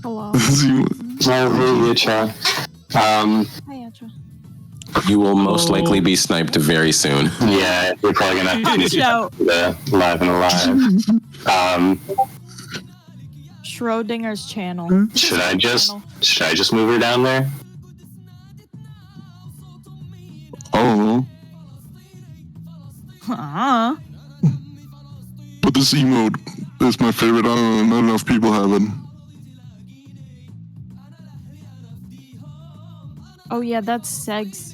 Hello. Hey, Icha. Hi, Echa. You will most likely be sniped very soon. Yeah, we're probably gonna Watch out. live and alive. Schrodinger's channel. Should I just move her down there? Oh. But this emote is my favorite. Not enough people have it. Oh yeah, that's Segs.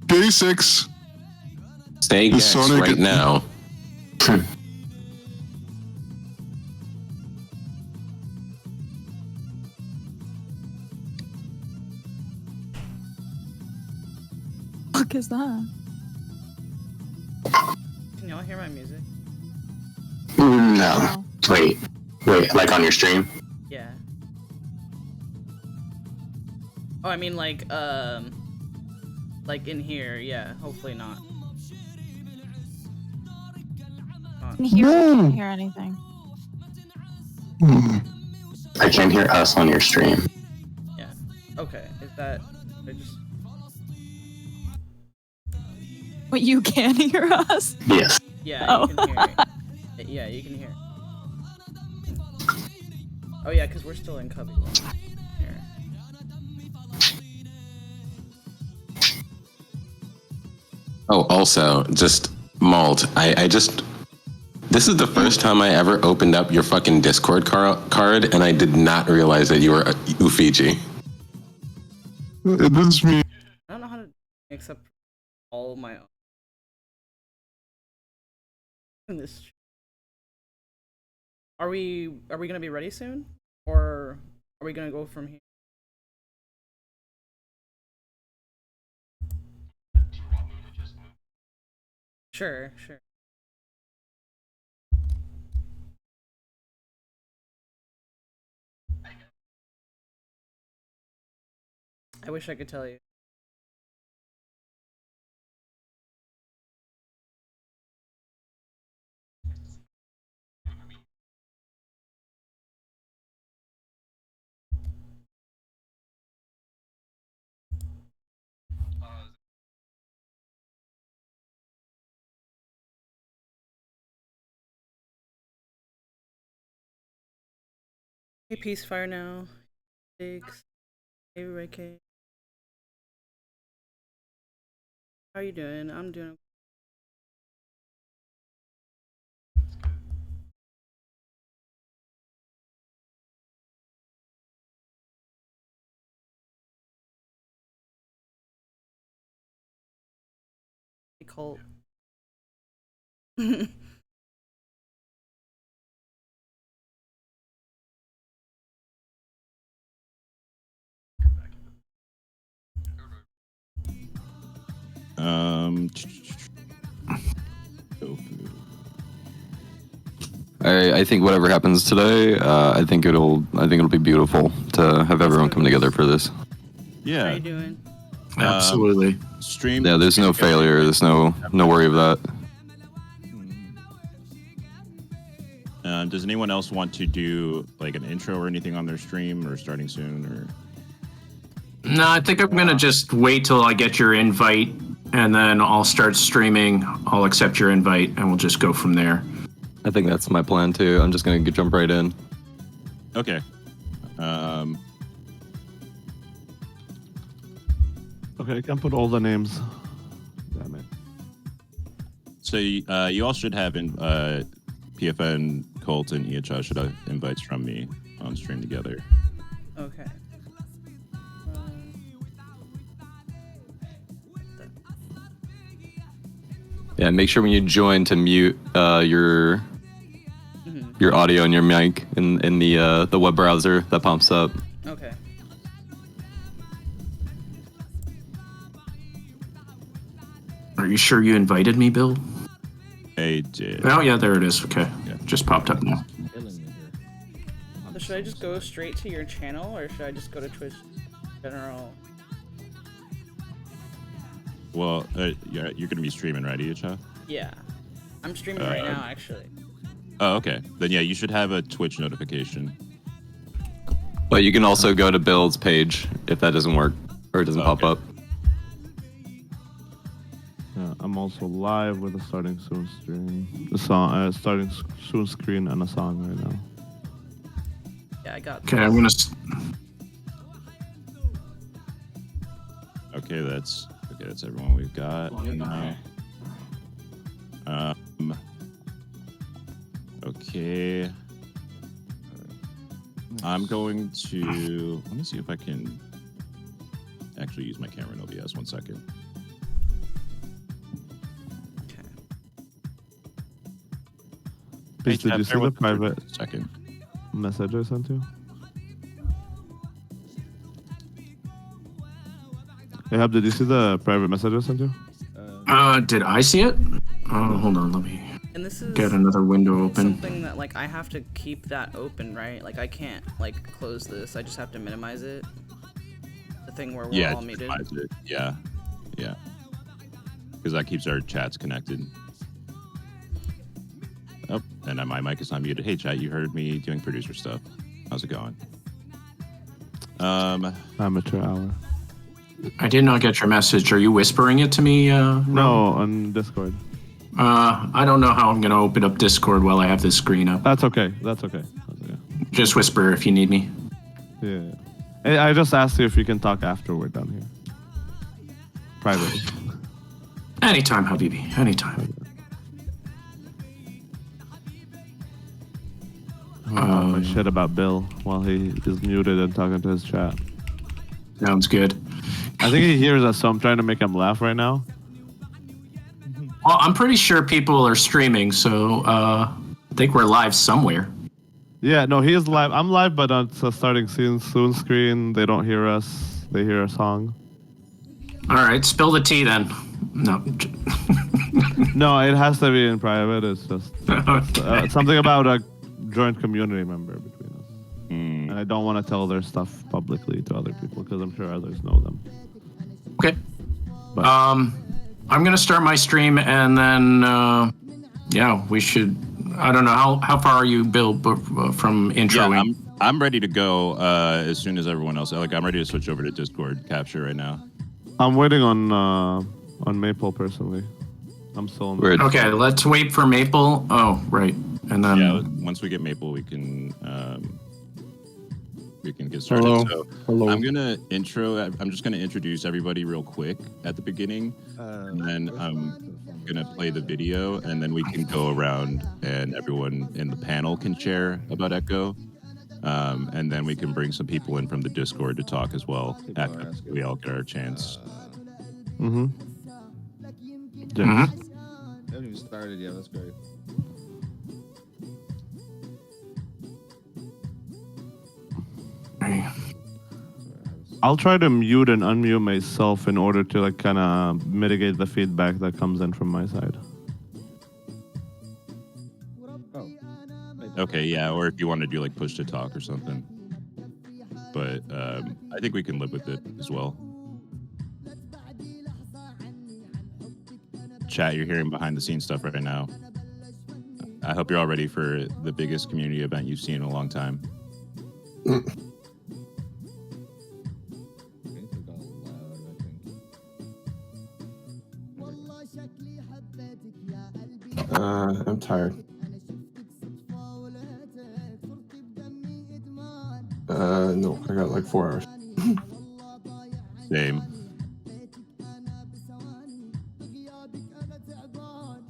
Day 6. Stay guest right now. What is that? Can y'all hear my music? No. Wait, like on your stream? Yeah. Oh, I mean like in here, yeah, hopefully not. In here, I can't hear anything. I can't hear us on your stream. Yeah. Okay, is that... I just... But you can hear us? Yes. Yeah, you can hear it. Yeah, you can hear it. Oh yeah, because we're still in Cubby. Here. Oh, also, just Malt. This is the first time I ever opened up your fucking Discord card, and I did not realize that you were Ufiji. This is me. I don't know how to accept all my own. In this. Are we gonna be ready soon, or are we gonna go from here? Sure. I wish I could tell you. Hey, Peacefire now. Thanks. Hey, Ray K. How are you doing? I'm doing. Hey, Colt. I think whatever happens today, I think it'll be beautiful to have everyone come together for this. Yeah. How you doing? Absolutely. Stream. Yeah, there's no failure. There's no worry of that. Does anyone else want to do like an intro or anything on their stream, or starting soon, or? No, I think I'm gonna just wait till I get your invite, and then I'll start streaming. I'll accept your invite, and we'll just go from there. I think that's my plan too. I'm just gonna jump right in. Okay. Okay, I can put all the names. Damn it. So you all should have PFN, Colt, and EHR should have invites from me on stream together. Okay. Yeah, make sure when you join to mute your audio and your mic in the web browser that pops up. Okay. Are you sure you invited me, Bill? I did. Oh yeah, there it is. Okay, Yeah. just popped up now. So should I just go straight to your channel, or should I just go to Twitch general? Well, you're gonna be streaming, right, EHR? Yeah. I'm streaming right now, actually. Oh, okay. Then yeah, you should have a Twitch notification. But you can also go to Build's page if that doesn't work or it doesn't pop up. Yeah, I'm also live with a starting soon stream. The song, starting soon screen and a song right now. Yeah, I got. Okay, I'm gonna. Okay, that's everyone we've got. Okay. I'm going to let me see if I can actually use my camera in OBS. 1 second. Please, did you see the private second message I sent you? Hey, Hub, did you see the private message I sent you? Did I see it? Oh, hold on, let me And this is get another window open. something that like I have to keep that open, right? Like I can't like close this. I just have to minimize it. The thing where we're all muted. Yeah, because that keeps our chats connected. Oh, and my mic is not muted. Hey, chat, you heard me doing producer stuff. How's it going? Amateur hour. I did not get your message. Are you whispering it to me? No, on Discord. I don't know how I'm gonna open up Discord while I have this screen up. That's okay. That's okay. Just whisper if you need me. Yeah. Hey, I just asked you if you can talk afterward down here. Privately. Anytime, Habibi. Anytime. My shit about Bill while he is muted and talking to his chat. Sounds good. I think he hears us, so I'm trying to make him laugh right now. Well, I'm pretty sure people are streaming, so I think we're live somewhere. Yeah, no, he is live. I'm live, but on the starting soon screen, they don't hear us. They hear a song. All right, spill the tea then. No. No, it has to be in private. It's just something about a joint community member between us. And I don't want to tell their stuff publicly to other people because I'm sure others know them. Okay. But, I'm gonna start my stream and then yeah, we should. I don't know how far are you, Bill, from introing? Yeah, I'm ready to go as soon as everyone else. Like I'm ready to switch over to Discord capture right now. I'm waiting on Maple personally. I'm still in Okay, let's wait for Maple. Oh, right, and then once we get Maple, we can get started. Hello. I'm gonna I'm just gonna introduce everybody real quick at the beginning, and then I'm gonna play the video, and then we can go around and everyone in the panel can share about Echo, and then we can bring some people in from the Discord to talk as well after we all get our chance. They haven't even started yet. That's great. I'll try to mute and unmute myself in order to like kind of mitigate the feedback that comes in from my side. Okay, yeah, or if you want to do like push to talk or something. But I think we can live with it as well. Chat, you're hearing behind the scenes stuff right now. I hope you're all ready for the biggest community event you've seen in a long time. I'm tired. No, I got like 4 hours. Same.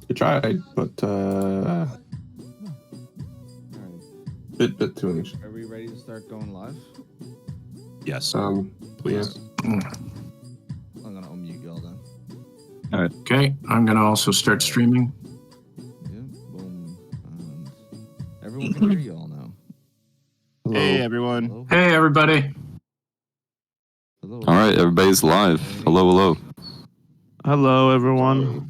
I tried, but bit too much. Are we ready to start going live? Yes. Please. I'm gonna unmute y'all then. All right. Okay, I'm gonna also start streaming. Yeah, boom. And everyone can hear y'all now. Hello. Hey, everyone. Hello. Hey, everybody. Hello. All right, everybody's live. Hello, hello. Hello, everyone.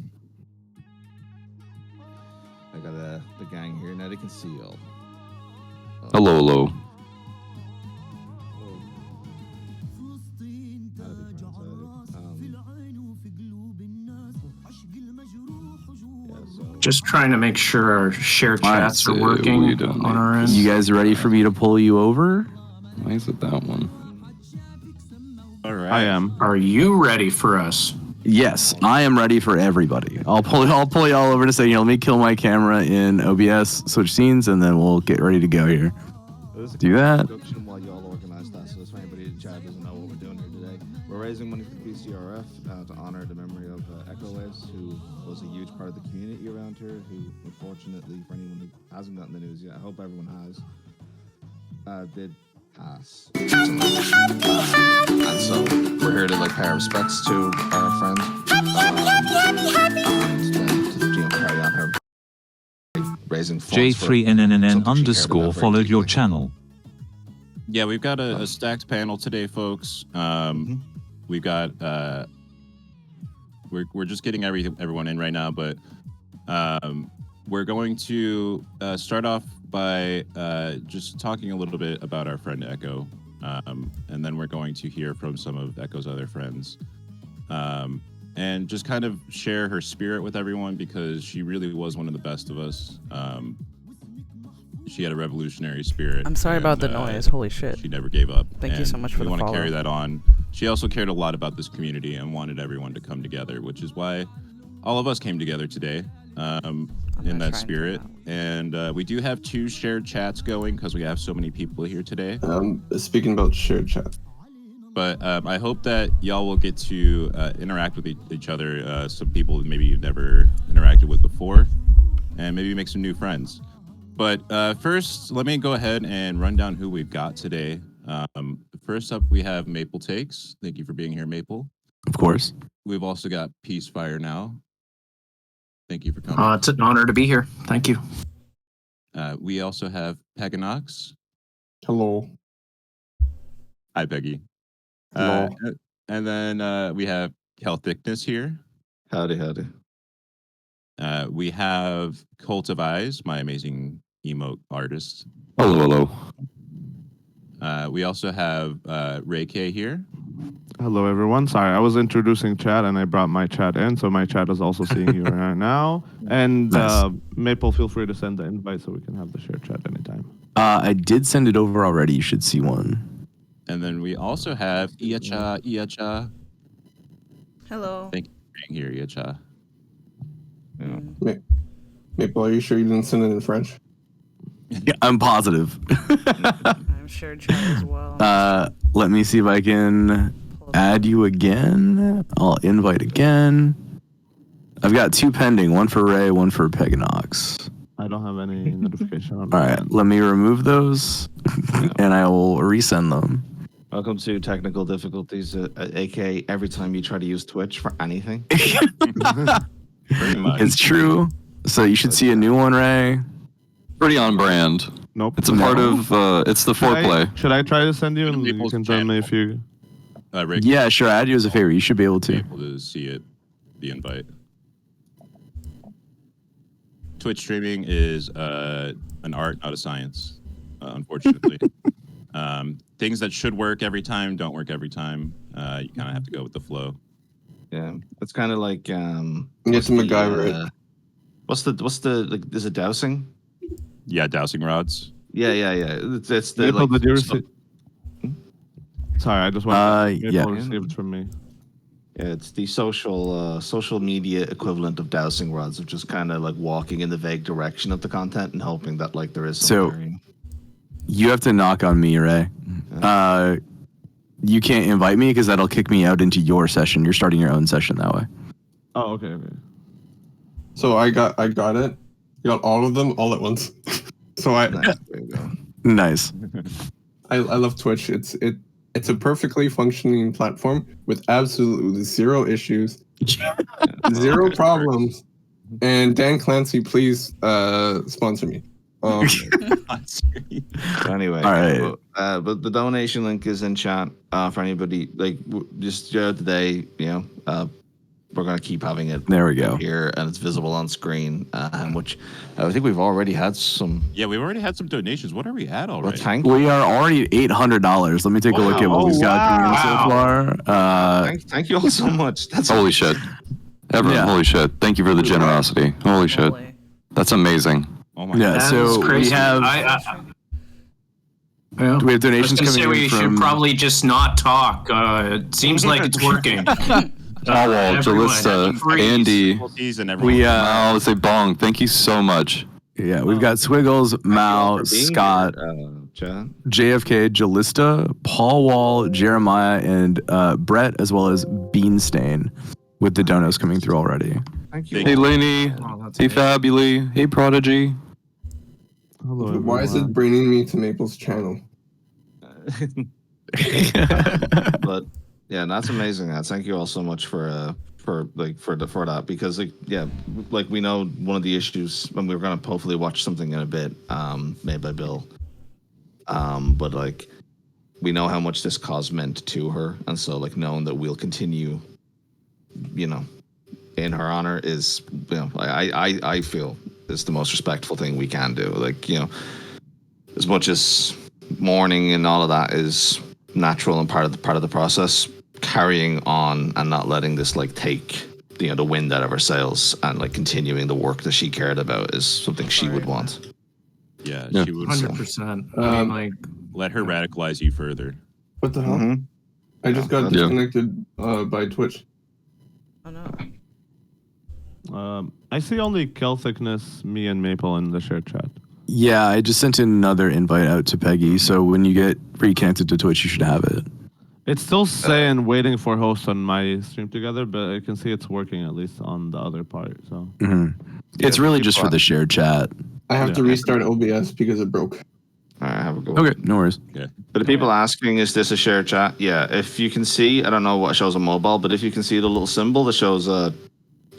I got the gang here now. They can see y'all. Hello, hello. Just trying to make sure our share chats are we working don't on our end. You guys ready for me to pull you over? Why is it that one? All right. I am. Are you ready for us? Yes, I am ready for everybody. I'll pull y'all over to say, let me kill my camera in OBS, switch scenes, and then we'll get ready to go here. Do that. Introduction while y'all organize that, so if anybody in chat doesn't know what we're doing here today, we're raising money for PCRF to honor the memory of ech0waves, who was a huge part of the community around here. Who, unfortunately, for anyone who hasn't gotten the news yet, I hope everyone has, did pass. And so we're here to pay our respects to our friend, and to carry on her raising funds. J3NNN_ followed your channel. Yeah, we've got a stacked panel today, folks. We've got we're just getting everyone in right now, but we're going to start off by just talking a little bit about our friend Echo, and then we're going to hear from some of Echo's other friends, and just kind of share her spirit with everyone, because she really was one of the best of us. She had a revolutionary spirit. I'm sorry about the noise. Holy shit. She never gave up. Thank you so much for the follow. We want to carry follow. that on. She also cared a lot about this community and wanted everyone to come together, which is why all of us came together today in that spirit. And we do have 2 shared chats going because we have so many people here today. Speaking about shared chat. But I hope that y'all will get to interact with each other, some people maybe you've never interacted with before, and maybe make some new friends. But first, let me go ahead and run down who we've got today. First up, we have Maple Takes. Thank you for being here, Maple. Of course. We've also got Peacefire Now. Thank you for coming. It's an honor to be here. Thank you. We also have Peganox. Hello. Hi, Peggy. Hello. And then we have Kel Thickness here. Howdy, howdy. We have Cult of Eyes, my amazing emote artist. Hello. We also have Ray K here. Hello, everyone. Sorry, I was introducing chat and I brought my chat in, so my chat is also seeing you right now. And Nice. Maple, feel free to send the invite so we can have the shared chat anytime. I did send it over already. You should see one. And then we also have Iacha. Hello. Thank you for being here, Iacha. Maple, are you sure you didn't send it in French? Yeah, I'm positive. I'm sure chat as well. Let me see if I can add you again. I'll invite again. I've got 2 pending, one for Ray, one for Peganox. I don't have any notification on. All right, let me remove those, and I will resend them. Welcome to technical difficulties, aka every time you try to use Twitch for anything. Pretty much. It's true. So you should see a new one, Ray. Pretty on brand. Nope. It's a part of, it's the foreplay. Should I try to send you and you can tell me if you... Rick, Yeah, sure. Add you as a favor. You should be able to. able to see it, the invite. Twitch streaming is an art, not a science, unfortunately. Things that should work every time don't work every time. You kind of have to go with the flow. Yeah, it's kind of like It's MacGyver. What's the is it dowsing? Yeah, dowsing rods. Yeah. It's the Maple, like, did you receive... Sorry, I just want to... yeah. Maple received from me. Yeah, it's the social media equivalent of dowsing rods, of just kind of like walking in the vague direction of the content and hoping that like there is So something there, you have to knock on me, Ray. You can't invite me because that'll kick me out into your session. You're starting your own session that way. Oh, okay. So I got it. You got all of them all at once. So There you go. Nice. I love Twitch. It's a perfectly functioning platform with absolutely 0 issues, 0 problems. And Dan Clancy, please sponsor me. Anyway, All right. but the donation link is in chat for anybody. Like just today, we're gonna keep having it. There we go. Here, and it's visible on screen. Which I think we've already had some. Yeah, we've already had some donations. What are we at already? We are already at $800. Let me take a look at what we've got so far. Thank you all so much. That's Holy shit. Everyone, holy shit. Thank you for the generosity. Holy shit. That's amazing. Oh my Yeah, God. so we have... Well, Do we have donations I was gonna coming say in we from? should probably just not talk. It seems like it's working. Paul, Everyone, Jalissa, freeze. Andy, We Mao, say bong. Thank you so much. Yeah, we've got Swiggles, Mao, Scott, Chad. JFK, Jalista, Paul Wall, Jeremiah, and Brett, as well as Beanstain, with the donos coming through already. Thank you. Hey, Lainey. Hey, Fabuli. Hey, Prodigy. Hello, Why is it bringing me to Maple's channel? But yeah, that's amazing. Thank you all so much for that, because we know one of the issues, and we're gonna hopefully watch something in a bit made by Bill, but like we know how much this cause meant to her, and so like knowing that we'll continue, in her honor is, I feel is the most respectful thing we can do. Like, as much as mourning and all of that is natural and part of the process, carrying on and not letting this like take the wind out of our sails, and like continuing the work that she cared about is something she would want. Yeah, Yeah. she would 100%. I mean, like, let her radicalize you further. What the hell? I just got disconnected by Twitch. Oh no. I see only Celticness, me, and Maple in the shared chat. Yeah, I just sent another invite out to Peggy, so when you get reconnected to Twitch, you should have it. It's still saying waiting for hosts on my stream together, but I can see it's working at least on the other part. So It's really just for the shared chat. I have to restart OBS because it broke. All right, have a good Okay, no worries. Yeah. But the people asking, is this a shared chat? Yeah, if you can see, I don't know what shows on mobile, but if you can see the little symbol that shows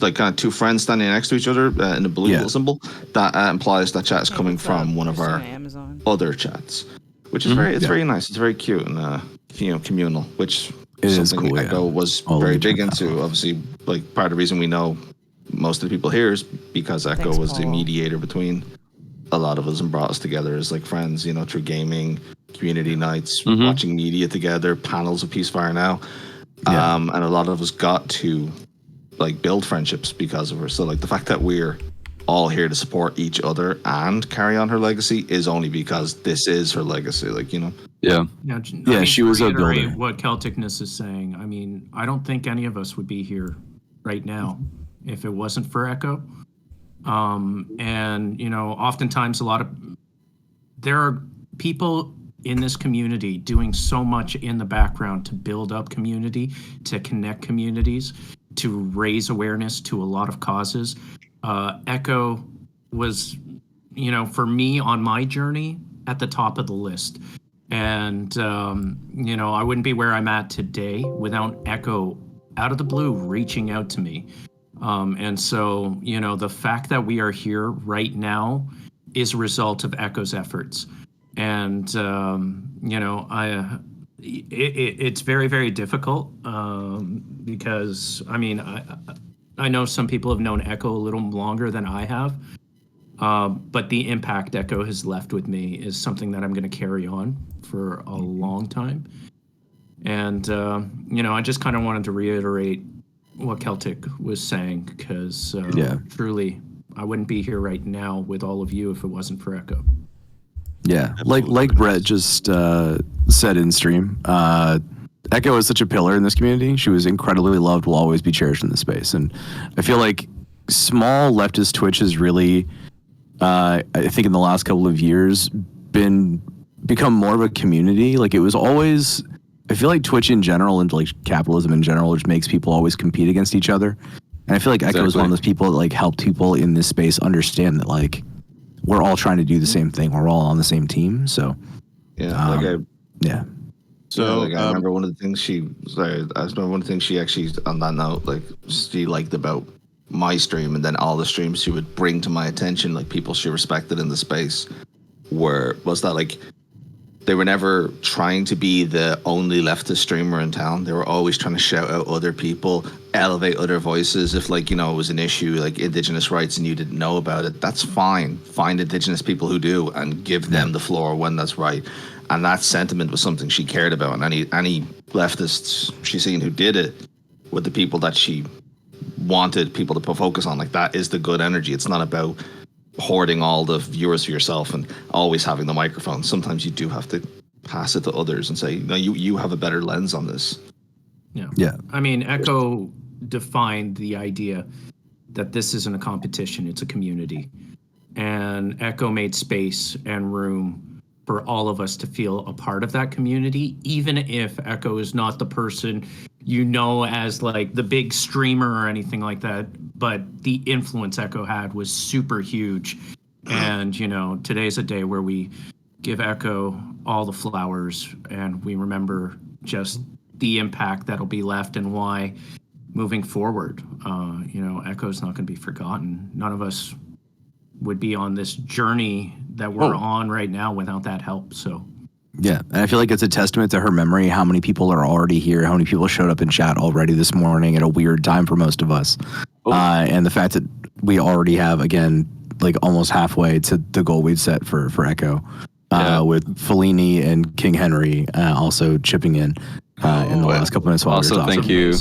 like kind of two friends standing next to each other in a blue little symbol, that implies that chat is coming from one of our other chats, which is very nice. It's very cute and communal, which is something Echo was very big into. Obviously, like part of the reason we know most of the people here is because Echo was the mediator between a lot of us and brought us together as like friends, through gaming, community nights, watching media together, panels of Peacefire Now. And a lot of us got to like build friendships because of her. So like the fact that we're all here to support each other and carry on her legacy is only because this is her legacy. Like, Yeah. She was a builder. What Celticness is saying. I mean, I don't think any of us would be here right now if it wasn't for Echo. And oftentimes there are people in this community doing so much in the background to build up community, to connect communities, to raise awareness to a lot of causes. Echo was, for me on my journey, at the top of the list. And, I wouldn't be where I'm at today without Echo out of the blue reaching out to me. And so, the fact that we are here right now is a result of Echo's efforts. And, it's very, very difficult because, I know some people have known Echo a little longer than I have, but the impact Echo has left with me is something that I'm going to carry on for a long time. And, I just kind of wanted to reiterate what Celtic was saying, because truly, I wouldn't be here right now with all of you if it wasn't for Echo. Yeah, like Brett just said in stream, Echo is such a pillar in this community. She was incredibly loved, will always be cherished in this space. And I feel like small leftist Twitch has really, I think in the last couple of years, become more of a community. Like it was always, I feel like Twitch in general and like capitalism in general just makes people always compete against each other. And I feel like Echo is one of those people that like helped people in this space understand that like we're all trying to do the same thing. We're all on the same team. So So I remember one of the things she actually, on that note, like she liked about my stream, and then all the streams she would bring to my attention, like people she respected in the space, was that like they were never trying to be the only leftist streamer in town. They were always trying to shout out other people, elevate other voices. If like, it was an issue like Indigenous rights and you didn't know about it, that's fine. Find Indigenous people who do and give them the floor when that's right. And that sentiment was something she cared about. And any leftists she's seen who did it with the people that she wanted people to focus on, like that is the good energy. It's not about hoarding all the viewers for yourself and always having the microphone. Sometimes you do have to pass it to others and say, no, you have a better lens on this. Yeah. I mean, Echo defined the idea that this isn't a competition, it's a community. And Echo made space and room for all of us to feel a part of that community, even if Echo is not the person you know as like the big streamer or anything like that. But the influence Echo had was super huge. And, you know, today's a day where we give Echo all the flowers and we remember just the impact that'll be left and why moving forward, you know, Echo's not going to be forgotten. None of us would be on this journey that we're on right now without that help. So yeah, and I feel like it's a testament to her memory, how many people are already here, how many people showed up in chat already this morning at a weird time for most of us. And the fact that we already have, again, like almost halfway to the goal we'd set for Echo, with Fellini and King Henry also chipping in the last couple minutes. Also, thank you.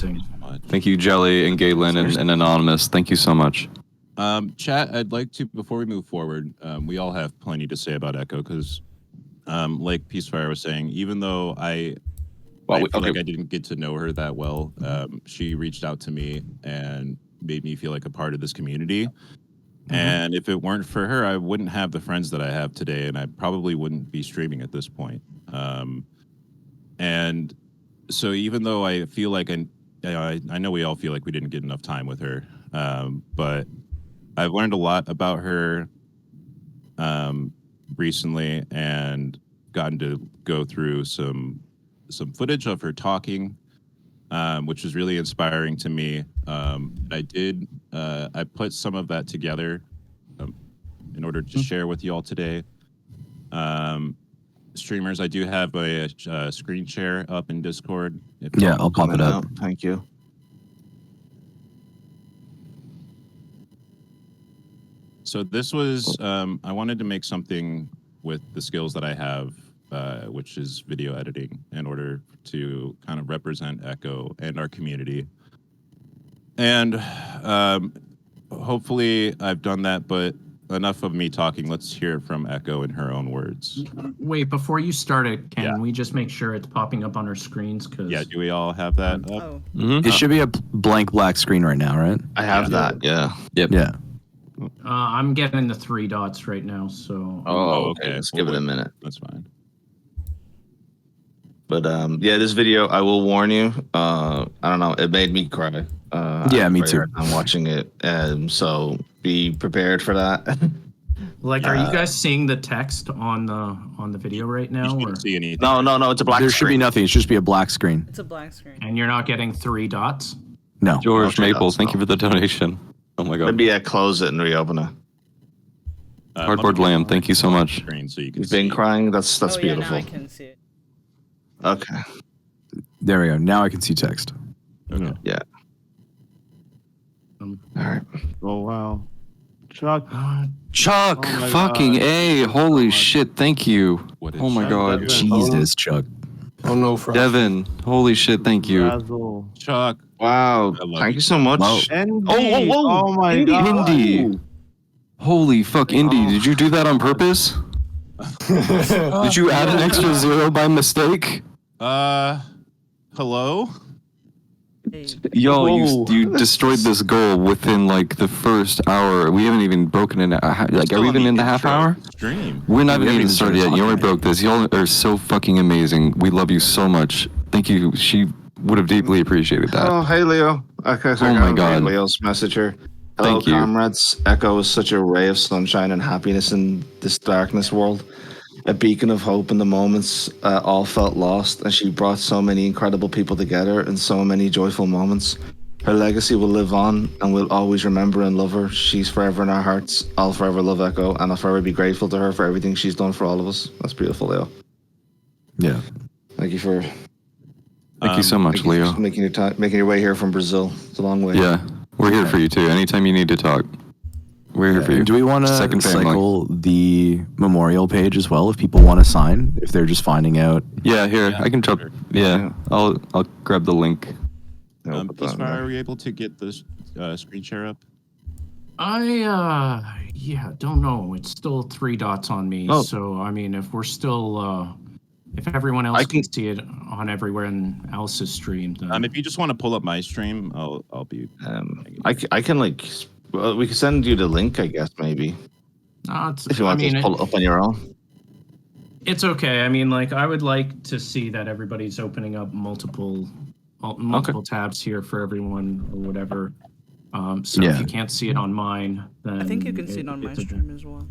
Thank you, Jelly and Galen and Anonymous. Thank you so much. Chat, I'd like to, before we move forward, we all have plenty to say about Echo because, like Peacefire was saying, even though I feel like I didn't get to know her that well, she reached out to me and made me feel like a part of this community. And if it weren't for her, I wouldn't have the friends that I have today, and I probably wouldn't be streaming at this point. And so even though I feel like I know we all feel like we didn't get enough time with her, but I've learned a lot about her recently and gotten to go through some footage of her talking, which was really inspiring to me. I put some of that together in order to share with you all today. Streamers, I do have a screen share up in Discord. I'll pop it up. Thank you. So this was, I wanted to make something with the skills that I have, which is video editing, in order to kind of represent Echo and our community. And hopefully I've done that, but enough of me talking. Let's hear it from Echo in her own words. wait, before you start it, can we just make sure it's popping up on our screens? Cause do we all have that up? It should be a blank black screen right now, right? I have that. Yeah. Yep. Yeah. I'm getting the 3 dots right now, so. Okay. Let's give it a minute. That's fine. But this video, I will warn you. I don't know. It made me cry. Me too. I'm watching it, so be prepared for that. Like, are you guys seeing the text on the video right now? You see anything? No. It's a black. There should be nothing. It should just be a black screen. It's a black screen. And you're not getting 3 dots? No. George Maples, thank you for the donation. Oh my god. Maybe I close it and reopen it. Cardboard Lamb, thank you so much. Screen so you can You've been crying. That's beautiful. Yeah, now I can see it. Okay. There we go. Now I can see text. Okay. Yeah. All right. Oh wow. Chuck. Chuck, Oh my fucking God. A. Holy shit, thank you. What is Oh my Chuck? god. Jesus, Chuck. Oh no, Frost. Devin, holy shit, thank you. Razzle. Chuck. Wow. I love Thank you so much. Wow. Indy. whoa. Oh my god. Indy. Holy fuck, Indy, did you do that on purpose? Did you add an extra 0 by mistake? Hello? Hey, Yo, you destroyed this goal within like the first hour. We haven't even broken in. Like, are we even in the half hour? Stream. We're not We haven't even even started yet. started You already talking. broke this. Y'all are so fucking amazing. We love you so much. Thank you. She would have deeply appreciated that. Oh, hey, Leo. Okay, so Oh I my got God. Leo's message here. Hello, Thank you. comrades. Echo is such a ray of sunshine and happiness in this darkness world. A beacon of hope in the moments all felt lost, and she brought so many incredible people together in so many joyful moments. Her legacy will live on, and we'll always remember and love her. She's forever in our hearts. I'll forever love Echo, and I'll forever be grateful to her for everything she's done for all of us. That's beautiful, Leo. Yeah. Thank you for Thank you so much, thank you Leo. for making your way here from Brazil. It's a long way. Yeah, we're here for you too. Anytime you need to talk, we're here for you. Do we want to Second family. cycle the memorial page as well if people want to sign, if they're just finding out? Yeah, here I can drop. Yeah, I'll grab the link. Peacefire, are we able to get this screen share up? Don't know. It's still 3 dots on me. Oh. So, I mean, if we're still If everyone else can see it on everyone else's stream, then If you just want to pull up my stream, I'll be. I can like. Well, we can send you the link, I guess maybe. If you want to just pull it up on your own. It's okay. I mean, like, I would like to see that everybody's opening up multiple tabs here for everyone or whatever. So if you can't see it on mine, then I think you can see it on my stream as well.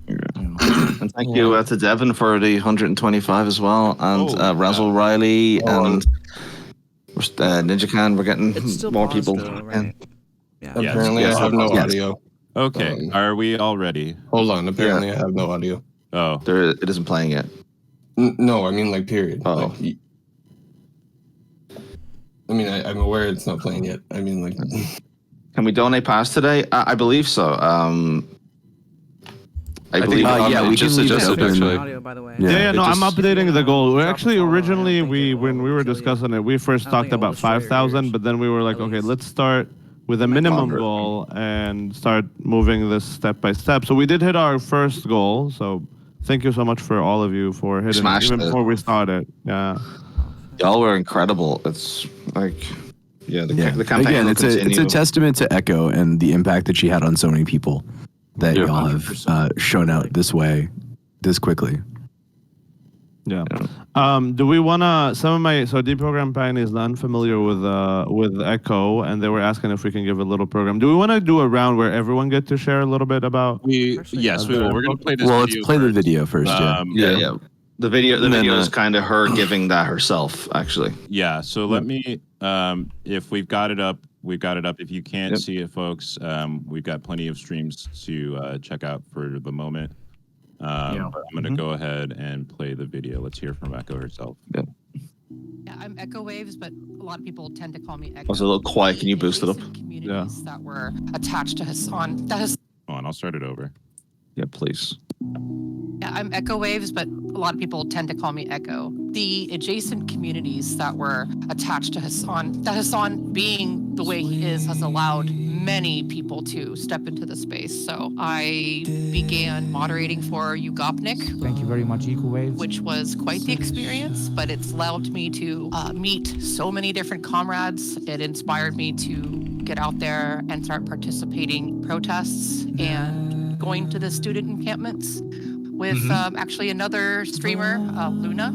And thank you to Devin for the 125 as well, and Razzle Riley and Ninja Khan. We're getting more people. Though, right? Yeah. Apparently, I have no audio. Okay, are we all ready? Hold on. Apparently, I have no audio. Oh, it isn't playing yet. No, I mean like period. Oh. Like, I mean, I'm aware it's not playing yet. I mean, like, can we donate pass today? I believe so. I believe. We just suggested actually. Audio, by the way. Yeah, no, I'm updating the goal. We're actually originally when we were discussing it, we first talked about 5,000, but then we were like, okay, let's start with a minimum goal and start moving this step by step. So we did hit our first goal. So thank you so much for all of you for hitting it even before we started. Yeah, y'all were incredible. It's like, the campaign again, will it's continue. a testament to Echo and the impact that she had on so many people that y'all have shown out this way, this quickly. Yeah. Do we wanna? So Deprogram Pain is unfamiliar with Echo, and they were asking if we can give a little program. Do we want to do a round where everyone get to share a little bit about? Yes, we will. We're gonna play this. Well, let's play the video first. Yeah. The video is kind of her giving that herself, actually. Yeah. So let me. If we've got it up, we've got it up. If you can't see it, folks, we've got plenty of streams to check out for the moment. But I'm going to go ahead and play the video. Let's hear from Echo herself. Yeah, I'm ech0waves, but a lot of people tend to call me Echo. I was a little quiet. Can you boost it up? Communities that were attached to Hassan. Hold on, I'll start it over. Yeah, please. Yeah, I'm ech0waves, but a lot of people tend to call me Echo. The adjacent communities that were attached to Hassan, that Hassan being the way he is, has allowed many people to step into the space. So I began moderating for Ugopnik. Thank you very much, ech0waves. Which was quite the experience, but it's allowed me to meet so many different comrades. It inspired me to get out there and start participating in protests and going to the student encampments with actually another streamer, Luna.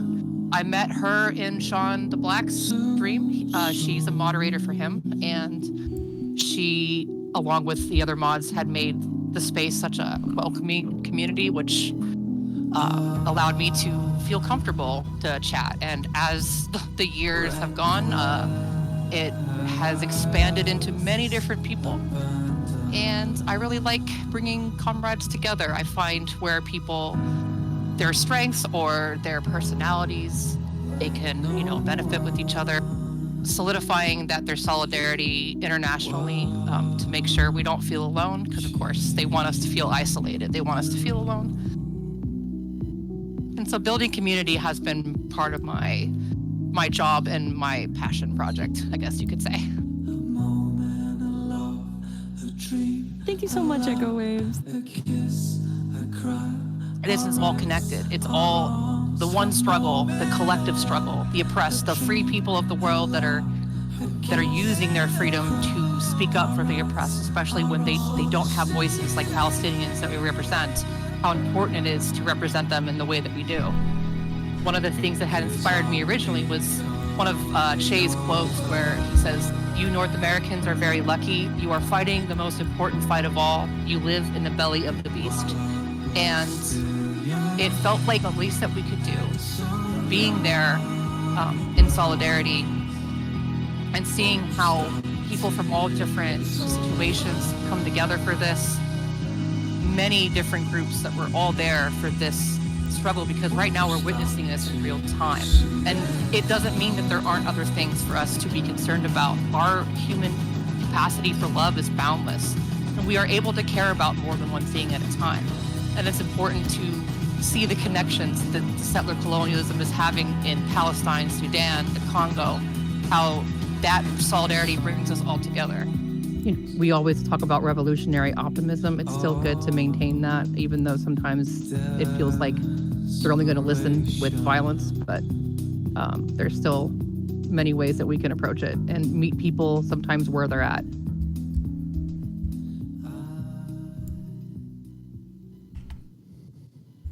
I met her in Sean the Black's stream. She's a moderator for him, and she, along with the other mods, had made the space such a welcoming community, which allowed me to feel comfortable to chat. And as the years have gone, it has expanded into many different people. And I really like bringing comrades together. I find where people, their strengths or their personalities, they can, benefit with each other, solidifying that their solidarity internationally to make sure we don't feel alone, because of course they want us to feel isolated. They want us to feel alone. And so building community has been part of my job and my passion project, I guess you could say. Thank you so much, ech0waves. This is all connected. It's all the one struggle, the collective struggle, the oppressed, the free people of the world that are using their freedom to speak up for the oppressed, especially when they don't have voices like Palestinians that we represent, how important it is to represent them in the way that we do. One of the things that had inspired me originally was one of Che's quotes where he says, "You North Americans are very lucky. You are fighting the most important fight of all. You live in the belly of the beast." And it felt like the least that we could do, being there in solidarity and seeing how people from all different situations come together for this. Many different groups that were all there for this struggle, because right now we're witnessing this in real time. And it doesn't mean that there aren't other things for us to be concerned about. Our human capacity for love is boundless, and we are able to care about more than one thing at a time. And it's important to see the connections that settler colonialism is having in Palestine, Sudan, the Congo, how that solidarity brings us all together. We always talk about revolutionary optimism. It's still good to maintain that, even though sometimes it feels like they're only going to listen with violence, but there's still many ways that we can approach it and meet people sometimes where they're at.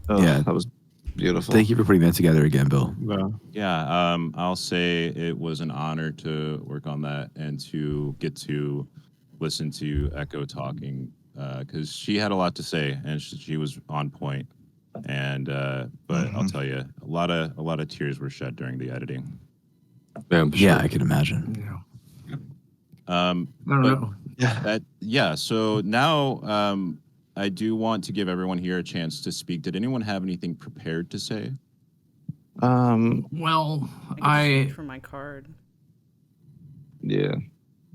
Yeah, that was beautiful. Thank you for putting that together again, Bill. Yeah, I'll say it was an honor to work on that and to get to listen to Echo talking because she had a lot to say and she was on point. And but I'll tell you, a lot of tears were shed during the editing. Yeah, I can imagine. I don't know. So now I do want to give everyone here a chance to speak. Did anyone have anything prepared to say? Well, I for my card. Yeah.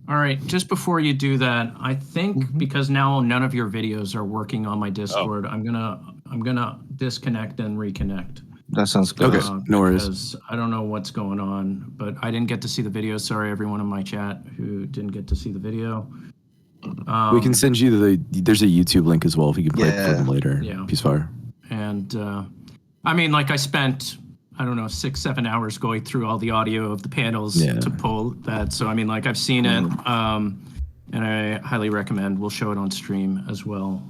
All right, just before you do that, I think because now none of your videos are working on my Discord, I'm gonna disconnect and reconnect. That sounds good. Okay, no worries. Because I don't know what's going on, but I didn't get to see the video. Sorry, everyone in my chat who didn't get to see the video. We can send you there's a YouTube link as well if you can play it for them later. Yeah. Peace fire. And I mean, like I spent, I don't know, 6-7 hours going through all the audio of the panels to pull that. So I mean, like I've seen it, and I highly recommend we'll show it on stream as well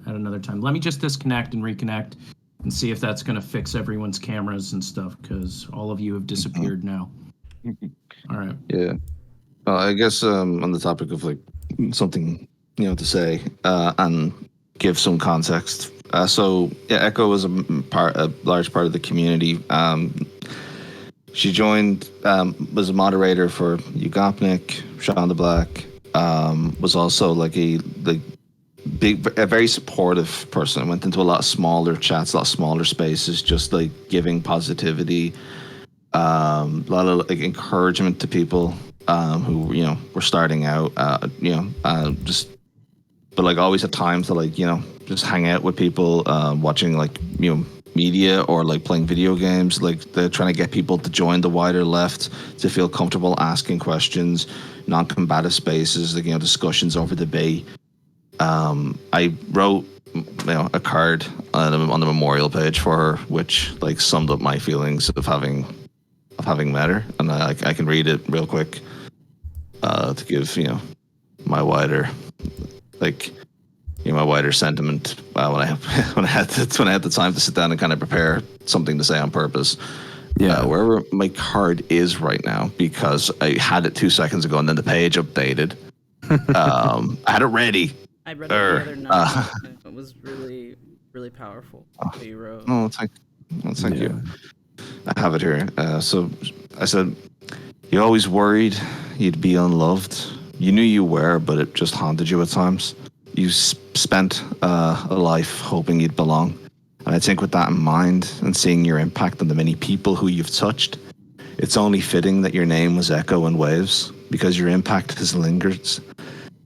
at another time. Let me just disconnect and reconnect and see if that's going to fix everyone's cameras and stuff because all of you have disappeared now. All right. Yeah. I guess on the topic of like something to say and give some context. So Echo was a large part of the community. She joined, was a moderator for Ugopnik, Sean the Black. Was also like a very supportive person. Went into a lot of smaller chats, a lot of smaller spaces, just like giving positivity, a lot of like encouragement to people who were starting out. But like always at times to like just hang out with people, watching like media or like playing video games. Like they're trying to get people to join the wider left to feel comfortable asking questions, non-combative spaces, like discussions over debate. I wrote a card on the memorial page for her, which like summed up my feelings of having met her, and I can read it real quick to give my wider my wider sentiment when I had the time to sit down and kind of prepare something to say on purpose. Yeah, wherever my card is right now, because I had it 2 seconds ago and then the page updated. I had it ready. I read it the other night. It was really, really powerful. What you wrote. Oh, thank you. I have it here. So I said, you always worried you'd be unloved. You knew you were, but it just haunted you at times. You spent a life hoping you'd belong. And I think with that in mind and seeing your impact on the many people who you've touched, it's only fitting that your name was ech0waves, because your impact has lingered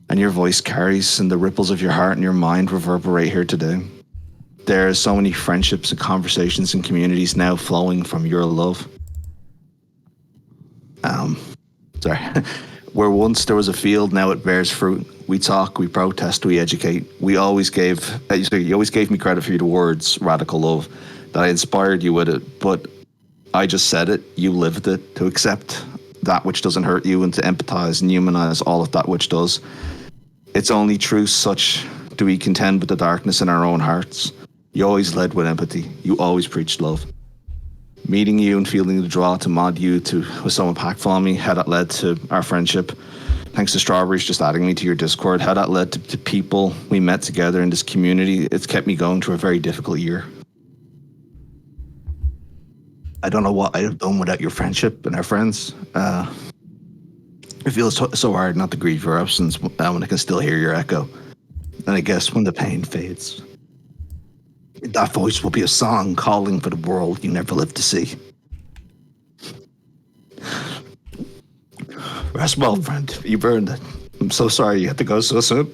and your voice carries, and the ripples of your heart and your mind reverberate here today. There are so many friendships and conversations and communities now flowing from your love. Where once there was a field, now it bears fruit. We talk, we protest, we educate. You always gave me credit for your words, radical love, that I inspired you with it. But I just said it, you lived it, to accept that which doesn't hurt you and to empathize and humanize all of that which does. It's only through such do we contend with the darkness in our own hearts. You always led with empathy. You always preached love. Meeting you and feeling the draw to mod you was so impactful on me, how that led to our friendship. Thanks to Strawberries just adding me to your Discord, how that led to people we met together in this community. It's kept me going through a very difficult year. I don't know what I'd have done without your friendship and our friends. It feels so hard not to grieve your absence when I can still hear your echo. And I guess when the pain fades, that voice will be a song calling for the world you never lived to see. Rest well, friend. You've earned it. I'm so sorry you had to go so soon.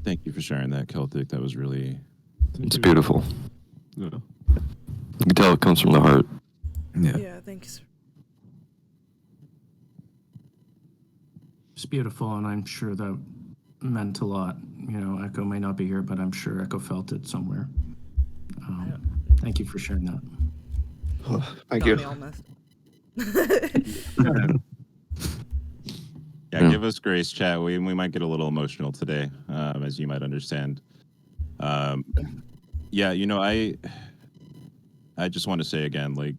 Thank you for sharing that, Celtic. That was really... It's beautiful. Yeah. You can tell it comes from the heart. Yeah, thanks. beautiful, and I'm sure that meant a lot. You know, Echo may not be here, but I'm sure Echo felt it somewhere. Thank you for sharing that. Thank Got you. me all messed Yeah, give us grace, chat. We might get a little emotional today, as you might understand. Yeah, you know, I just want to say again, like,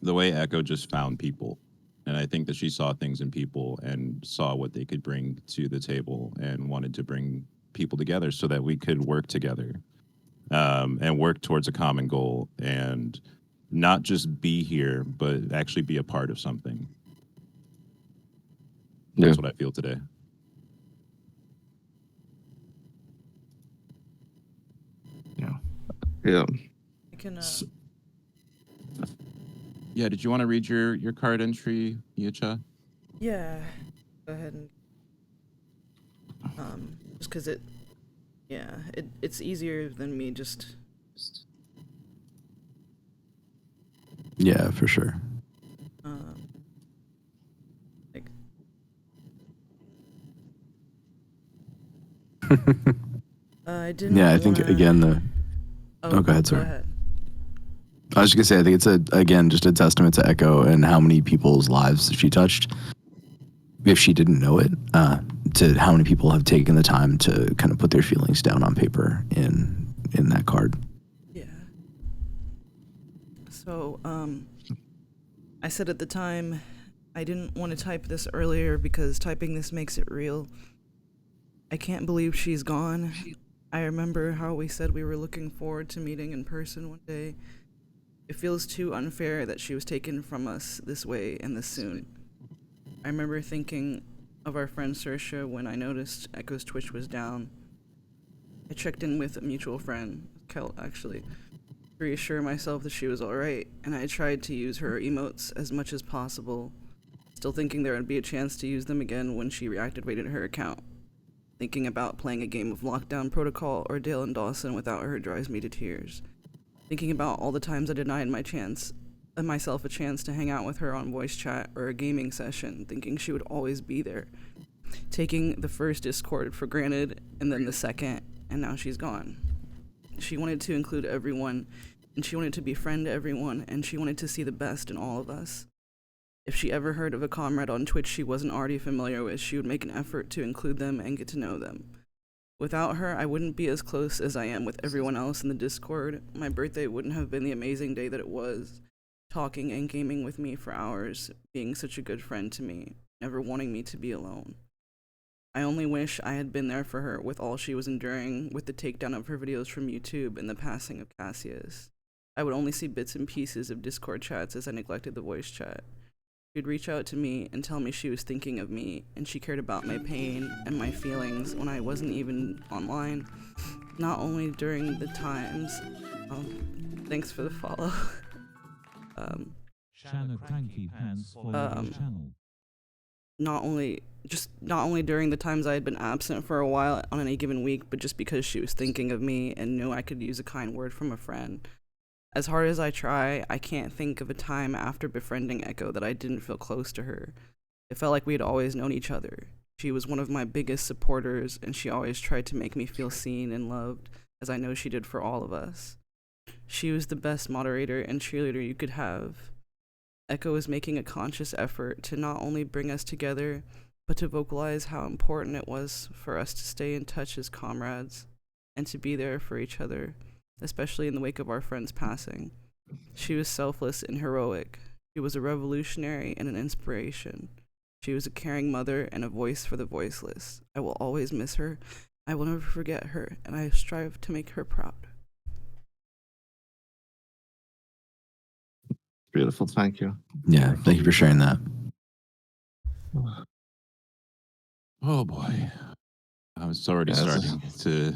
the way Echo just found people, and I think that she saw things in people and saw what they could bring to the table and wanted to bring people together so that we could work together, and work towards a common goal and not just be here, but actually be a part of something. That's what I feel today. Yeah. I can. Yeah, did you want to read your card entry, Yicha? Yeah. Go ahead and. Just because it's easier than me just. Yeah, for sure. Like. I didn't. Yeah, I think again the. Oh, go ahead, sir. Go ahead. I was just gonna say, I think it's again just a testament to Echo and how many people's lives she touched, if she didn't know it, to how many people have taken the time to kind of put their feelings down on paper in that card. Yeah. So, I said at the time, I didn't want to type this earlier because typing this makes it real. I can't believe she's gone. I remember how we said we were looking forward to meeting in person one day. It feels too unfair that she was taken from us this way and this soon. I remember thinking of our friend Saoirse when I noticed Echo's Twitch was down. I checked in with a mutual friend, Kel actually, to reassure myself that she was alright, and I tried to use her emotes as much as possible, still thinking there would be a chance to use them again when she reactivated her account. Thinking about playing a game of Lockdown Protocol or Dale and Dawson without her drives me to tears. Thinking about all the times I denied myself a chance to hang out with her on voice chat or a gaming session, thinking she would always be there. Taking the first Discord for granted, and then the second, and now she's gone. She wanted to include everyone, and she wanted to befriend everyone, and she wanted to see the best in all of us. If she ever heard of a comrade on Twitch she wasn't already familiar with, she would make an effort to include them and get to know them. Without her, I wouldn't be as close as I am with everyone else in the Discord. My birthday wouldn't have been the amazing day that it was. Talking and gaming with me for hours, being such a good friend to me, never wanting me to be alone. I only wish I had been there for her with all she was enduring, with the takedown of her videos from YouTube and the passing of Cassius. I would only see bits and pieces of Discord chats as I neglected the voice chat. She'd reach out to me and tell me she was thinking of me, and she cared about my pain and my feelings when I wasn't even online. Not only during the times... thanks for the follow. Not only during the times I had been absent for a while on any given week, but just because she was thinking of me and knew I could use a kind word from a friend. As hard as I try, I can't think of a time after befriending Echo that I didn't feel close to her. It felt like we had always known each other. She was one of my biggest supporters, and she always tried to make me feel seen and loved, as I know she did for all of us. She was the best moderator and cheerleader you could have. Echo was making a conscious effort to not only bring us together, but to vocalize how important it was for us to stay in touch as comrades, and to be there for each other, especially in the wake of our friend's passing. She was selfless and heroic. She was a revolutionary and an inspiration. She was a caring mother and a voice for the voiceless. I will always miss her. I will never forget her, and I strive to make her proud. Beautiful, thank you. Yeah, thank you for sharing that. Oh boy, I was already starting to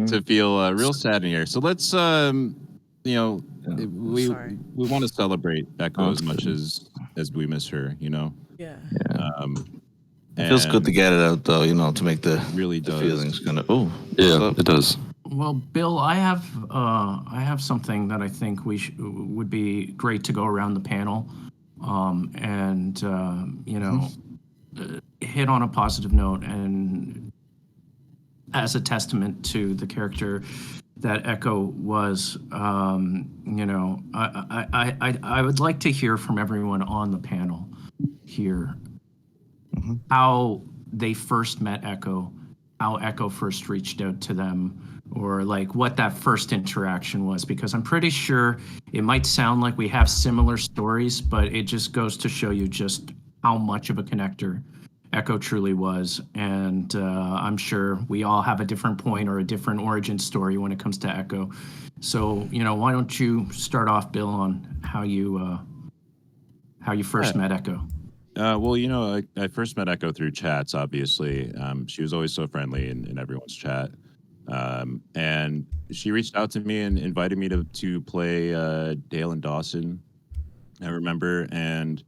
to feel real sad in here. So let's, we want to celebrate Echo as much as we miss her. You know. Yeah. It feels good to get it out, though. To make the really the feelings kind of. Oh, yeah, it does. Well, Bill, I have something that I think would be great to go around the panel, hit on a positive note, and as a testament to the character that Echo was, you know, I would like to hear from everyone on the panel here how they first met Echo, how Echo first reached out to them, or like what that first interaction was, because I'm pretty sure it might sound like we have similar stories, but it just goes to show you just how much of a connector Echo truly was. And I'm sure we all have a different point or a different origin story when it comes to Echo. So, you know, why don't you start off, Bill, on how you first met Echo? Well, you know, I first met Echo through chats, obviously. She was always so friendly in everyone's chat. And she reached out to me and invited me to play Dale and Dawson, I remember. And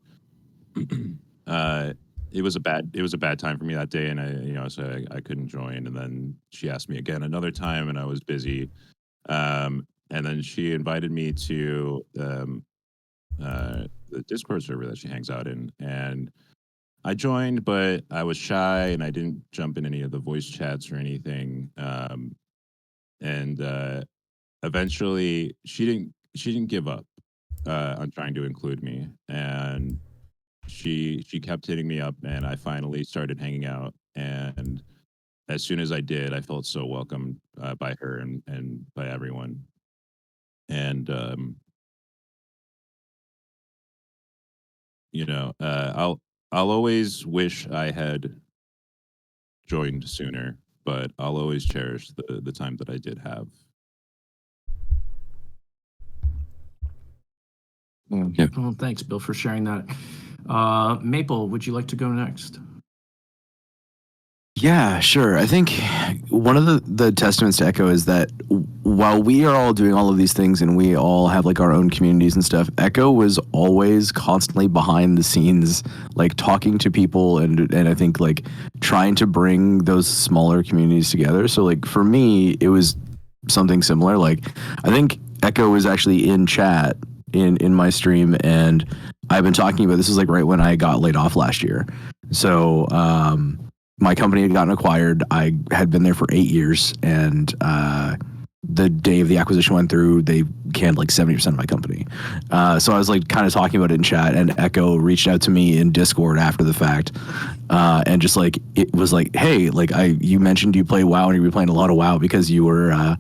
it was a bad time for me that day, and so I couldn't join. And then she asked me again another time, and I was busy. And then she invited me to the Discord server that she hangs out in, and I joined, but I was shy and I didn't jump in any of the voice chats or anything. And eventually, she didn't give up on trying to include me, and she kept hitting me up, and I finally started hanging out. And as soon as I did, I felt so welcomed by her and by everyone. And I'll always wish I had joined sooner, but I'll always cherish the time that I did have. Well, thanks, Bill, for sharing that. Maple, would you like to go next? Yeah, sure. I think one of the testaments to Echo is that while we are all doing all of these things and we all have like our own communities and stuff, Echo was always constantly behind the scenes, like talking to people and I think like trying to bring those smaller communities together. So like for me, it was something similar. Like I think Echo was actually in chat in my stream, and I've been talking about this is like right when I got laid off last year. So my company had gotten acquired. I had been there for 8 years, and the day of the acquisition went through, they canned like 70% of my company. So I was like kind of talking about it in chat, and Echo reached out to me in Discord after the fact, and just like it was like, hey, like you mentioned you play WoW and you've been playing a lot of WoW because you were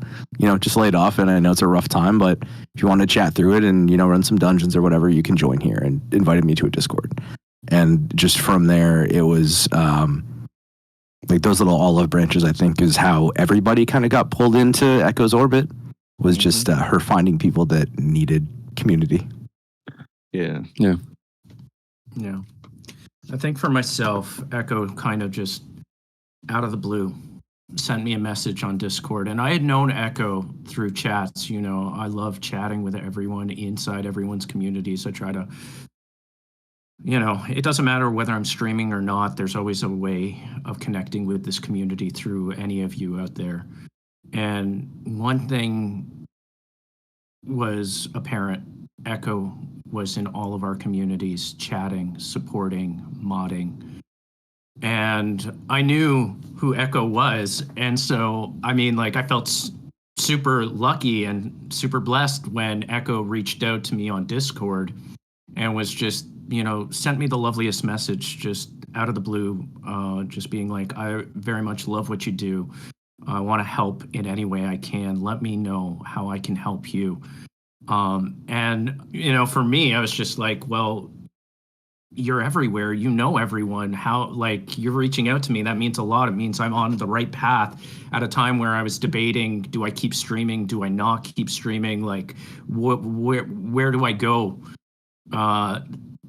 just laid off, and I know it's a rough time, but if you want to chat through it and run some dungeons or whatever, you can join here, and invited me to a Discord. And just from there, it was like those little olive branches, I think, is how everybody kind of got pulled into Echo's orbit, was just her finding people that needed community. Yeah. Yeah. I think for myself, Echo kind of just out of the blue sent me a message on Discord, and I had known Echo through chats. I love chatting with everyone inside everyone's communities. I try to, it doesn't matter whether I'm streaming or not, there's always a way of connecting with this community through any of you out there. And one thing was apparent. Echo was in all of our communities, chatting, supporting, modding. And I knew who Echo was. And so, I felt super lucky and super blessed when Echo reached out to me on Discord and was just, sent me the loveliest message just out of the blue, just being like, I very much love what you do. I want to help in any way I can. Let me know how I can help you. And, for me, I was just like, well, you're everywhere. You know everyone. How, you're reaching out to me. That means a lot. It means I'm on the right path at a time where I was debating, do I keep streaming? Do I not keep streaming? Where do I go?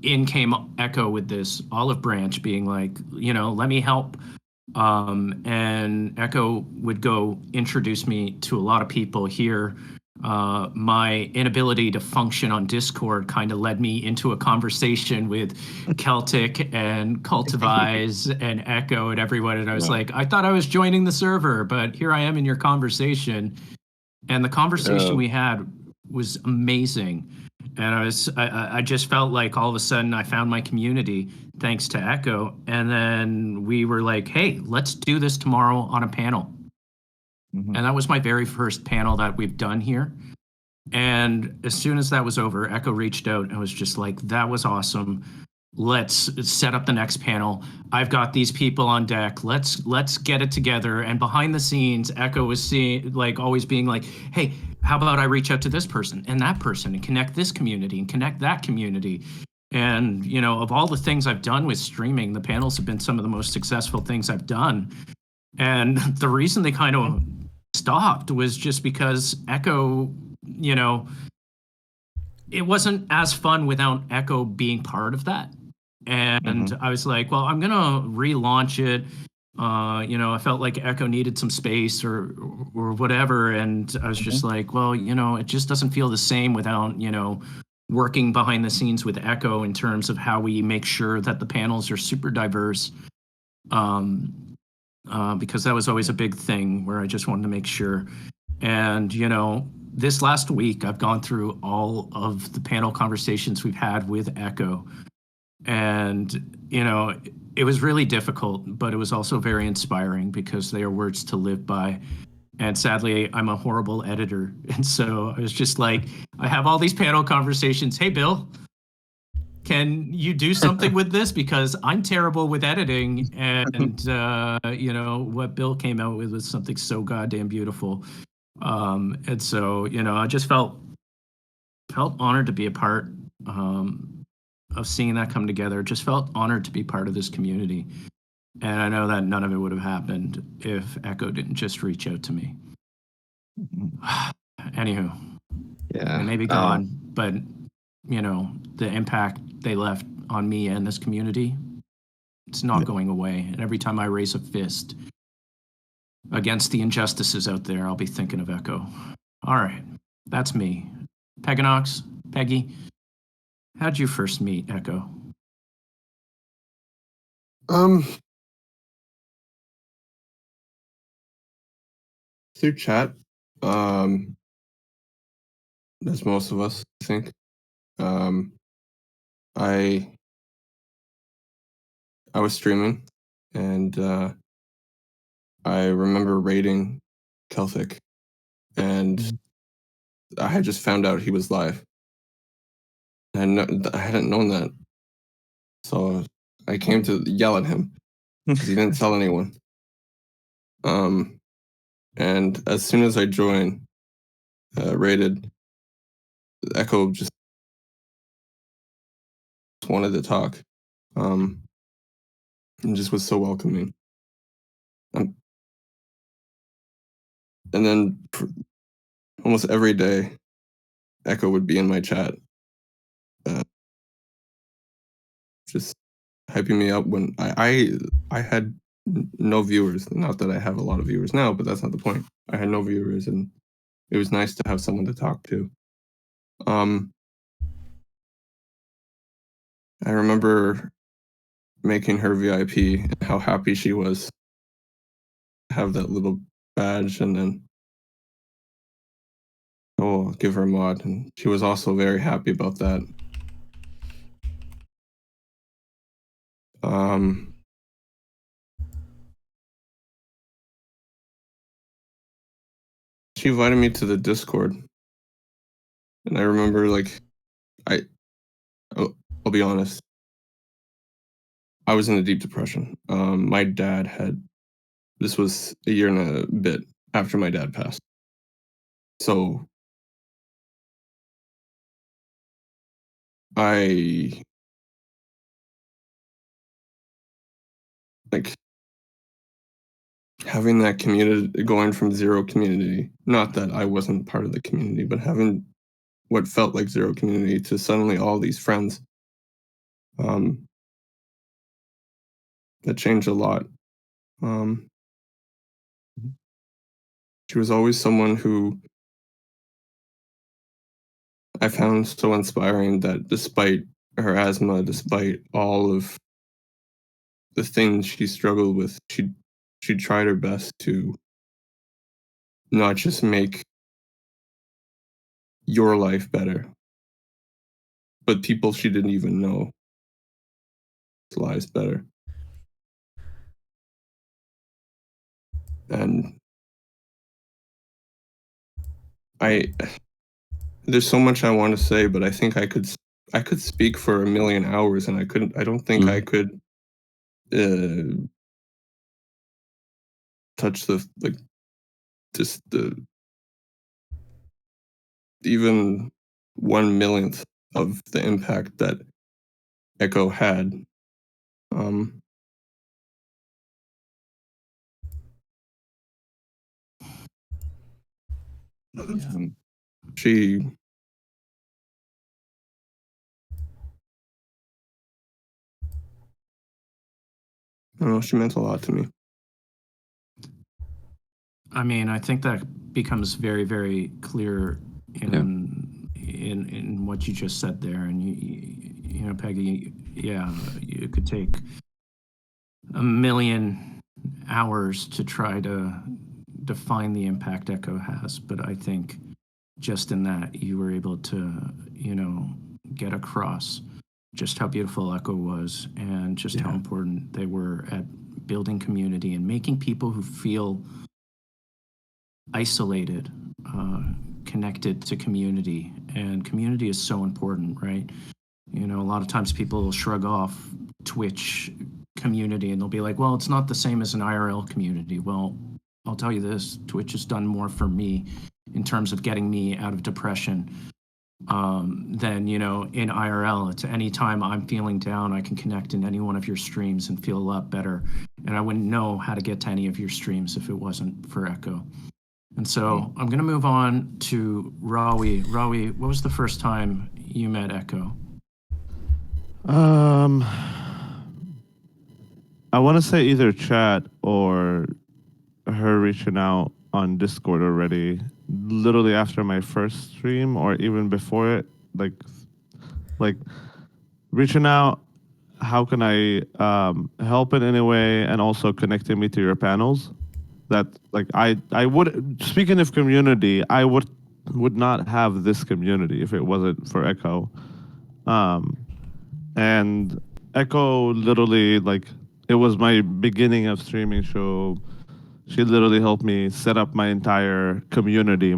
In came Echo with this olive branch being like, let me help. And Echo would go introduce me to a lot of people here. My inability to function on Discord kind of led me into a conversation with Celtic and Cultivize and Echo and everyone. And I was like, I thought I was joining the server, but here I am in your conversation. And the conversation we had was amazing. and I just felt like all of a sudden I found my community thanks to Echo. And then we were like, hey, let's do this tomorrow on a panel. And that was my very first panel that we've done here. And as soon as that was over, Echo reached out and was just like, that was awesome. Let's set up the next panel. I've got these people on deck. Let's get it together. And behind the scenes, Echo was seeing, like, always being like, hey, how about I reach out to this person and that person and connect this community and connect that community. And, you know, of all the things I've done with streaming, the panels have been some of the most successful things I've done. And the reason they kind of stopped was just because Echo, you know, it wasn't as fun without Echo being part of that. And I was like, well, I'm gonna relaunch it. You know, I felt like Echo needed some space or whatever, and I was just like, well, you know, it just doesn't feel the same without, you know, working behind the scenes with Echo in terms of how we make sure that the panels are super diverse. Because that was always a big thing where I just wanted to make sure. And, you know, this last week, I've gone through all of the panel conversations we've had with Echo. And, you know, it was really difficult, but it was also very inspiring because they are words to live by. And sadly, I'm a horrible editor. And so I was just like, I have all these panel conversations. Hey, Bill, can you do something with this? Because I'm terrible with editing. And, you know, what Bill came out with was something so goddamn beautiful. And so, you know, I just felt honored to be a part of seeing that come together. Just felt honored to be part of this community. And I know that none of it would have happened if Echo didn't just reach out to me. Anywho, Yeah, they may be gone, but you know, the impact they left on me and this community, it's not going away. And every time I raise a fist against the injustices out there, I'll be thinking of Echo. All right, that's me. Peganox, Peggy, how'd you first meet Echo? Through chat. As most of us, I think. I was streaming, and I remember raiding Celtic, and I had just found out he was live. And I hadn't known that, so I came to yell at him because he didn't tell anyone. And as soon as I joined, raided, Echo just wanted to talk, and just was so welcoming. And then almost every day, Echo would be in my chat, just hyping me up when I had no viewers. Not that I have a lot of viewers now, but that's not the point. I had no viewers, and it was nice to have someone to talk to. I remember making her VIP and how happy she was to have that little badge, and then I'll give her a mod, and she was also very happy about that. She invited me to the Discord, and I remember, like, I'll be honest, I was in a deep depression. My dad had, this was a year and a bit after my dad passed. So I, like, having that community, going from zero community, not that I wasn't part of the community, but having what felt like zero community to suddenly all these friends, that changed a lot. She was always someone who I found so inspiring, that despite her asthma, despite all of the things she struggled with, she tried her best to not just make your life better, but people she didn't even know lives better. And there's so much I want to say, but I think I could speak for a million hours, and I don't think I could touch the even 1/millionth of the impact that Echo had. She I don't know, she meant a lot to me. I mean, I think that becomes very, very clear in what you just said there. And you know, Peggy, yeah, you could take a million hours to try to define the impact Echo has, but I think just in that you were able to, you know, get across just how beautiful Echo was and just how important they were at building community and making people who feel isolated connected to community. And community is so important, right? You know, a lot of times people shrug off Twitch community and they'll be like, well, it's not the same as an IRL community. Well, I'll tell you this, Twitch has done more for me in terms of getting me out of depression than, you know, in IRL. It's any time I'm feeling down, I can connect in any one of your streams and feel a lot better. And I wouldn't know how to get to any of your streams if it wasn't for Echo. And so I'm going to move on to Rawi. Rawi, what was the first time you met Echo? I want to say either chat or her reaching out on Discord already, literally after my first stream or even before it, like reaching out, how can I help in any way, and also connecting me to your panels. That like I would, speaking of community, I would not have this community if it wasn't for Echo. And Echo literally, like, it was my beginning of streaming show. She literally helped me set up my entire community.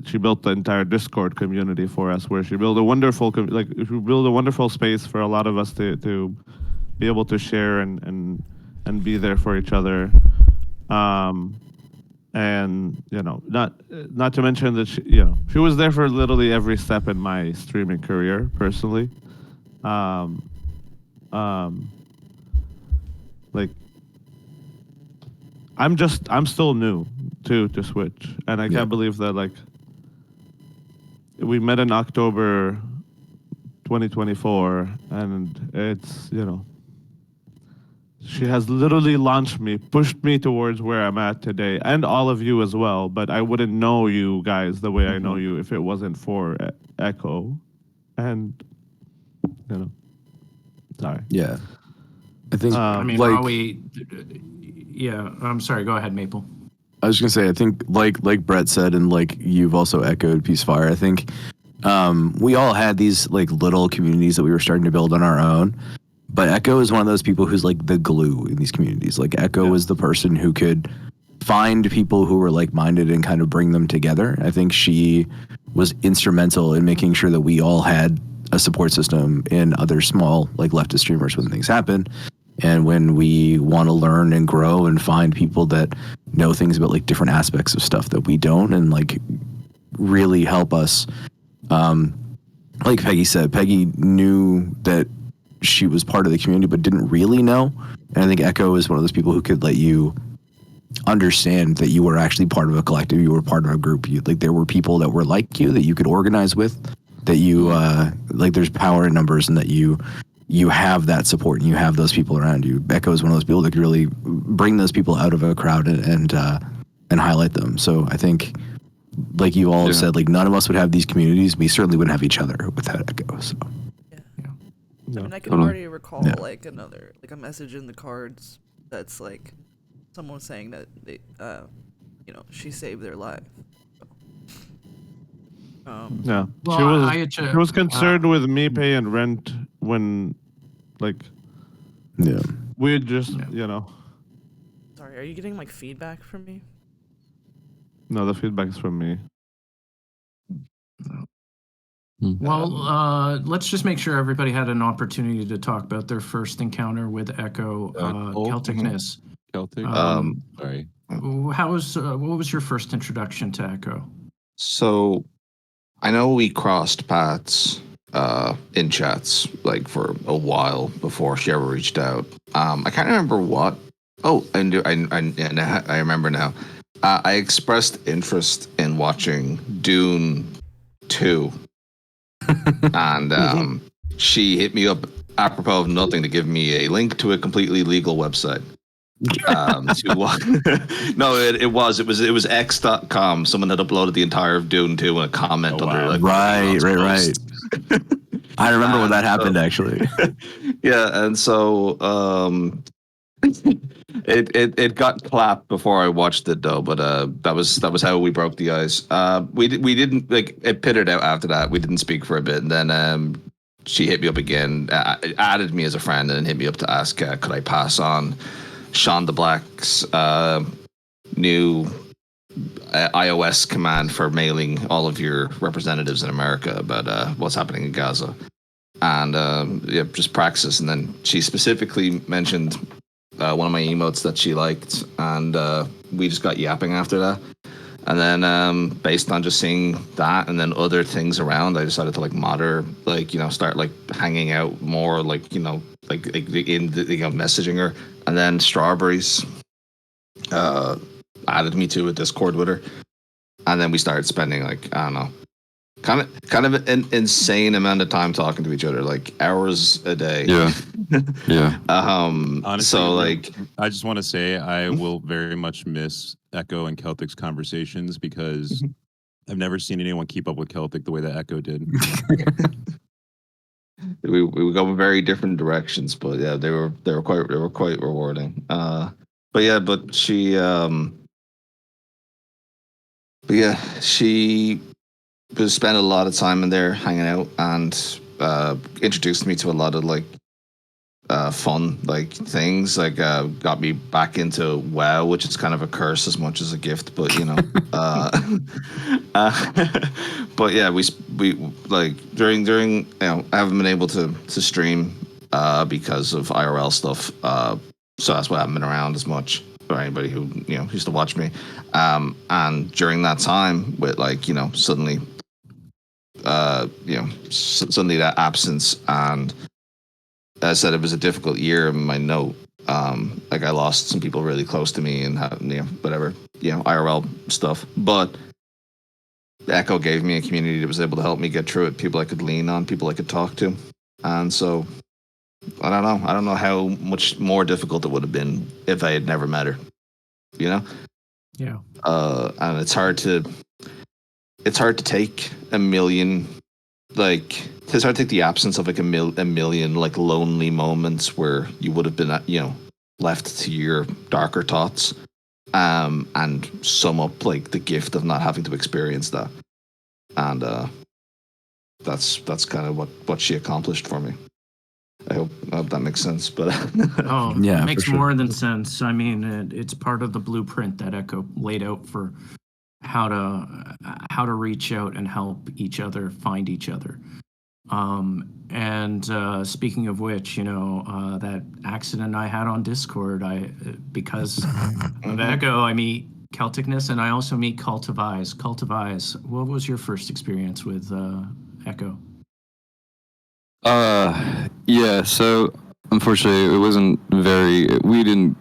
She built the entire Discord community for us, where she built a wonderful she built a wonderful space for a lot of us to be able to share and be there for each other. And you know, not to mention that she was there for literally every step in my streaming career personally. Like, I'm still new to Switch, and I can't believe that, like, we met in October 2024, and it's, you know, she has literally launched me, pushed me towards where I'm at today, and all of you as well. But I wouldn't know you guys the way I know you if it wasn't for Echo. And, you know, sorry. Yeah. I think, I mean, like, I'm sorry, go ahead, Maple. I was gonna say, I think like Brett said, and like you've also echoed, Peacefire, I think we all had these like little communities that we were starting to build on our own. But Echo is one of those people who's like the glue in these communities. Like Echo was the person who could find people who were like-minded and kind of bring them together. I think she was instrumental in making sure that we all had a support system in other small like leftist streamers when things happen. And when we want to learn and grow and find people that know things about like different aspects of stuff that we don't, and like really help us. Like Peggy said, Peggy knew that she was part of the community, but didn't really know. And I think Echo is one of those people who could let you understand that you were actually part of a collective, you were part of a group. Like there were people that were like you that you could organize with, that you like there's power in numbers, and that you have that support and you have those people around you. Echo is one of those people that could really bring those people out of a crowd and highlight them. So I think, like you all have said, like none of us would have these communities. We certainly wouldn't have each other without Echo. So. I mean, I can already recall like a message in the cards that's like someone saying that they, you know, she saved their life. Yeah, Well, she was concerned with me paying rent when, like, we just Sorry, are you getting like feedback from me? No, the feedback is from me. Well, let's just make sure everybody had an opportunity to talk about their first encounter with Echo Celticness. Celtic. Sorry. What was your first introduction to Echo? So, I know we crossed paths in chats like for a while before she ever reached out. I can't remember what. Oh, I remember now. I expressed interest in watching Dune 2, and she hit me up apropos of nothing to give me a link to a completely legal website. No, it was x.com. Someone had uploaded the entire of Dune 2 in a comment under like right. I remember when that happened actually. Yeah, and so it got clapped before I watched it though, but that was how we broke the ice. We didn't like it pittered out after that. We didn't speak for a bit, and then she hit me up again, added me as a friend, and then hit me up to ask could I pass on Sean the Black's new iOS command for mailing all of your representatives in America about what's happening in Gaza, and just praxis. And then she specifically mentioned one of my emotes that she liked, and we just got yapping after that. And then based on just seeing that and then other things around, I decided to like mod her, like start like hanging out more, like in the messaging her. And then Strawberries added me to a Discord with her, and then we started spending like I don't know, kind of an insane amount of time talking to each other, like hours a day. Yeah. Honestly, so like I just want to say I will very much miss Echo and Celtic's conversations because I've never seen anyone keep up with Celtic the way that Echo did. we would go in very different directions, but yeah, they were quite rewarding. But she spent a lot of time in there hanging out and introduced me to a lot of like fun like things, like got me back into WoW, which is kind of a curse as much as a gift, but but yeah, we like during I haven't been able to stream because of IRL stuff, so that's why I haven't been around as much for anybody who used to watch me, and during that time with like suddenly suddenly that absence, and I said it was a difficult year in my note. Like I lost some people really close to me and whatever, IRL stuff. But Echo gave me a community that was able to help me get through it. People I could lean on, people I could talk to. And so I don't know. I don't know how much more difficult it would have been if I had never met her. Yeah. And it's hard to take a million, like it's hard to take the absence of like a million like lonely moments where you would have been left to your darker thoughts, and sum up like the gift of not having to experience that, and that's kind of what she accomplished for me. I hope that makes sense, but it makes more than sense. I mean, it's part of the blueprint that Echo laid out for how to reach out and help each other find each other. And speaking of which, that accident I had on Discord, because of Echo, I meet Celticness, and I also meet Cult of Eyes. Cult of Eyes, what was your first experience with Echo? Yeah, so unfortunately it wasn't we didn't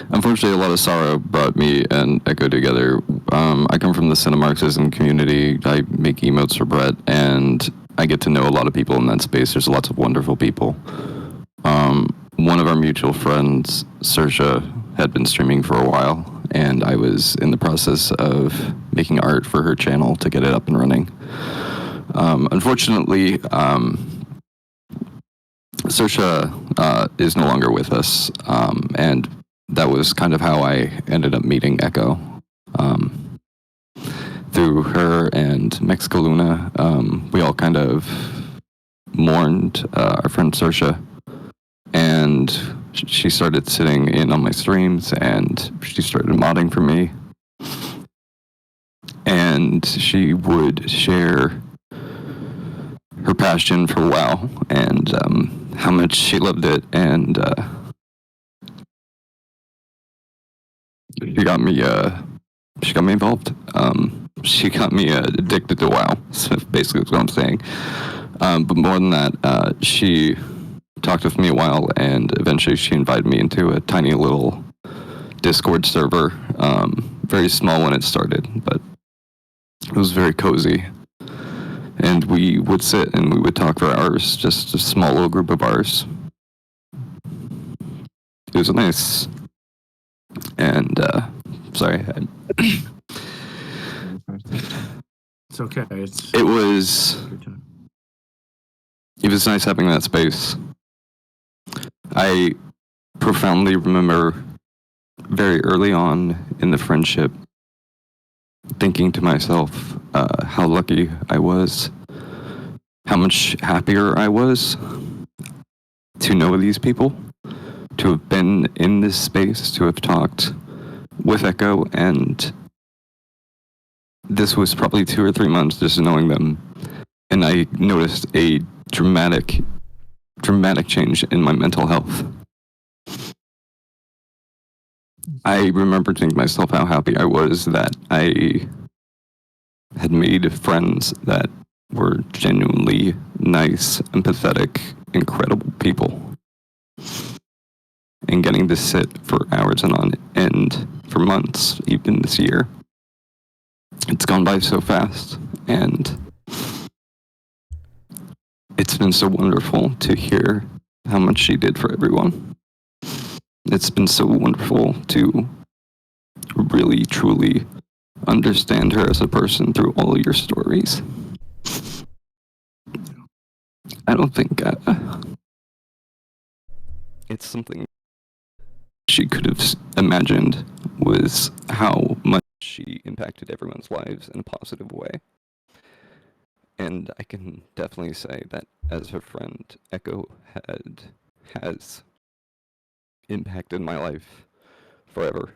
unfortunately a lot of sorrow brought me and Echo together. I come from the Cinemarxism community. I make emotes for Brett, and I get to know a lot of people in that space. There's lots of wonderful people. One of our mutual friends, Saoirse, had been streaming for a while, and I was in the process of making art for her channel to get it up and running. Unfortunately, Saoirse is no longer with us, and that was kind of how I ended up meeting Echo, through to her and Mexico Luna. We all kind of mourned our friend Saoirse, and she started sitting in on my streams, and she started modding for me. And she would share her passion for WoW and how much she loved it, and she got me involved. She got me addicted to WoW. So basically, that's what I'm saying. But more than that, she talked with me a while, and eventually she invited me into a tiny little Discord server. Very small when it started, but it was very cozy. And we would sit and we would talk for hours, just a small little group of ours. It was nice. And, sorry. It's okay. It was nice having that space. I profoundly remember very early on in the friendship thinking to myself how lucky I was, how much happier I was to know these people, to have been in this space, to have talked with Echo, and this was probably 2 or 3 months just knowing them, and I noticed a dramatic change in my mental health. I remember thinking to myself how happy I was that I had made friends that were genuinely nice, empathetic, incredible people. And getting to sit for hours and on end for months, even this year. It's gone by so fast, and it's been so wonderful to hear how much she did for everyone. It's been so wonderful to really, truly understand her as a person through all your stories. I don't think it's something she could have imagined was how much she impacted everyone's lives in a positive way. And I can definitely say that as her friend, Echo has impacted my life forever.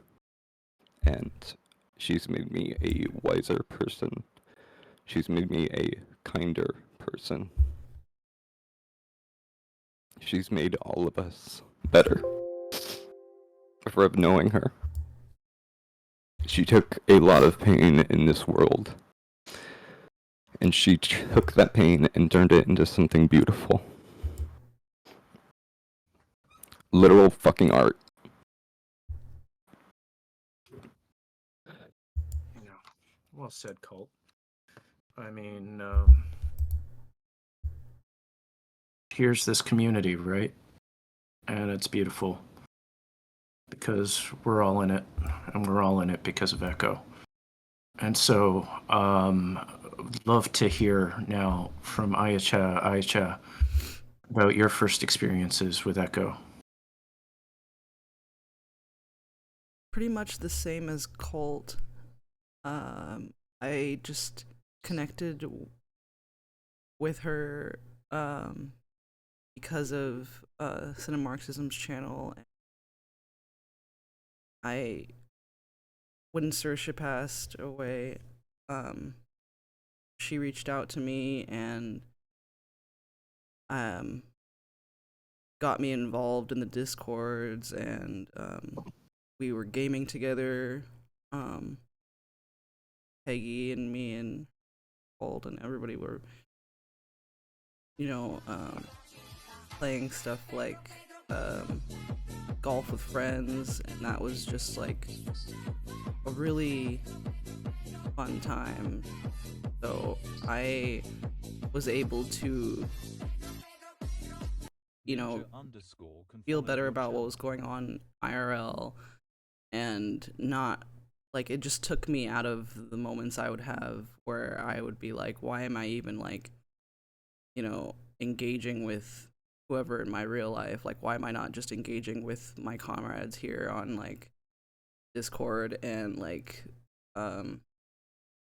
And she's made me a wiser person. She's made me a kinder person. She's made all of us better for knowing her. She took a lot of pain in this world, and she took that pain and turned it into something beautiful. Literal fucking art. Well said, Colt. I mean, here's this community, right? And it's beautiful because we're all in it, and we're all in it because of Echo. And so, love to hear now from Aicha, about your first experiences with Echo. Pretty much the same as Colt. I just connected with her because of Cinemarxism's channel. When Saoirse passed away, she reached out to me and got me involved in the Discords, and we were gaming together. Peggy and me and Colt and everybody were, playing stuff like golf with friends, and that was just like a really fun time. So I was able to, feel better about what was going on IRL, and not like, it just took me out of the moments I would have where I would be like, why am I even like, engaging with whoever in my real life? Like, why am I not just engaging with my comrades here on like Discord? And like,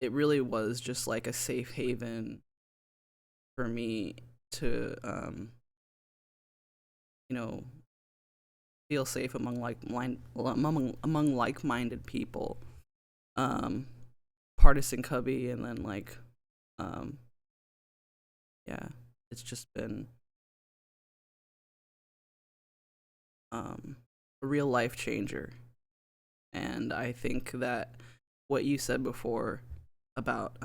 it really was just like a safe haven for me to you know, feel safe among among like-minded people. Partisan Cubby, and then like yeah, it's just been a real life changer. And I think that what you said before about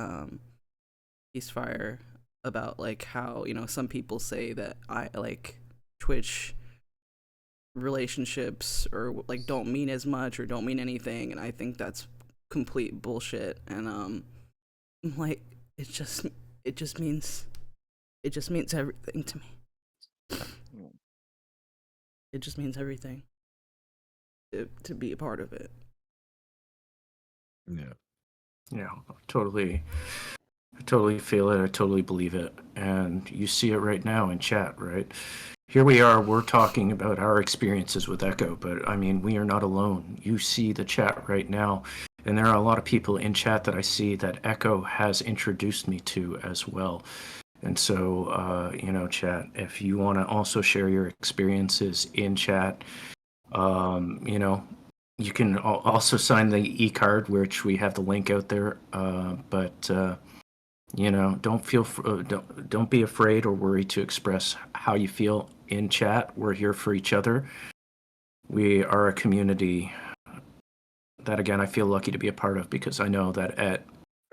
ceasefire, about like how, you know, some people say that I like Twitch relationships or like don't mean as much or don't mean anything, and I think that's complete bullshit. And like it just means everything to me. It just means everything to be a part of it. Yeah. Yeah, totally. I totally feel it. I totally believe it. And you see it right now in chat, right? Here we are, we're talking about our experiences with Echo, but I mean, we are not alone. You see the chat right now, and there are a lot of people in chat that I see that Echo has introduced me to as well. And so, you know, chat, if you want to also share your experiences in chat, you know, you can also sign the e-card, which we have the link out there. But you know, don't be afraid or worried to express how you feel in chat. We're here for each other. We are a community that, again, I feel lucky to be a part of, because I know that at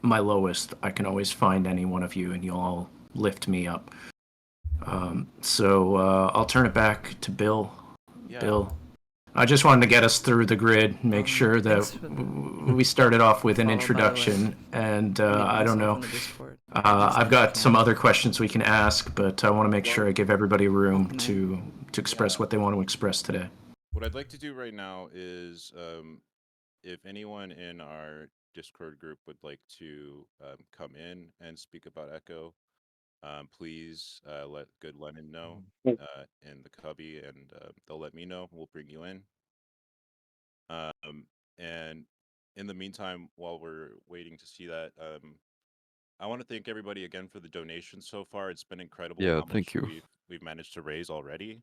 my lowest, I can always find any one of you, and you'll all lift me up. So I'll turn it back to Bill. Yeah. Bill, I just wanted to get us through the grid, make sure that we started off with an introduction, and I don't know. I've got some other questions we can ask, but I want to make sure I give everybody room to express what they want to express today. What I'd like to do right now is, if anyone in our Discord group would like to come in and speak about Echo, please let Good Lennon know in the cubby, and they'll let me know. We'll bring you in. And in the meantime, while we're waiting to see that, I want to thank everybody again for the donations so far. It's been incredible Yeah, how thank much you. we've managed to raise already.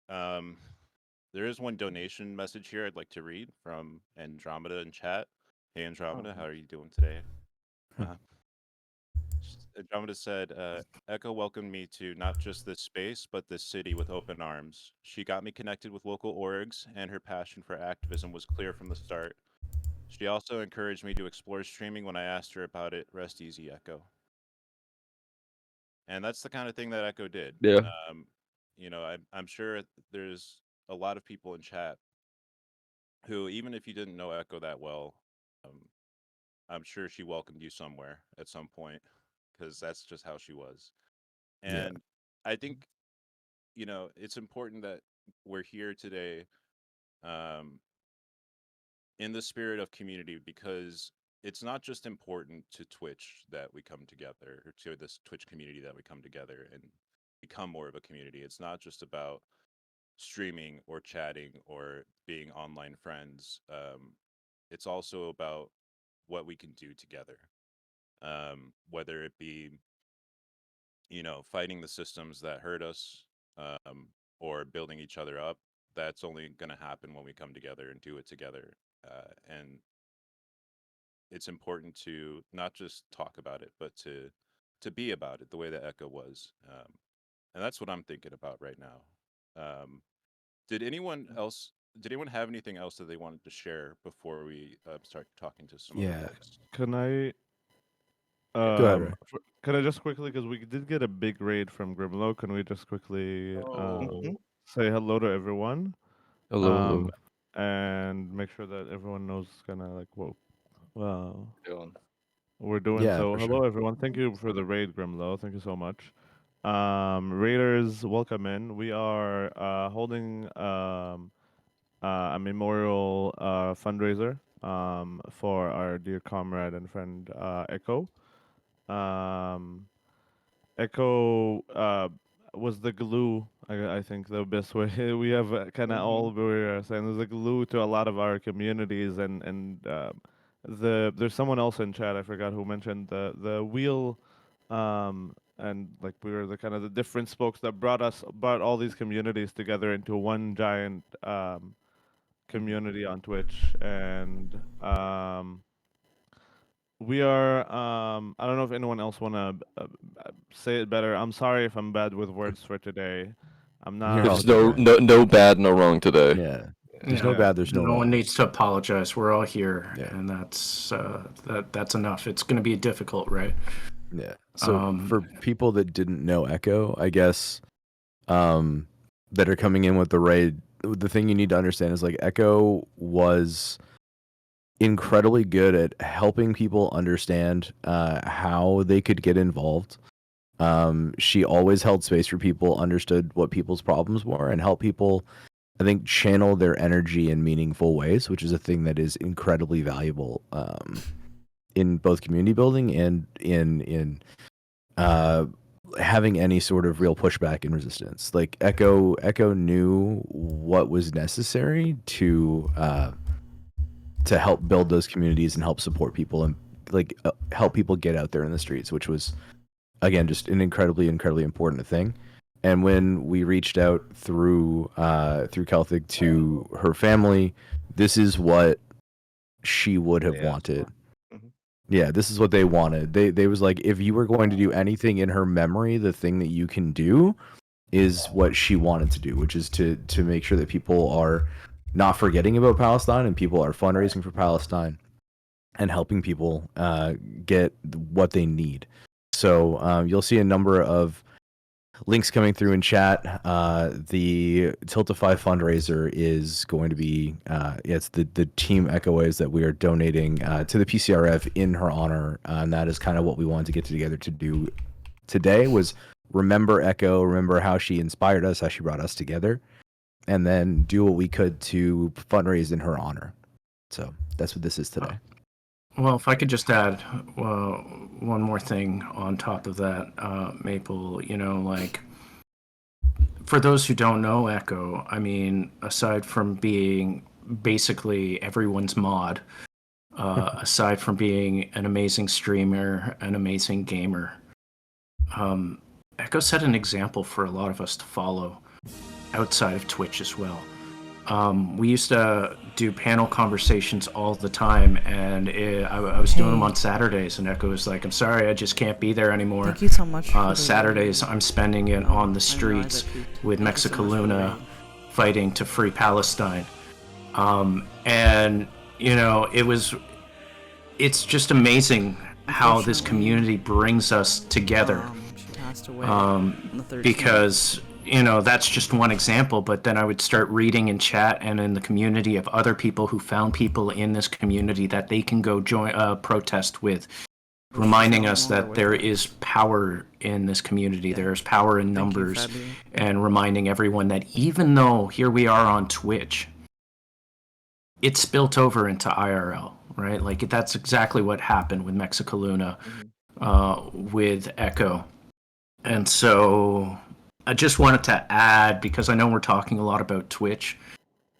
There is one donation message here I'd like to read from Andromeda in chat. Hey Andromeda, how are you doing today? Andromeda said, Echo welcomed me to not just this space, but this city with open arms. She got me connected with local orgs, and her passion for activism was clear from the start. She also encouraged me to explore streaming when I asked her about it. Rest easy, Echo. And that's the kind of thing that Echo did. Yeah. You know, I'm sure there's a lot of people in chat who, even if you didn't know Echo that well, I'm sure she welcomed you somewhere at some point, because that's just how she was. And I think, you know, it's important that we're here today in the spirit of community, because it's not just important to Twitch that we come together, or to this Twitch community that we come together and become more of a community. It's not just about streaming or chatting or being online friends. It's also about what we can do together, whether it be, you know, fighting the systems that hurt us, or building each other up. That's only going to happen when we come together and do it together. And it's important to not just talk about it, but to be about it the way that Echo was. And that's what I'm thinking about right now. Did anyone else? Did anyone have anything else that they wanted to share before we start talking to some other folks? Can I? Go ahead, Ray. Can I just quickly, because we did get a big raid from Grimlow, can we just quickly say hello to everyone? Hello. And make sure that everyone knows kind of like what Doing. we're doing. Yeah, So for hello sure. everyone. Thank you for the raid, Grimlow. Thank you so much. Raiders, welcome in. We are holding a memorial fundraiser for our dear comrade and friend Echo. Echo was the glue. I think the best way we have kind of all we're saying is the glue to a lot of our communities, and there's someone else in chat, I forgot who mentioned the wheel, and like we were the kind of the different spokes that brought all these communities together into one giant community on Twitch. And we are I don't know if anyone else want to say it better. I'm sorry if I'm bad with words for today. I'm not. There's no bad, no wrong today. Yeah. There's no bad, there's no one wrong. needs to apologize. We're all here, and that's enough. It's going to be difficult, right? Yeah. So for people that didn't know Echo, I guess, that are coming in with the raid, the thing you need to understand is like Echo was incredibly good at helping people understand how they could get involved. She always held space for people, understood what people's problems were, and helped people, I think, channel their energy in meaningful ways, which is a thing that is incredibly valuable in both community building and in having any sort of real pushback and resistance. Like Echo knew what was necessary to help build those communities and help support people and like help people get out there in the streets, which was, again, just an incredibly important thing. And when we reached out through Celtic to her family, this is what she would have wanted. Yeah, this is what they wanted. They was like, if you were going to do anything in her memory, the thing that you can do is what she wanted to do, which is to make sure that people are not forgetting about Palestine and people are fundraising for Palestine and helping people get what they need. So you'll see a number of links coming through in chat. The Tiltify fundraiser is going to be it's the team ech0waves that we are donating to the PCRF in her honor, and that is kind of what we wanted to get together to do today, was remember Echo, remember how she inspired us, how she brought us together, and then do what we could to fundraise in her honor. So that's what this is today. Well, if I could just add one more thing on top of that, Maple, like, for those who don't know Echo, I mean, aside from being basically everyone's mod, aside from being an amazing streamer, an amazing gamer, Echo set an example for a lot of us to follow outside of Twitch as well. We used to do panel conversations all the time, and I was doing them on Saturdays, and Echo was like, I'm sorry, I just can't be there anymore. Thank you so much. Saturdays, I'm spending it on the streets with Mexico Luna fighting to free Palestine. And, it's just amazing how this community brings us together. Because that's just one example, but then I would start reading in chat and in the community of other people who found people in this community that they can go join protest with, reminding us that there is power in this community. There's power in numbers, and reminding everyone that even though here we are on Twitch, it's spilt over into IRL, right? Like, that's exactly what happened with Mexico Luna, with Echo. And so I just wanted to add, because I know we're talking a lot about Twitch,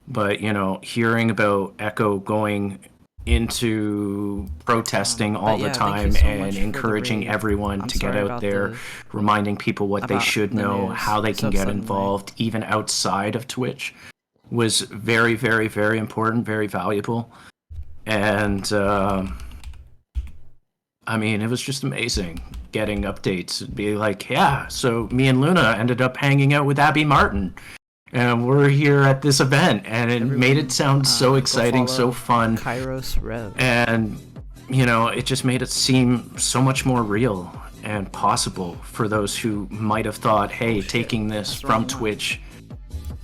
but, hearing about Echo going into protesting all the time and encouraging everyone to get out there, reminding people what they should know, how they can get involved, even outside of Twitch, was very, very, very important, very valuable. And, I mean, it was just amazing getting updates and be like, yeah, so me and Luna ended up hanging out with Abby Martin, and we're here at this event, and it made it sound so exciting, so fun. Kairos Rev. And, it just made it seem so much more real and possible for those who might have thought, hey, taking this from Twitch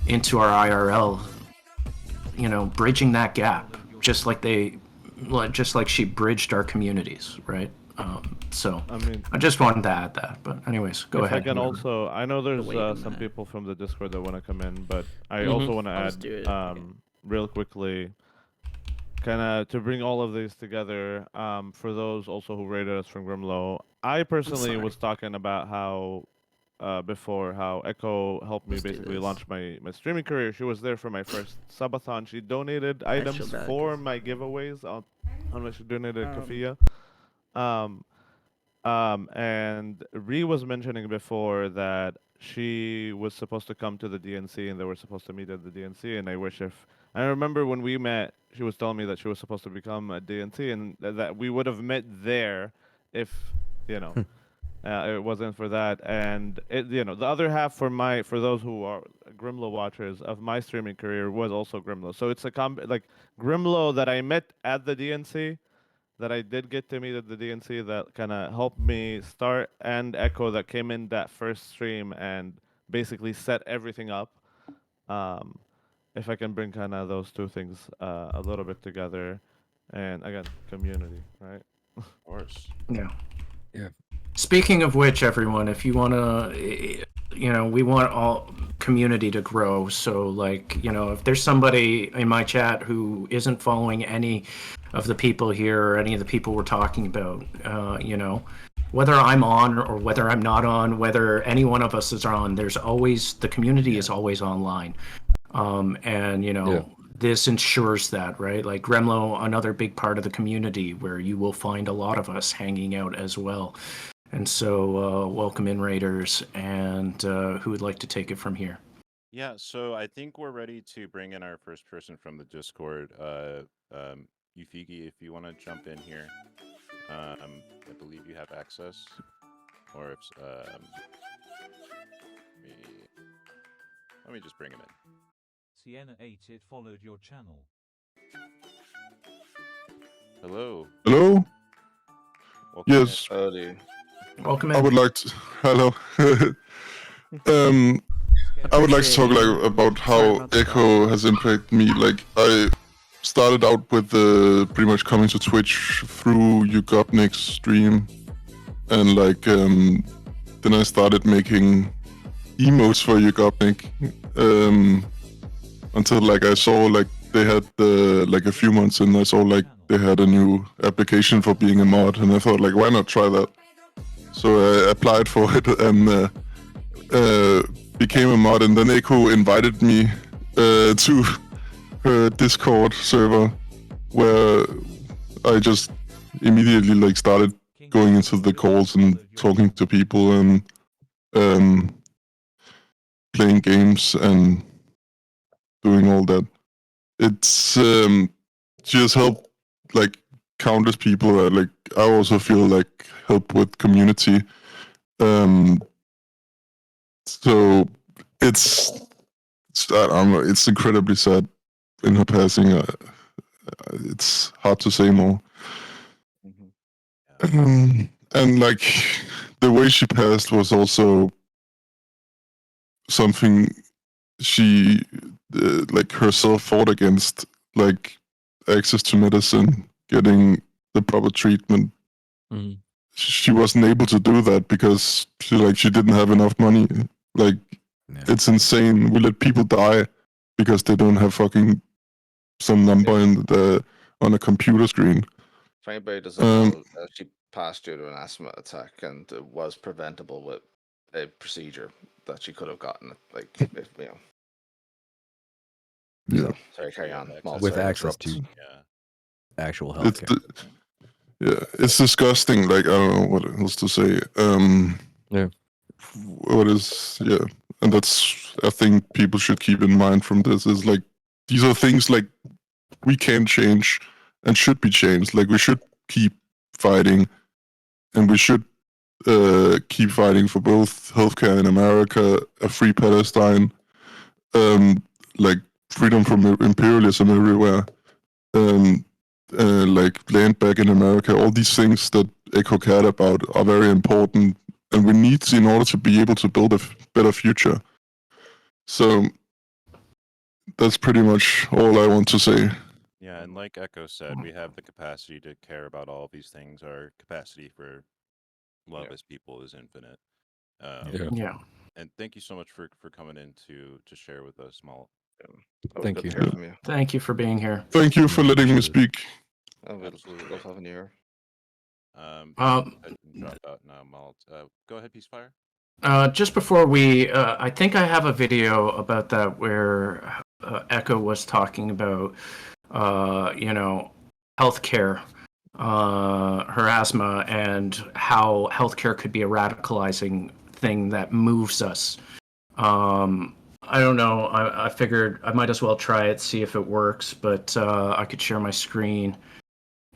into our IRL, bridging that gap, just like she bridged our communities, right? So I just wanted to add that. But anyways, go ahead. I can also, I know there's some people from the Discord that want to come in, but I also want to add real quickly, kind of to bring all of these together. For those also who rated us from Grimlow, I personally was talking about how before how Echo helped me basically launch my streaming career. She was there for my first subathon. She donated items for my giveaways how much she donated Kafia. And Ree was mentioning before that she was supposed to come to the DNC and they were supposed to meet at the DNC. And I remember when we met, she was telling me that she was supposed to become a DNC and that we would have met there if, you know, it wasn't for that. And the other half for those who are Grimlow watchers of my streaming career was also Grimlow. So it's like Grimlow that I met at the DNC, that I did get to meet at the DNC, that kind of helped me start, and Echo that came in that first stream and basically set everything up. If I can bring kind of those two things a little bit together, and again, community, right? Of course. Yeah. Yeah. Speaking of which, everyone, if you want to, we want all community to grow. So, like, if there's somebody in my chat who isn't following any of the people here or any of the people we're talking about, whether I'm on or whether I'm not on, whether any one of us is on, the community is always online. This ensures that, right? Like Gremlo, another big part of the community where you will find a lot of us hanging out as well. And so, welcome in, Raiders, and who would like to take it from here? Yeah, so I think we're ready to bring in our first person from the Discord. Ufigi, if you want to jump in here, I believe you have access, or if let me just bring him in. Sienna8, it followed your channel. Hello. Hello. Welcome Yes. Welcome in. I would like to. Hello. I would like to talk about how Echo has impacted me. Like I started out with pretty much coming to Twitch through Ugopnik's stream, and then I started making emotes for Ugopnik. Until I saw they had a few months in, I saw they had a new application for being a mod, and I thought why not try that? So I applied for it and became a mod, and then Echo invited me to her Discord server, where I just immediately started going into the calls and talking to people and playing games and doing all that. It's just helped countless people. I also feel help with community. So it's I don't know. It's incredibly sad in her passing. It's hard to say more. And the way she passed was also something she herself fought against, access to medicine, getting the proper treatment. She wasn't able to do that because she didn't have enough money. It's insane. We let people die because they don't have fucking some number on a computer screen. For anybody who doesn't know, she passed due to an asthma attack, and it was preventable with a procedure that she could have gotten. If Yeah. Sorry, carry on. With access to actual health care. It's disgusting. I don't know what else to say. And that's a thing people should keep in mind from this is these are things we can change and should be changed. We should keep fighting, and we should keep fighting for both healthcare in America, a free Palestine, freedom from imperialism everywhere, land back in America. All these things that Echo cared about are very important, and we need in order to be able to build a better future. So that's pretty much all I want to say. Yeah, and like Echo said, we have the capacity to care about all of these things. Our capacity for love as people is infinite. And thank you so much for coming in to share with us, Malt. Thank you. Thank you for being here. Thank you for letting me speak. Absolutely. Love having you here. Drop out now, Malt. Go ahead, Peacefire. Just before I think I have a video about that where Echo was talking about, healthcare her asthma and how healthcare could be a radicalizing thing that moves us. I don't know. I figured I might as well try it, see if it works, but I could share my screen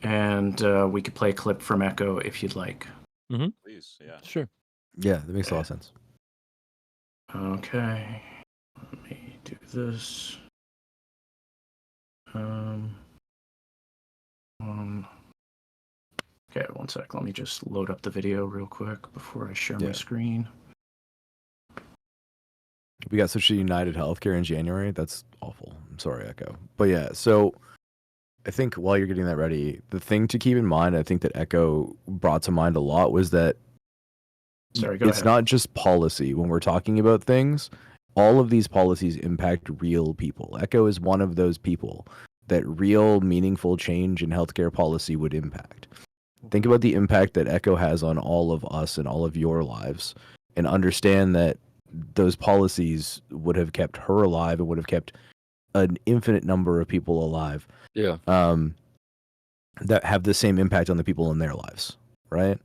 and we could play a clip from Echo if you'd like. Mm-hmm. Please, yeah. Sure. Yeah, that makes a lot of sense. Okay. Let me do this. Okay, one sec. Let me just load up the video real quick before I share my screen. We got such a united healthcare in January. That's awful. I'm sorry, Echo. But yeah, so I think while you're getting that ready, the thing to keep in mind, I think that Echo brought to mind a lot was that Sorry, go it's ahead. not just policy. When we're talking about things, all of these policies impact real people. Echo is one of those people that real meaningful change in healthcare policy would impact. Think about the impact that Echo has on all of us and all of your lives, and understand that those policies would have kept her alive and would have kept an infinite number of people alive. Yeah. That have the same impact on the people in their lives, right?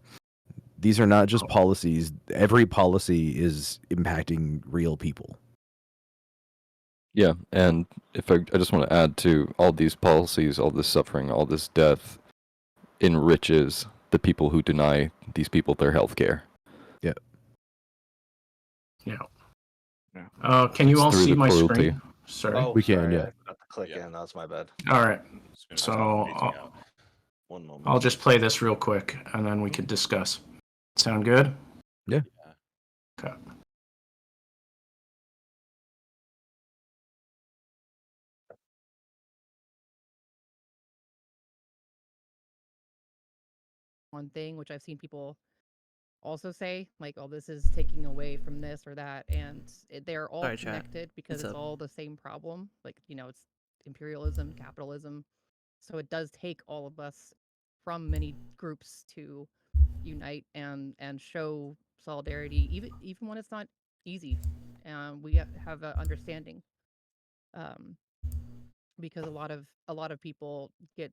These are not just policies. Every policy is impacting real people. Yeah, and if I just want to add to all these policies, all this suffering, all this death enriches the people who deny these people their health care. Yeah. Yeah. Can you all Through see the my cruelty. screen? Sorry. We can, sorry, yeah. I forgot to click in. That's my bad. All right. As So soon as I'm phasing out. One moment. I'll just play this real quick and then we can discuss. Sound good? Yeah. Okay. One thing which I've seen people also say, like, oh, this is taking away from this or that, and they're all Sorry, chat. connected because What's it's up? all the same problem. Like, it's imperialism, capitalism. So it does take all of us from many groups to unite and show solidarity, even when it's not easy. We have an understanding, um, because a lot of people get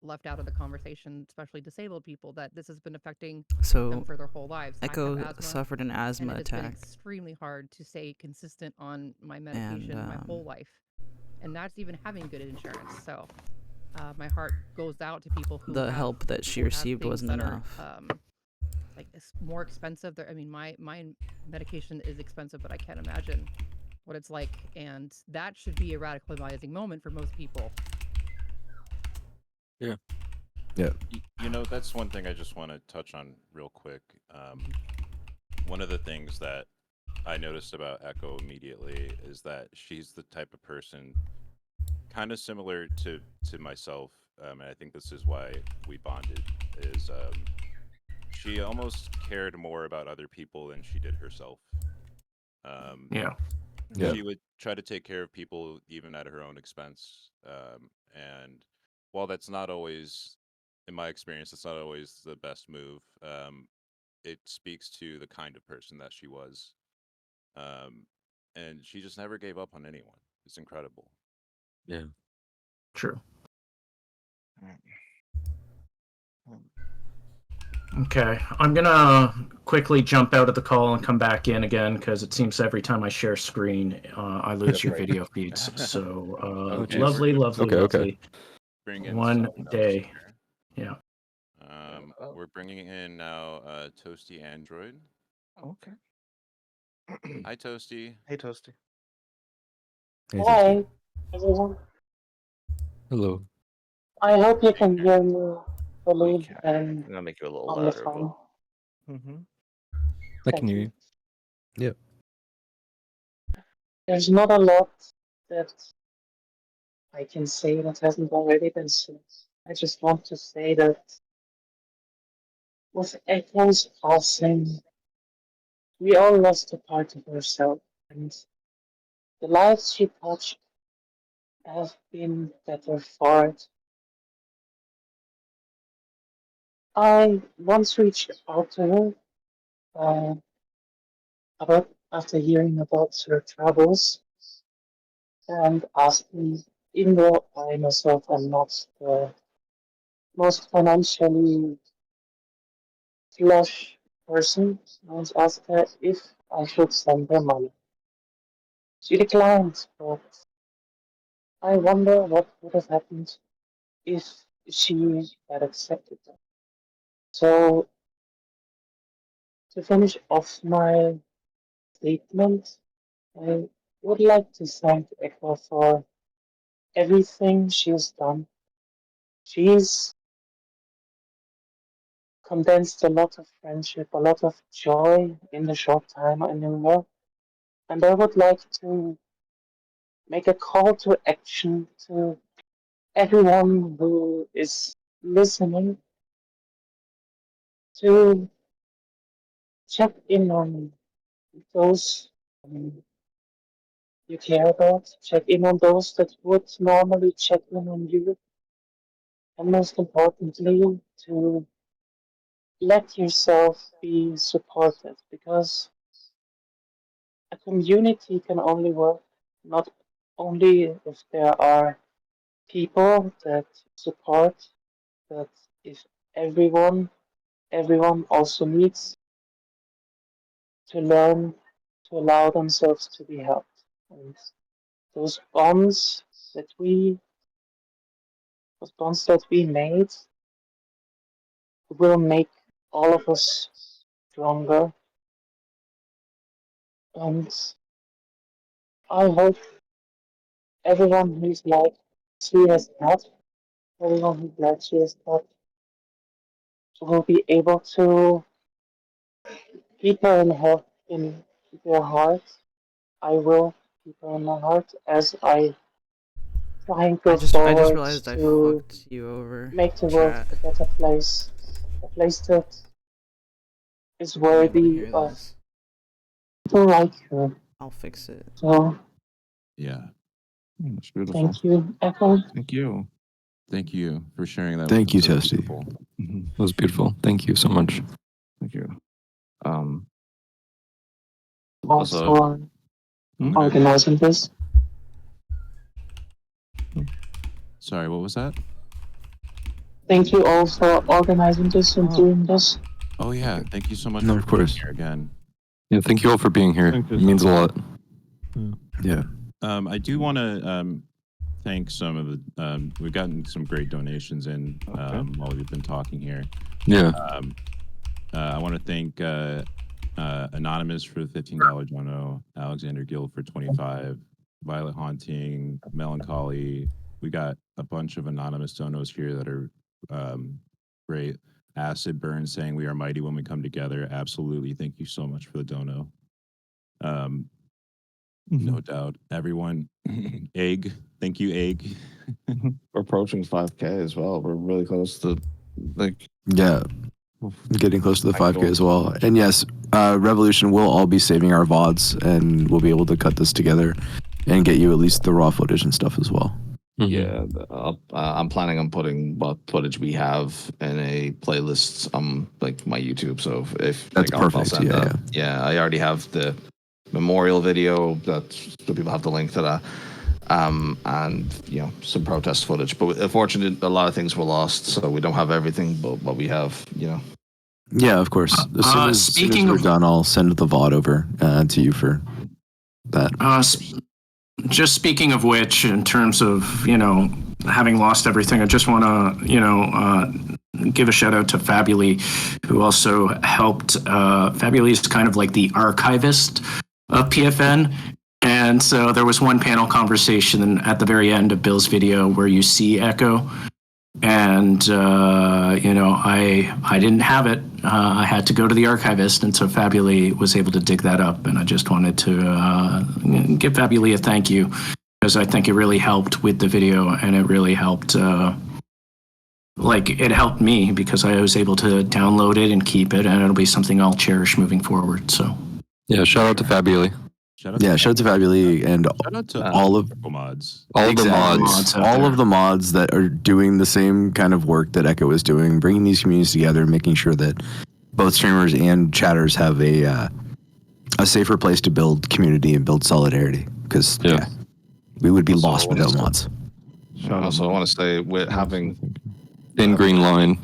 left out of the conversation, especially disabled people, that this has been affecting them for their whole lives. I Echo have asthma, suffered an asthma and it has been attack. extremely hard to stay consistent on my medication my whole life, and that's even having good insurance. So my heart goes out to people who The have, help that she who have received things wasn't that enough. are like it's more expensive. I mean, my medication is expensive, but I can't imagine what it's like, and that should be a radicalizing moment for most people. Yeah. You know, that's one thing I just want to touch on real quick. One of the things that I noticed about Echo immediately is that she's the type of person kind of similar to myself, and I think this is why we bonded, is she almost cared more about other people than she did herself. Yeah. She would try to take care of people even at her own expense. And while that's not always, in my experience, it's not always the best move, it speaks to the kind of person that she was. And she just never gave up on anyone. It's incredible. Yeah. True. Okay, I'm gonna quickly jump out of the call and come back in again because it seems every time I share screen, I lose your video feeds. So Okay, lovely, lovely, Okay. lovely. Bring in One someone else day. here. Yeah. We're bringing in now Toasty Android. Okay. Hi, Toasty. Hey, Toasty. Hi, everyone. Hello. I hope you can hear me fully and I'm gonna make you a little on the louder, phone. I can hear you. Yeah. There's not a lot that I can say that hasn't already been said. I just want to say that with Echo's passing, we all lost a part of ourselves, and the lives she touched have been better for it. I once reached out to her about after hearing about her travels and asked me, even though I myself am not the most financially flush person once asked her if I should send her money. She declined, but I wonder what would have happened if she had accepted them. So, to finish off my statement, I would like to thank Echo for everything she has done. She's condensed a lot of friendship, a lot of joy in the short time I knew her. And I would like to make a call to action to everyone who is listening to check in on those you care about, check in on those that would normally check in on you, and most importantly, to let yourself be supported because a community can only work not only if there are people that support, but if everyone also needs to learn to allow themselves to be helped. And those bonds that we those bonds that we made will make all of us stronger. And I hope everyone who's like she has had, everyone who's like she has had, will be able to keep her in their heart. I will keep her in my heart as I try and go I just forward realized I to fucked you over. make the world Chat. a better place. A place that is You'll be able to worthy hear of this. people like her. I'll fix it. So Yeah. That's beautiful. thank you, Echo. Thank you. Thank you for sharing that. Thank you, with us. Testy. Beautiful. That was beautiful. Thank you so much. Thank you. Also on organizing this. Sorry, what was that? Thank you all for organizing this and doing this. Oh yeah, thank you so much No, for of course. being here again. Yeah, thank you all for being here. Thank you It so means a much. lot. Yeah. I do want to thank some of the. We've gotten some great donations in while we've been talking here. Yeah. I want to thank Anonymous for the $15 dono, Alexander Gill for 25, Violet Haunting, Melancholy. We got a bunch of anonymous donos here that are great. Acid Burn saying we are mighty when we come together. Absolutely. Thank you so much for the dono. No doubt. Everyone. Egg. Thank you, Egg. We're approaching 5K as well. We're really close to Yeah. Getting close to the 5K goal as well. And yes, Revolution will all be saving our VODs and we'll be able to cut this together and get you at least the raw footage and stuff as well. Yeah, I'm planning on putting what footage we have in a playlist on like my YouTube. So if That's like, I'll perfect. send Yeah, that. Yeah, I already have the memorial video that so people have the link to that. And some protest footage. But unfortunately, a lot of things were lost, so we don't have everything. But what we have, Yeah, of course. As soon as we're done, I'll send the VOD over to you for that. Just speaking of which, in terms of, having lost everything, I just want to, give a shout out to Fabuli, who also helped. Fabuli is kind of like the archivist of PFN. And so there was one panel conversation at the very end of Bill's video where you see Echo. And, I didn't have it. I had to go to the archivist. And so Fabuli was able to dig that up. And I just wanted to give Fabuli a thank you because I think it really helped with the video. And it really helped, it helped me because I was able to download it and keep it. And it'll be something I'll cherish moving forward. So, yeah, shout out to Fabuli. Shout out to Fabuli and all of mods. All the mods. All of the mods that are doing the same kind of work that Echo is doing, bringing these communities together, making sure that both streamers and chatters have a safer place to build community and build solidarity. Because we would be lost without mods. Also, I want to say with having Thin green line.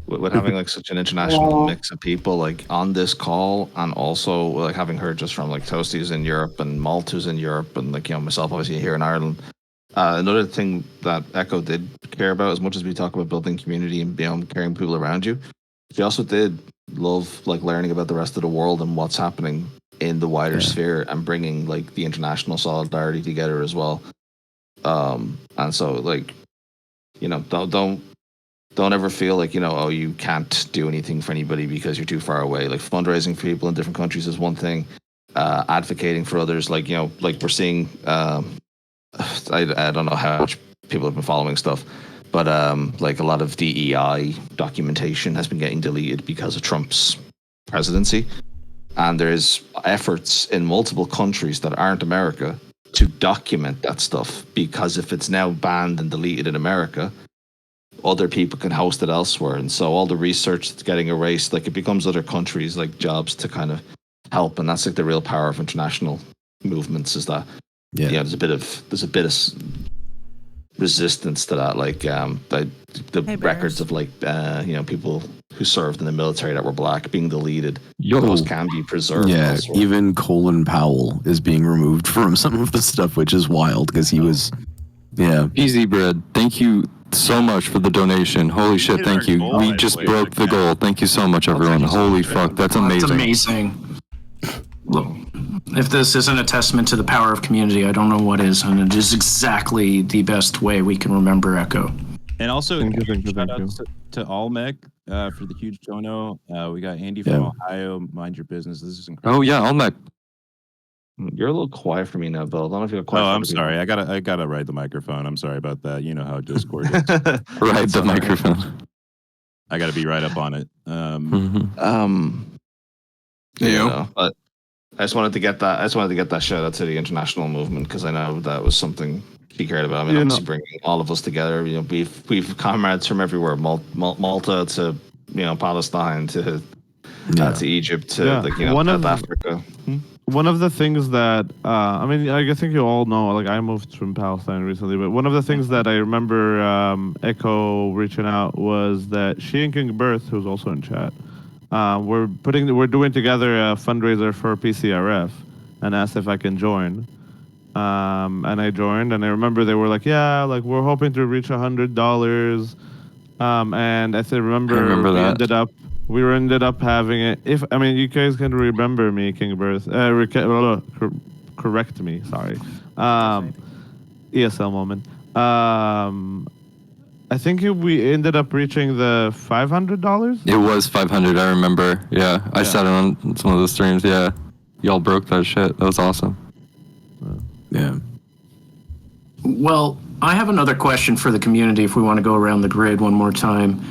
With having like such an international mix of people like on this call, and also like having heard just from like Toasties in Europe and Malta's in Europe, and like myself obviously here in Ireland. Another thing that Echo did care about, as much as we talk about building community and caring people around you, she also did love like learning about the rest of the world and what's happening in the wider sphere, and bringing like the international solidarity together as well. And so like, don't ever feel like, oh, you can't do anything for anybody because you're too far away. Like fundraising for people in different countries is one thing. Advocating for others, like, like we're seeing, I don't know how much people have been following stuff, but like a lot of DEI documentation has been getting deleted because of Trump's presidency. And there's efforts in multiple countries that aren't America to document that stuff, because if it's now banned and deleted in America, other people can host it elsewhere. And so all the research that's getting erased, like it becomes other countries like jobs to kind of help. And that's like the real power of international movements, is that there's a bit of resistance to that, like the records of like people who served in the military that were black being deleted. Those can be preserved. Yeah, elsewhere. even Colin Powell is being removed from some of the stuff, which is wild because he was, Easy Bread, thank you so much for the donation. Holy shit, thank you. We just broke the goal. Thank you so much, everyone. Holy fuck, that's amazing. That's amazing. Look, if this isn't a testament to the power of community, I don't know what is, and it is exactly the best way we can remember Echo. And also, shout out you. to Almec for the huge dono. We got Andy from Ohio. Mind your business. This is incredible. Oh yeah, Almec. You're a little quiet for me now, Bill. I don't know if you're quiet. Oh, I'm sorry. I gotta ride the microphone. I'm sorry about that. You know how Discord is. Ride the microphone. I gotta be right up on it. But I just wanted to get that shout out to the international movement, because I know that was something she cared about. I mean, obviously bringing all of us together. We've comrades from everywhere, Malta to Palestine to Egypt to South Africa. One of the things that I mean, I think you all know, like I moved from Palestine recently, but one of the things that I remember Echo reaching out was that she and King Birth, who's also in chat, we're doing together a fundraiser for PCRF, and asked if I can join. And I joined, and I remember they were like, we're hoping to reach $100. And I said, remember that. We ended up having it. You guys can remember me, King Birth. Correct me, sorry. ESL moment. I think we ended up reaching the $500. It was 500. I remember. Yeah, I said it on some of the streams. Yeah, y'all broke that shit. That was awesome. Yeah. Well, I have another question for the community if we want to go around the grid one more time.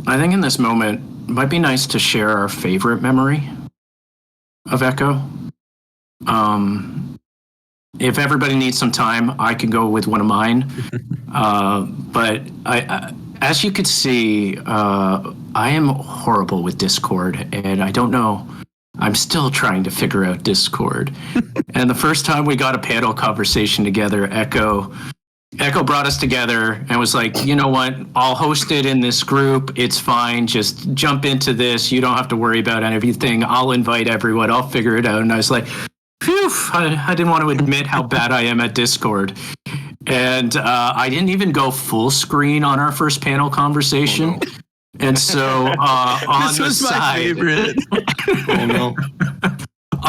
I think in this moment, it might be nice to share our favorite memory of Echo. If everybody needs some time, I can go with one of mine. But I, as you could see, I am horrible with Discord, and I don't know. I'm still trying to figure out Discord. And the first time we got a panel conversation together, Echo brought us together and was like, you know what, I'll host it in this group. It's fine. Just jump into this. You don't have to worry about anything. I'll invite everyone. I'll figure it out. And I was like, phew, I didn't want to admit how bad I am at Discord. And I didn't even go full screen on our first panel conversation. Oh, no. And so on this was my favorite. Oh no.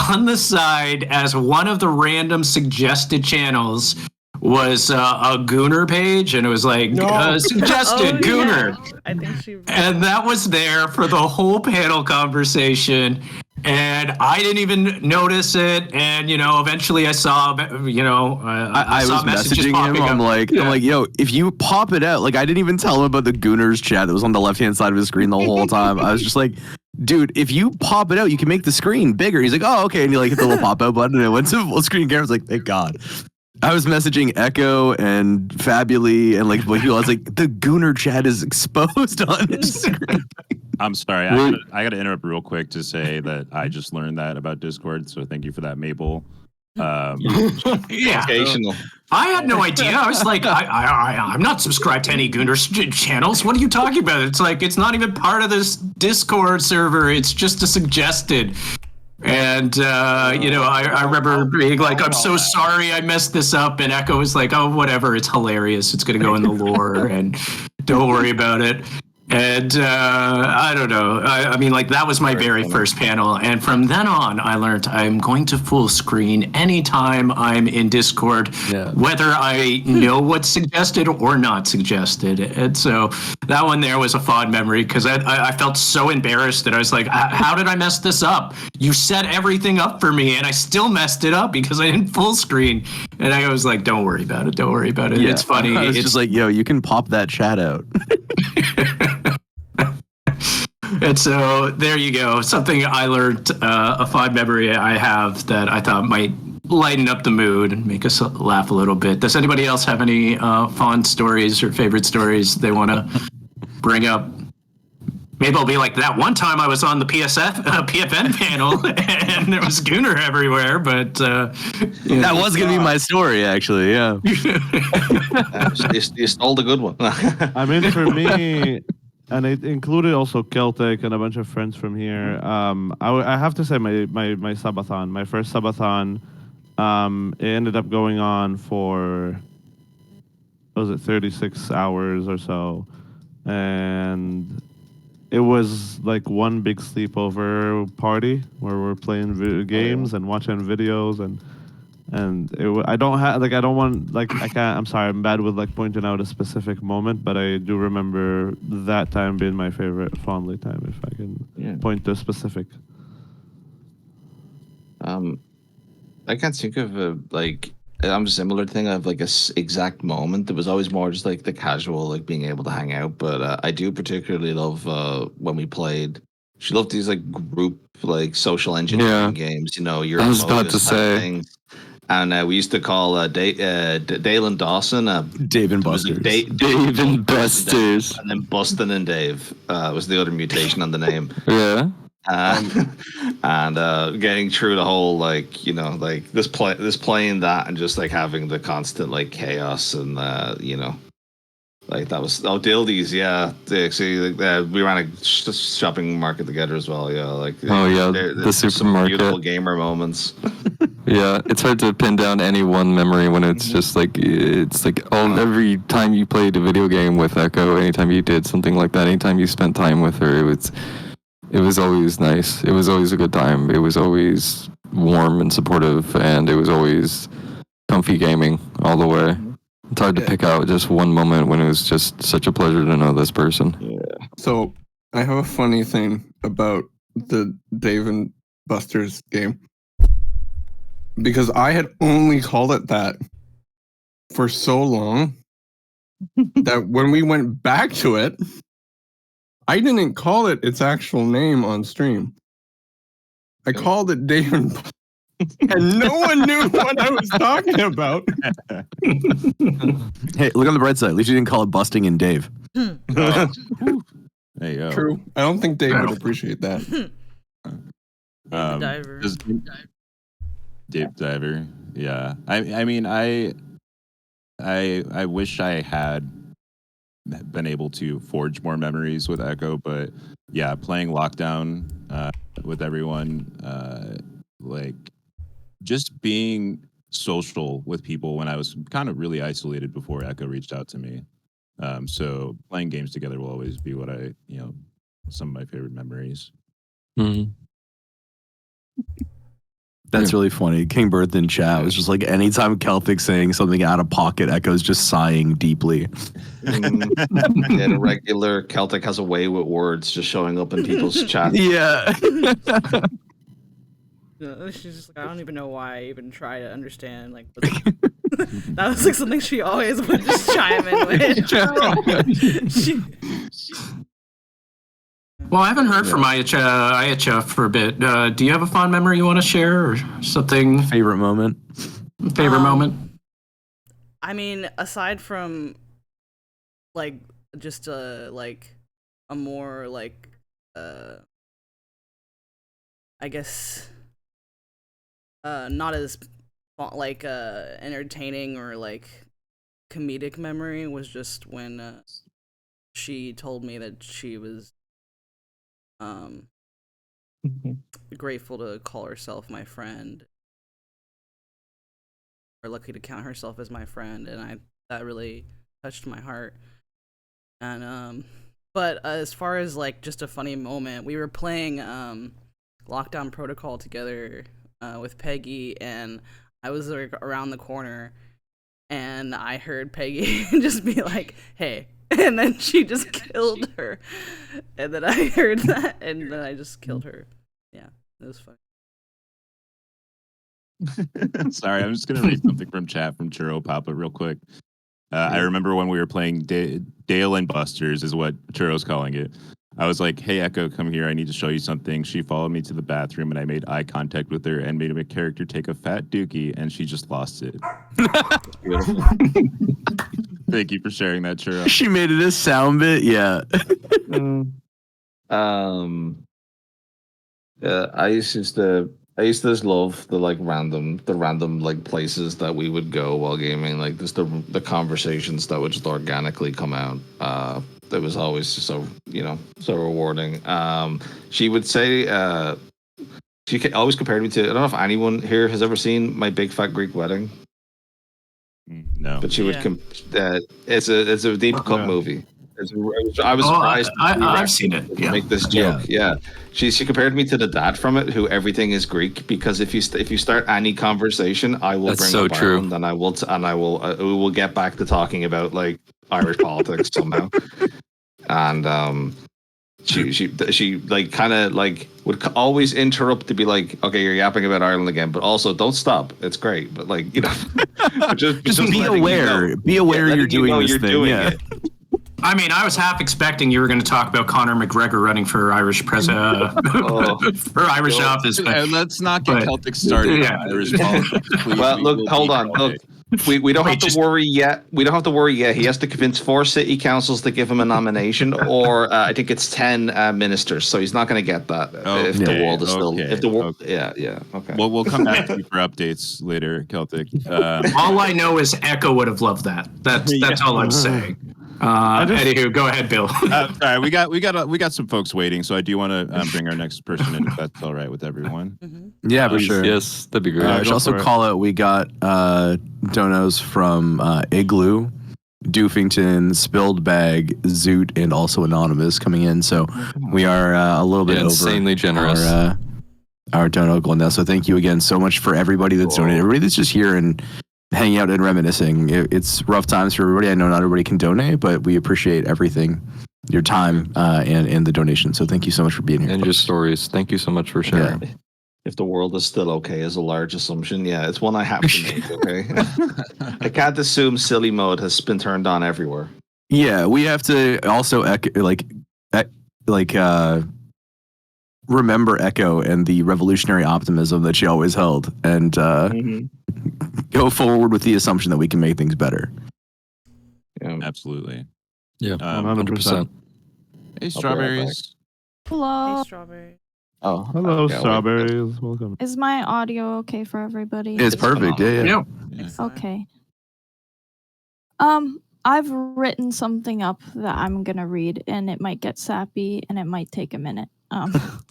On the side, as one of the random suggested channels, was a Gooner page, and it was like suggested Gooner. Yeah. I think she. And that was there for the whole panel conversation, and I didn't even notice it. And eventually I saw, I saw was messaging him. I'm like, yo, if you pop it out, like I didn't even tell him about the Gooners chat that was on the left hand side of his screen the whole time. I was just like, dude, if you pop it out, you can make the screen bigger. He's like, oh, okay, and he hit the little pop out button, and it went to full screen camera. I was like, thank God. I was messaging Echo and Fabuli and I was like, the Gooner chat is exposed on his screen. I'm sorry. I got to interrupt real quick to say that I just learned that about Discord. So thank you for that, Mabel. Yeah. Occasional. I had no idea. I was like, I'm not subscribed to any Gunnar channels. What are you talking about? It's like, it's not even part of this Discord server. It's just a suggested. And, I remember being like, I'm so sorry I messed this up. And Echo was like, oh, whatever. It's hilarious. It's going to go in the lore and don't worry about it. And I don't know. I mean, like, that was my very first panel. And from then on, I learned I'm going to full screen anytime I'm in Discord, whether I know what's suggested or not suggested. And so that one there was a fond memory because I felt so embarrassed that I was like, how did I mess this up? You set everything up for me and I still messed it up because I didn't full screen. And I was like, don't worry about it. Don't worry about it. Yeah. It's funny. I was It's just like, yo, you can pop that chat out. And so there you go. Something I learned, a fond memory I have that I thought might lighten up the mood and make us laugh a little bit. Does anybody else have any fond stories or favorite stories they want to bring up? Maybe I'll be like, that one time I was on the PFN panel and there was Gunnar everywhere, but... that was going to be my story, actually, yeah. You stole the good one. I mean, for me, and it included also Celtic and a bunch of friends from here. I have to say my subathon, my first subathon, it ended up going on for, what was it, 36 hours or so. And it was like one big sleepover party where we're playing video games and watching videos and I don't want I can't. I'm sorry, I'm bad with like pointing out a specific moment, but I do remember that time being my favorite fondly time. If I can point to a specific. I can't think of I'm a similar thing. I have like exact moment. It was always more just like the casual, like being able to hang out. But I do particularly love when we played. She loved these like group like social engineering games. You know, your I was about to say. things. And we used to call Dale and Dawson Dave and Busters. Dave and Busters. And then Bustin and Dave was the other mutation on the name. Yeah. And getting through the whole this playing that and just like having the constant like chaos and like that was Dildies, yeah. See, we ran a shopping market together as well, yeah. Like the supermarket. Beautiful gamer moments. Yeah, it's hard to pin down any one memory when it's just like every time you played a video game with Echo, anytime you did something like that, anytime you spent time with her, it was always nice. It was always a good time. It was always warm and supportive, and it was always comfy gaming all the way. It's hard to pick out just one moment when it was just such a pleasure to know this person. Yeah. So I have a funny thing about the Dave and Buster's game. Because I had only called it that for so long that when we went back to it, I didn't call it its actual name on stream. I called it Dave and Buster's. And no one knew what I was talking about. Hey, look on the bright side. At least you didn't call it Busting and Dave. There you go. True. I don't think Dave would appreciate that. Diver. Deep Diver. Yeah. I mean, I wish I had been able to forge more memories with Echo, but yeah, playing Lockdown with everyone, like just being social with people when I was kind of really isolated before Echo reached out to me. So playing games together will always be what some of my favorite memories. Mm-hmm. That's really funny. King Birth in chat was just like, anytime Celtic's saying something out of pocket, Echo's just sighing deeply. The regular Celtic has a way with words just showing up in people's chat. Yeah. She's just like, I don't even know why I even try to understand. Like, that was like something she always would just chime in with. Well, I haven't heard from IHF for a bit. Do you have a fond memory you want to share or something? Favorite moment? Favorite moment? I mean, aside from like just like a more like I guess not as like entertaining or like comedic memory was just when she told me that she was grateful to call herself my friend, or lucky to count herself as my friend, and that really touched my heart. And but as far as like just a funny moment, we were playing Lockdown Protocol together with Peggy, and I was like around the corner, and I heard Peggy just be like, "Hey," and then she just killed her, and then I heard that, and then I just killed her. Yeah, it was fun. Sorry, I'm just gonna read something from chat from Churro Papa real quick. I remember when we were playing Dale and Buster's is what Churro's calling it. I was like, "Hey Echo, come here. I need to show you something." She followed me to the bathroom, and I made eye contact with her and made my character take a fat dookie, and she just lost it. Beautiful. Thank you for sharing that, Churro. She made it a sound bit. Yeah. I used to just love the random like places that we would go while gaming, like just the conversations that would just organically come out. That was always just so rewarding. She would say she always compared me to, I don't know if anyone here has ever seen My Big Fat Greek Wedding. No, but she would it's a deep cut movie. I was surprised. I've seen it. To make this joke. Yeah. She compared me to the dad from it, who everything is Greek, because if you start any conversation, I will That's bring so up true. Ireland, and we will get back to talking about like Irish politics somehow. And she like kind of like would always interrupt to be like, "Okay, you're yapping about Ireland again, but also don't stop. It's great, but like just be aware. Be aware you're doing this thing. Yeah. I mean, I was half expecting you were going to talk about Conor McGregor running for Irish president, for Irish office. But, let's not get Celtic started. Yeah. on Irish politics, please. Well, We look, will hold be on. all Look, day. we don't have to worry yet. We don't have to worry yet. He has to convince 4 city councils to give him a nomination, or I think it's 10 ministers. So he's not going to get that if the world is still. If the world, yeah. Okay. Well, we'll come back to you for updates later, Celtic. all I know is Echo would have loved that. That's all I'm saying. Anywho, go ahead, Bill. Sorry, we got some folks waiting, so I do want to bring our next person in, if that's all right with everyone. Yeah, for sure. Yes, that'd be great. I should also call out, we got donos from Igloo, Doofington, Spilled Bag, Zoot, and also Anonymous coming in. So we are a little bit over insanely generous. Our dono goal now. So thank you again so much for everybody that's donated. Everybody that's just here and hanging out and reminiscing. It's rough times for everybody. I know not everybody can donate, but we appreciate everything, your time and the donation. So thank you so much for being here. And your stories. Thank you so much for sharing. Yeah. If the world is still okay is a large assumption. Yeah, it's one I have to make, okay? I can't assume silly mode has been turned on everywhere. Yeah, we have to also remember Echo and the revolutionary optimism that she always held, and go forward with the assumption that we can make things better. Yeah, absolutely. Yeah, 100%. Hey, Strawberries. Hello. Hey, Strawberry. Oh, hello, Strawberries. Welcome. Is my audio okay for everybody? It's perfect. Yeah. Okay. I've written something up that I'm gonna read, and it might get sappy, and it might take a minute.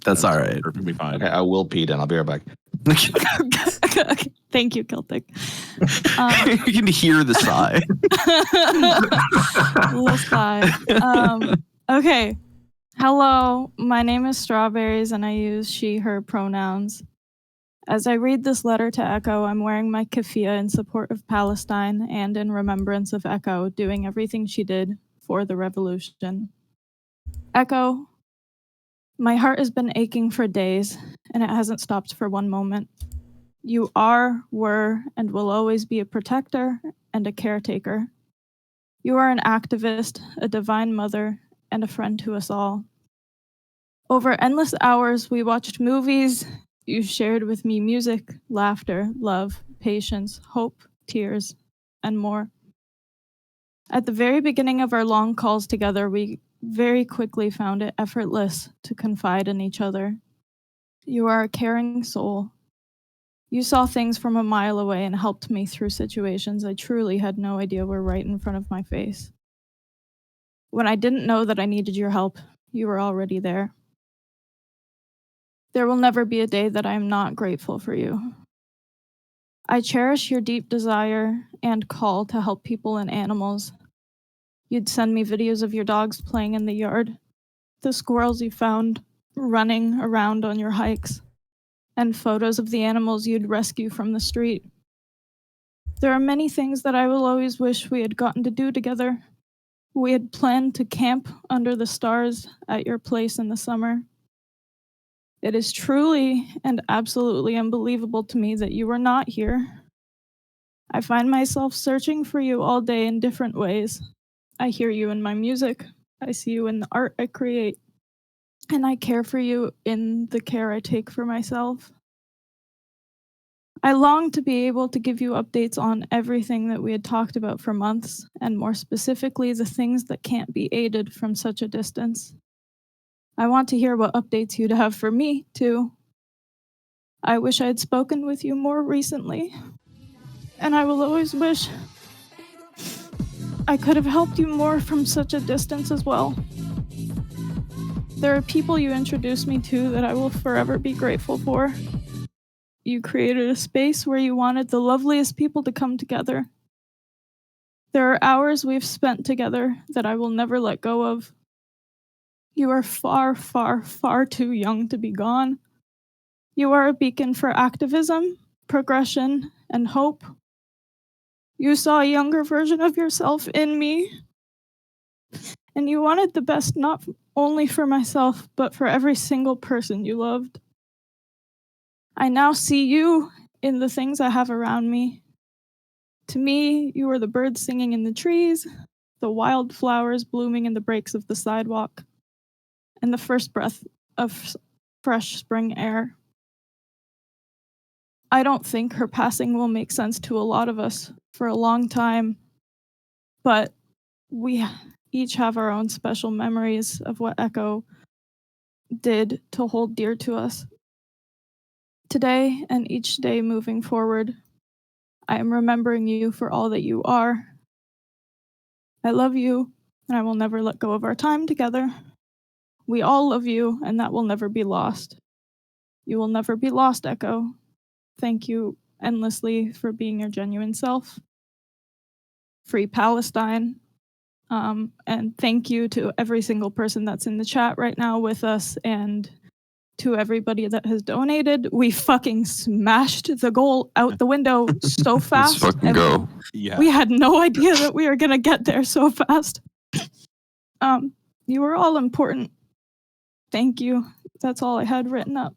That's all right. Perfectly fine. Okay, I will pee then. I'll be right back. Okay. Thank you, Celtic. You can hear the sigh. Little sigh. Okay. Hello, my name is Strawberries, and I use she, her pronouns. As I read this letter to Echo, I'm wearing my keffiyeh in support of Palestine and in remembrance of Echo doing everything she did for the revolution. Echo, my heart has been aching for days, and it hasn't stopped for one moment. You are, were, and will always be a protector and a caretaker. You are an activist, a divine mother, and a friend to us all. Over endless hours, we watched movies. You shared with me music, laughter, love, patience, hope, tears, and more. At the very beginning of our long calls together, we very quickly found it effortless to confide in each other. You are a caring soul. You saw things from a mile away and helped me through situations I truly had no idea were right in front of my face. When I didn't know that I needed your help, you were already there. There will never be a day that I am not grateful for you. I cherish your deep desire and call to help people and animals. You'd send me videos of your dogs playing in the yard, the squirrels you found running around on your hikes, and photos of the animals you'd rescue from the street. There are many things that I will always wish we had gotten to do together. We had planned to camp under the stars at your place in the summer. It is truly and absolutely unbelievable to me that you were not here. I find myself searching for you all day in different ways. I hear you in my music. I see you in the art I create. And I care for you in the care I take for myself. I long to be able to give you updates on everything that we had talked about for months, and more specifically, the things that can't be aided from such a distance. I want to hear what updates you'd have for me, too. I wish I had spoken with you more recently, and I will always wish I could have helped you more from such a distance as well. There are people you introduced me to that I will forever be grateful for. You created a space where you wanted the loveliest people to come together. There are hours we've spent together that I will never let go of. You are far, far, far too young to be gone. You are a beacon for activism, progression, and hope. You saw a younger version of yourself in me, and you wanted the best not only for myself, but for every single person you loved. I now see you in the things I have around me. To me, you are the birds singing in the trees, the wildflowers blooming in the breaks of the sidewalk, and the first breath of fresh spring air. I don't think her passing will make sense to a lot of us for a long time, but we each have our own special memories of what Echo did to hold dear to us. Today and each day moving forward, I am remembering you for all that you are. I love you, and I will never let go of our time together. We all love you, and that will never be lost. You will never be lost, Echo. Thank you endlessly for being your genuine self. Free Palestine. And thank you to every single person that's in the chat right now with us, and to everybody that has donated. We fucking smashed the goal out the window so fast. Let's fucking go. Yeah. We had no idea that we were gonna get there so fast. You were all important. Thank you. That's all I had written up.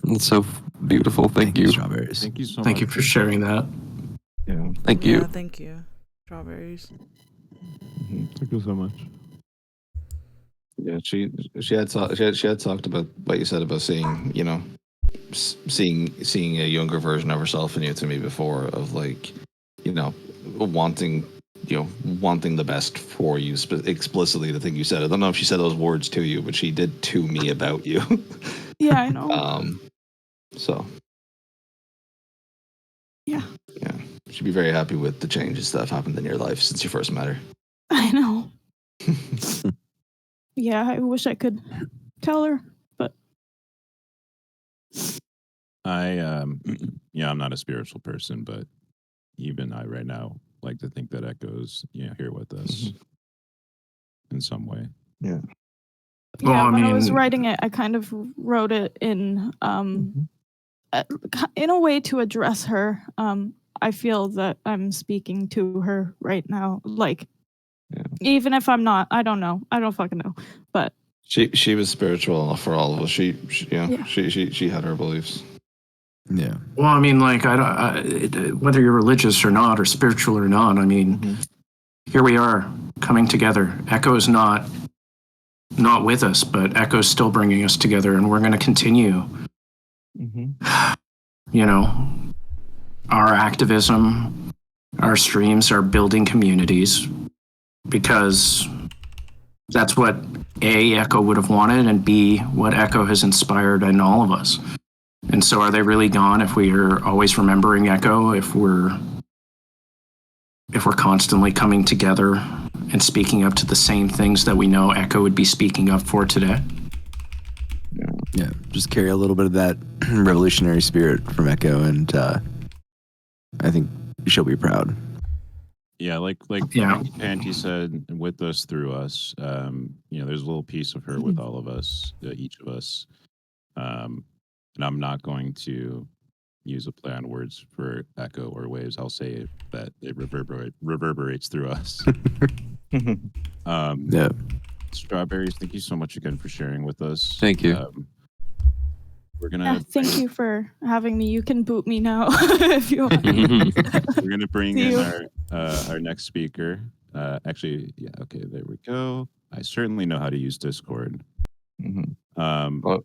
It's so beautiful. Thank you. Strawberries. Thank you so much. Thank you for sharing that. Yeah. Thank you. Yeah, thank you. Strawberries. Thank you so much. Yeah, she had talked about what you said about seeing, you know, seeing a younger version of herself in you to me before, of like, you know, wanting the best for you, explicitly. The thing you said, I don't know if she said those words to you, but she did to me about you. Yeah, I know. So Yeah. she'd be very happy with the changes that have happened in your life since you first met her. I know. Yeah, I wish I could tell her, but I'm not a spiritual person, but even I right now like to think that Echo's, here with us in some way. Yeah. Well, yeah, I when I was mean- writing it, I kind of wrote it in a way to address her. I feel that I'm speaking to her right now. Like, even if I'm not, I don't know. I don't fucking know. But She was spiritual enough for all of us. She had her beliefs. Yeah. Well, I mean, like, whether you're religious or not, or spiritual or not, I mean, here we are coming together. Echo is not with us, but Echo's still bringing us together, and we're going to continue. You know, our activism, our streams are building communities, because that's what A, Echo would have wanted, and B, what Echo has inspired in all of us. And so are they really gone if we are always remembering Echo, if we're constantly coming together and speaking up to the same things that we know Echo would be speaking up for today? Yeah, just carry a little bit of that revolutionary spirit from Echo, and I think she'll be proud. Yeah, like Panty said, with us, through us. There's a little piece of her with all of us, each of us. And I'm not going to use a play on words for Echo or Waves. I'll say that it reverberates through us. Yeah. Strawberries, thank you so much again for sharing with us. Thank you. We're gonna. Thank you for having me. You can boot me now if you want. We're gonna bring See in you. our next speaker. Actually, yeah, okay, there we go. I certainly know how to use Discord. Well,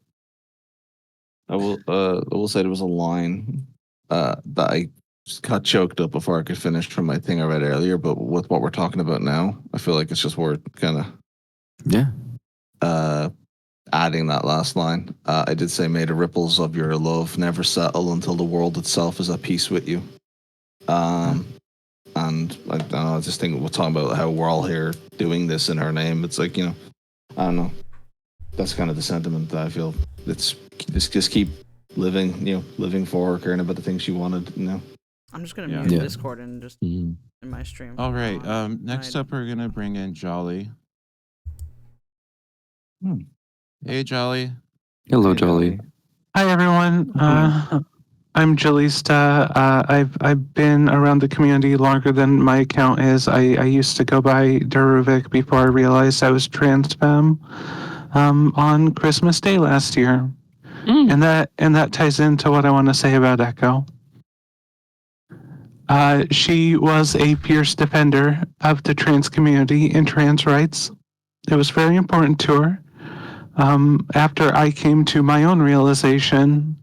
I will say there was a line that I just got choked up before I could finish from my thing I read earlier. But with what we're talking about now, I feel like it's just worth kind of adding that last line. I did say, "May the ripples of your love never settle until the world itself is at peace with you." And I don't know, I just think we're talking about how we're all here doing this in her name. It's like, I don't know. That's kind of the sentiment that I feel. It's just keep living, living for her, caring about the things you wanted, I'm just gonna mute Discord and just in my stream. All right. Next up, we're gonna bring in Jolly. Hey, Jolly. Hello, Jolly. Hi, everyone. I'm Jalista. I've been around the community longer than my account is. I used to go by Deruvik before I realized I was trans femme on Christmas Day last year. And that ties into what I want to say about Echo. She was a fierce defender of the trans community and trans rights. It was very important to her. After I came to my own realization,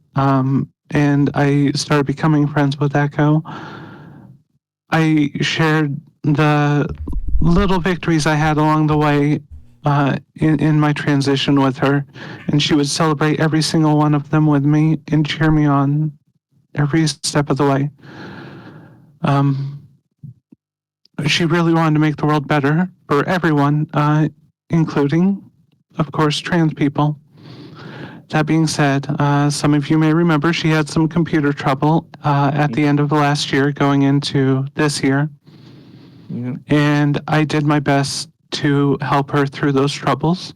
and I started becoming friends with Echo, I shared the little victories I had along the way in my transition with her, and she would celebrate every single one of them with me and cheer me on every step of the way. She really wanted to make the world better for everyone, including, of course, trans people. That being said, some of you may remember she had some computer trouble at the end of last year going into this year. And I did my best to help her through those troubles.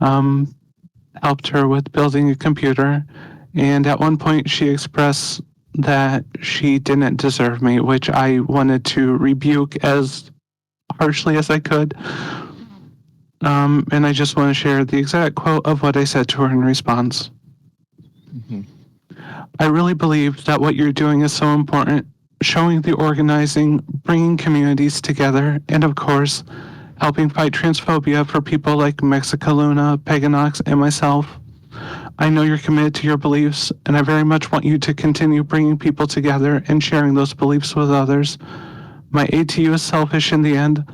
Helped her with building a computer. And at one point she expressed that she didn't deserve me, which I wanted to rebuke as harshly as I could. And I just want to share the exact quote of what I said to her in response. I really believe that what you're doing is so important, showing the organizing, bringing communities together, and of course, helping fight transphobia for people like Mexicaluna, Paganox, and myself. I know you're committed to your beliefs, and I very much want you to continue bringing people together and sharing those beliefs with others. My aid to you is selfish in the end.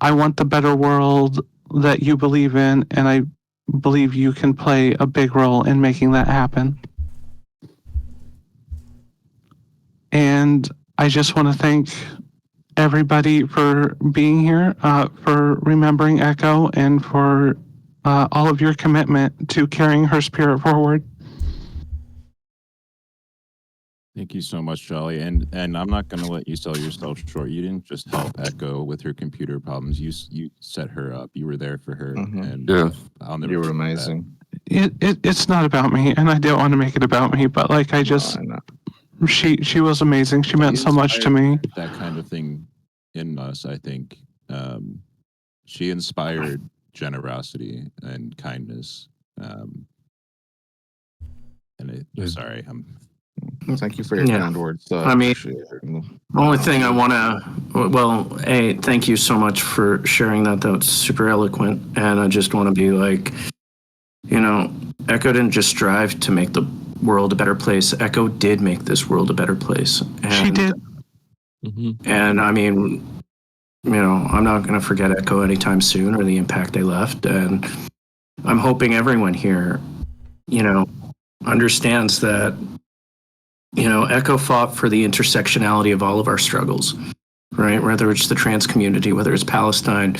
I want the better world that you believe in, and I believe you can play a big role in making that happen. And I just want to thank everybody for being here, for remembering Echo, and for all of your commitment to carrying her spirit forward. Thank you so much, Jolly. And I'm not going to let you sell yourself short. You didn't just help Echo with her computer problems. You set her up. You were there for her. And I'll never. You were amazing. It's not about me, and I don't want to make it about me. But like I just, she was amazing. She meant so much to me. That kind of thing in us, I think. She inspired generosity and kindness. Sorry, thank you for your kind words. I mean, the only thing I want to, thank you so much for sharing that. That was super eloquent. And I just want to be like, Echo didn't just strive to make the world a better place. Echo did make this world a better place. And, she did. And I mean, I'm not going to forget Echo anytime soon or the impact they left. And I'm hoping everyone here, understands that, Echo fought for the intersectionality of all of our struggles, right? Whether it's the trans community, whether it's Palestine,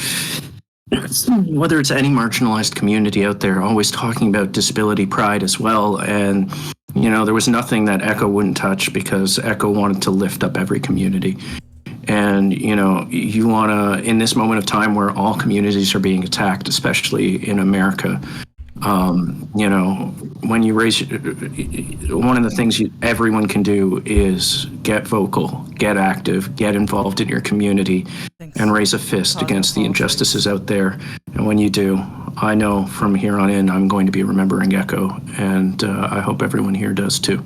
whether it's any marginalized community out there, always talking about disability pride as well. And, there was nothing that Echo wouldn't touch because Echo wanted to lift up every community. And, you want to, in this moment of time where all communities are being attacked, especially in America, when you raise, one of the things everyone can do is get vocal, get active, get involved in your community, and raise a fist against the injustices out there. And when you do, I know from here on in, I'm going to be remembering Echo, and I hope everyone here does too.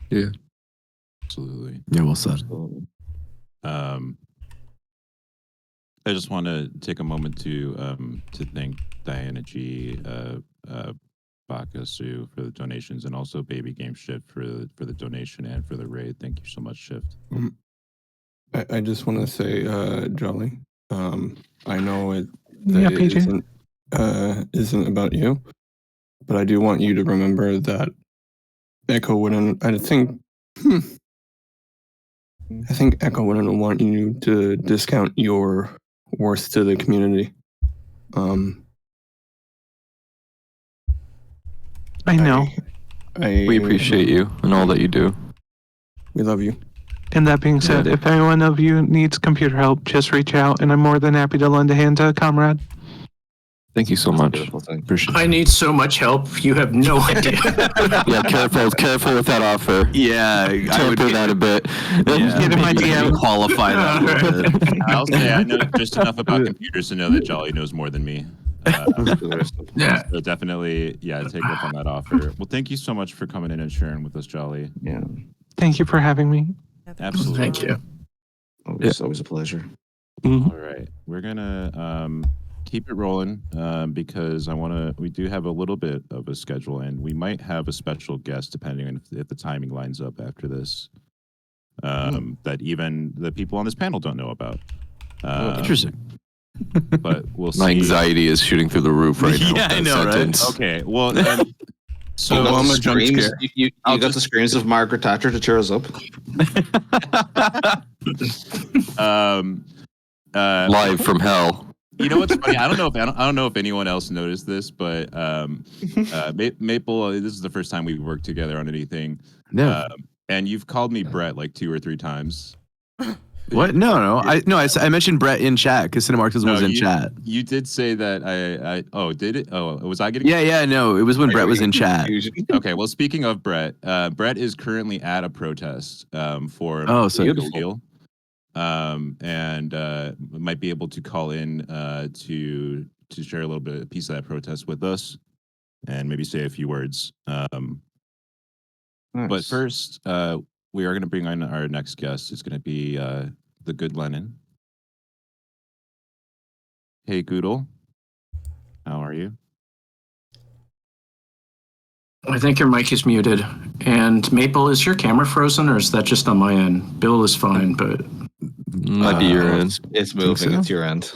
Yeah. Absolutely. Yeah, well said. I just want to take a moment to thank Diana G, Baka Sue for the donations, and also Baby Game Shift for the donation and for the raid. Thank you so much, Shift. I just want to say, Jolly, I know it PJ. isn't about you, but I do want you to remember that Echo wouldn't. I think Echo wouldn't want you to discount your worth to the community. I know. We appreciate you and all that you do. We love you. And that being said, if any one of you needs computer help, just reach out, and I'm more than happy to lend a hand to a comrade. Thank you so much. Appreciate I need so much help. You have no idea. Yeah, careful with that offer. Yeah, I would temper that a bit. Get in my DM. Qualify that a little bit. I'll say I know just enough about computers to know that Jolly knows more than me. Yeah. So definitely, take up on that offer. Well, thank you so much for coming in and sharing with us, Jolly. Yeah. Thank you for having me. Absolutely. Thank you. Always a pleasure. All right, we're gonna keep it rolling because we do have a little bit of a schedule, and we might have a special guest depending on if the timing lines up after this. That even the people on this panel don't know about. Interesting. But we'll see. My anxiety is shooting through the roof right now. Yeah, I know, right? Okay, well, So you got, the screams, you got the screams of Margaret Thatcher to cheer us up. Live from hell. You know what's funny? I don't know if anyone else noticed this, but Maple, this is the first time we've worked together on anything. No. And you've called me Brett like 2 or 3 times. What? No. I mentioned Brett in chat because Cinemarxism was in chat. You did say that did it? Oh, was I getting? Yeah, no. It was when Brett was in chat. Okay, well, speaking of Brett, Brett is currently at a protest for Deal. And might be able to call in to share a little bit a piece of that protest with us and maybe say a few words. Nice. But first, we are going to bring on our next guest. It's going to be the good Lennon. Hey, Goodle. How are you? I think your mic is muted. And Maple, is your camera frozen or is that just on my end? Bill is fine, but... Might be your end. It's moving. So? It's your end.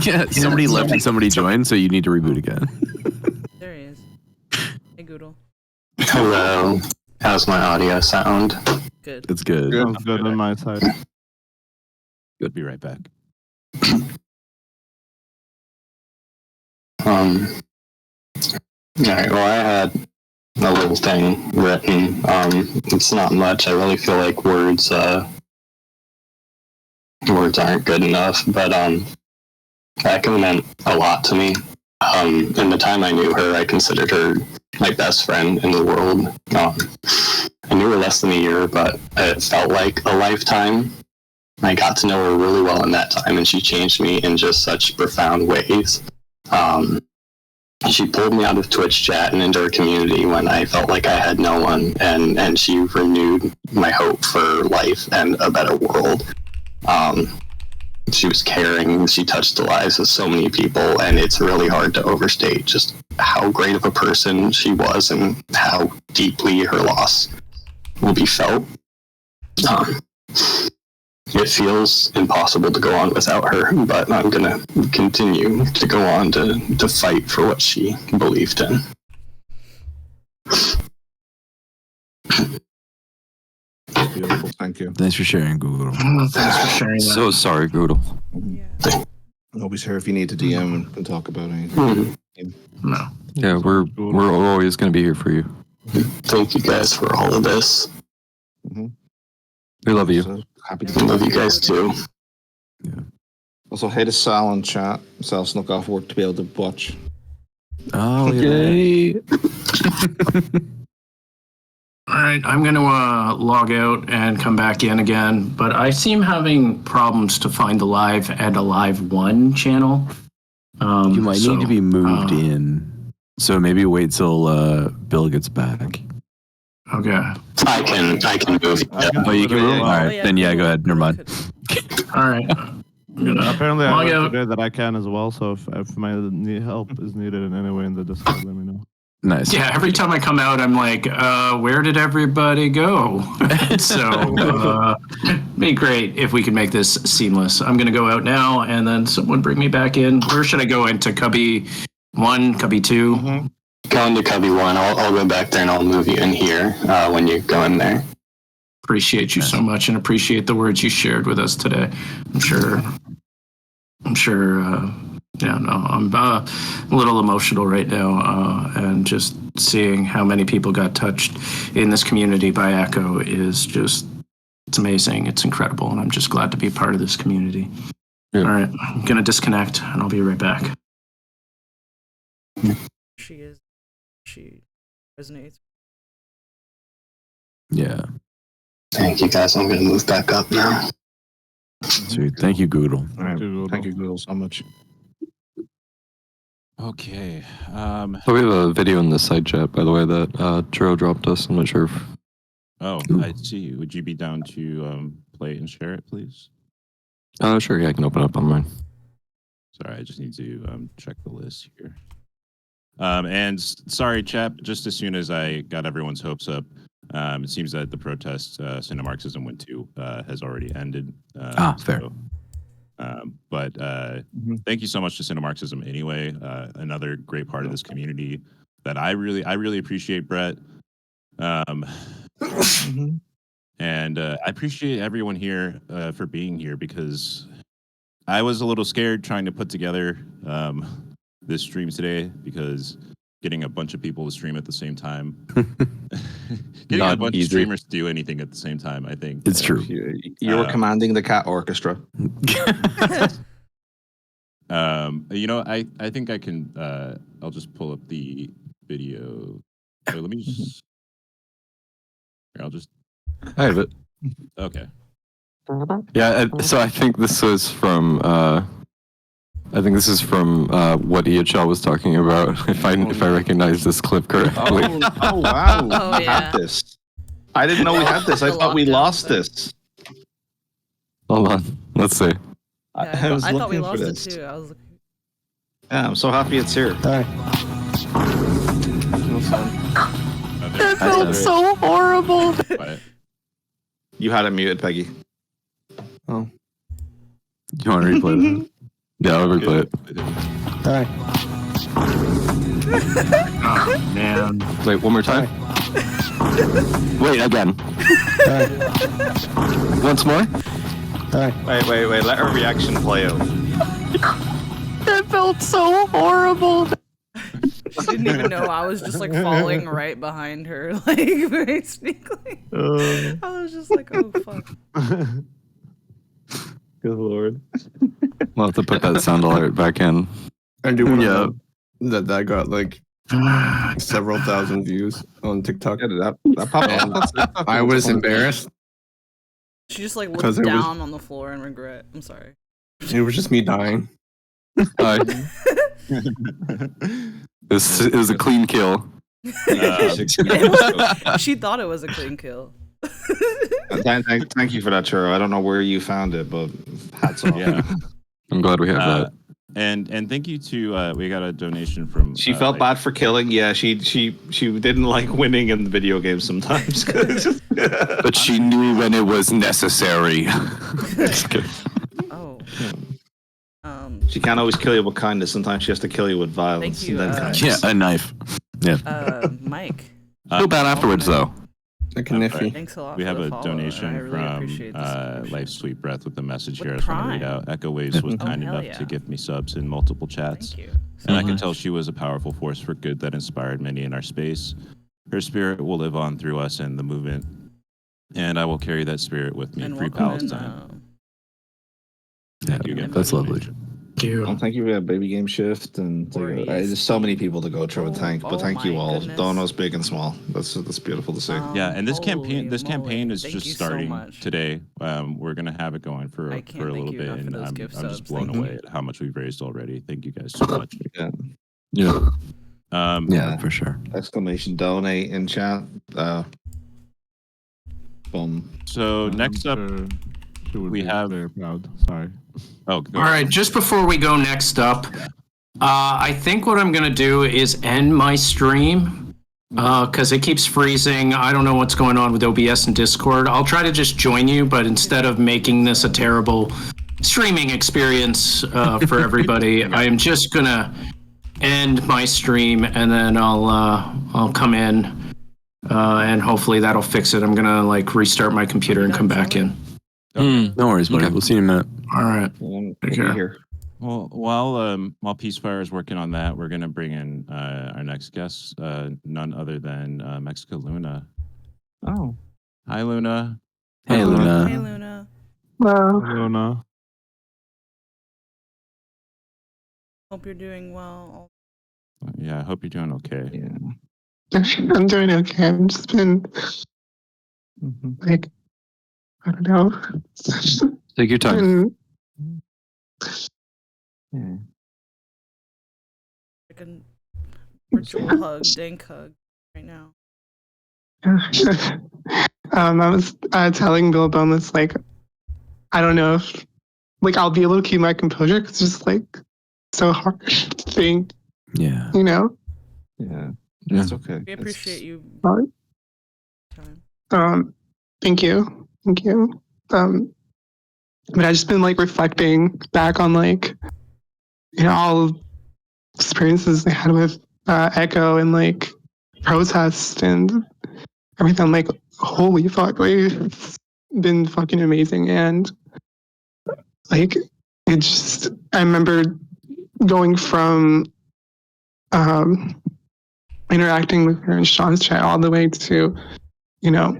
Yeah, somebody left and somebody joined, so you need to reboot again. There he is. Hey, Goodle. Hello. How's my audio sound? Good. It's good. Sounds good on my side. Good. Be right back. Alright, well, I had a little thing written. It's not much. I really feel like words aren't good enough, but Echo meant a lot to me. In the time I knew her, I considered her my best friend in the world. I knew her less than a year, but it felt like a lifetime. I got to know her really well in that time, and she changed me in just such profound ways. She pulled me out of Twitch chat and into her community when I felt like I had no one, and she renewed my hope for life and a better world. She was caring. She touched the lives of so many people, and it's really hard to overstate just how great of a person she was and how deeply her loss will be felt. It feels impossible to go on without her, but I'm going to continue to go on to fight for what she believed in. Thank you. Thanks for sharing, Google. Thanks for sharing that. So sorry, Google. Always here if you need to DM and talk about anything. No. Yeah, we're always going to be here for you. Thank you guys for all of this. We love you. So happy I to love you guys too. Also, hey to Sal in chat. Sal snuck off work to be able to watch. Oh, Yay. All right, I'm going to log out and come back in again, but I seem having problems to find the live and a live one channel. You might need to be moved in. So maybe wait till Bill gets back. Okay. I can move. Oh, you can move? All right, then yeah, go ahead. Never mind. All right. Apparently, I log learned out. today that I can as well. So if my help is needed in any way in the Discord, let me know. Nice. Yeah, every time I come out, I'm like, where did everybody go? So it'd be great if we could make this seamless. I'm going to go out now and then someone bring me back in. Where should I go into? Cubby 1, Cubby 2? Go into Cubby 1. I'll go back there and I'll move you in here when you go in there. Appreciate you so much and appreciate the words you shared with us today. I'm sure, I'm a little emotional right now, and just seeing how many people got touched in this community by Echo is just, it's amazing. It's incredible. And I'm just glad to be part of this community. Yeah. All right, I'm going to disconnect and I'll be right back. She resonates. Yeah. Thank you guys. I'm going to move back up now. Sweet. Thank you, Google. All right. Thank you, Google, so much. Okay. So we have a video in the side chat, by the way, that Churro dropped us. I'm not sure if... Oh, I see. Would you be down to play it and share it, please? Sure, yeah, I can open it up on mine. Sorry, I just need to check the list here. And sorry, chap, just as soon as I got everyone's hopes up, it seems that the protest Cinemarxism went to has already ended. Fair. But thank you so much to Cinemarxism anyway. Another great part of this community that I really appreciate, Brett. And I appreciate everyone here for being here, because I was a little scared trying to put together this stream today, because getting a bunch of people to stream at the same time, getting a bunch of streamers to do anything at the same time, I think it's true. You were commanding the cat orchestra. I think I can. I'll just pull up the video. Wait, let me just. I'll just. I have it. Okay. Yeah, so I think this was from. What ech0waves was talking about. If I recognize this clip correctly. Oh wow! Oh, We yeah. had this. I didn't know we had this. I thought we lost this. Hold on. Let's see. I I was thought we looking for lost it this. too. I was looking. Yeah, I'm so happy it's here. That felt so horrible. You had it muted, Peggy. Oh. Do you want to replay that? Yeah, I'll replay it. Oh, man. Wait, one more time. Wait, again. Once more. Wait. Let her reaction play out. That felt so horrible. She didn't even know I was just like falling right behind her, like very sneakily. I was just like, oh fuck. Good lord. We'll have to put that sound alert back in. I do want to know that got like several thousand views on TikTok. That popped up. I was embarrassed. She just like Because looked it was- down on the floor in regret. I'm sorry. It was just me dying. It was a clean kill. She thought it was a clean kill. Thank you for that, Churro. I don't know where you found it, but hats off. Yeah. I'm glad we have that. And thank you to we got a donation from. She felt bad for killing. Yeah, she didn't like winning in the video game sometimes. But she knew when it was necessary. Oh. She can't always kill you with kindness. Sometimes she has to kill you with violence. Thank you, and then kindness. Yeah, a knife. Yeah. Mike. Feel bad afterwards, though. Like a Niffy. Thanks a lot We for have the a follow, donation and I really from appreciate the subscription. Life Sweet Breath with a message With here. I just want to read Prime. out. ech0waves was Oh, kind hell enough yeah. to give me subs in multiple chats. Thank you so And I can much. tell she was a powerful force for good that inspired many in our space. Her spirit will live on through us and the movement. And I will carry that spirit with me. And Free welcome in, Palestine. Thank you again. That's lovely. Well, thank you for that baby game shift, and there's so many people to go through and thank. But thank you all, donos big and small. That's beautiful to see. Yeah, and this campaign is thank just you so starting much. today. We're gonna have it going for a can't little thank you bit, enough for and those I'm gift just subs. blown Thank away you. at how much we've raised already. Thank you guys so much. Yeah. Yeah, for sure. Exclamation donate in chat. Boom. So next up, we have. Very proud. Sorry. Oh, All right, just before we go next up, I think what I'm going to do is end my stream because it keeps freezing. I don't know what's going on with OBS and Discord. I'll try to just join you, but instead of making this a terrible streaming experience for everybody, I am just going to end my stream and then I'll come in and hopefully that'll fix it. I'm going to like restart my computer and come back in. No worries, buddy. We'll see you in a minute. All right. Take care. Well, while Peacefire is working on that, we're gonna bring in our next guest, none other than Mexico Luna. Oh, hi Luna. Hey Luna. Hey Luna. Hello. Luna. Hope you're doing well. Yeah, I hope you're doing okay. Yeah. I'm doing okay. I've just been like, I don't know. Take your time. Like a virtual hug, dank hug right now. I was telling Bill Boneless, like, I don't know if, like, I'll be able to keep my composure because it's just, like, so hard to think. Yeah. You know? Yeah. It's okay. We appreciate you. Thank you. Thank you. But I've just been, like, reflecting back on, like, you know, all the experiences they had with Echo and, like, protest and everything. I'm like, holy fuck, like, it's been fucking amazing. And like, it just, I remember going from interacting with her in Sean's chat all the way to, you know,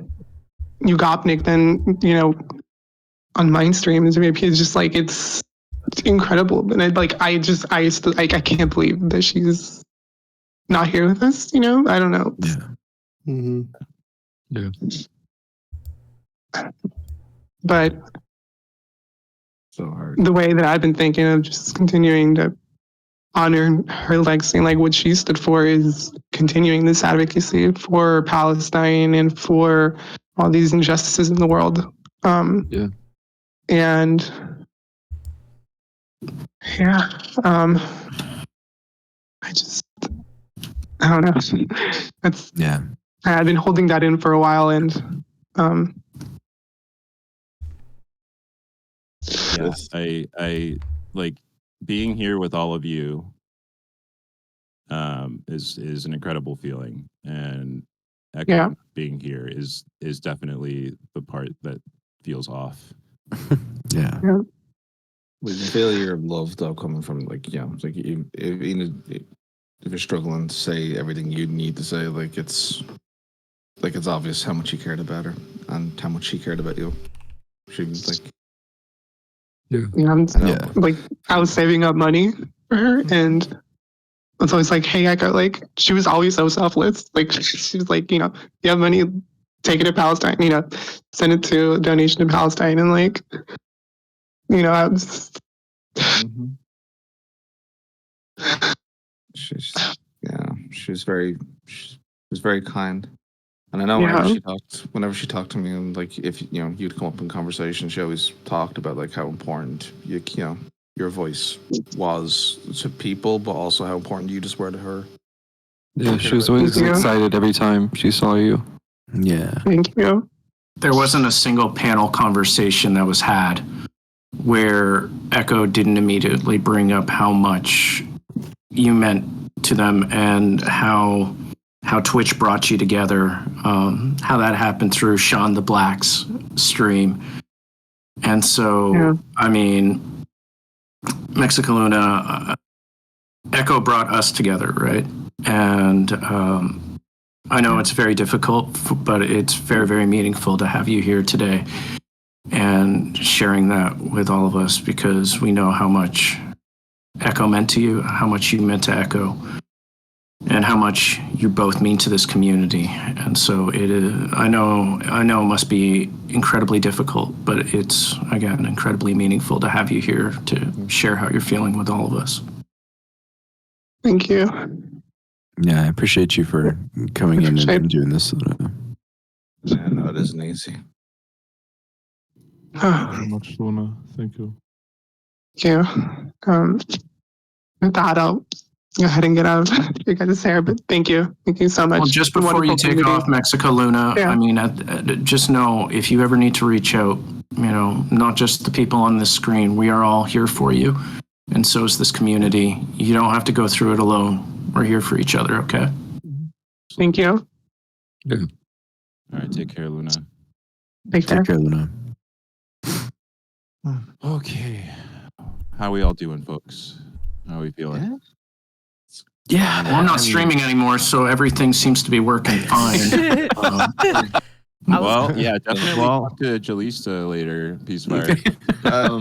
Ugopnik, then, you know, on Mindstream and maybe it's just like, it's incredible. And I can't believe that she's not here with us, you know? I don't know. Yeah. Yeah. But so hard. The way that I've been thinking of just continuing to honor her legacy and like what she stood for is continuing this advocacy for Palestine and for all these injustices in the world. Yeah. And yeah, I don't know. That's yeah. I've been holding that in for a while, and yeah, I like being here with all of you. Is an incredible feeling, and Echo being here is definitely the part that feels off. Yeah. With the failure of love, though, coming from like, yeah, it's like if you're struggling to say everything you need to say, like it's obvious how much he cared about her and how much she cared about you. She was like, like I was saving up money for her, and it's always like, hey, Echo, like she was always so selfless. Like she was like, you know, you have money, take it to Palestine, you know, send it to a donation to Palestine, and like, you know, I was. She was very kind, and I know whenever she talked to me, and like if you know you'd come up in conversation, she always talked about like how important you know your voice was to people, but also how important you just were to her. Yeah, she was always excited every time she saw you. Yeah. Thank you. There wasn't a single panel conversation that was had where Echo didn't immediately bring up how much you meant to them and how how Twitch brought you together, how that happened through Sean the Black's stream. And so, I mean, Mexicaluna, Echo brought us together, right? And I know it's very difficult, but it's very, very meaningful to have you here today and sharing that with all of us, because we know how much Echo meant to you, how much you meant to Echo, and how much you both mean to this community. And so it is, I know it must be incredibly difficult, but it's, again, incredibly meaningful to have you here to share how you're feeling with all of us. Thank you. Yeah, I appreciate you for coming in and doing this. Yeah, no, it isn't easy. Thank you very much, Luna. Thank you. Thank you. With that, I'll go ahead and get out of you guys' hair, but thank you. Thank you so much. Well, just before you take off, Mexicaluna, I mean, just know if you ever need to reach out, you know, not just the people on this screen, we are all here for you. And so is this community. You don't have to go through it alone. We're here for each other, okay? Thank you. Yeah. All right, take care, Luna. Take care, Luna. Okay. How are we all doing, folks? How are we feeling? Yeah, well, I'm not streaming anymore, so everything seems to be working fine. Well, yeah, definitely talk to Jalista later, Peacefire.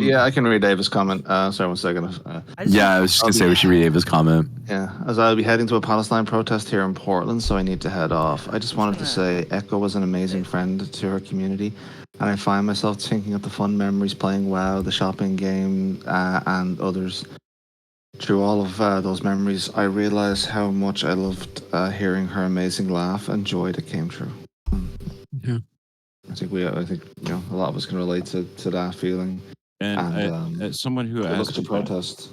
Yeah, I can read Ava's comment. Sorry, 1 second. Yeah, I was just going to say we should read Ava's comment. Yeah, as I'll be heading to a Palestine protest here in Portland, so I need to head off. I just wanted to say Echo was an amazing friend to her community, and I find myself thinking of the fun memories playing WoW, the shopping game, and others. Through all of those memories, I realized how much I loved hearing her amazing laugh and joy that came through. Yeah. I think you know, a lot of us can relate to that feeling. And as someone who look has at the protest.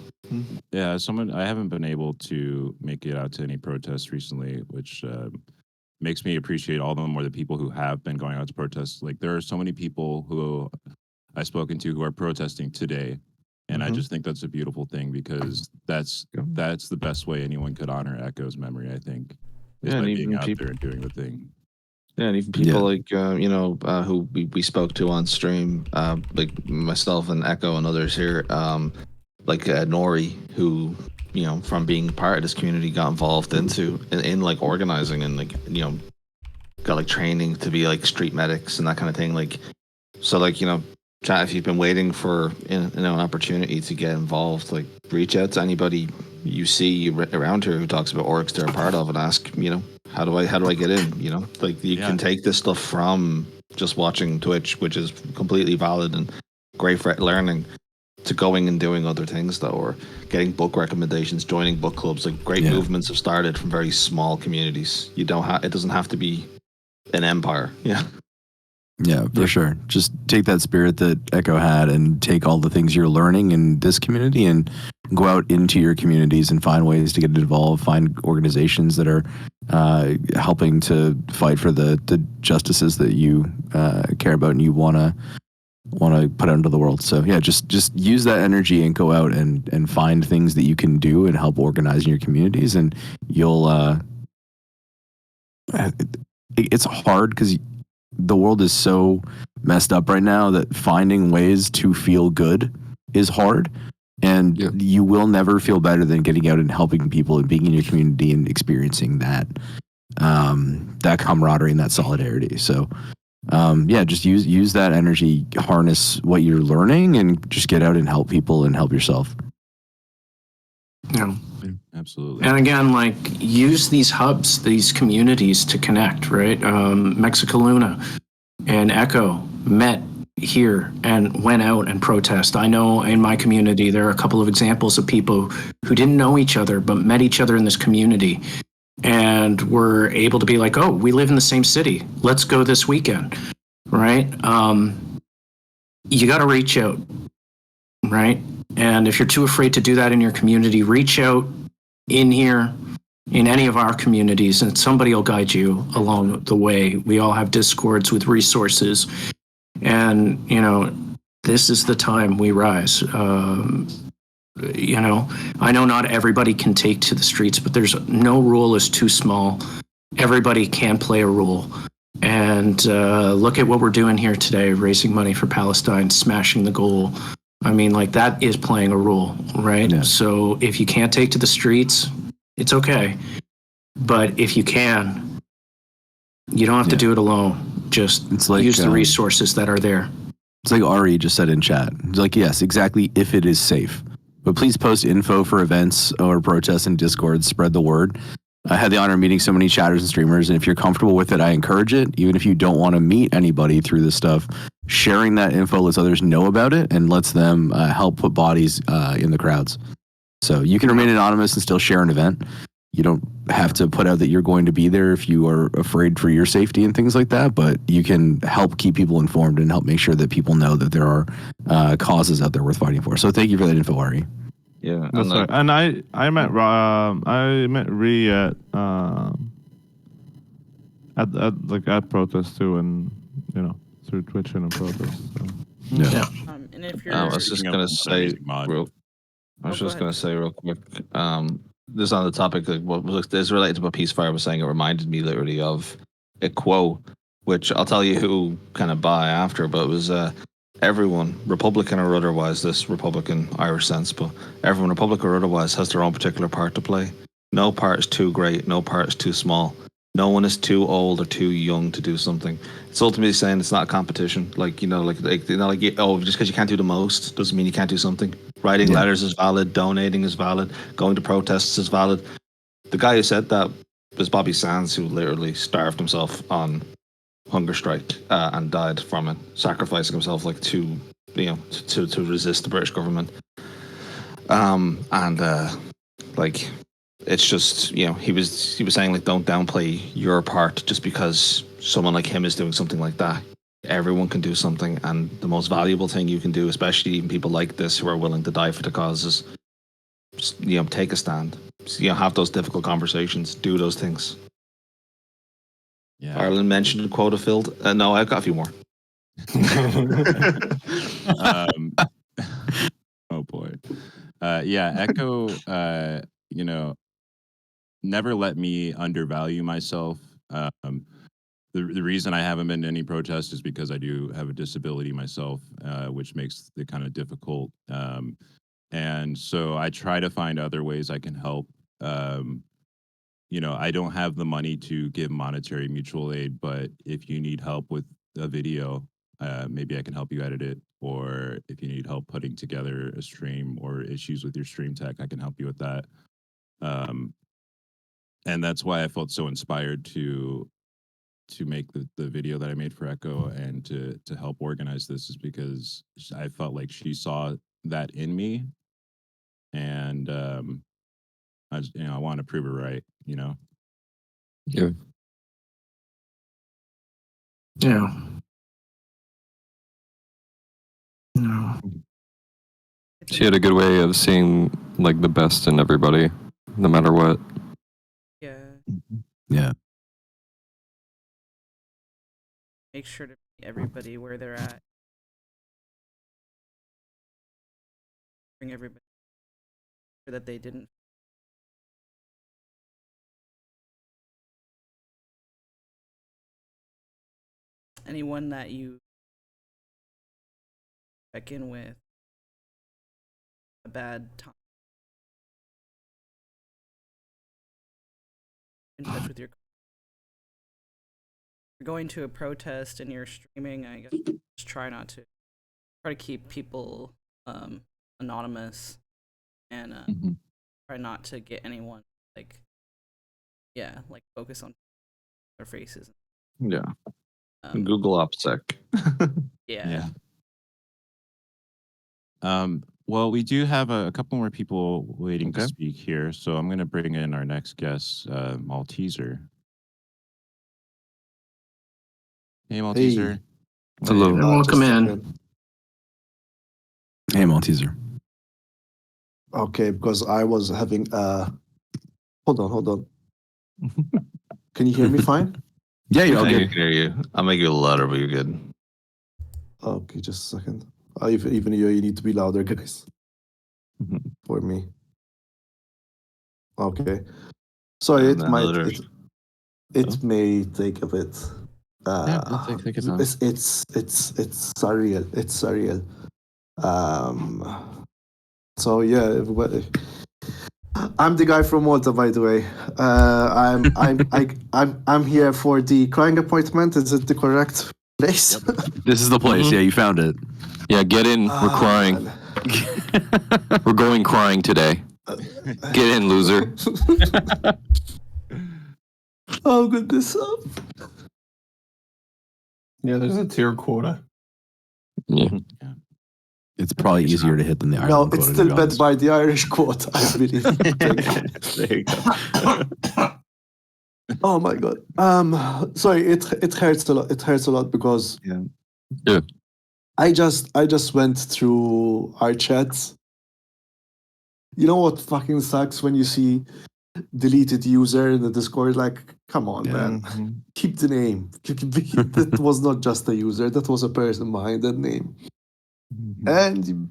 Yeah, I haven't been able to make it out to any protests recently, which makes me appreciate all the more the people who have been going out to protests. Like, there are so many people who I've spoken to who are protesting today, and I just think that's a beautiful thing, because that's the best way anyone could honor Echo's memory, I think, is by being out there and doing the thing. Yeah, and even people like you know, who we spoke to on stream, like myself and Echo and others here, like Nori, who, you know, from being part of this community got involved in like organizing, and like, you know, got like training to be like street medics and that kind of thing. Like, so like, you know, chat, if you've been waiting for, you know, an opportunity to get involved, like, reach out to anybody you see around here who talks about orgs they're a part of, and ask, you know, how do I get in? You know, like, you can take this stuff from just watching Twitch, which is completely valid and great for learning, to going and doing other things, though, or getting book recommendations, joining book clubs. Like, great movements have started from very small communities. It doesn't have to be an empire. Yeah. Yeah, for sure. Just take that spirit that Echo had and take all the things you're learning in this community and go out into your communities and find ways to get involved, find organizations that are helping to fight for the justices that you care about and you want to put out into the world. So yeah, just use that energy and go out and find things that you can do and help organize in your communities, and you'll it's hard because the world is so messed up right now that finding ways to feel good is hard, and you will never feel better than getting out and helping people and being in your community and experiencing that that camaraderie and that solidarity. So yeah, just use that energy, harness what you're learning, and just get out and help people and help yourself. Yeah. Absolutely. And again, like, use these hubs, these communities to connect, right? Mexicaluna and Echo met here and went out and protest. I know in my community, there are a couple of examples of people who didn't know each other, but met each other in this community and were able to be like, oh, we live in the same city. Let's go this weekend, right? You got to reach out, right? And if you're too afraid to do that in your community, reach out in here, in any of our communities, and somebody will guide you along the way. We all have Discords with resources, and, you know, this is the time we rise. You know, I know not everybody can take to the streets, but there's no rule is too small everybody can play a role. And look at what we're doing here today, raising money for Palestine, smashing the goal. I mean, like, that is playing a role, right? Yeah. So if you can't take to the streets, it's okay. But if you can, you don't have to do it alone. Just use the resources that are there. It's like Ari just said in chat. It's like, yes, exactly, if it is safe. But please post info for events or protests in Discord, spread the word. I had the honor of meeting so many chatters and streamers, and if you're comfortable with it, I encourage it. Even if you don't want to meet anybody through this stuff, sharing that info lets others know about it and lets them help put bodies in the crowds. So you can remain anonymous and still share an event. You don't have to put out that you're going to be there if you are afraid for your safety and things like that, but you can help keep people informed and help make sure that people know that there are causes out there worth fighting for. So thank you for that info, Ari. Yeah, that's right. And I met Ree at protests too, and through Twitch and protests. So. Yeah. And if you're, I was just gonna say real quick. This on the topic of what is related to what Peacefire was saying. It reminded me literally of ech0waves, which I'll tell you who kind of buy after, but it was everyone, Republican or otherwise, this Republican Irish sense, but everyone, Republican or otherwise, has their own particular part to play. No part is too great, no part is too small. No one is too old or too young to do something. It's ultimately saying it's not a competition. Just because you can't do the most doesn't mean you can't do something. Writing letters is valid, donating is valid, going to protests is valid. The guy who said that was Bobby Sands, who literally starved himself on hunger strike and died from it, sacrificing himself to resist the British government. It's just, he was saying don't downplay your part just because someone like him is doing something like that. Everyone can do something, and the most valuable thing you can do, especially even people like this who are willing to die for the cause, is just, take a stand. Have those difficult conversations, do those things. Yeah. Ireland mentioned quota filled. No, I've got a few more. Oh boy. Echo, never let me undervalue myself. The reason I haven't been to any protests is because I do have a disability myself, which makes it kind of difficult. And so I try to find other ways I can help. I don't have the money to give monetary mutual aid, but if you need help with a video, maybe I can help you edit it. Or if you need help putting together a stream or issues with your stream tech, I can help you with that. And that's why I felt so inspired to make the video that I made for Echo and to help organize this, is because I felt like she saw that in me, and I want to prove it right. Yeah. Yeah. No. She had a good way of seeing the best in everybody, no matter what. Yeah. Yeah. Make sure to meet everybody where they're at. Bring everybody so that they didn't. Anyone that you check in with a bad time. In touch with you're going to a protest and you're streaming, I guess just try to keep people anonymous and try not to get anyone focus on their faces. Yeah. Google OPSEC. Yeah. Well, we do have a couple more people waiting to speak here, so I'm going to bring in our next guest, Malteser. Hey, Malteser. Hey. Hello. Welcome in. Hey, Malteser. Okay, because I was having hold on. Can you hear me fine? Yeah, you're I good. can hear you. I'll make you a little louder, but you're good. Okay, just a second. Even you need to be louder, guys. For me. Okay. Sorry, it may take a bit. Take your time. It's surreal. It's surreal. So yeah, I'm the guy from Malta, by the way. I'm here for the crying appointment. Is it the correct place? This is the place. Mhm. Yeah, you found it. Yeah, get in. We're crying. We're going crying today. Get in, loser. Oh goodness. Yeah, there's a tier quota. Yeah. It's probably easier to hit than the Ireland No, quota. it's to still be bet honest. by the Irish quote, I believe. There you go. Oh my god. Sorry, it hurts a lot. It hurts a lot because Yeah. I just went through our chats. You know what fucking sucks when you see deleted user in the Discord? Like, come on, man. Keep the name. That was not just a user. That was a person behind that name. And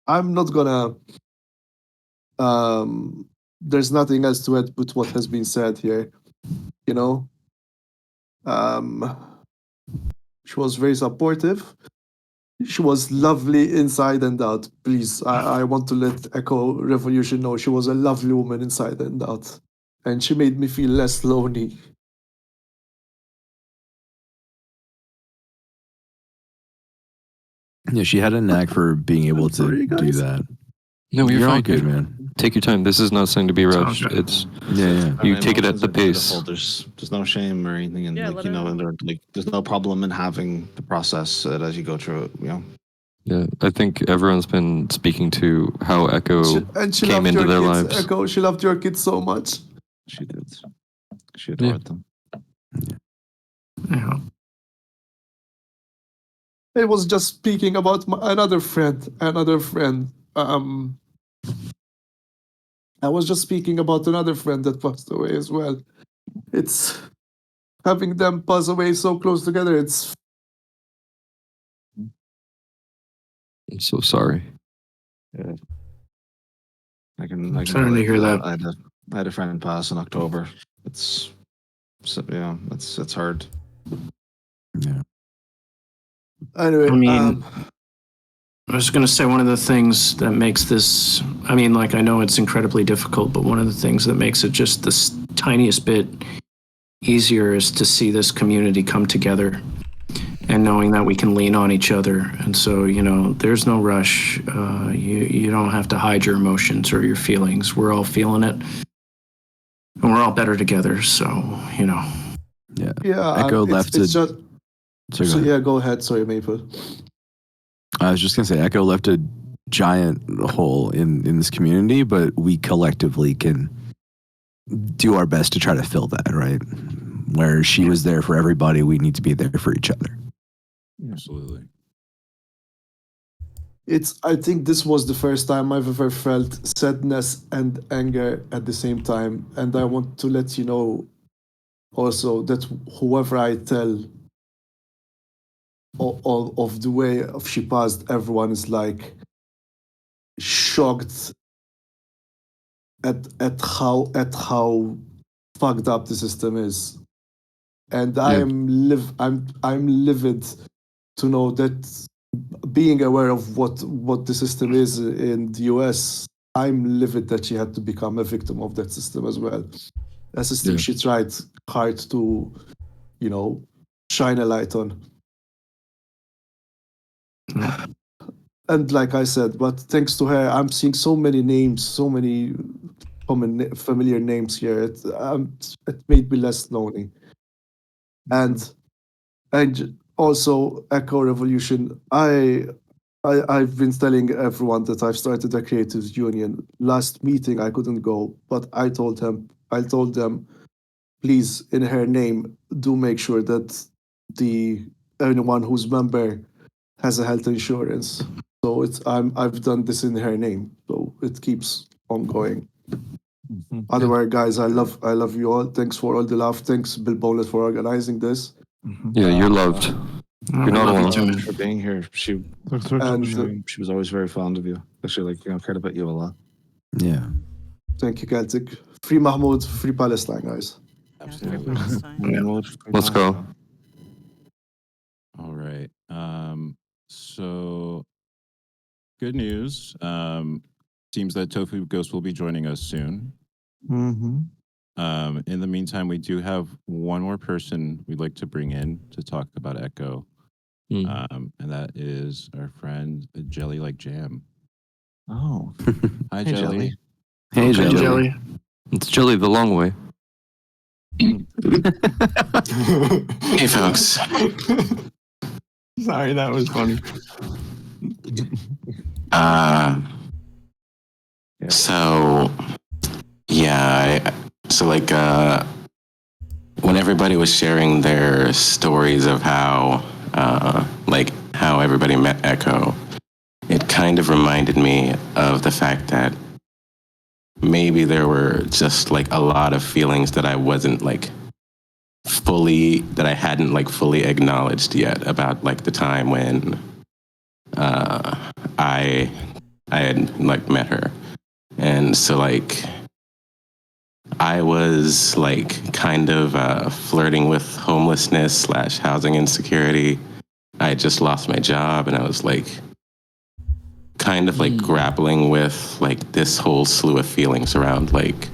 I'm not gonna. There's nothing else to add but what has been said here. You know. She was very supportive. She was lovely inside and out. Please, I want to let Echo Revolution know she was a lovely woman inside and out. And she made me feel less lonely. Yeah, she had a knack for being able to sorry, do guys. that. No, you're all fine, good, dude. man. Take your time. This is not something to be rushed. good. It's Yeah. you take it at the pace. There's no shame or anything, and Yeah, like let you know, her- and there's no problem in having to process it as you go through it. You know. Yeah, I think everyone's been speaking to how Echo She came loved into your their kids, lives. Echo. She loved your kids so much. She did. She adored them. Yeah. I was just speaking about another friend. I was just speaking about another friend that passed away as well. It's having them pass away so close together. It's I'm so sorry. Yeah. I can Sorry to hear that. I had a friend pass in October. It's hard. Yeah. anyway. I mean, I was going to say one of the things that makes this, I mean, like, I know it's incredibly difficult, but one of the things that makes it just this tiniest bit easier is to see this community come together and knowing that we can lean on each other. And so, you know, there's no rush. You don't have to hide your emotions or your feelings. We're all feeling it. And we're all better together. So, you know. Yeah. Yeah. Echo it's, left it's a. just. So yeah, go ahead. Sorry, Maple. I was just gonna say, Echo left a giant hole in this community, but we collectively can do our best to try to fill that, right? Where she was there for everybody, we need to be there for each other. Absolutely. I think this was the first time I've ever felt sadness and anger at the same time. And I want to let you know also that whoever I tell of the way she passed, everyone is like shocked at how fucked up the system is. And I'm livid to know that being aware of what the system is in the US, I'm livid that she had to become a victim of that system as well. A system she tried hard to, you know, shine a light on. And like I said, but thanks to her, I'm seeing so many names, so many common familiar names here. It made me less lonely. And also Echo Revolution. I've been telling everyone that I've started a creatives union. Last meeting I couldn't go, but I told them, please, in her name, do make sure that anyone who's member has a health insurance. So I've done this in her name, so it keeps on going. Otherwise, guys, I love you all. Thanks for all the love. Thanks, Bill Bowler, for organizing this. Yeah, you're loved. You're not alone. Thanks for being here. She was always very fond of you. Actually, cared about you a lot. Yeah. Thank you, Celtic. Free Mahmoud, free Palestine, guys. Absolutely. Let's go. All right. So good news. Seems that Tofu Ghost will be joining us soon. Mm-hmm. In the meantime, we do have one more person we'd like to bring in to talk about Echo. And that is our friend Jelly Like Jam. Oh. Hi, Hey, Jelly. Hey, Jelly. It's Jelly the long way. Hey, folks. Sorry, that was funny. So, yeah, when everybody was sharing their stories of how everybody met Echo, it kind of reminded me of the fact that maybe there were just like a lot of feelings that I wasn't like that I hadn't like fully acknowledged yet about like the time when I had like met her. And so like I was like kind of flirting with homelessness / housing insecurity. I had just lost my job and I was like kind of like grappling with like this whole slew of feelings around like,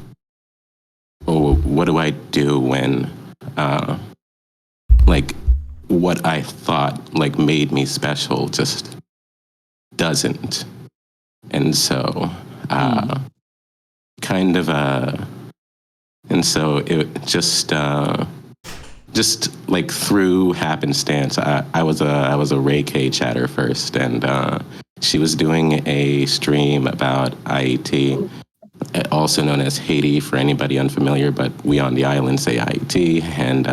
oh, what do I do when like what I thought like made me special just doesn't. And so and so it just like through happenstance, I was a Ray K chatter first, and she was doing a stream about IET, also known as Haiti for anybody unfamiliar, but we on the island say IET, and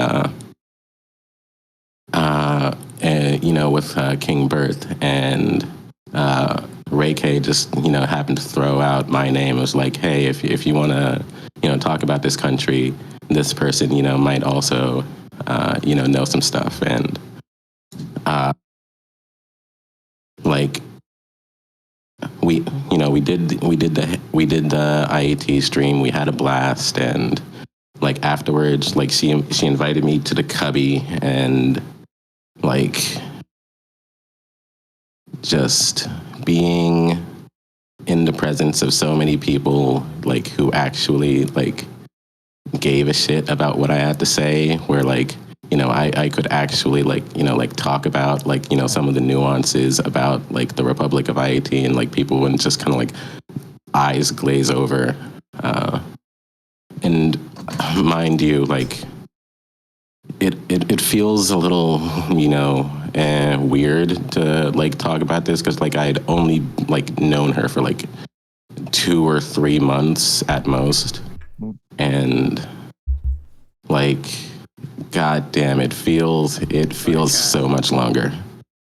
you know, with King Birth, and Ray K just, you know, happened to throw out my name. It was like, hey, if you want to, you know, talk about this country, this person, you know, might also, you know some stuff. And like we did the IAT stream. We had a blast, and like afterwards, like she invited me to the cubby, and like just being in the presence of so many people like who actually like gave a shit about what I had to say, where like, you know, I could actually like, you know, like talk about like, you know, some of the nuances about like the Republic of IAT, and like people wouldn't just kind of like eyes glaze over. And mind you, like it feels a little, you know, weird to like talk about this because like I'd only like known her for like 2 or 3 months at most, and like, god damn, it feels so much longer.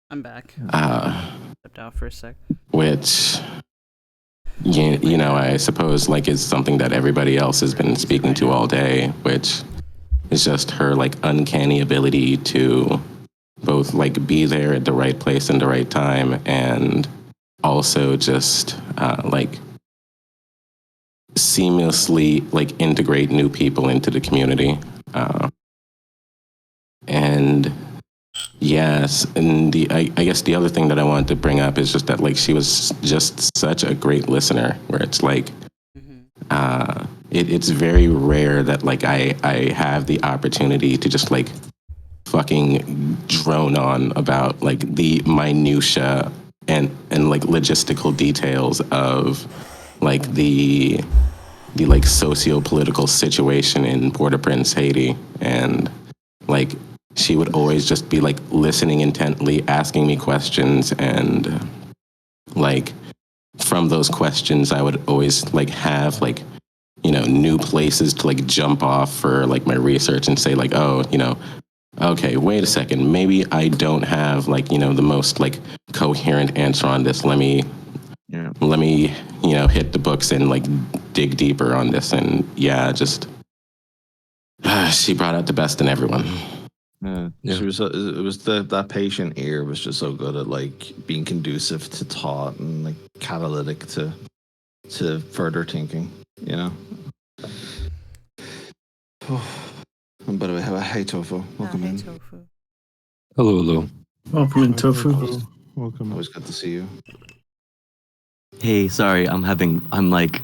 I'm back. Stepped out for a sec. Which you know, I suppose like is something that everybody else has been speaking to all day, which is just her like uncanny ability to both like be there at the right place and the right time, and also just like seamlessly like integrate new people into the community. And yes, and I guess the other thing that I wanted to bring up is just that like she was just such a great listener, where it's like it's very rare that like I have the opportunity to just like fucking drone on about like the minutia and like logistical details of like the like socio-political situation in Port-au-Prince, Haiti. And like she would always just be like listening intently, asking me questions, and like from those questions I would always like have like, you know, new places to like jump off for like my research and say like, oh, you know, okay, wait a second, maybe I don't have like, you know, the most like coherent answer on this. Let me, you know, hit the books and like dig deeper on this. And yeah, just she brought out the best in everyone. She was. It was that patient ear was just so good at like being conducive to thought and like catalytic to further thinking. You know. And by the way, hey Tofu, welcome in. Tofu. Hello, hello. Welcome in, Tofu. Welcome. Always good to see you. Hey, sorry, I'm like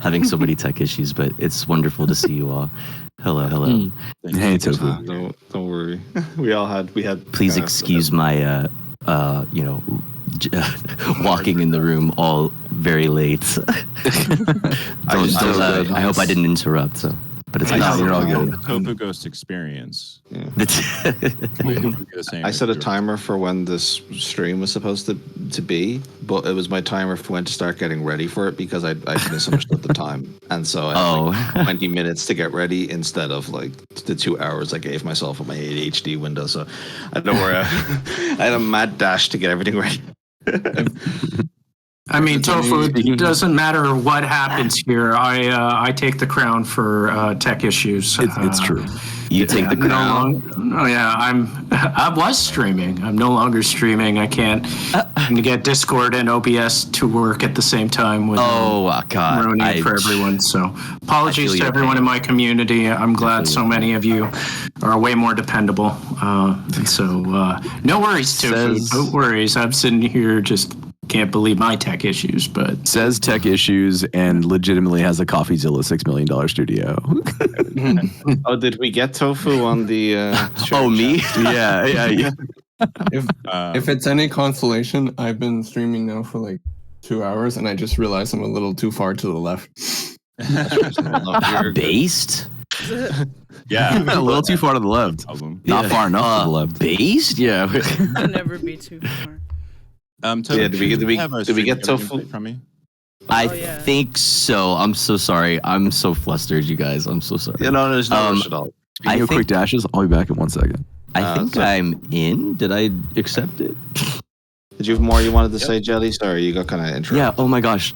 having so many tech issues, but it's wonderful to see you all. Hello, hello. Hey, Tofu. Don't worry. We had. Please excuse my walking in the room all very late. I hope I didn't interrupt. So, but it's not. You're all good. The Tofu Ghost experience. I set a timer for when this stream was supposed to be, but it was my timer for when to start getting ready for it because I misunderstood the time, and so I had like 20 minutes to get ready instead of like the 2 hours I gave myself on my ADHD window. So I don't worry, I had a mad dash to get everything ready. I mean, Tofu, it doesn't matter what happens here. I take the crown for tech issues. It's true. You take the crown? I was streaming. I'm no longer streaming. I can't get Discord and OBS to work at the same time with God, ruining for everyone. So apologies to everyone in my community. I'm glad so many of you are way more dependable. No worries, Tofu. No worries. I'm sitting here just can't believe my tech issues, but says tech issues and legitimately has a CoffeeZilla $6 million studio. Oh, did we get Tofu on the? Me? Yeah. If it's any consolation, I've been streaming now for like 2 hours, and I just realized I'm a little too far to the left. Based? Yeah, a little too far to the left. Not far enough to the left. Based? Yeah. You'll never be too far. Tofu, did we get Tofu from me? I think so. I'm so sorry. I'm so flustered, you guys. I'm so sorry. There's no rush at all. Speaking of quick dashes, I'll be back in 1 second. I think I'm in. Did I accept it? Did you have more you wanted to say, Jelly? Sorry, you got kind of interrupted. Yeah. Oh my gosh.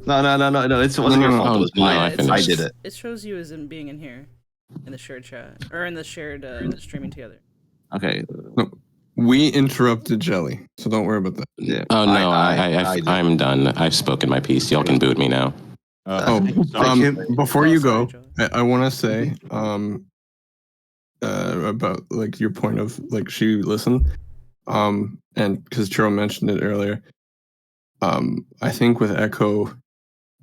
No. It wasn't your fault. It was mine. I did it. It shows you as in being in here, in the shared chat or in the shared streaming together. Okay. No, we interrupted Jelly, so don't worry about that. Yeah. Oh no, I'm done. I've spoken my piece. Y'all can boot me now. Before you go, I want to say about like your point of like she listened, and because Churro mentioned it earlier, I think with Echo,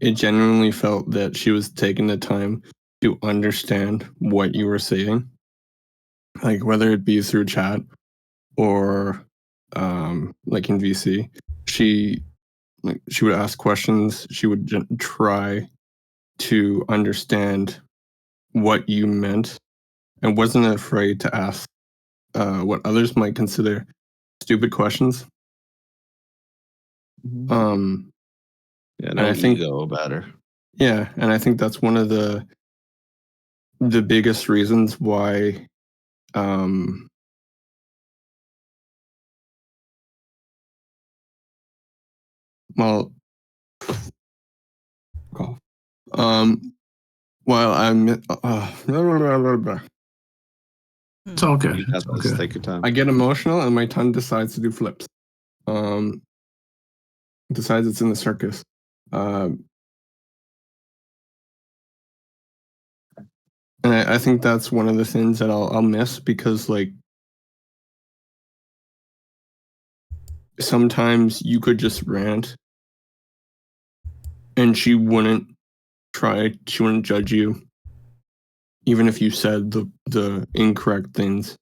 it genuinely felt that she was taking the time to understand what you were saying, like whether it be through chat or like in VC, she would ask questions. She would try to understand what you meant and wasn't afraid to ask what others might consider stupid questions. No ego about her. Yeah, and I think that's one of the biggest reasons why while I'm it's all good. Take your time. I get emotional and my tongue decides to do flips. Decides it's in the circus. And I think that's one of the things that I'll miss because like sometimes you could just rant and she wouldn't judge you even if you said the incorrect things.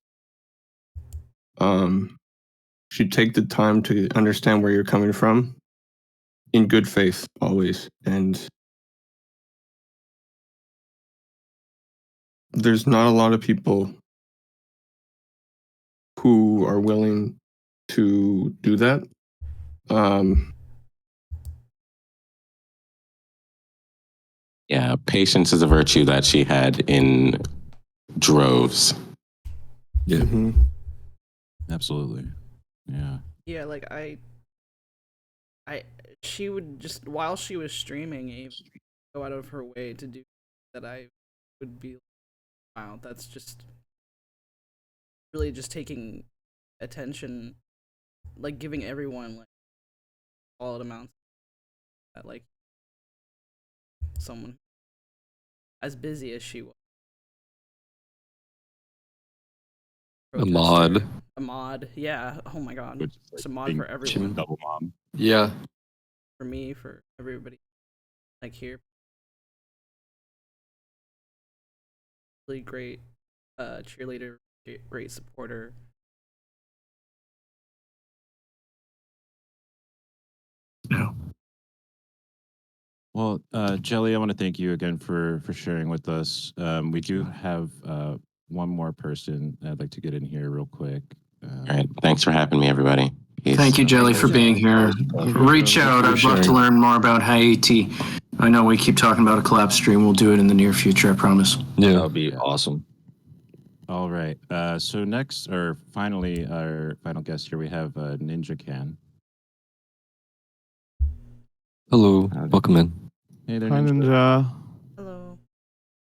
She'd take the time to understand where you're coming from in good faith always, and there's not a lot of people who are willing to do that. Yeah, patience is a virtue that she had in droves. Yeah. Mm-hmm. Absolutely. Yeah. Yeah, like she would just while she was streaming, even go out of her way to do that. I would be, wow, that's just really just taking attention, like giving everyone like solid amounts that like someone as busy as she was. A mod. A mod, yeah. Oh my god, it's a mod being for everyone. double mom. Yeah. For me, for everybody, like here. Really great, cheerleader, great supporter. Well, Jelly, I want to thank you again for sharing with us. We do have one more person I'd like to get in here real quick. All right. Thanks for having me, everybody. Peace. Thank you, Jelly, for being here. Reach out. I'd love to learn more about Haiti. I know we keep talking about a collab stream. We'll do it in the near future, I promise. Yeah. That would be awesome. All right. So next, or finally, our final guest here, we have Ninja Can. Hello. Welcome in. Hey there, Hi, Ninja. Ninja.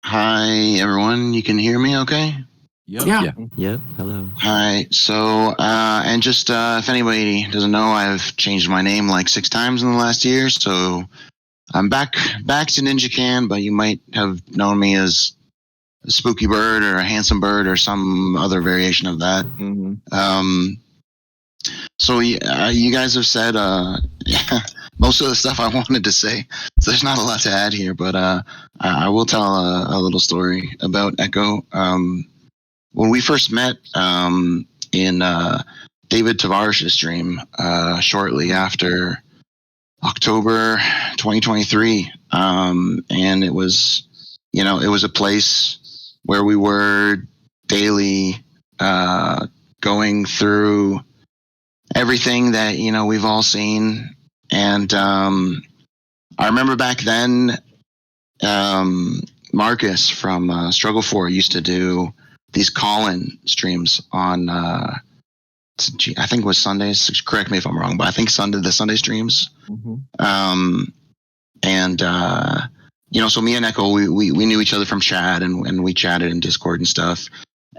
Hi, everyone. You can hear me okay? Yep. Yeah. Yep. Hello. Hi. So, and just if anybody doesn't know, I've changed my name like 6 times in the last year. So I'm back to Ninja Can, but you might have known me as a Spooky Bird or a Handsome Bird or some other variation of that. So you guys have said most of the stuff I wanted to say. So there's not a lot to add here, but I will tell a little story about Echo. When we first met in David Tavares' stream shortly after October 2023, and it was a place where we were daily going through everything that we've all seen. And I remember back then, Marcus from Struggle 4 used to do these call-in streams on I think it was Sundays. Correct me if I'm wrong, but I think the Sunday streams. And so me and Echo, we knew each other from chat, and we chatted in Discord and stuff.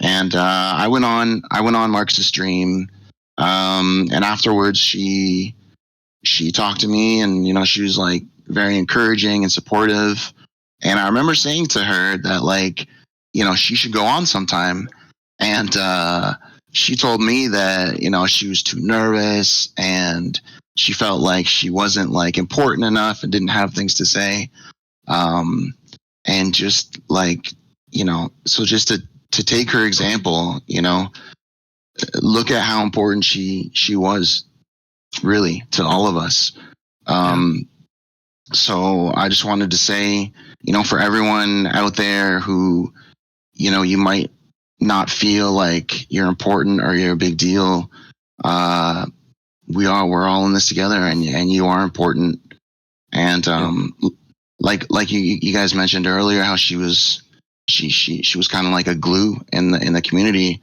And I went on Marcus's stream, and afterwards she talked to me, and she was like very encouraging and supportive. And I remember saying to her that she should go on sometime. And she told me that she was too nervous and she felt like she wasn't important enough and didn't have things to say. And just so just to take her example, look at how important she was really to all of us. So I just wanted to say, for everyone out there who, you might not feel like you're important or you're a big deal, we're all in this together, and you are important. And like you guys mentioned earlier, how she was kind of like a glue in the community.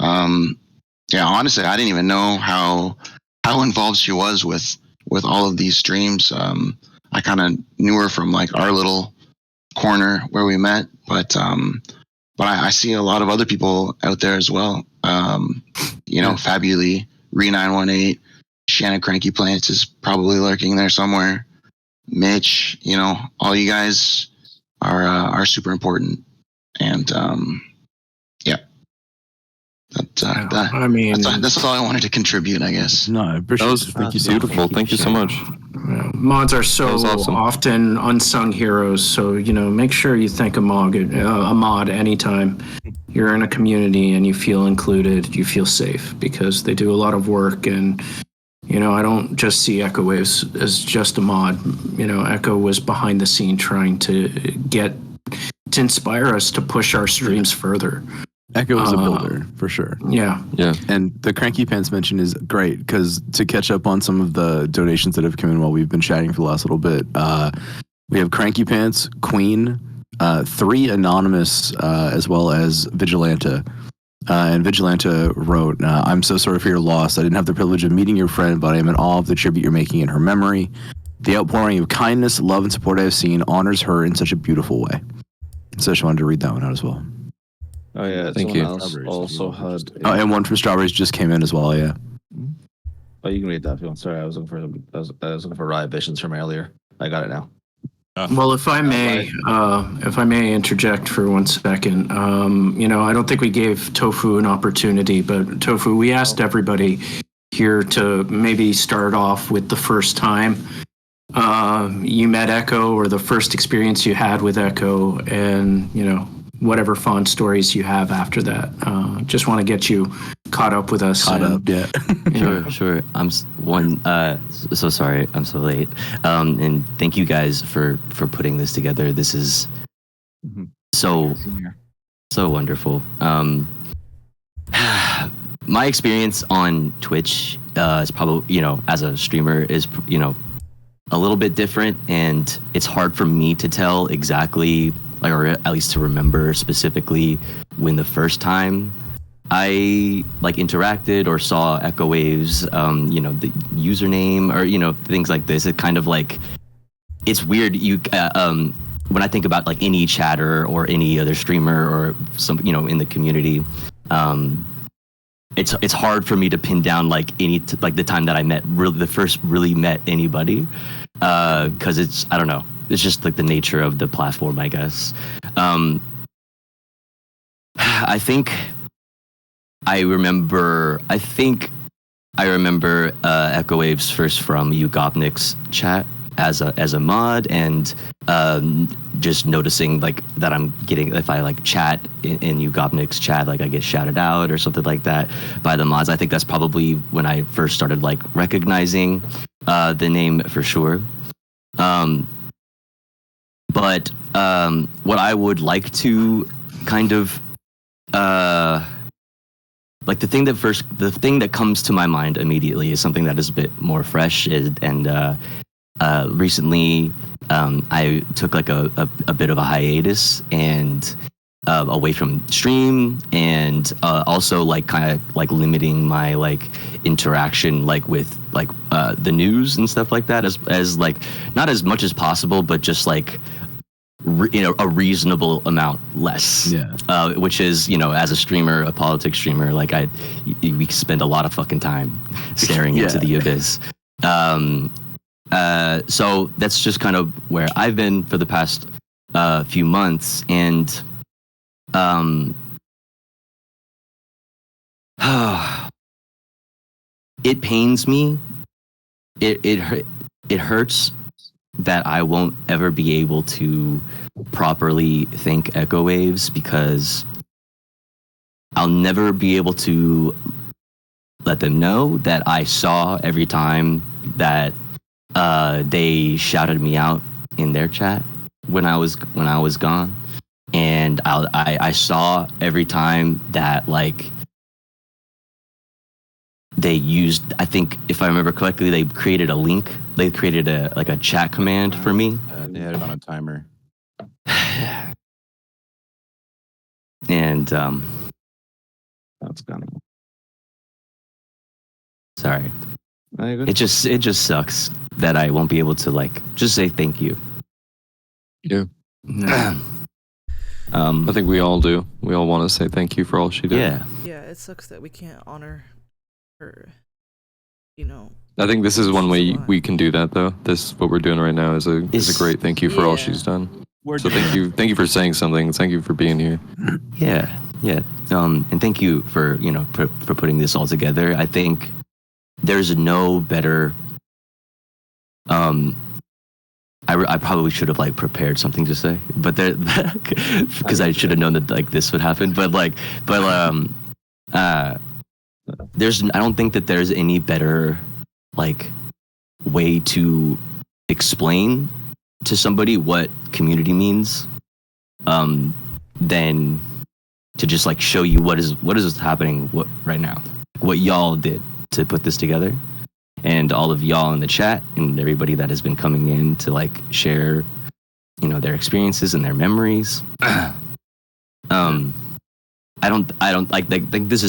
Honestly, I didn't even know how involved she was with all of these streams. I kind of knew her from our little corner where we met, but I see a lot of other people out there as well. Fabuli, Re918, Shannon Cranky Plants is probably lurking there somewhere. Mitch, all you guys are super important, and that's all I wanted to contribute, I guess. No, I appreciate That was beautiful. Thank you so much. Mods are so awesome. often unsung heroes, so make sure you thank a mod anytime you're in a community and you feel included, you feel safe, because they do a lot of work. And I don't just see ech0waves as just a mod. Echo was behind the scene trying to inspire us to push our streams further. Echo is a builder, for sure. Yeah. And the Cranky Pants mention is great, because to catch up on some of the donations that have come in while we've been chatting for the last little bit, we have Cranky Pants, Queen, 3 Anonymous, as well as Vigilante. And Vigilante wrote, I'm so sorry for your loss. I didn't have the privilege of meeting your friend, but I am in awe of the tribute you're making in her memory. The outpouring of kindness, love, and support I have seen honors her in such a beautiful way. So I just wanted to read that one out as well. Oh yeah, thank you. Else also had. And one from Strawberries just came in as well. Yeah. Oh, you can read that if you want. Sorry, I was looking for Riot Visions from earlier. I got it now. Well, if I may interject for 1 second, I don't think we gave Tofu an opportunity, but Tofu, we asked everybody here to maybe start off with the first time you met Echo or the first experience you had with Echo, and whatever fond stories you have after that. Just want to get you caught up with us. Sure. So sorry I'm so late. And thank you guys for putting this together. This is so wonderful. My experience on Twitch is probably, as a streamer is, a little bit different, and it's hard for me to tell exactly, or at least to remember specifically when the first time I interacted or saw ech0waves, the username or things like this. It kind of it's weird. When I think about any chatter or any other streamer or some in the community, it's hard for me to pin down the time that I met really met anybody, because it's, I don't know, it's just the nature of the platform, I guess. I think I remember ech0waves first from ech0waves chat as a mod, and just noticing that I'm getting, if I chat in ech0waves chat, I get shouted out or something like that by the mods. I think that's probably when I first started recognizing the name for sure. But what I would like to kind of the thing that comes to my mind immediately is something that is a bit more fresh, and recently I took a bit of a hiatus and away from stream, and also kind of limiting my interaction with the news and stuff like that, as not as much as possible, but just a reasonable amount less. Which is, as a streamer, a politics streamer, we spend a lot of fucking time staring into the abyss. So that's just kind of where I've been for the past few months, and it pains me. It hurts that I won't ever be able to properly thank ech0waves, because I'll never be able to let them know that I saw every time that they shouted me out in their chat when I was gone, and I saw every time that they used, I think if I remember correctly, they created a link. They created a chat command for me. They had it on a timer. And that's gonna. Sorry. It just sucks that I won't be able to just say thank you. Yeah. I think we all do. We all want to say thank you for all she did. Yeah, it sucks that we can't honor her. I think this is one way we can do that, though. What we're doing right now is a great thank you for all she's done. So thank you for saying something. Thank you for being here. Yeah. And thank you for for putting this all together. I think there's no better. I probably should have prepared something to say, but there, because I should have known that this would happen. But I don't think that there's any better way to explain to somebody what community means than to just show you what is happening right now, what y'all did to put this together, and all of y'all in the chat and everybody that has been coming in to share their experiences and their memories. I don't think this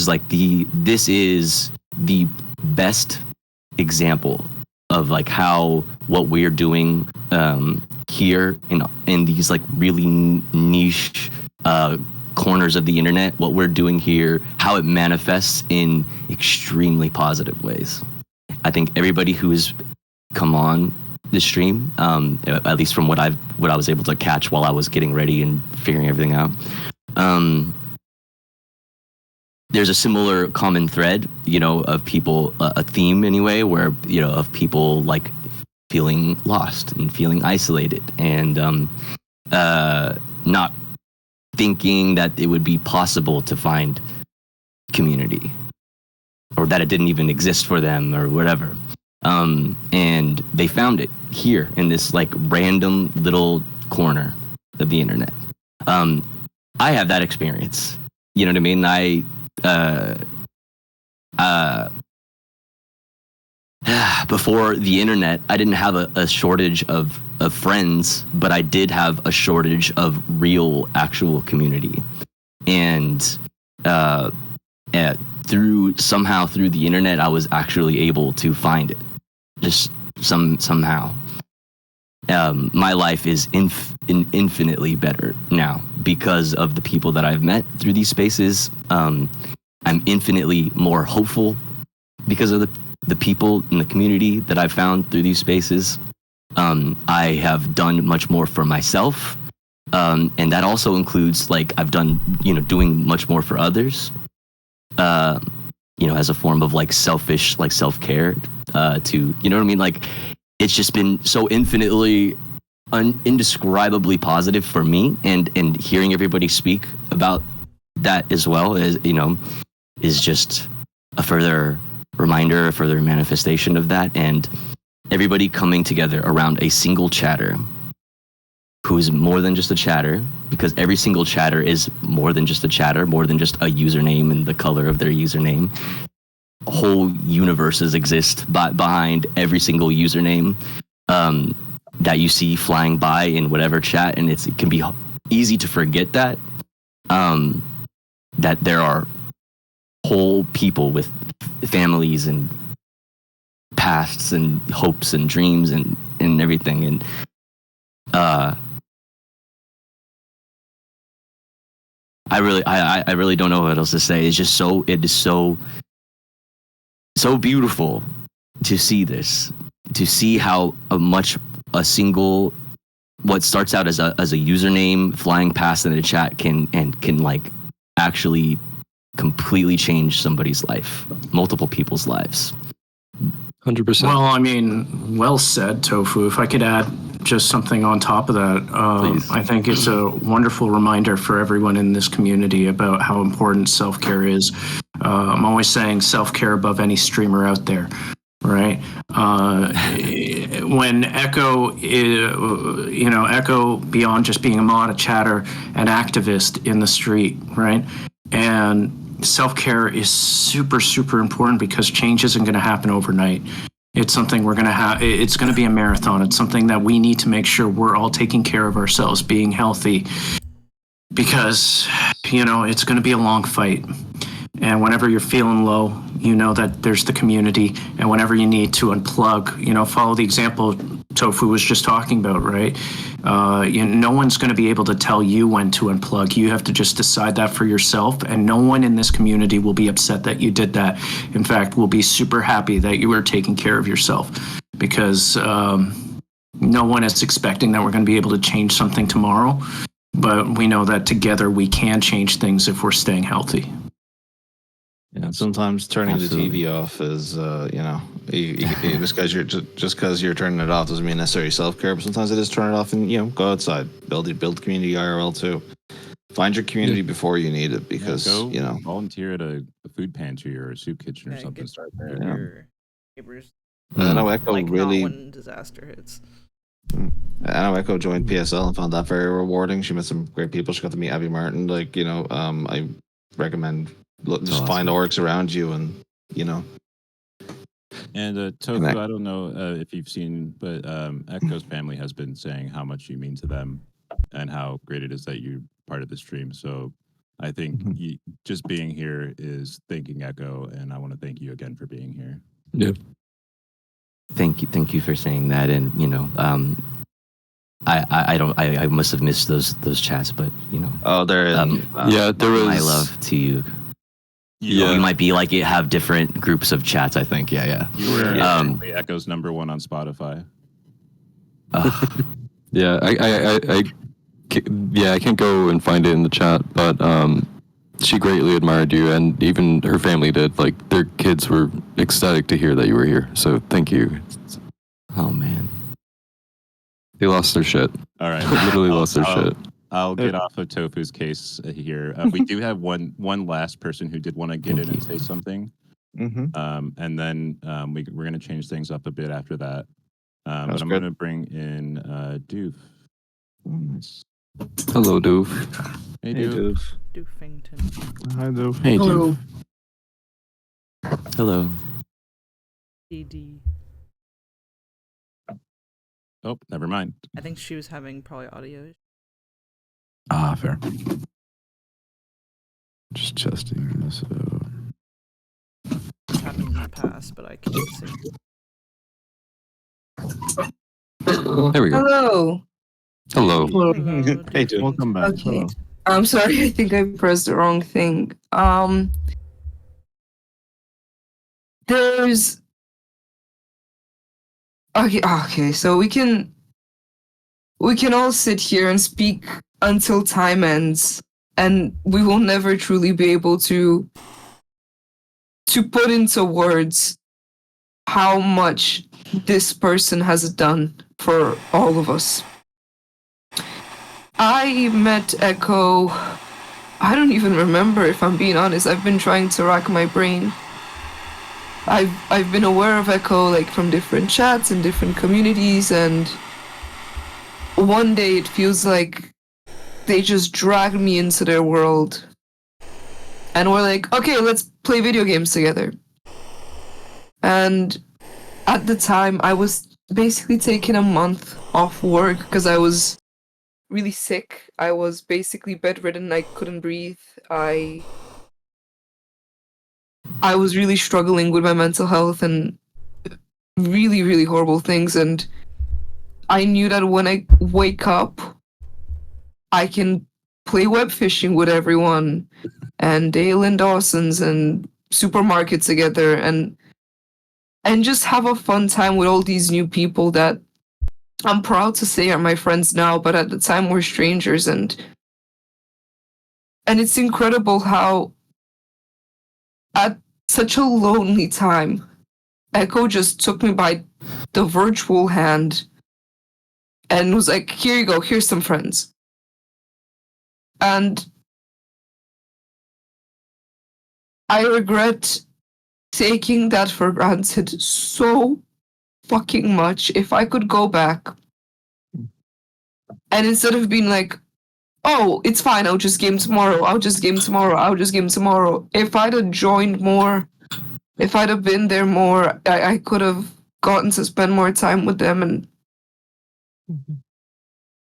is the best example of how what we're doing here in these really niche corners of the internet, what we're doing here, how it manifests in extremely positive ways. I think everybody who has come on this stream, at least from what I was able to catch while I was getting ready and figuring everything out. There's a similar common thread, of people, a theme anyway, where, of people like feeling lost and feeling isolated and not thinking that it would be possible to find community, or that it didn't even exist for them or whatever. And they found it here in this like random little corner of the internet. I have that experience. You know what I mean? Before the internet, I didn't have a shortage of friends, but I did have a shortage of real, actual community. And through the internet, I was actually able to find it. Just somehow. My life is infinitely better now because of the people that I've met through these spaces. I'm infinitely more hopeful because of the people in the community that I've found through these spaces. I have done much more for myself. And that also includes like I've done, doing much more for others. As a form of like selfish, like self-care, to, you know what I mean? Like, it's just been so infinitely, indescribably positive for me, and hearing everybody speak about that as well is just a further reminder, a further manifestation of that, and everybody coming together around a single chatter who is more than just a chatter, because every single chatter is more than just a chatter, more than just a username and the color of their username. Whole universes exist behind every single username that you see flying by in whatever chat, and it can be easy to forget that there are whole people with families and pasts and hopes and dreams and everything, and I really don't know what else to say. It is so beautiful to see this, to see how much a single, what starts out as a username flying past in a chat can like actually completely change somebody's life, multiple people's lives. 100%. Well, I mean, well said, Tofu. If I could add just something on top of that, I think it's a wonderful reminder for everyone in this community about how important self-care is. I'm always saying self-care above any streamer out there, right? When Echo, Echo, beyond just being a mod, a chatter, an activist in the street, right? And self-care is super, super important because change isn't going to happen overnight. It's something we're going to have. It's going to be a marathon. It's something that we need to make sure we're all taking care of ourselves, being healthy, because, it's going to be a long fight. And whenever you're feeling low, you know that there's the community. And whenever you need to unplug, follow the example Tofu was just talking about, right? No one's going to be able to tell you when to unplug. You have to just decide that for yourself. And no one in this community will be upset that you did that. In fact, we'll be super happy that you were taking care of yourself, because no one is expecting that we're going to be able to change something tomorrow. But we know that together we can change things if we're staying healthy. Yeah, sometimes turning the TV off is, just because you're turning it off doesn't mean necessarily self-care. But sometimes it is turn it off and go outside, build community IRL too. Find your community before you need it, because volunteer at a food pantry or a soup kitchen or something. Start there. Your neighbors. I know Echo not really. when disaster hits. I know Echo joined PSL and found that very rewarding. She met some great people. She got to meet Abby Martin. I recommend. Just find orgs around you, and And Tofu, I don't know if you've seen, but Echo's family has been saying how much you mean to them and how great it is that you're part of the stream. So I think just being here is thanking Echo, and I want to thank you again for being here. Yeah. Thank you for saying that, and I must have missed those chats, but Oh, there is. There was my love to you. Yeah. We might be have different groups of chats, I think. Yeah. You were Echo's #1 on Spotify. Yeah, I can't go and find it in the chat, but she greatly admired you, and even her family did. Like, their kids were ecstatic to hear that you were here. So thank you. Oh man, they lost their shit. All right, literally lost their shit. I'll get off of Tofu's case here. We do have one last person who did want to get in and say something. And then we're going to change things up a bit after that. But I'm going to bring in Doof. Hello, Doof. Hey, Doof. Doofington. Hi, Doof. Hey, Hello. Doof. Hello. DD. Oh, never mind. I think she was having probably audio issues. Ah, fair. Just testing this out. It's happened in the past, but I can't see. There we go. Hello. Hello. Hey, dude. Welcome back. Okay. Hello. I'm sorry, I think I pressed the wrong thing. There's okay, so we can all sit here and speak until time ends, and we will never truly be able to put into words how much this person has done for all of us. I met Echo, I don't even remember, if I'm being honest. I've been trying to rack my brain. I've been aware of Echo like from different chats and different communities, and one day it feels like they just dragged me into their world and we're like, okay, let's play video games together. And at the time I was basically taking a month off work because I was really sick. I was basically bedridden. I couldn't breathe. I was really struggling with my mental health and really, really horrible things. And I knew that when I wake up, I can play web fishing with everyone and Dale and Dawson's and supermarket together and just have a fun time with all these new people that I'm proud to say are my friends now, but at the time were strangers. And it's incredible how at such a lonely time, Echo just took me by the virtual hand and was like, here you go, here's some friends. And I regret taking that for granted so fucking much. If I could go back and instead of being like, oh, it's fine, I'll just game tomorrow, if I'd have joined more, if I'd have been there more, I could have gotten to spend more time with them. And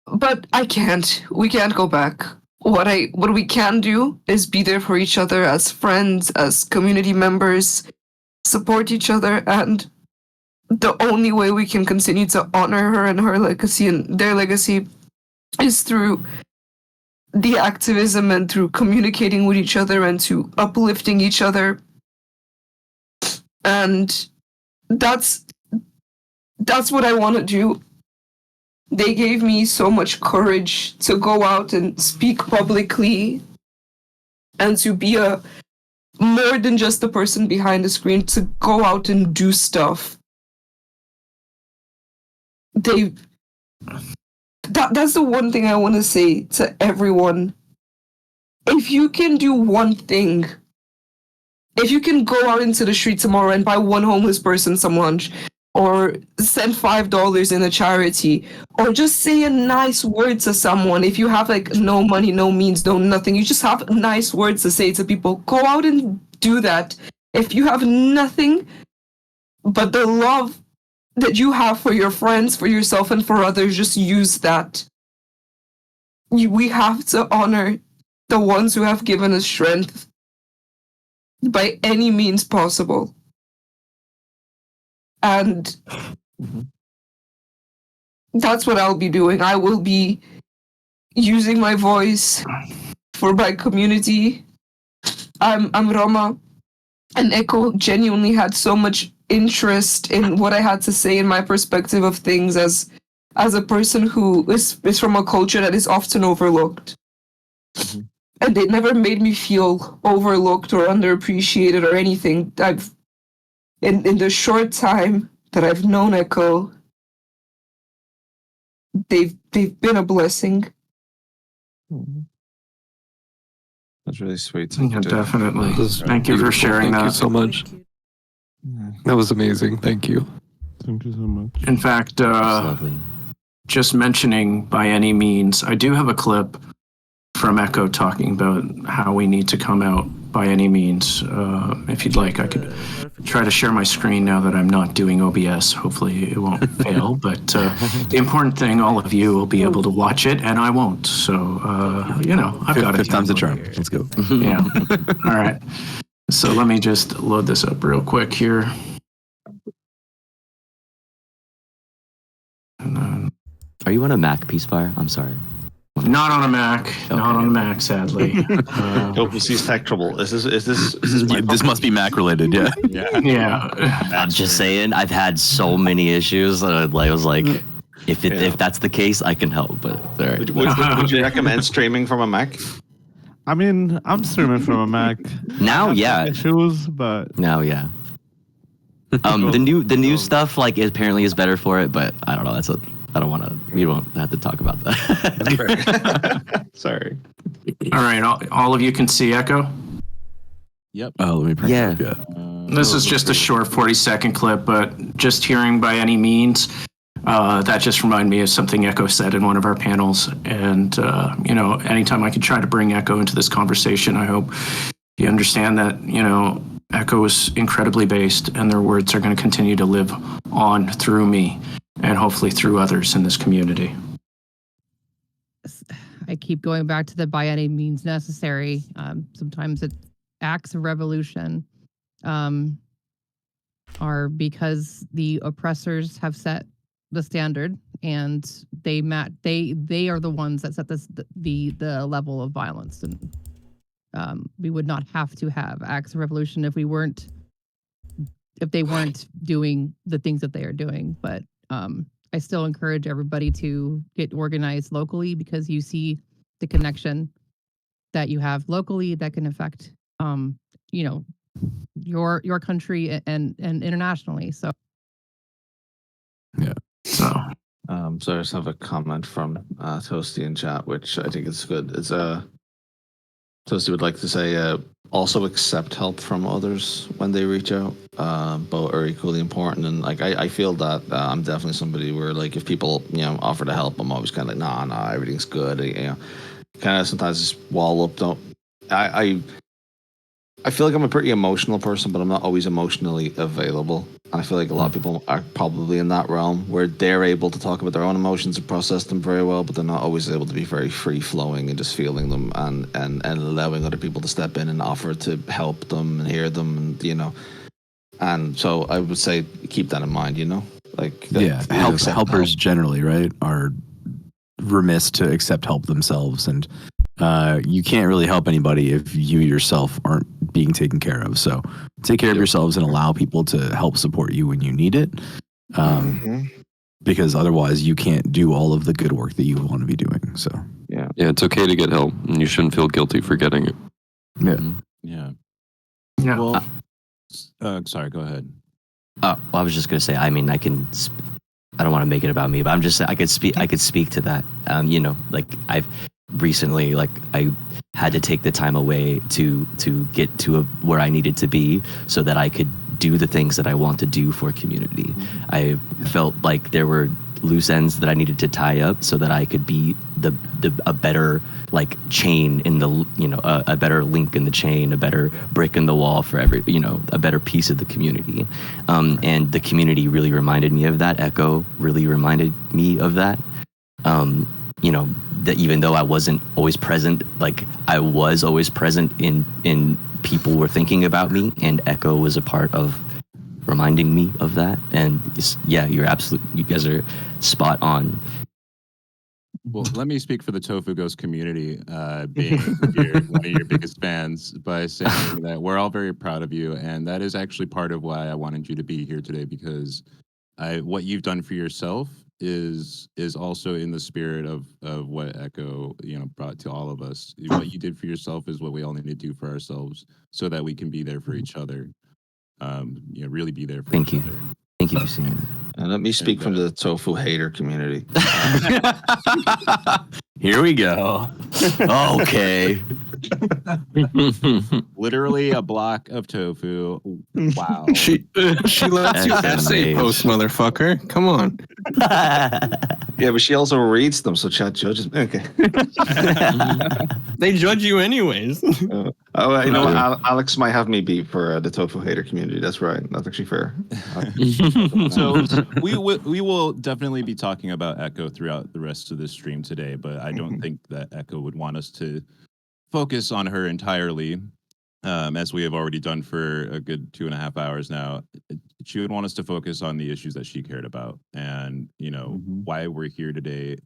but I can't. We can't go back. What we can do is be there for each other as friends, as community members, support each other, and the only way we can continue to honor her and her legacy and their legacy is through the activism and through communicating with each other and to uplifting each other. And that's what I want to do. They gave me so much courage to go out and speak publicly and to be more than just the person behind the screen, to go out and do stuff. That's the one thing I want to say to everyone. If you can do one thing, if you can go out into the street tomorrow and buy one homeless person some lunch, or send $5 in a charity, or just say a nice word to someone. If you have like no money, no means, no nothing, you just have nice words to say to people. Go out and do that. If you have nothing but the love that you have for your friends, for yourself, and for others, just use that. We have to honor the ones who have given us strength by any means possible. And that's what I'll be doing. I will be using my voice for my community. I'm Roma, and Echo genuinely had so much interest in what I had to say in my perspective of things as as a person who is from a culture that is often overlooked. And it never made me feel overlooked or underappreciated or anything. In the short time that I've known Echo, they've been a blessing. That's really sweet. Yeah, definitely. Thank you for Beautiful. sharing Thank that. you so much. That was amazing. Thank you. Thank you so much. In fact, just mentioning by any means, I do have a clip from Echo talking about how we need to come out by any means. If you'd like, I could try to share my screen now that I'm not doing OBS. Hopefully it won't fail, but the important thing, all of you will be able to watch it and I won't. So, I've got it. Fifth time's a charm. Let's go. Yeah. All right. So let me just load this up real quick here. Are you on a Mac, Peacefire? I'm sorry. Not on a Mac. Okay. Not on a Mac, sadly. OpenC's tech trouble. Is this This must be Mac related, yeah. Yeah. I'm just saying, I've had so many issues. I was like, if that's the case, I can help. But all right. Would you recommend streaming from a Mac? I mean, I'm streaming from a Mac. Now, yeah. Issues, but now, yeah. The new stuff apparently is better for it, but I don't know. I don't want to. We won't have to talk about that. Sorry. All right, all of you can see Echo. Yep. Oh, let me bring it up. Yeah. This is just a short 40-second clip, but just hearing by any means, that just reminded me of something Echo said in one of our panels. And anytime I can try to bring Echo into this conversation, I hope you understand that Echo is incredibly based, and their words are going to continue to live on through me, and hopefully through others in this community. I keep going back to the by any means necessary. Sometimes it acts of revolution are because the oppressors have set the standard, and they are the ones that set the level of violence. And we would not have to have acts of revolution if they weren't doing the things that they are doing. But I still encourage everybody to get organized locally, because you see the connection that you have locally that can affect your country and internationally. So yeah. So I just have a comment from Toasty in chat, which I think is good. It's Toasty would like to say, also accept help from others when they reach out. Both are equally important, and I feel that I'm definitely somebody where if people offer to help, I'm always kind of nah, everything's good. Kind of sometimes just wall up. I feel like I'm a pretty emotional person, but I'm not always emotionally available. And I feel like a lot of people are probably in that realm where they're able to talk about their own emotions and process them very well, but they're not always able to be very free flowing and just feeling them and allowing other people to step in and offer to help them and hear them, and and so I would say keep that in mind, helpers generally, right, are remiss to accept help themselves, and you can't really help anybody if you yourself aren't being taken care of. So take care of yourselves and allow people to help support you when you need it, because otherwise you can't do all of the good work that you want to be doing. So yeah, it's okay to get help, and you shouldn't feel guilty for getting it. Yeah. Well, sorry, go ahead. Well, I was just gonna say. I mean, I don't want to make it about me, but I'm just saying I could speak to that. I've recently, I had to take the time away to get to where I needed to be so that I could do the things that I want to do for community. I felt like there were loose ends that I needed to tie up so that I could be a better chain in the a better link in the chain, a better brick in the wall for every a better piece of the community. And the community really reminded me of that. Echo really reminded me of that. That even though I wasn't always present, I was always present in people were thinking about me, and Echo was a part of reminding me of that. And yeah, you guys are spot on. Well, let me speak for the Tofu Ghost community, being one of your biggest fans, by saying that we're all very proud of you, and that is actually part of why I wanted you to be here today, because what you've done for yourself is also in the spirit of what Echo brought to all of us. What you did for yourself is what we all need to do for ourselves, so that we can be there for each other. Really be there for each other. Thank you for seeing that. And let me speak from the tofu hater community. Here we go. Okay. Literally a block of tofu. Wow. She lets you essay post, motherfucker. Come on. Yeah, but she also reads them, so chat judges. Okay. They judge you anyways. Alex might have me beat for the tofu hater community. That's right. That's actually fair. So we will definitely be talking about Echo throughout the rest of this stream today, but I don't think that Echo would want us to focus on her entirely, as we have already done for a good 2.5 hours now. She would want us to focus on the issues that she cared about, and why we're here today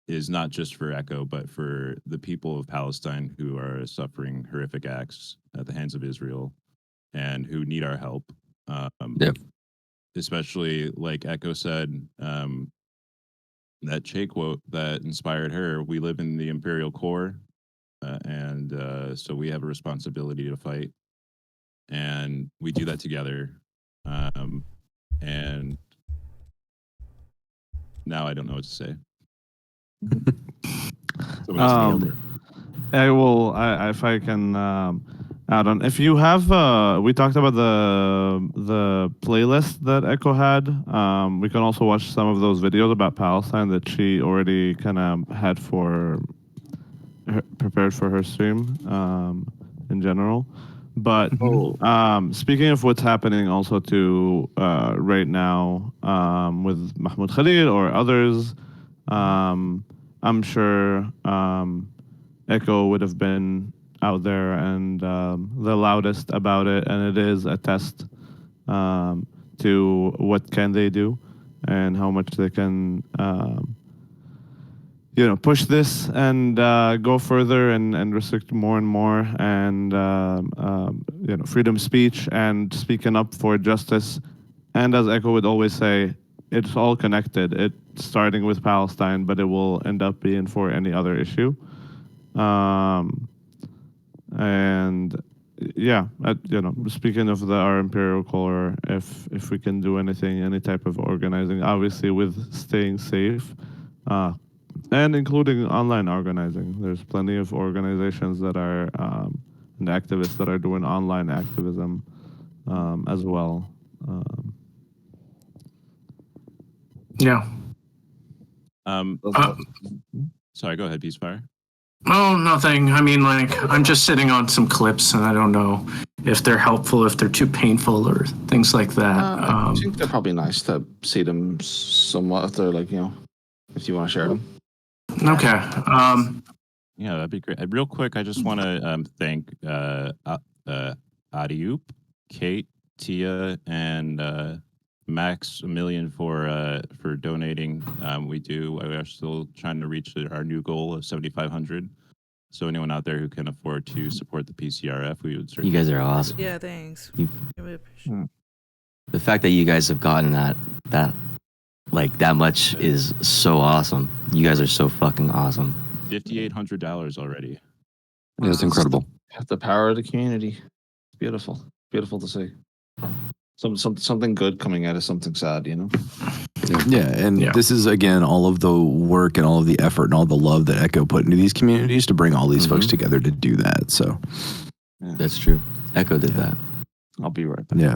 is not just for Echo, but for the people of Palestine who are suffering horrific acts at the hands of Israel and who need our help. Especially, like Echo said, that Che quote that inspired her, we live in the imperial core, and so we have a responsibility to fight, and we do that together. And now I don't know what to say. I will, if I can add on. If you have, we talked about the playlist that Echo had. We can also watch some of those videos about Palestine that she already kind of had prepared for her stream in general. But speaking of what's happening also to right now with Mahmoud Khalil or others, I'm sure Echo would have been out there and the loudest about it, and it is a test to what can they do and how much they can push this and go further and restrict more and more, and freedom of speech and speaking up for justice. And as Echo would always say, it's all connected. It's starting with Palestine, but it will end up being for any other issue. And yeah, speaking of our imperial core, if we can do anything, any type of organizing, obviously with staying safe, and including online organizing. There's plenty of organizations that are and activists that are doing online activism as well. Yeah. Sorry, go ahead, Peacefire. Oh, nothing. I mean, I'm just sitting on some clips, and I don't know if they're helpful, if they're too painful, or things like that. I think they're probably nice to see them somewhat if they're if you want to share them. Okay. Yeah, that'd be great. Real quick, I just want to thank Adiup, Kate, Tia, and Max a million for donating. We are still trying to reach our new goal of 7,500. So anyone out there who can afford to support the PCRF, we would certainly. You guys are awesome. Yeah, thanks. The fact that you guys have gotten that much is so awesome. You guys are so fucking awesome. $5,800 already. Yeah, it's incredible. The power of the community. It's beautiful. Beautiful to see. Something good coming out of something sad, Yeah, and this is, again, all of the work and all of the effort and all the love that Echo put into these communities to bring all these folks together to do that. So that's true. Echo did that. I'll be right back. Yeah.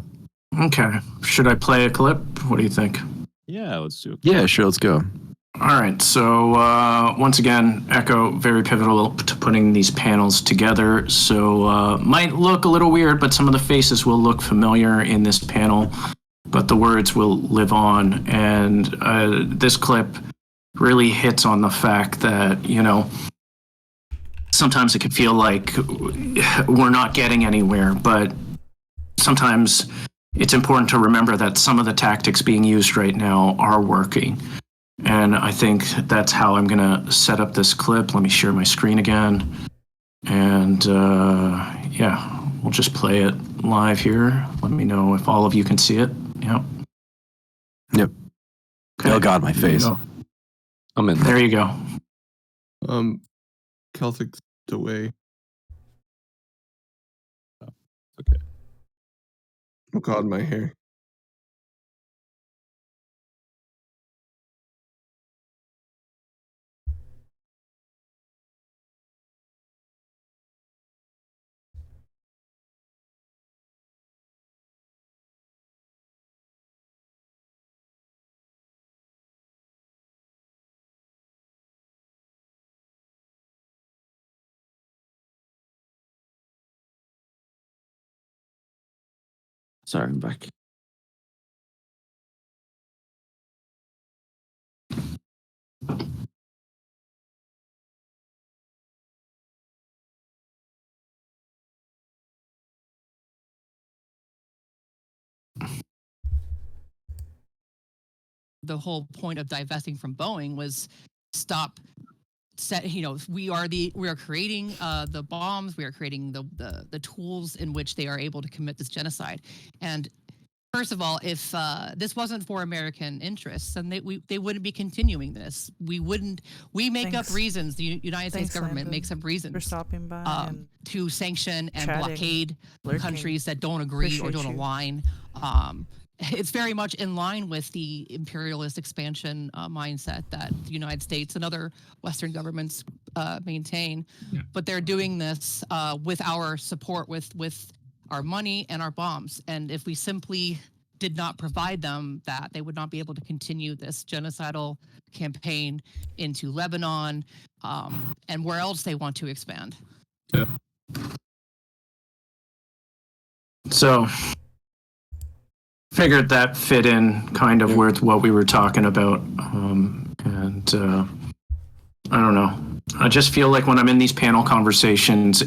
Okay. Should I play a clip? What do you think? Yeah, let's do it. Yeah, sure. Let's go. All right. So once again, Echo, very pivotal to putting these panels together. So might look a little weird, but some of the faces will look familiar in this panel, but the words will live on. And this clip really hits on the fact that, sometimes it can feel like we're not getting anywhere, but sometimes it's important to remember that some of the tactics being used right now are working. And I think that's how I'm going to set up this clip. Let me share my screen again. And we'll just play it live here. Let me know if all of you can see it. Yep. Yep. Okay. Oh God, my face. I'm in There you go. Celtic's away. Okay. Oh God, my hair. Sorry, I'm back. The whole point of divesting from Boeing was stop we are creating the bombs, we are creating the tools in which they are able to commit this genocide. And first of all, if this wasn't for American interests, then they wouldn't be continuing this. We make up reasons. The United States government Landon, makes up reasons for stopping by and to sanction and chatting, blockade lurking. countries that don't agree or Appreciate don't you. align. It's very much in line with the imperialist expansion mindset that the United States and other Western governments maintain. Yeah. But they're doing this with our support, with our money and our bombs. And if we simply did not provide them that, they would not be able to continue this genocidal campaign into Lebanon and where else they want to expand. Yeah. So, figured that fit in kind of with what we were talking about. I don't know. I just feel like when I'm in these panel conversations,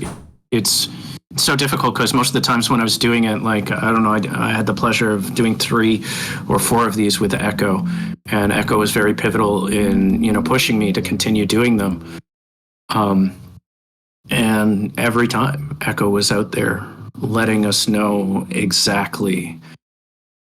it's so difficult because most of the times when I was doing it, like, I don't know, I had the pleasure of doing 3 or 4 of these with Echo, and Echo was very pivotal in, pushing me to continue doing them. And every time Echo was out there letting us know exactly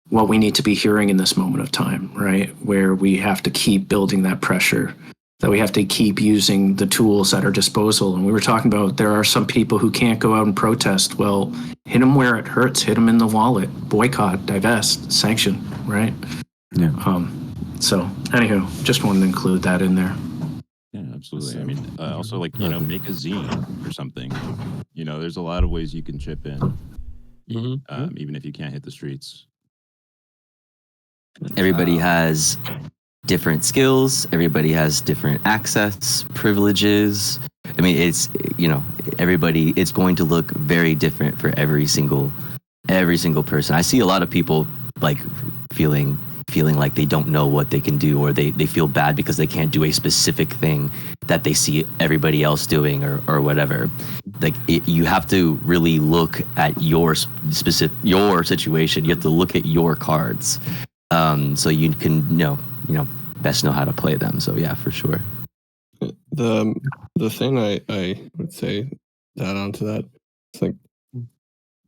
what we need to be hearing in this moment of time, right? Where we have to keep building that pressure, that we have to keep using the tools at our disposal. And we were talking about there are some people who can't go out and protest. Well, hit them where it hurts, hit them in the wallet, boycott, divest, sanction, right? Yeah. So anywho, just wanted to include that in there. Yeah, absolutely. I mean, also make a zine or something. There's a lot of ways you can chip in, even if you can't hit the streets. Everybody has different skills. Everybody has different access, privileges. I mean, it's, everybody, it's going to look very different for every single person. I see a lot of people like feeling like they don't know what they can do, or they feel bad because they can't do a specific thing that they see everybody else doing or whatever. Like you have to really look at your situation. You have to look at your cards. So you can best know how to play them. So yeah, for sure. The thing I would say to add on to that, it's like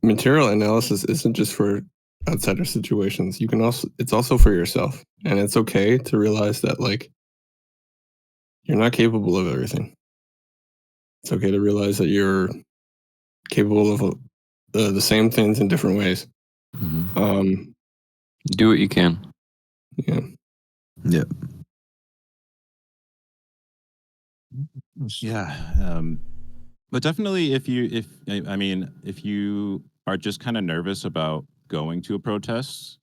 material analysis isn't just for outsider situations. It's also for yourself, and it's okay to realize that like you're not capable of everything. It's okay to realize that you're capable of the same things in different ways. Mm-hmm. Do what you can. Yeah. Yeah. Yeah. But definitely if you are just kind of nervous about going to a protest,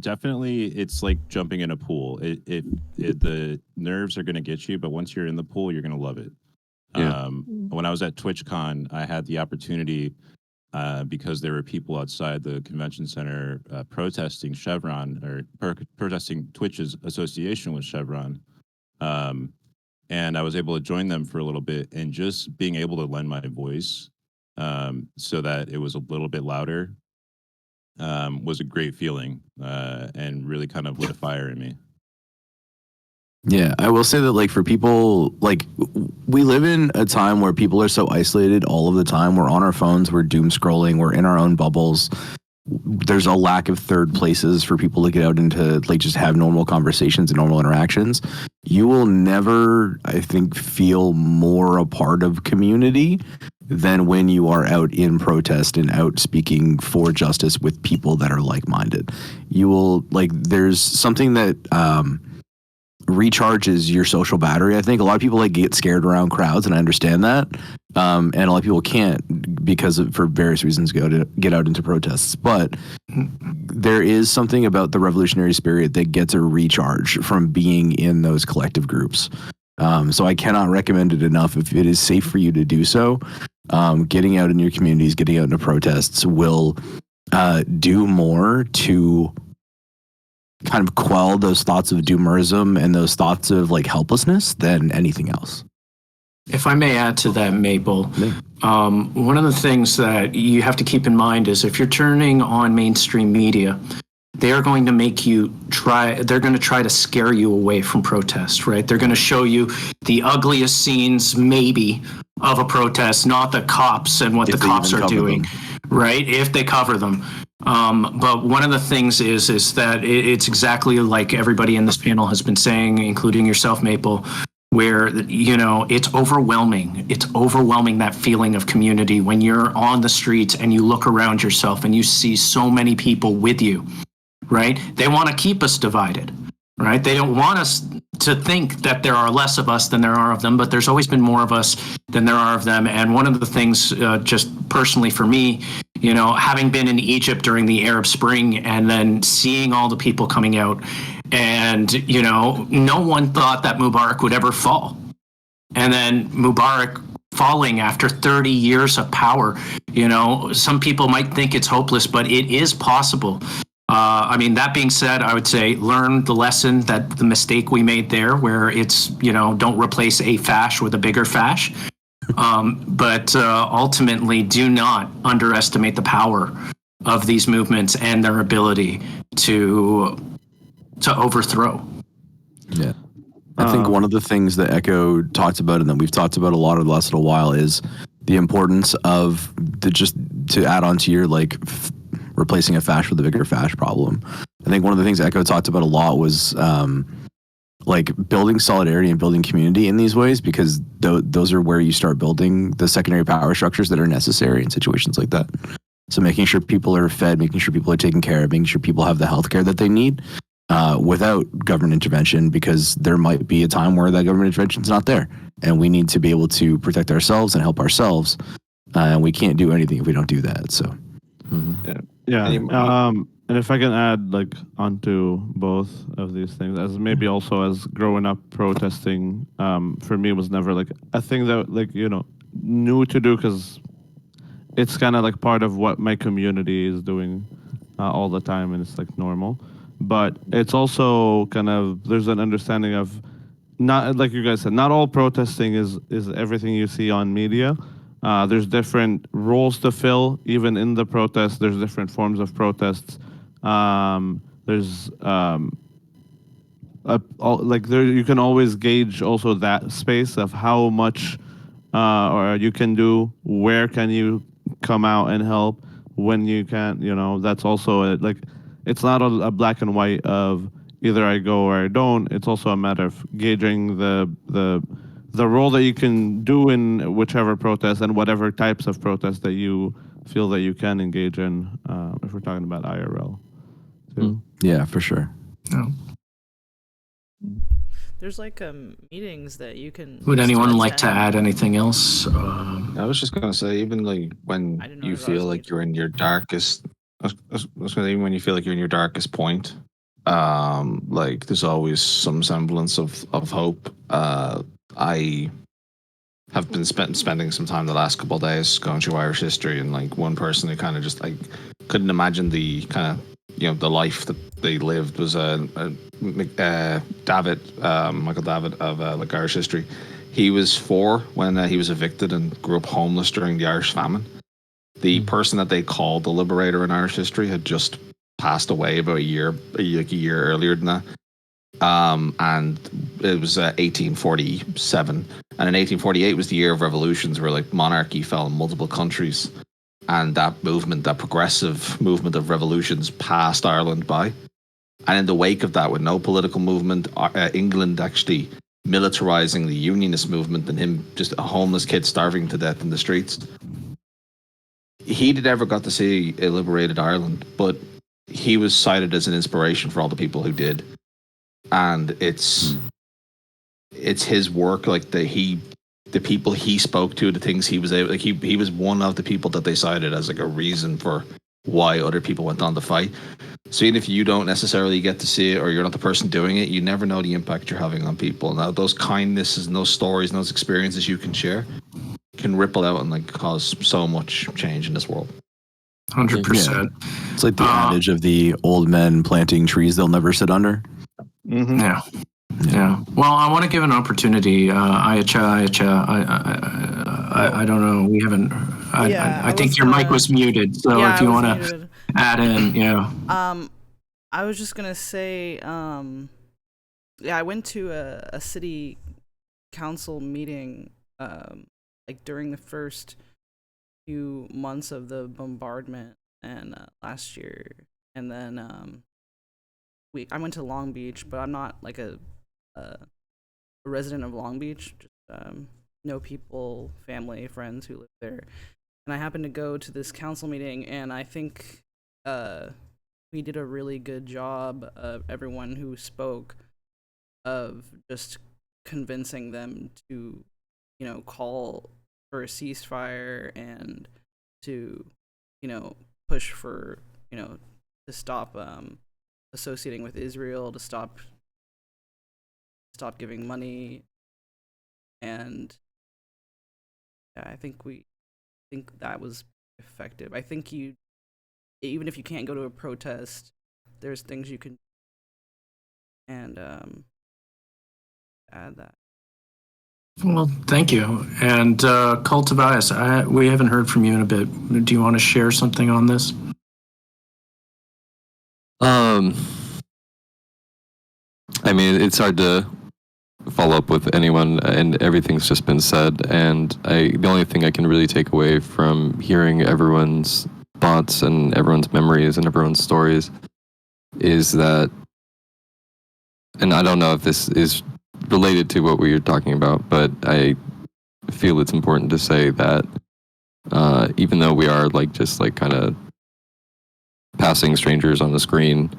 definitely it's like jumping in a pool. The nerves are going to get you, but once you're in the pool, you're going to love it. Yeah. When I was at TwitchCon, I had the opportunity because there were people outside the convention center protesting Chevron or protesting Twitch's association with Chevron. And I was able to join them for a little bit, and just being able to lend my voice so that it was a little bit louder was a great feeling and really kind of lit a fire in me. Yeah, I will say that like for people, like we live in a time where people are so isolated all of the time. We're on our phones, we're doom scrolling, we're in our own bubbles. there's a lack of third places for people to get out into like just have normal conversations and normal interactions, you will never, I think, feel more a part of community than when you are out in protest and out speaking for justice with people that are like-minded. You will, like, there's something that recharges your social battery. I think a lot of people like get scared around crowds, and I understand that. And a lot of people can't because for various reasons get out into protests. But there is something about the revolutionary spirit that gets a recharge from being in those collective groups. So I cannot recommend it enough. If it is safe for you to do so, getting out in your communities, getting out into protests will do more to kind of quell those thoughts of doomerism and those thoughts of like helplessness than anything else. If I may add to that, Maple, one of the things that you have to keep in mind is if you're turning on mainstream media, they are going to make you they're going to try to scare you away from protest, right? They're going to show you the ugliest scenes, maybe, of a protest, not the cops and what the cops are doing, right? If they cover them. But one of the things is that it's exactly like everybody in this panel has been saying, including yourself, Maple, where, you know, it's overwhelming. It's overwhelming, that feeling of community when you're on the streets and you look around yourself and you see so many people with you, right? They want to keep us divided, right? They don't want us to think that there are less of us than there are of them, but there's always been more of us than there are of them. And one of the things, just personally for me, you know, having been in Egypt during the Arab Spring and then seeing all the people coming out, and, you know, no one thought that Mubarak would ever fall. And then Mubarak falling after 30 years of power, you know, some people might think it's hopeless, but it is possible. I mean, that being said, I would say learn the lesson, that the mistake we made there, where it's, you know, don't replace a fash with a bigger fash. But ultimately, do not underestimate the power of these movements and their ability to overthrow. Yeah. I think one of the things that Echo talked about and that we've talked about a lot over the last little while is the importance of just to add on to your like replacing a fash with a bigger fash problem. I think one of the things Echo talked about a lot was like building solidarity and building community in these ways, because those are where you start building the secondary power structures that are necessary in situations like that. So making sure people are fed, making sure people are taken care of, making sure people have the healthcare that they need without government intervention, because there might be a time where that government intervention is not there. And we need to be able to protect ourselves and help ourselves. And we can't do anything if we don't do that. So, and if I can add like onto both of these things, as maybe also as growing up protesting, for me was never like a thing that like, you know, new to do, because it's kind of like part of what my community is doing all the time, and it's like normal. But it's also kind of, there's an understanding of, not like you guys said, not all protesting is everything you see on media. There's different roles to fill, even in the protest. There's different forms of protests. There's you can always gauge also that space of how much or you can do, where can you come out and help, when you can't, you know. That's also like, it's not a black and white of either I go or I don't. It's also a matter of gauging the role that you can do in whichever protest and whatever types of protests that you feel that you can engage in, if we're talking about IRL too. Yeah, for sure. Oh. There's like meetings that you can. Would anyone like to add anything else? I was just gonna say, even like when you feel like you're in your darkest, I was gonna say, even when you feel like you're in your darkest point, like there's always some semblance of hope. I have been spending some time the last couple of days going through Irish history, and like one person who kind of just like couldn't imagine the kind of, you know, the life that they lived was Michael David of like Irish history. He was 4 when he was evicted and grew up homeless during the Irish famine. The person that they called the liberator in Irish history had just passed away about a year earlier than that. And it was 1847, and in 1848 was the year of revolutions, where like monarchy fell in multiple countries, and that movement, that progressive movement of revolutions, passed Ireland by. And in the wake of that, with no political movement, England actually militarizing the unionist movement and him just a homeless kid starving to death in the streets. He never got to see a liberated Ireland, but he was cited as an inspiration for all the people who did. And it's his work, like the people he spoke to, the things he was able, like he was one of the people that they cited as like a reason for why other people went on to fight. So even if you don't necessarily get to see it, or you're not the person doing it, you never know the impact you're having on people. Now those kindnesses and those stories and those experiences you can share can ripple out and like cause so much change in this world. 100%. It's like the adage of the old men planting trees they'll never sit under. Mm-hmm. Yeah. Well, I want to give an opportunity. I don't know. We haven't. I think your mic was muted. So if you want to add in, I was just gonna say, I went to a city council meeting, like during the first few months of the bombardment and last year, and then I went to Long Beach, but I'm not like a resident of Long Beach. Just know people, family, friends who live there, and I happened to go to this council meeting, and I think we did a really good job of everyone who spoke of just convincing them to, call for a ceasefire and to, push for, to stop associating with Israel, to stop giving money, and I think that was effective. I think even if you can't go to a protest, there's things you can and add that. Well, thank you. And Cult Tobias, we haven't heard from you in a bit. Do you want to share something on this? I mean, it's hard to follow up with anyone, and everything's just been said. And the only thing I can really take away from hearing everyone's thoughts and everyone's memories and everyone's stories is that, and I don't know if this is related to what we were talking about, but I feel it's important to say that even though we are like just like kind of passing strangers on the screen,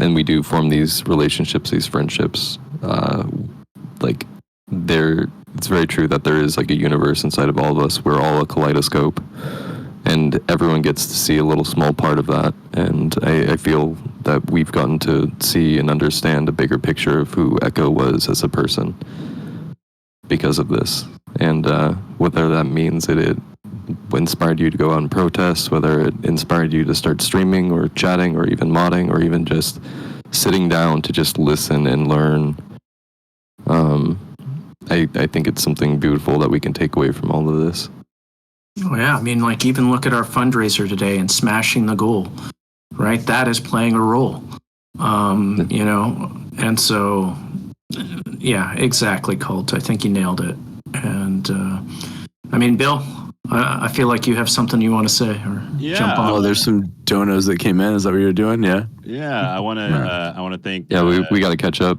and we do form these relationships, these friendships, like it's very true that there is like a universe inside of all of us. We're all a kaleidoscope, and everyone gets to see a little small part of that. And I feel that we've gotten to see and understand a bigger picture of who Echo was as a person because of this. And whether that means it inspired you to go out and protest, whether it inspired you to start streaming or chatting or even modding or even just sitting down to just listen and learn, I think it's something beautiful that we can take away from all of this. Oh, yeah. I mean, like, even look at our fundraiser today and smashing the goal, right? That is playing a role, and so, yeah, exactly, Cult. I think you nailed it. And, I mean, Bill, I feel like you have something you want to say or jump on. Oh, there's some donos that came in. Is that what you're doing? Yeah. Yeah, I want to thank. Yeah, we got to catch up.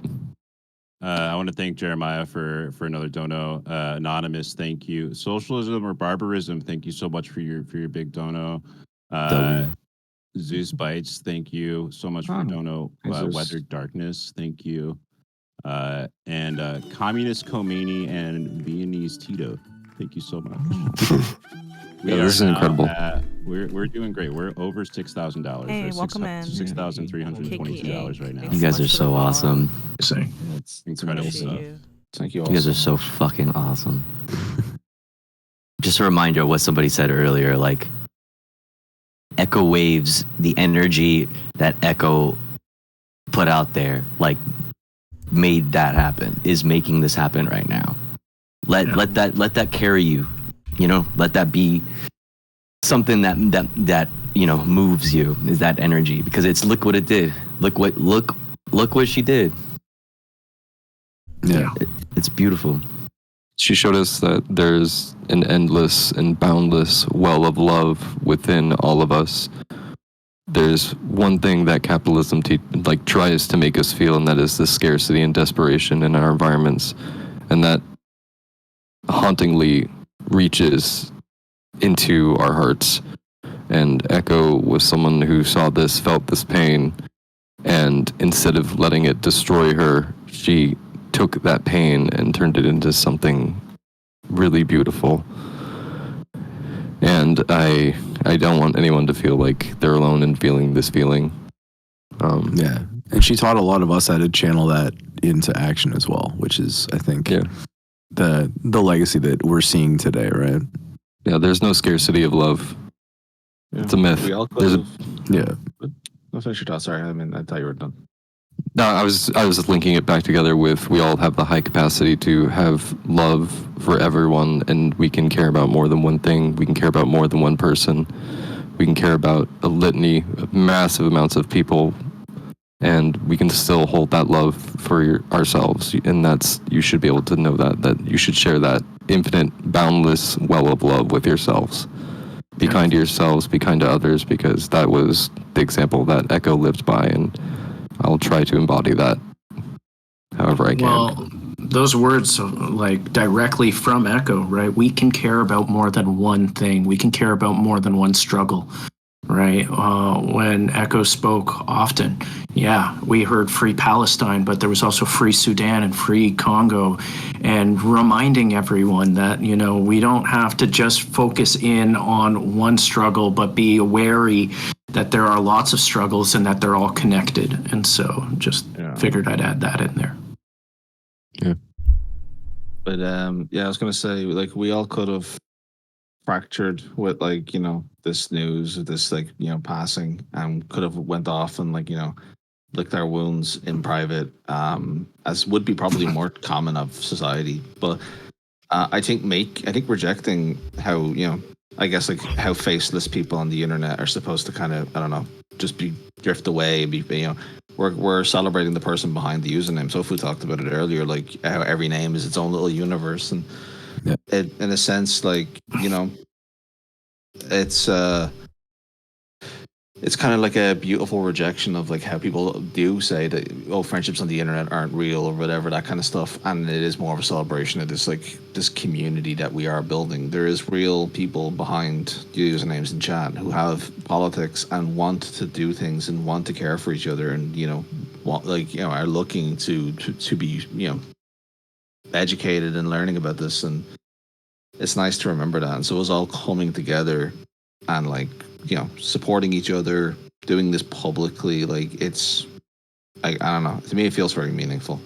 I want to thank Jeremiah for another dono. Anonymous, thank you. Socialism or barbarism, thank you so much for your big dono. Zeus Bites, thank you so much for dono. Weathered Darkness, thank you. And Communist Khomeini and Viennese Tito, thank you so much. This is incredible. We're doing great. We're over $6,000. Hey, welcome in. $6,322 right now. You guys are so awesome. It's incredible stuff. Thank you. You guys are so fucking awesome. Just a reminder of what somebody said earlier, like ech0waves, the energy that Echo put out there, like made that happen, is making this happen right now. Let that carry you. Let that be something that moves you, is that energy, because look what it did. Look what she did. Yeah. It's beautiful. She showed us that there's an endless and boundless well of love within all of us. There's one thing that capitalism tries to make us feel, and that is the scarcity and desperation in our environments, and that hauntingly reaches into our hearts. And Echo was someone who saw this, felt this pain, and instead of letting it destroy her, she took that pain and turned it into something really beautiful. And I don't want anyone to feel like they're alone in feeling this feeling. Yeah, and she taught a lot of us how to channel that into action as well, which is, I think, the legacy that we're seeing today, right? Yeah, there's no scarcity of love. Yeah. It's a myth. We all There's yeah. No, finish your thought. Sorry, I thought you were done. No, I was just linking it back together with we all have the high capacity to have love for everyone, and we can care about more than one thing. We can care about more than one person. We can care about a litany of massive amounts of people, and we can still hold that love for ourselves. And you should be able to know that you should share that infinite, boundless well of love with yourselves. Be kind to yourselves, be kind to others, because that was the example that Echo lived by, and I'll try to embody that however I can. Well, those words like directly from Echo, right? We can care about more than one thing. We can care about more than one struggle, right? When Echo spoke often, we heard free Palestine, but there was also free Sudan and free Congo, and reminding everyone that, we don't have to just focus in on one struggle, but be wary that there are lots of struggles and that they're all connected. And so just figured I'd add that in there. Yeah. But I was going to say, like, we all could have fractured with, like, this news of this, like, passing, and could have went off and, like, licked our wounds in private, as would be probably more common of society. But I think rejecting how, I guess, like, how faceless people on the internet are supposed to kind of, I don't know, just drift away, we're celebrating the person behind the username. Sofu talked about it earlier, like how every name is its own little universe, and in a sense, like, it's kind of like a beautiful rejection of, like, how people do say that, friendships on the internet aren't real or whatever, that kind of stuff. And it is more of a celebration of this, like, this community that we are building. There is real people behind the usernames in chat who have politics and want to do things and want to care for each other, and, are looking to be, educated and learning about this. And it's nice to remember that. And so it's all coming together and, like, supporting each other, doing this publicly, like, it's, I don't know. To me, it feels very meaningful.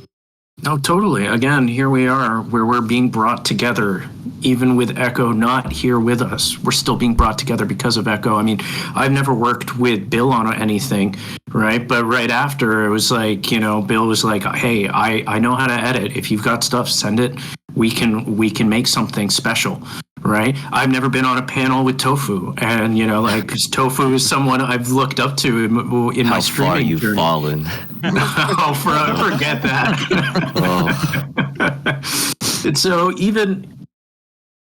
No, totally. Again, here we are where we're being brought together, even with Echo not here with us. We're still being brought together because of Echo. I mean, I've never worked with Bill on anything, right? But right after, it was like, Bill was like, hey, I know how to edit. If you've got stuff, send it. We can make something special. Right? I've never been on a panel with Tofu, and because Tofu is someone I've looked up to in my streaming How far you've journey. fallen. Forget that. And so even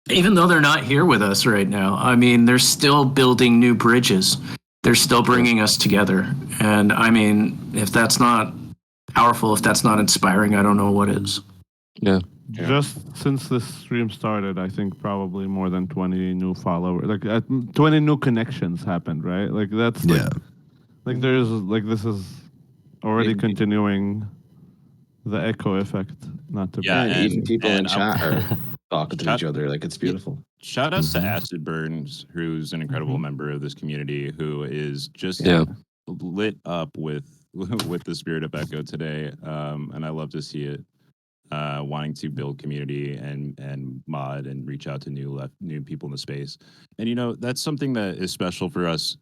though they're not here with us right now, I mean, they're still building new bridges. They're still bringing us together. And I mean, if that's not powerful, if that's not inspiring, I don't know what is. Yeah. Just since this stream started, I think probably more than 20 new followers, like 20 new connections happened, right? Like that's like there's like this is already continuing the echo effect. Not to even people in chat are talking to each other, like, it's beautiful. Shout outs to Acid Burns, who's an incredible member of this community, who is just lit up with the spirit of Echo today, and I love to see it. Wanting to build community and mod and reach out to new people in the space. And that's something that is special for us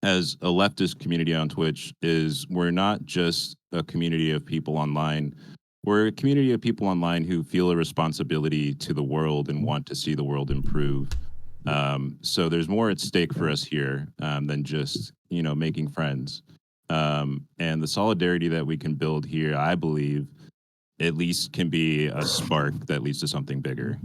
as a leftist community on Twitch, is we're not just a community of people online. We're a community of people online who feel a responsibility to the world and want to see the world improve. So there's more at stake for us here than just, making friends. And the solidarity that we can build here, I believe, at least can be a spark that leads to something bigger.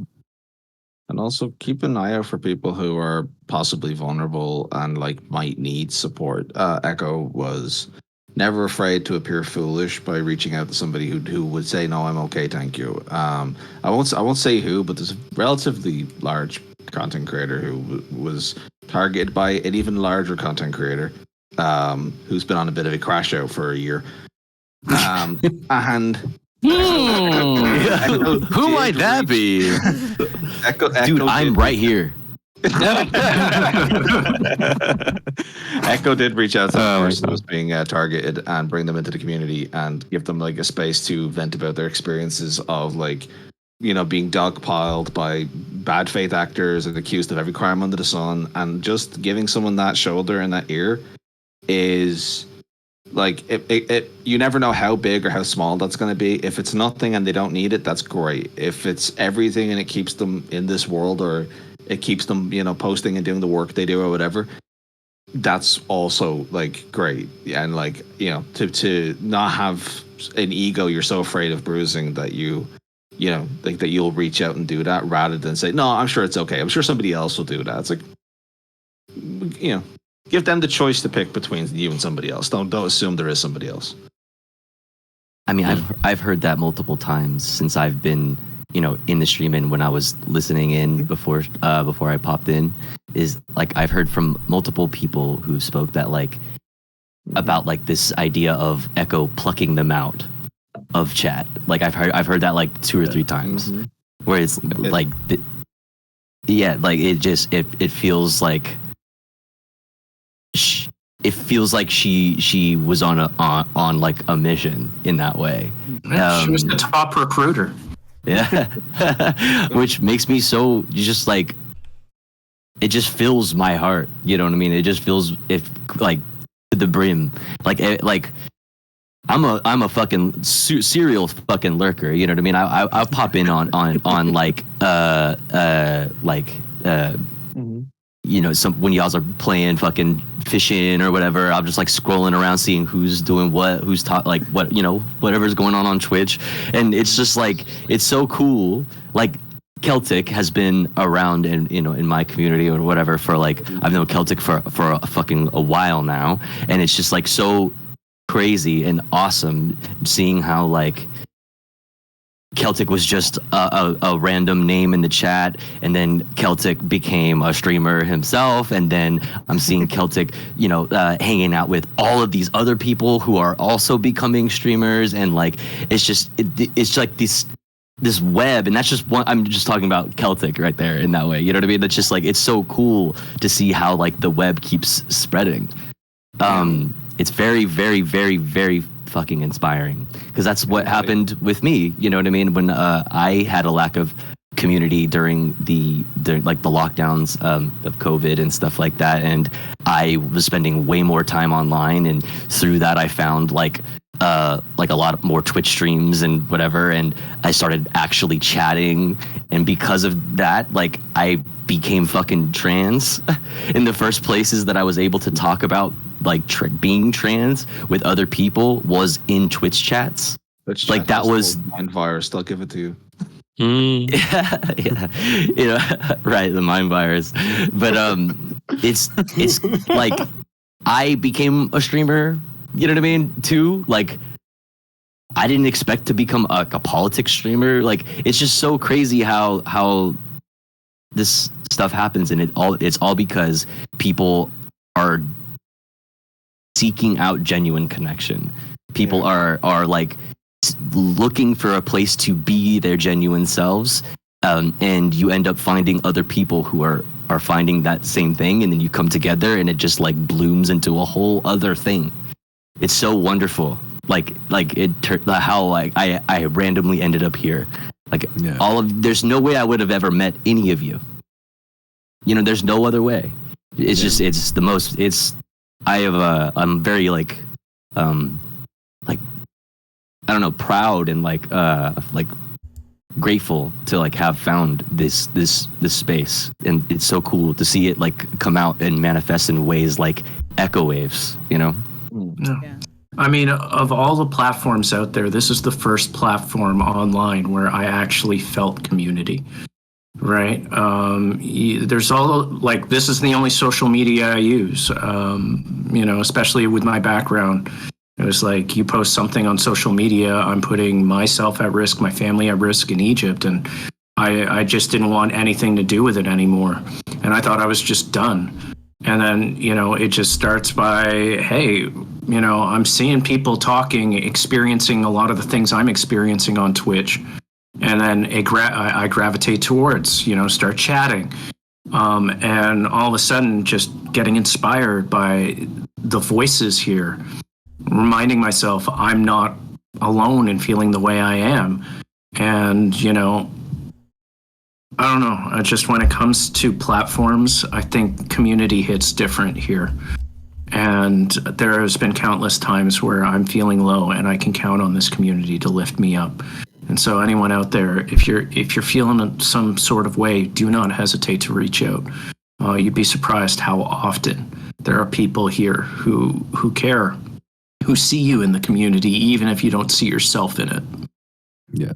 And also keep an eye out for people who are possibly vulnerable and like might need support. Echo was never afraid to appear foolish by reaching out to somebody who would say, "No, I'm okay, thank you." I won't say who, but there's a relatively large content creator who was targeted by an even larger content creator who's been on a bit of a crash out for a year. And who might that be? Dude, I'm right here. Echo did reach out to the person who was being targeted and bring them into the community and give them like a space to vent about their experiences of like, you know, being dogpiled by bad faith actors and accused of every crime under the sun, and just giving someone that shoulder and that ear is like it you never know how big or how small that's going to be. If it's nothing and they don't need it, that's great. If it's everything and it keeps them in this world, or it keeps them, you know, posting and doing the work they do or whatever, that's also like great. And like, you know, to not have an ego you're so afraid of bruising that you know, like that you'll reach out and do that rather than say, "No, I'm sure it's okay. I'm sure somebody else will do that." It's like, you know, give them the choice to pick between you and somebody else. Don't assume there is somebody else. I mean, I've heard that multiple times since I've been, you know, in the stream, and when I was listening in before I popped in, is like I've heard from multiple people who spoke that like about like this idea of Echo plucking them out of chat. Like I've heard that like 2 or 3 times, where it's like, yeah, like it feels like. It feels like she was on like a mission in that way. She was the top recruiter. Yeah, which makes me so just like, it just fills my heart. You know what I mean? It just feels like to the brim. Like I'm a fucking serial fucking lurker. You know what I mean? I'll pop in on like you know, when y'all are playing fucking fishing or whatever, I'm just like scrolling around seeing who's doing what, who's like what, you know, whatever's going on Twitch. And it's just like, it's so cool. Like Celtic has been around in, you know, in my community or whatever for like, I've known Celtic for a while now. And it's just like so crazy and awesome seeing how like Celtic was just a random name in the chat, and then Celtic became a streamer himself, and then I'm seeing Celtic, you know, hanging out with all of these other people who are also becoming streamers, and like it's like this web, and that's just one. I'm just talking about Celtic right there in that way. You know what I mean? That's just like, it's so cool to see how like the web keeps spreading. It's very, very, very, very fucking inspiring, because that's what happened with me. You know what I mean? When I had a lack of community during the lockdowns of COVID and stuff like that, and I was spending way more time online, and through that I found like a lot more Twitch streams and whatever, and I started actually chatting, and because of that, like I became fucking trans in the first places that I was able to talk about like being trans with other people was in Twitch chats. Like that was mind virus. They'll give it to you. Yeah, you know, right, the mind virus. But it's like I became a streamer. You know what I mean? Too, like I didn't expect to become a politics streamer. Like it's just so crazy how this stuff happens, and it's all because people are seeking out genuine connection. People are like looking for a place to be their genuine selves, and you end up finding other people who are finding that same thing, and then you come together, and it just like blooms into a whole other thing. It's so wonderful. Like how like I randomly ended up here. Like there's no way I would have ever met any of you. You know, there's no other way. It's just, it's the most, I'm very like I don't know, proud and like grateful to like have found this space, and it's so cool to see it like come out and manifest in ways like ech0waves, you know? Yeah. I mean, of all the platforms out there, this is the first platform online where I actually felt community. Right. There's all like this is the only social media I use. Especially with my background. It was like you post something on social media, I'm putting myself at risk, my family at risk in Egypt, and I just didn't want anything to do with it anymore. And I thought I was just done. And then, it just starts by, hey, I'm seeing people talking, experiencing a lot of the things I'm experiencing on Twitch. And then I gravitate towards, start chatting. And all of a sudden, just getting inspired by the voices here, reminding myself I'm not alone in feeling the way I am. And, I don't know. Just when it comes to platforms, I think community hits different here. And there has been countless times where I'm feeling low and I can count on this community to lift me up. And so anyone out there, if you're feeling some sort of way, do not hesitate to reach out. You'd be surprised how often there are people here who care, who see you in the community, even if you don't see yourself in it. Yeah,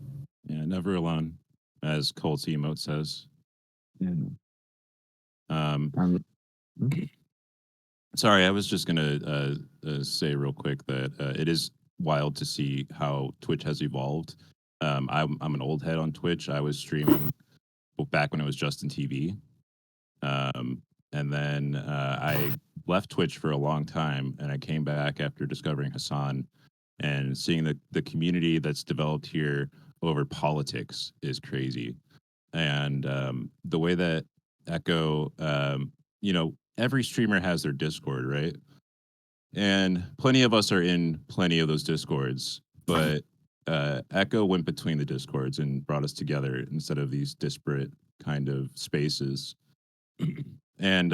never alone, as Colt's emote says. Sorry, I was just gonna say real quick that it is wild to see how Twitch has evolved. I'm an old head on Twitch. I was streaming back when it was Justin TV, and then I left Twitch for a long time, and I came back after discovering Hassan and seeing the community that's developed here over politics is crazy. And the way that Echo, every streamer has their Discord, right? And plenty of us are in plenty of those Discords, but Echo went between the Discords and brought us together instead of these disparate kind of spaces. And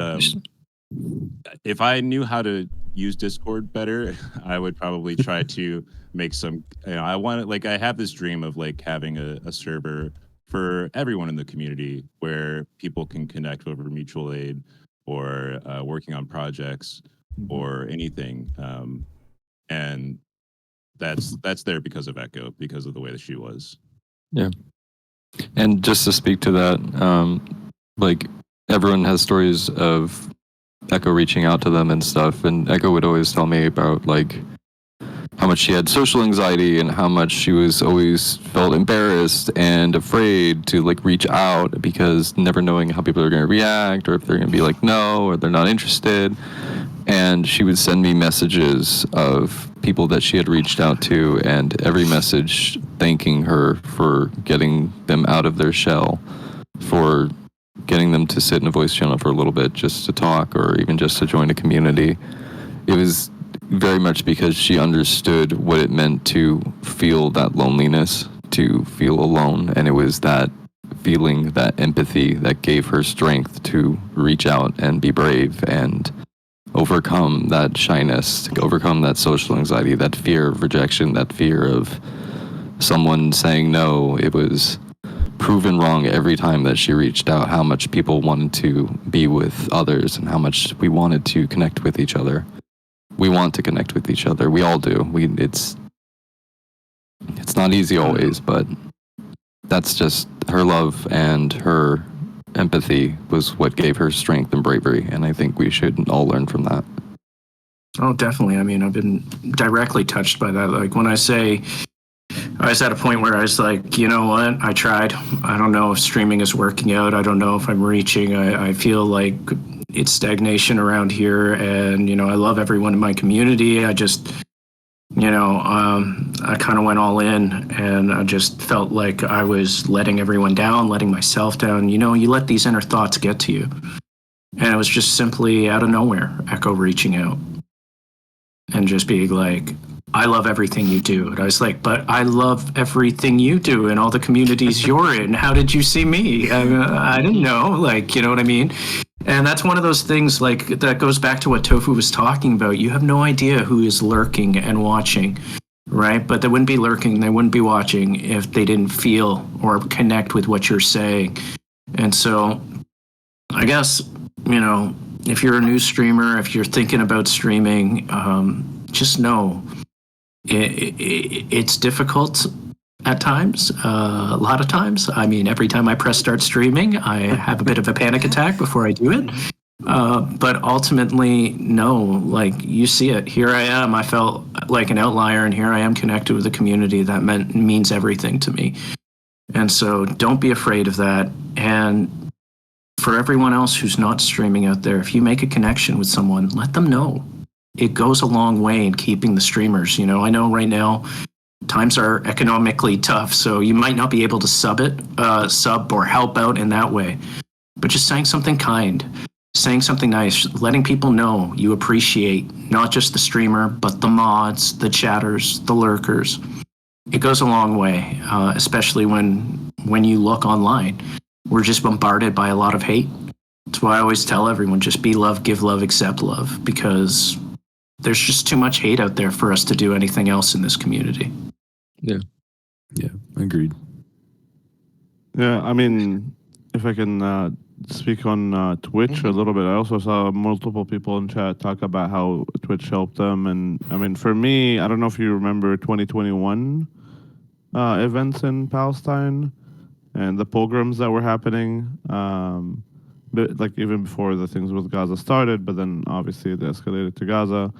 if I knew how to use Discord better, I would probably try to make some. I have this dream of like having a server for everyone in the community where people can connect over mutual aid or working on projects or anything. And that's there because of Echo, because of the way that she was. Yeah. And just to speak to that, like everyone has stories of Echo reaching out to them and stuff, and Echo would always tell me about like how much she had social anxiety and how much she was always felt embarrassed and afraid to like reach out because never knowing how people are going to react or if they're going to be like no or they're not interested. And she would send me messages of people that she had reached out to, and every message thanking her for getting them out of their shell, for getting them to sit in a voice channel for a little bit just to talk or even just to join a community. It was very much because she understood what it meant to feel that loneliness, to feel alone. And it was that feeling, that empathy that gave her strength to reach out and be brave and overcome that shyness, to overcome that social anxiety, that fear of rejection, that fear of someone saying no. It was proven wrong every time that she reached out, how much people wanted to be with others and how much we wanted to connect with each other. We want to connect with each other. We all do. It's not easy always, but that's just her love and her empathy was what gave her strength and bravery, and I think we should all learn from that. Oh, definitely. I mean, I've been directly touched by that. Like when I say I was at a point where I was like, you know what? I tried. I don't know if streaming is working out. I don't know if I'm reaching. I feel like it's stagnation around here. And, I love everyone in my community. I just, I kind of went all in and I just felt like I was letting everyone down, letting myself down. You let these inner thoughts get to you. And it was just simply out of nowhere, Echo reaching out and just being like, I love everything you do. And I was like, but I love everything you do in all the communities you're in. How did you see me? I didn't know, like, you know what I mean? And that's one of those things, like, that goes back to what Tofu was talking about. You have no idea who is lurking and watching, right? But they wouldn't be lurking, they wouldn't be watching if they didn't feel or connect with what you're saying. And so I guess, if you're a new streamer, if you're thinking about streaming, just know It's difficult at times, a lot of times. I mean, every time I press start streaming, I have a bit of a panic attack before I do it. But ultimately, no, like you see it. Here I am. I felt like an outlier, and here I am connected with a community that means everything to me. And so don't be afraid of that. And for everyone else who's not streaming out there, if you make a connection with someone, let them know. It goes a long way in keeping the streamers. You know, I know right now times are economically tough, so you might not be able to sub or help out in that way. But just saying something kind, saying something nice, letting people know you appreciate not just the streamer, but the mods, the chatters, the lurkers. It goes a long way, especially when you look online. We're just bombarded by a lot of hate. That's why I always tell everyone, just be love, give love, accept love, because there's just too much hate out there for us to do anything else in this community. Yeah, agreed. Yeah, I mean, if I can speak on Twitch a little bit, I also saw multiple people in chat talk about how Twitch helped them. And I mean, for me, I don't know if you remember 2021 events in Palestine and the pogroms that were happening, but like even before the things with Gaza started, but then obviously it escalated to Gaza.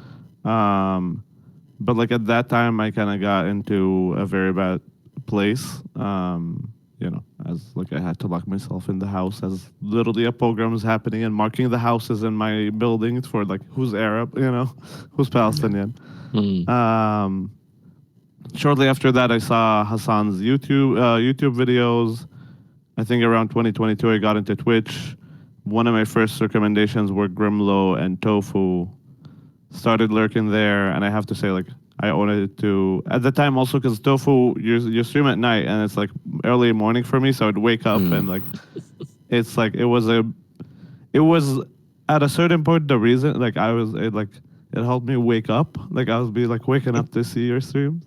But like at that time, I kind of got into a very bad place. You know, as like I had to lock myself in the house as literally a pogrom was happening and marking the houses in my building for like who's Arab, you know, who's Palestinian. Shortly after that, I saw Hassan's YouTube videos. I think around 2022, I got into Twitch. One of my first recommendations were Grimlow and Tofu. Started lurking there, and I have to say, like, I wanted to at the time also because Tofu you stream at night and it's like early morning for me, so I'd wake up and like it's like it was at a certain point the reason like it helped me wake up, like I was be like waking up to see your streams.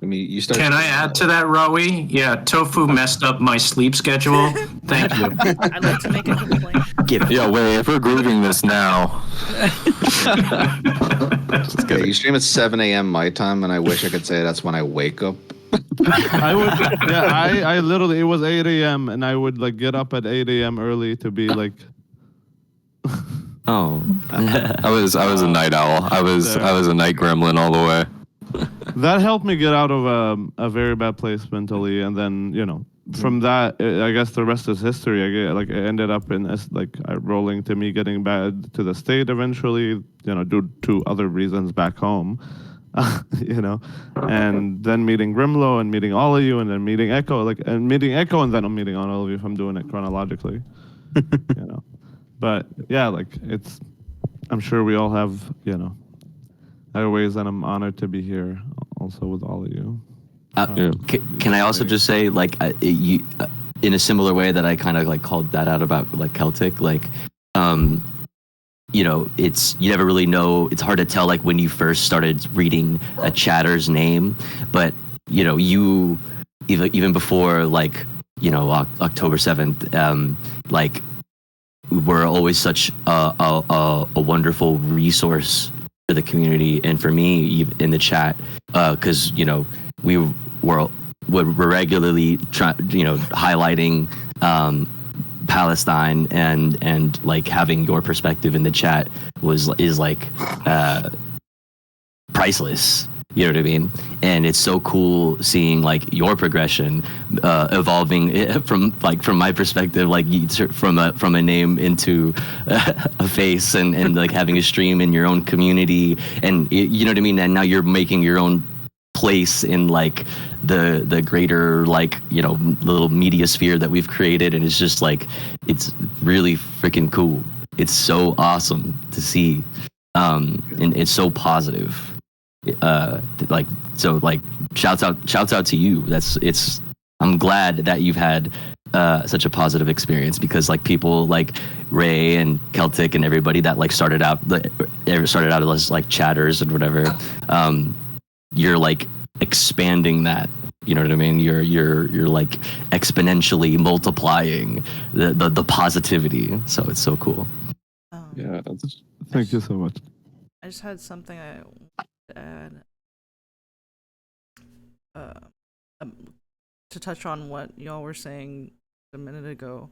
I mean, you start. Can I add to that, Rawi? Yeah, Tofu messed up my sleep schedule. Thank you. I'd like to make a complaint. Yeah, wait, if we're grooving this now. Yeah, you stream at 7 a.m. my time, and I wish I could say that's when I wake up. I would, yeah, I literally, it was 8 a.m. and I would like get up at 8 a.m. early to be like. I was a night owl. I was a night gremlin all the way. That helped me get out of a very bad place mentally, and then from that, I guess the rest is history. I ended up in rolling to me getting back to the state eventually. Due to other reasons back home, and then meeting Grimlow and meeting all of you, and then meeting Echo, and then I'm meeting all of you if I'm doing it chronologically. But yeah, I'm sure we all have other ways, and I'm honored to be here also with all of you. Can I also just say, you, in a similar way that I kind of called that out about Celtic, it's you never really know. It's hard to tell when you first started reading a chatter's name, but you even before October 7th, were always such a wonderful resource for the community and for me in the chat, because we're regularly highlighting Palestine and having your perspective in the chat is priceless. You know what I mean? And it's so cool seeing your progression evolving from my perspective, from a name into a face and having a stream in your own community, and you know what I mean. And now you're making your own place in the greater little media sphere that we've created, and it's just it's really freaking cool. It's so awesome to see, and it's so positive. Shouts out to you. I'm glad that you've had such a positive experience, because people like Ray and Celtic and everybody that started out as chatters and whatever, you're expanding that. You know what I mean? You're exponentially multiplying the positivity. So it's so cool. Thank you so much. I just had something I wanted to add. To touch on what y'all were saying a minute ago.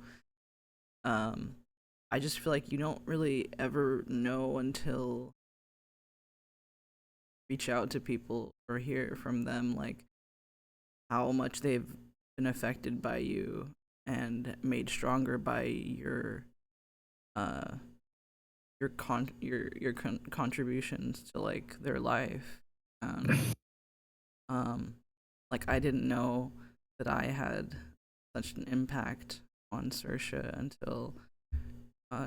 I just feel like you don't really ever know until reach out to people or hear from them, like how much they've been affected by you and made stronger by your contributions to like their life. Like I didn't know that I had such an impact on Saoirse until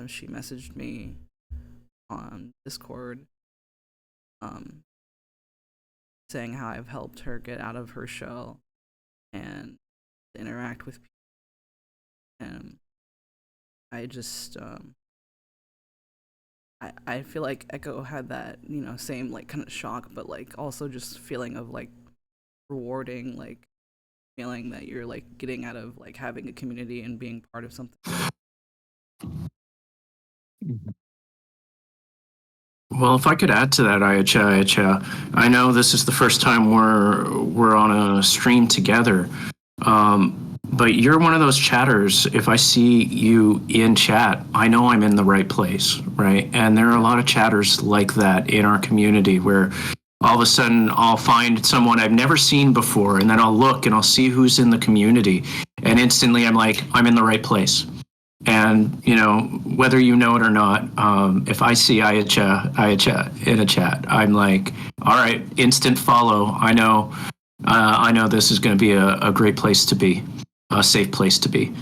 she messaged me on Discord, saying how I've helped her get out of her shell and interact with people. And I just I feel like Echo had that, you know, same like kind of shock, but like also just feeling of like rewarding, like feeling that you're like getting out of like having a community and being part of something. Well, if I could add to that, I know this is the first time we're on a stream together, but you're one of those chatters. If I see you in chat, I know I'm in the right place, right? And there are a lot of chatters like that in our community where all of a sudden I'll find someone I've never seen before, and then I'll look and I'll see who's in the community, and instantly I'm like, I'm in the right place. And, you know, whether you know it or not, if I see Ayacha in a chat, I'm like, all right, instant follow. I know this is going to be a great place to be, a safe place to be.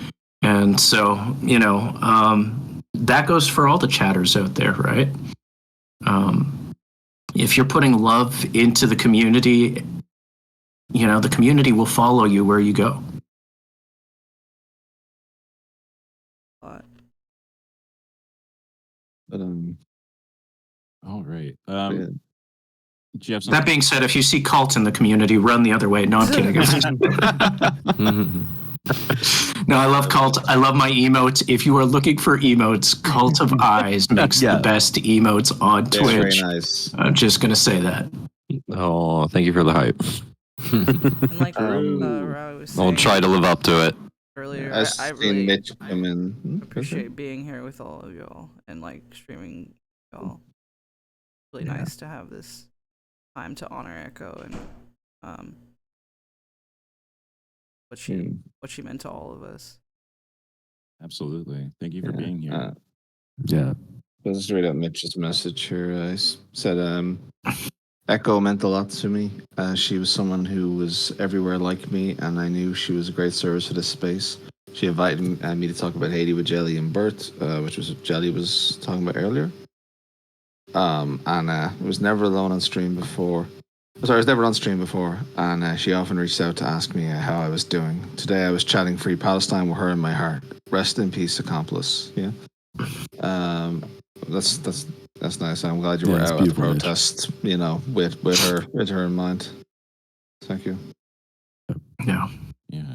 And so, you know, that goes for all the chatters out there, right? If you're putting love into the community, you know, the community will follow you where you go. But all right. Jeff, That being said, if you see cult in the community, run the other way. No, I'm kidding. No, I love cult. I love my emotes. If you are looking for emotes, Cult of Eyes makes the best emotes on Twitch. Very nice. I'm just gonna say that. Oh, thank you for the hype. And like Ra was saying I'll try to live up to it. earlier, I I've really seen Mitch come in. appreciate being here with all of y'all and like streaming y'all. Really nice to have this time to honor Echo and what she meant to all of us. Absolutely. Thank you for being here. Yeah. Let's just read out Mitch's message here. I said, Echo meant a lot to me. She was someone who was everywhere like me, and I knew she was a great service to this space. She invited me to talk about Haiti with Jelly and Bert, which was what Jelly was talking about earlier. And I was never alone on stream before. Sorry, I was never on stream before, and she often reached out to ask me how I was doing. Today I was chatting Free Palestine with her in my heart. Rest in peace, accomplice. Yeah. That's nice. I'm glad you were out at the protest, you know, with her in mind. Thank you. Yeah.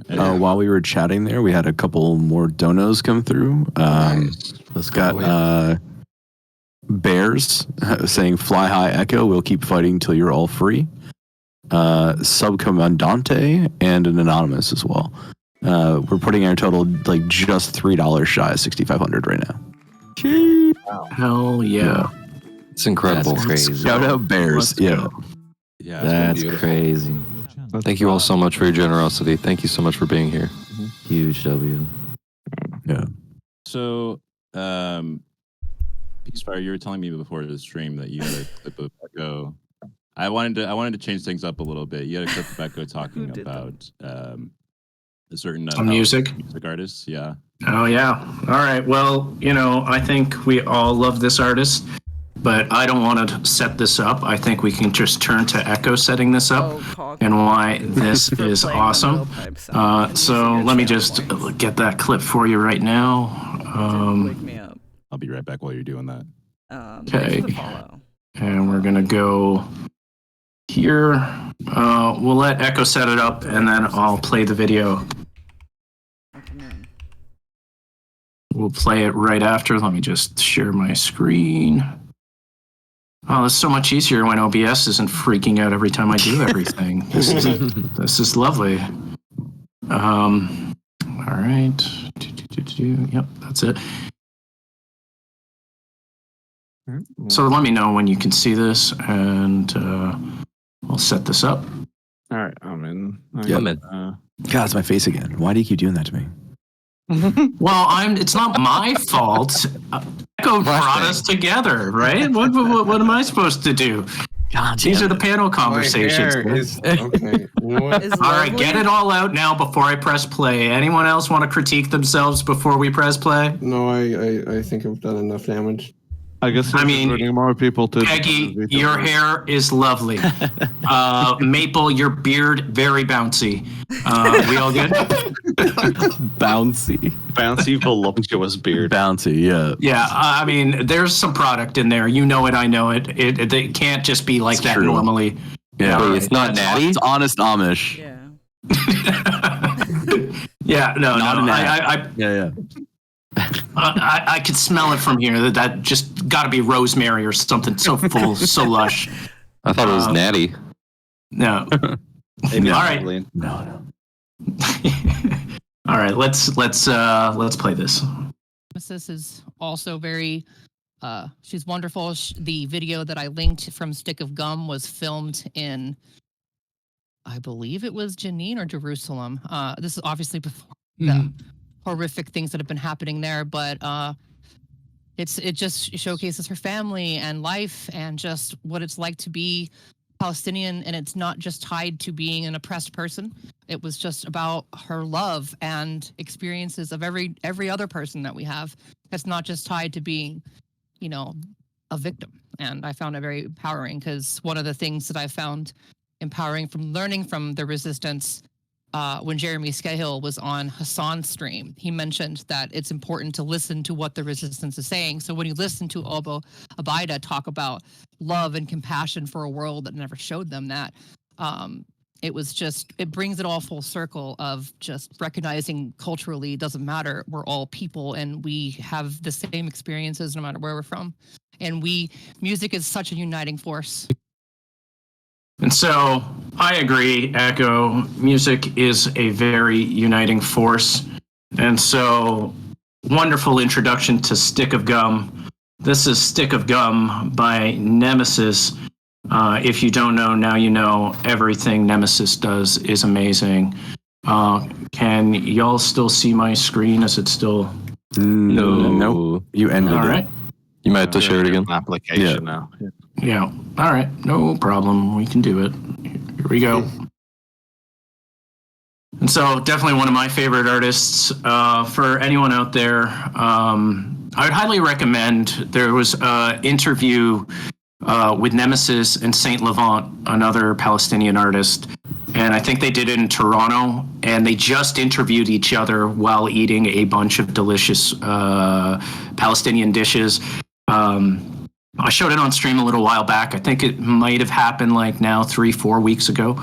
While we were chatting there, we had a couple more donos come through. Let's got Bears saying "Fly high, Echo. We'll keep fighting till you're all free." Subcommandante and an anonymous as well. We're putting our total like just $3 shy of 6,500 right now. Wow. Hell yeah. It's incredible. That's crazy. Shout out Bears. Yeah. Yeah. That's crazy. Thank you all so much for your generosity. Thank you so much for being here. Huge W. Yeah. So, Peacefire, you were telling me before the stream that you had a clip of Echo. I wanted to change things up a little bit. You had a clip of Echo talking about a certain music artist. Yeah. Oh yeah. All right. Well, you know, I think we all love this artist, but I don't want to set this up. I think we can just turn to Echo setting this up and why this is awesome. So let me just get that clip for you right now. Wake me up. I'll be right back while you're doing that. Okay. And we're gonna go here. We'll let Echo set it up, and then I'll play the video. We'll play it right after. Let me just share my screen. Oh, it's so much easier when OBS isn't freaking out every time I do everything. This is lovely. All right. Yep, that's it. So let me know when you can see this, and I'll set this up. All right, I'm in. God, it's my face again. Why do you keep doing that to me? Well, it's not my fault. Echo brought us together, right? What am I supposed to do? God, these are the panel conversations. Okay. You know what? All right, get it all out now before I press play. Anyone else want to critique themselves before we press play? No, I think I've done enough damage. I guess bringing more people to Peggy, your hair is lovely. Maple, your beard very bouncy. We all good? Bouncy, voluptuous beard. Bouncy, yeah. Yeah, I mean, there's some product in there. You know it, I know it. It can't just be like It's that true. normally. Yeah, Wait, it's not natty. It's honest Amish. Yeah. Yeah, no. Yeah. I could smell it from here. That just got to be rosemary or something so full, so lush. I thought it was natty. No. All right. No. All right. Let's play this. Nemesis is also very. She's wonderful. The video that I linked from Stick of Gum was filmed in, I believe it was Jenin or Jerusalem. This is obviously before the horrific things that have been happening there, but it just showcases her family and life and just what it's like to be Palestinian, and it's not just tied to being an oppressed person. It was just about her love and experiences of every other person that we have. That's not just tied to being, a victim. And I found it very empowering, because one of the things that I found empowering from learning from the resistance, when Jeremy Scahill was on Hassan's stream, he mentioned that it's important to listen to what the resistance is saying. So when you listen to Obo Abida talk about love and compassion for a world that never showed them that, it brings it all full circle of just recognizing culturally it doesn't matter. We're all people and we have the same experiences no matter where we're from. And music is such a uniting force. And so I agree, Echo. Music is a very uniting force. And so, wonderful introduction to Stick of Gum. This is Stick of Gum by Nemesis. If you don't know, now you know. Everything Nemesis does is amazing. Can y'all still see my screen? Is it still? No. You ended All it. right. You might have to share it again. Application now. Yeah. All right. No problem. We can do it. Here we go. And so, definitely one of my favorite artists. For anyone out there, I would highly recommend. There was an interview with Nemesis and Saint Levant, another Palestinian artist. And I think they did it in Toronto. And they just interviewed each other while eating a bunch of delicious Palestinian dishes. I showed it on stream a little while back. I think it might have happened like now 3-4 weeks ago.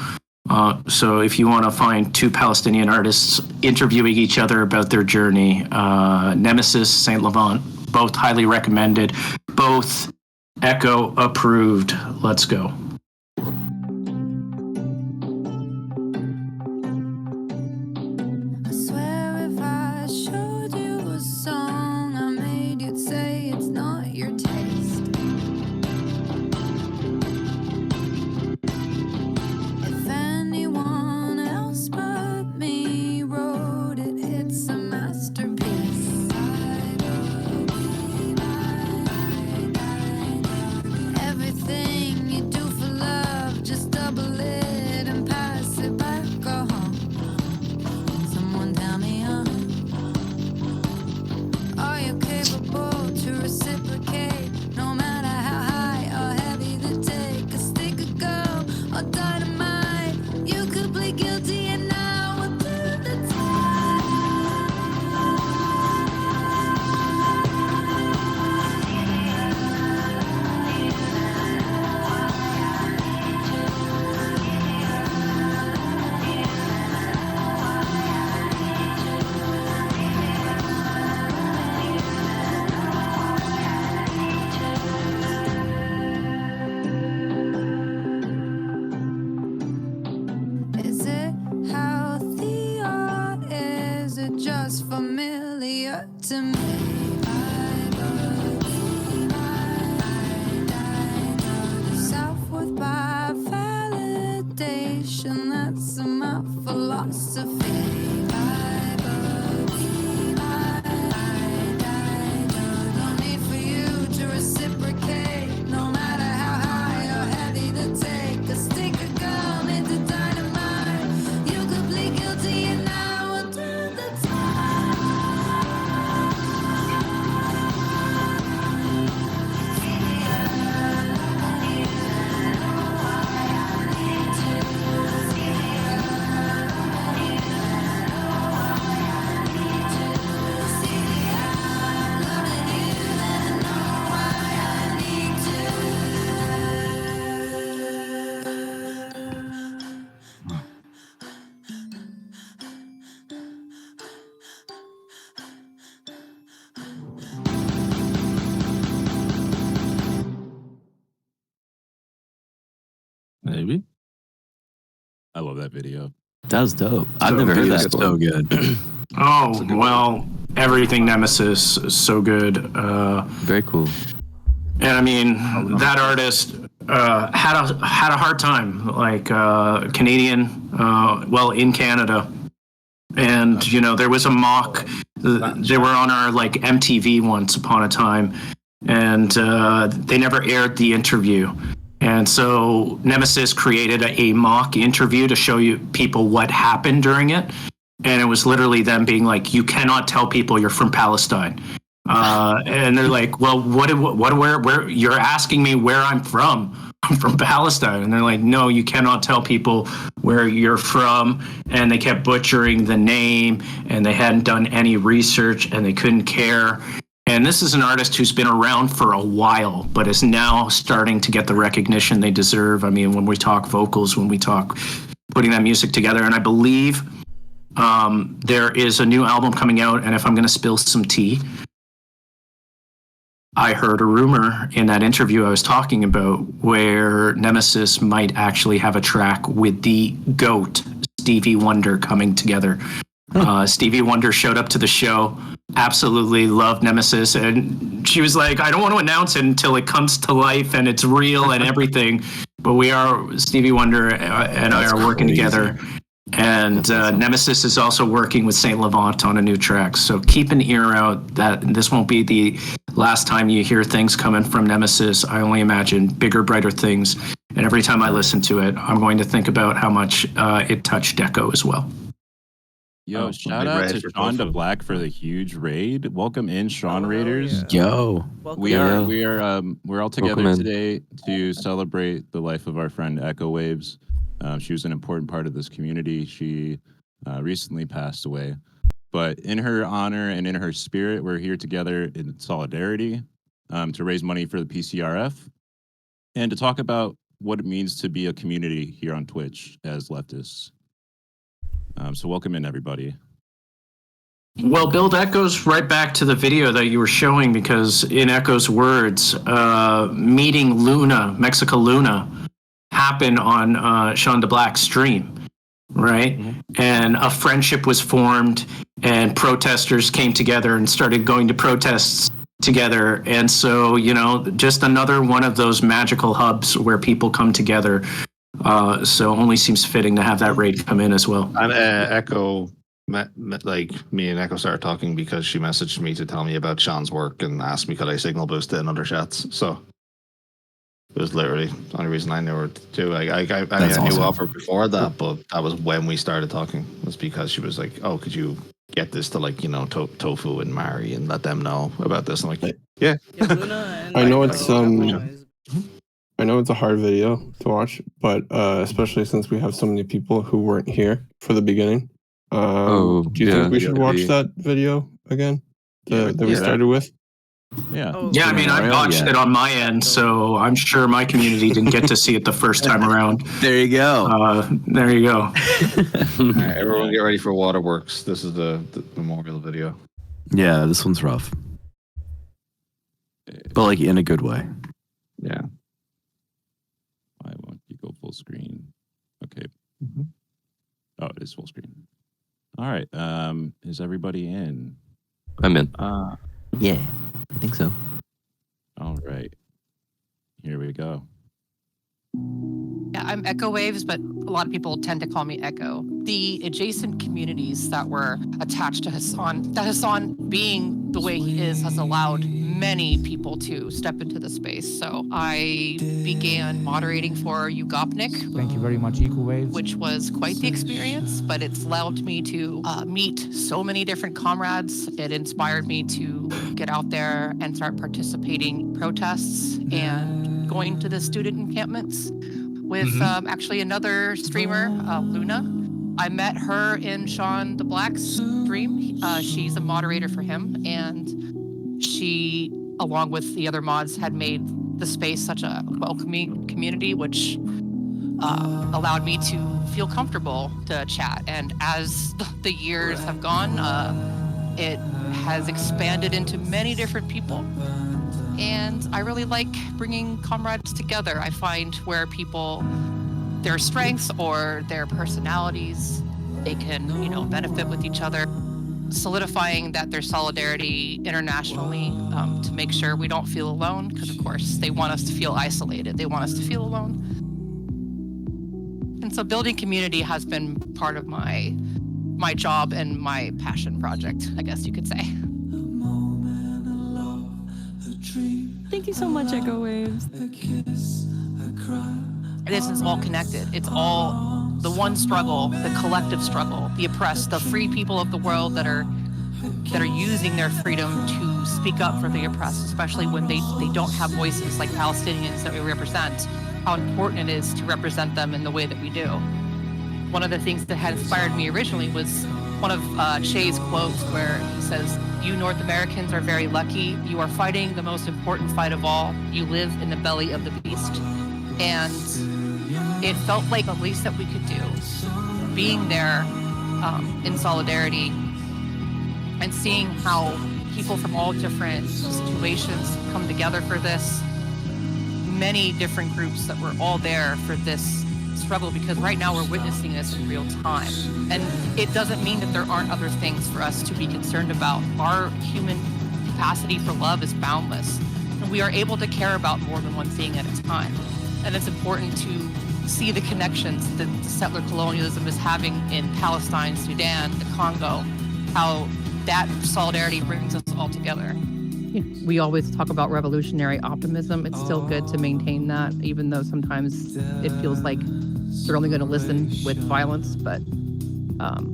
So if you want to find two Palestinian artists interviewing each other about their journey, Nemesis, Saint Levant, both highly recommended, both Echo approved. Let's go. Everything you do for Self-worth by validation, that's my philosophy. I believe no need for you to reciprocate, no matter how high or heavy the take. A stick of gum into dynamite, you could plead guilty and I will do the Maybe. I love that video. That was dope. I've never heard that. So good. Oh, well, everything Nemesis is so good. Very cool. And I mean, that artist had a hard time, like Canadian, well, in Canada. And, you know, there was a mock. They were on our, like, MTV once upon a time. And they never aired the interview. And so Nemesis created a mock interview to show you people what happened during it. And it was literally them being like, you cannot tell people you're from Palestine. And they're like, well, where you're asking me where I'm from. I'm from Palestine. And they're like, no, you cannot tell people where you're from. And they kept butchering the name and they hadn't done any research and they couldn't care. And this is an artist who's been around for a while, but is now starting to get the recognition they deserve. I mean, when we talk vocals, when we talk putting that music together, and I believe there is a new album coming out. And if I'm going to spill some tea, I heard a rumor in that interview I was talking about where Nemesis might actually have a track with the GOAT, Stevie Wonder, coming together. Stevie Wonder showed up to the show, absolutely loved Nemesis, and she was like, I don't want to announce it until it comes to life and it's real and everything, but Stevie Wonder and I are working together. And Nemesis is also working with Saint Levant on a new track. So keep an ear out. That this won't be the last time you hear things coming from Nemesis. I only imagine bigger, brighter things. And every time I listen to it, I'm going to think about how much it touched Deco as well. Yo, shout out to Sean DeBlack for the huge raid. Welcome in, Sean Raiders. Yo. We're all together today to celebrate the life of our friend ech0waves. She was an important part of this community. She recently passed away. But in her honor and in her spirit, we're here together in solidarity to raise money for the PCRF and to talk about what it means to be a community here on Twitch as leftists. So welcome in, everybody. Well, Bill, that goes right back to the video that you were showing, because in Echo's words, meeting Luna, Mexico Luna, happened on Sean DeBlack's stream, right? Mm-hmm. And a friendship was formed and protesters came together and started going to protests together. And so, you know, just another one of those magical hubs where people come together. So only seems fitting to have that raid come in as well. And Echo, like me and Echo started talking because she messaged me to tell me about Sean's work and asked me could I signal boost it in other chats. So it was literally the only reason I knew her too. I knew of her before that, but that was when we started talking. It was because she was like, "Oh, could you get this to like Tofu and Mari and let them know about this?" I'm like, "Yeah." I know it's I know it's a hard video to watch, but especially since we have so many people who weren't here for the beginning. Do you think we should watch that video again that we started with? Yeah. Yeah, I mean, I botched it on my end, so I'm sure my community didn't get to see it the first time around. There you go. There you go. All right, everyone get ready for Waterworks. This is the memorial video. Yeah, this one's rough. But like in a good way. Yeah. Why won't you go full screen? Okay. Mm-hmm. Oh, it is full screen. All right. Is everybody in? I'm in. Yeah, I think so. All right. Here we go. Yeah, I'm ech0waves, but a lot of people tend to call me Echo. The adjacent communities that were attached to Hassan, that Hassan being the way he is, has allowed many people to step into the space. So I began moderating for Ugopnik. Thank you very much, ech0waves. Which was quite the experience, but it's allowed me to meet so many different comrades. It inspired me to get out there and start participating in protests and going to the student encampments with actually another streamer, Luna. I met her in Sean the Black's stream. She's a moderator for him, and she, along with the other mods, had made the space such a welcoming community, which allowed me to feel comfortable to chat. And as the years have gone, it has expanded into many different people. And I really like bringing comrades together. I find where people, their strengths or their personalities, they can, benefit with each other, solidifying that there's solidarity internationally to make sure we don't feel alone, because of course they want us to feel isolated. They want us to feel alone. And so building community has been part of my job and my passion project, I guess you could say. Thank you so much, ech0waves. This is all connected. It's all the one struggle, the collective struggle, the oppressed, the free people of the world that are using their freedom to speak up for the oppressed, especially when they don't have voices like Palestinians that we represent. How important it is to represent them in the way that we do. One of the things that had inspired me originally was one of Che's quotes where he says, "You North Americans are very lucky. You are fighting the most important fight of all. You live in the belly of the beast." And it felt like the least that we could do, being there in solidarity and seeing how people from all different situations come together for this. Many different groups that were all there for this struggle, because right now we're witnessing this in real time. And it doesn't mean that there aren't other things for us to be concerned about. Our human capacity for love is boundless, and we are able to care about more than one thing at a time. And it's important to see the connections that settler colonialism is having in Palestine, Sudan, the Congo, how that solidarity brings us all together. We always talk about revolutionary optimism. It's still good to maintain that, even though sometimes it feels like they're only going to listen with violence, but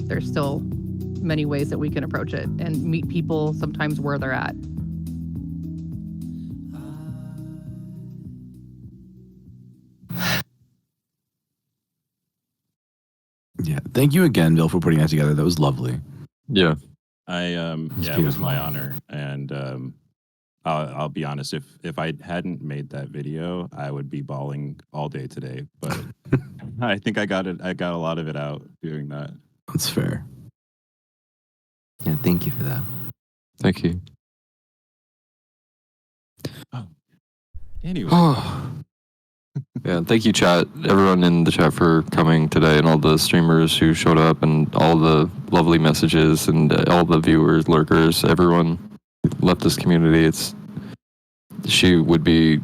there's still many ways that we can approach it and meet people sometimes where they're at. Yeah. Thank you again, Bill, for putting that together. That was lovely. Yeah. It was my honor. And I'll be honest, if I hadn't made that video, I would be bawling all day today. But I think I got a lot of it out doing that. That's fair. Yeah, thank you for that. Thank you. Anyway. Yeah, thank you, chat. Everyone in the chat for coming today, and all the streamers who showed up, and all the lovely messages, and all the viewers, lurkers, everyone who left this community. She would be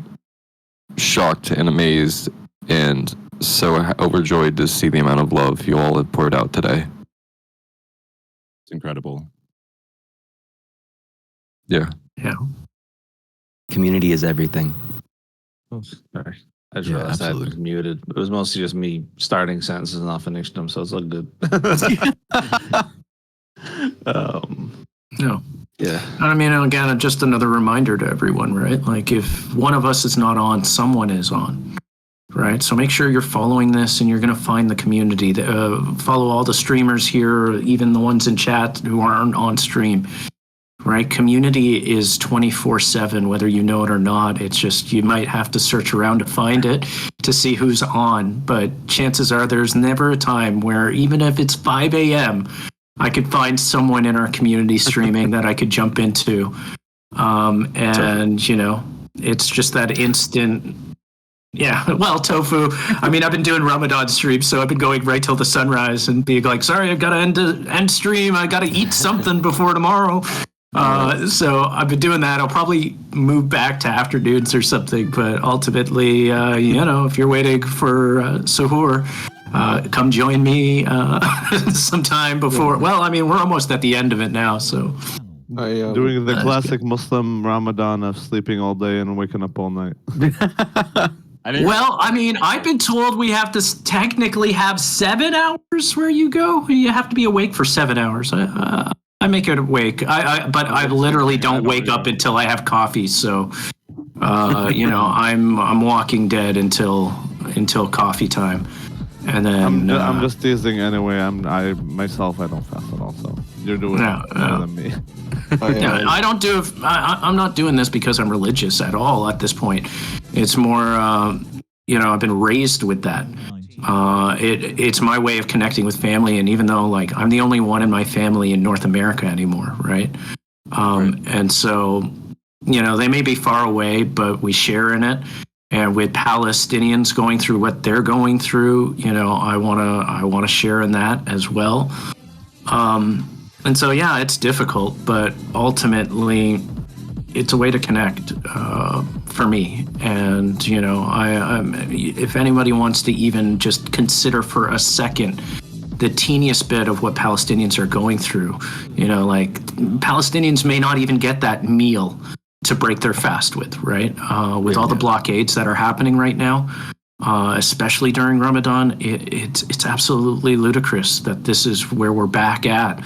shocked and amazed and so overjoyed to see the amount of love you all have poured out today. It's incredible. Yeah. Yeah. Community is everything. Oh, sorry. I just realized I was muted. It was mostly just me starting sentences and not finishing them, so it's all good. No. Yeah. I mean, again, just another reminder to everyone, right? Like, if one of us is not on, someone is on, right? So make sure you're following this, and you're going to find the community. Follow all the streamers here, even the ones in chat who aren't on stream, right? Community is 24/7, whether you know it or not. It's just you might have to search around to find it to see who's on. But chances are there's never a time where, even if it's 5 a.m., I could find someone in our community streaming that I could jump into. And, it's just that instant. Yeah, well, Tofu, I mean, I've been doing Ramadan streams, so I've been going right till the sunrise and being like, sorry, I've got to end stream. I got to eat something before tomorrow. So I've been doing that. I'll probably move back to afternoons or something, but ultimately, if you're waiting for Sahur, come join me sometime before. Well, I mean, we're almost at the end of it now, so. Doing the classic Muslim Ramadan of sleeping all day and waking up all night. Well, I mean, I've been told we have to technically have 7 hours where you go. You have to be awake for 7 hours. I make it awake. But I literally don't wake up until I have coffee. So, I'm Walking Dead until coffee time, and then I'm just teasing anyway. I don't fast at all. So you're doing better than me. I don't do. I'm not doing this because I'm religious at all at this point. It's more, I've been raised with that. It's my way of connecting with family, and even though I'm the only one in my family in North America anymore, right? And so, they may be far away, but we share in it. And with Palestinians going through what they're going through, I wanna share in that as well. And so, yeah, it's difficult, but ultimately, it's a way to connect for me. And, if anybody wants to even just consider for a second the teeniest bit of what Palestinians are going through, Palestinians may not even get that meal to break their fast with, right? With all the blockades that are happening right now, especially during Ramadan, it's absolutely ludicrous that this is where we're back at.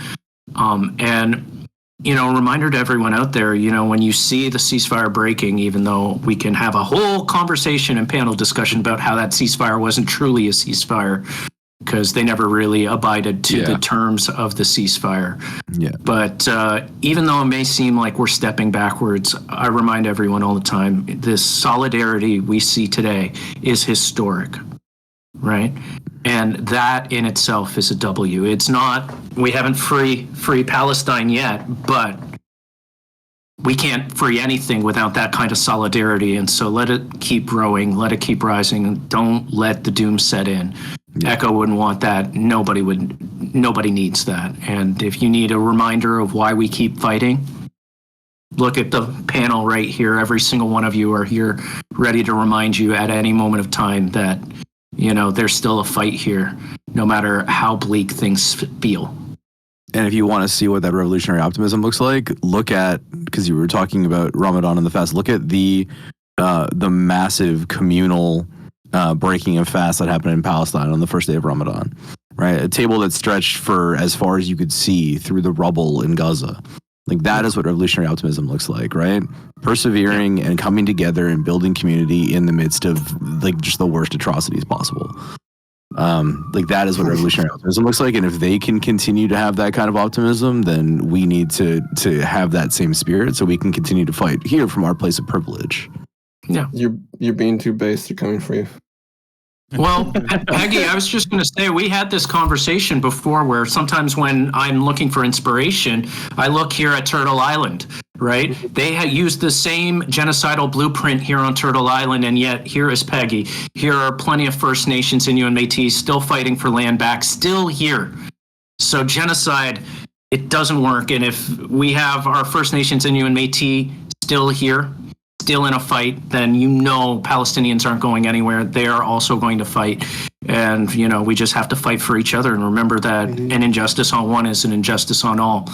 And, reminder to everyone out there, when you see the ceasefire breaking, even though we can have a whole conversation and panel discussion about how that ceasefire wasn't truly a ceasefire, because they never really abided to the terms of the ceasefire. Yeah. But even though it may seem like we're stepping backwards, I remind everyone all the time, this solidarity we see today is historic, right? And that in itself is a W. It's not, we haven't free Palestine yet, but we can't free anything without that kind of solidarity. And so let it keep growing, let it keep rising, and don't let the doom set in. Echo wouldn't want that. Nobody needs that. And if you need a reminder of why we keep fighting, look at the panel right here. Every single one of you are here ready to remind you at any moment of time that there's still a fight here, no matter how bleak things feel. And if you want to see what that revolutionary optimism looks like, look at, because you were talking about Ramadan and the fast, look at the massive communal breaking of fast that happened in Palestine on the first day of Ramadan, right? A table that stretched for as far as you could see through the rubble in Gaza. That is what revolutionary optimism looks like, right? Persevering and coming together and building community in the midst of just the worst atrocities possible. That is what revolutionary optimism looks like. And if they can continue to have that kind of optimism, then we need to have that same spirit so we can continue to fight here from our place of privilege. Yeah. You're being too base. They're coming for you. Well, Peggy, I was just going to say, we had this conversation before where sometimes when I'm looking for inspiration, I look here at Turtle Island, right? They had used the same genocidal blueprint here on Turtle Island, and yet here is Peggy. Here are plenty of First Nations and Métis still fighting for land back, still here. So genocide, it doesn't work. And if we have our First Nations and Métis still here, still in a fight, then Palestinians aren't going anywhere. They are also going to fight. And, we just have to fight for each other and remember that an injustice on one is an injustice on all.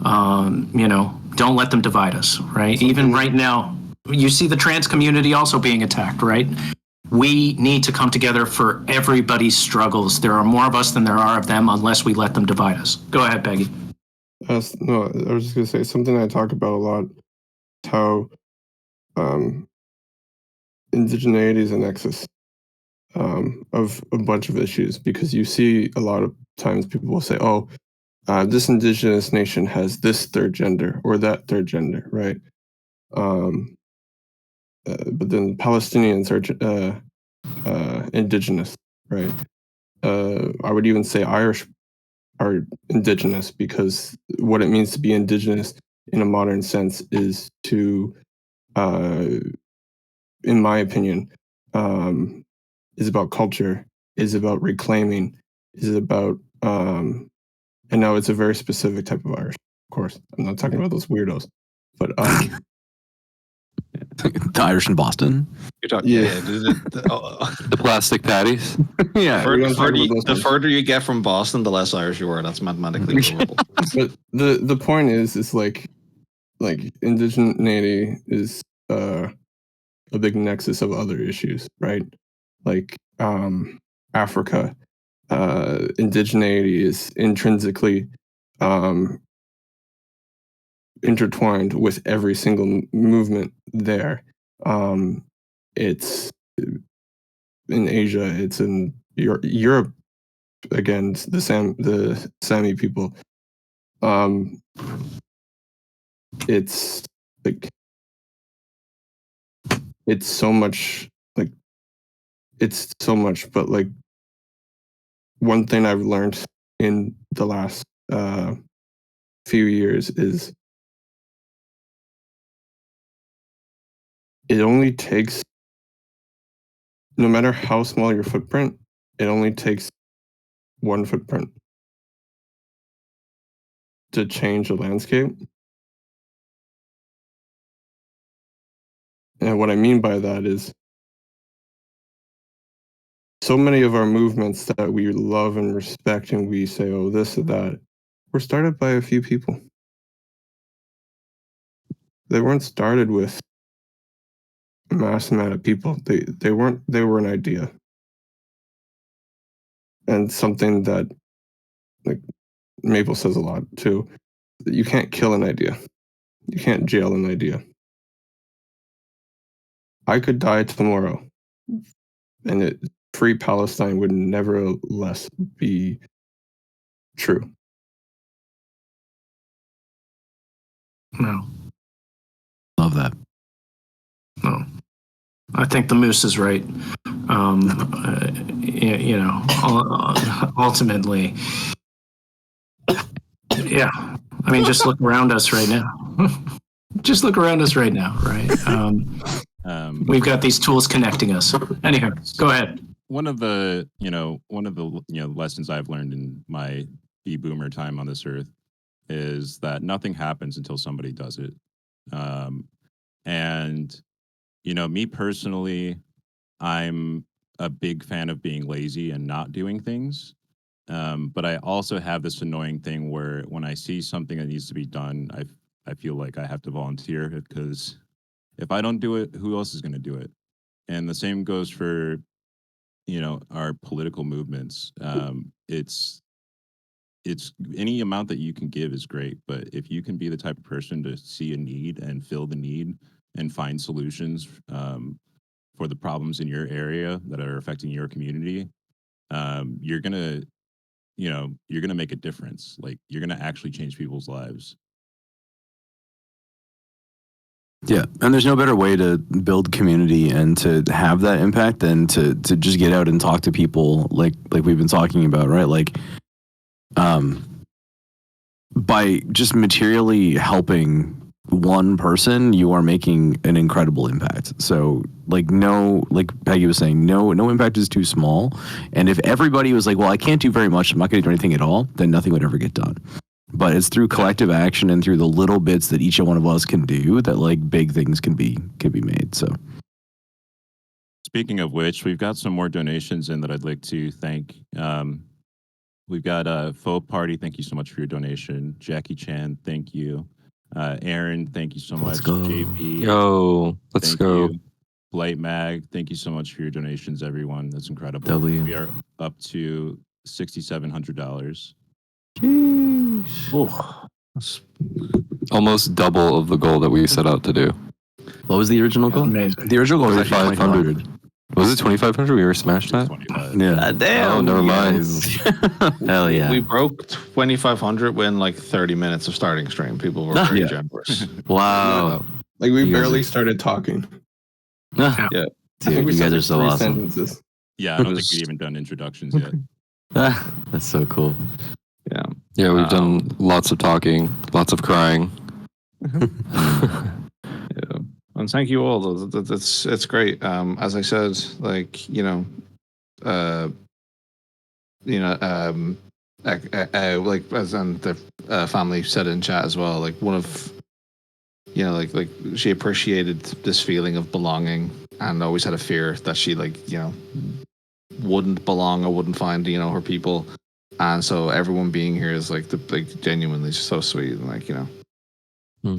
Don't let them divide us, right? Even right now, you see the trans community also being attacked, right? We need to come together for everybody's struggles. There are more of us than there are of them unless we let them divide us. Go ahead, Peggy. No, I was just going to say something I talk about a lot, how indigeneity is a nexus of a bunch of issues, because you see a lot of times people will say, this indigenous nation has this third gender or that third gender, right? But then Palestinians are indigenous, right? I would even say Irish are indigenous, because what it means to be indigenous in a modern sense is to in my opinion, is about culture, is about reclaiming, is about, and now it's a very specific type of Irish, course. I'm not talking about those weirdos. But the Irish in Boston. You're talking, The plastic patties. Yeah, we don't talk about those the ones. further you get from Boston, the less Irish you are. That's mathematically provable. But the point is like indigeneity is a big nexus of other issues, right? Like Africa, indigeneity is intrinsically intertwined with every single movement there. It's in Asia, it's in Europe. Again, the Sami people. It's like it's so much but like one thing I've learned in the last few years is it only takes, no matter how small your footprint, it only takes one footprint to change a landscape. And what I mean by that is so many of our movements that we love and respect and we say, oh, this or that, were started by a few people. They weren't started with a mass amount of people. They were an idea. And something that like Maple says a lot too, that you can't kill an idea. You can't jail an idea. I could die tomorrow and free Palestine would nevertheless be true. No. Love that. No. I think the moose is right. Ultimately, yeah. I mean, just look around us right now. Just look around us right now, right? We've got these tools connecting us. Anyhow, go ahead. One of the lessons I've learned in my boomer time on this earth is that nothing happens until somebody does it. And me personally, I'm a big fan of being lazy and not doing things. But I also have this annoying thing where when I see something that needs to be done, I feel like I have to volunteer because if I don't do it, who else is going to do it? And the same goes for, our political movements. It's any amount that you can give is great, but if you can be the type of person to see a need and fill the need and find solutions for the problems in your area that are affecting your community, you're gonna make a difference. Like you're gonna actually change people's lives. Yeah, and there's no better way to build community and to have that impact than to just get out and talk to people like we've been talking about, right? Like, by just materially helping one person, you are making an incredible impact. So, like Peggy was saying, no impact is too small. And if everybody was like, well, I can't do very much, I'm not going to do anything at all, then nothing would ever get done. But it's through collective action and through the little bits that each one of us can do that like big things can be made. So, speaking of which, we've got some more donations in that I'd like to thank. We've got a Faux Party. Thank you so much for your donation. Jackie Chan, thank you. Aaron, thank you so much. Let's go. JP, Yo, let's go. You. Blight Mag, thank you so much for your donations, everyone. That's incredible. W. We are up to $6,700. Oh, that's almost double of the goal that we set out to do. What was the original goal? Amazing. The original goal was 2,500. Was it 2,500? We were smashed that? Yeah. Damn. Oh, never mind. Hell yeah. We broke 2,500 within like 30 minutes of starting stream. People were very generous. Wow. Like we You guys barely are- started talking. Yeah. Yeah. Dude, you guys are so awesome. Sentences. Yeah, I don't think we've even done introductions yet. That's so cool. Yeah. Yeah, we've done lots of talking, lots of crying. Yeah. And thank you all. It's great. As I said, like like as the family said in chat as well, like one of, you know, like she appreciated this feeling of belonging and always had a fear that she, like, you know, wouldn't belong or wouldn't find, you know, her people. And so everyone being here is like genuinely so sweet, and like, you know,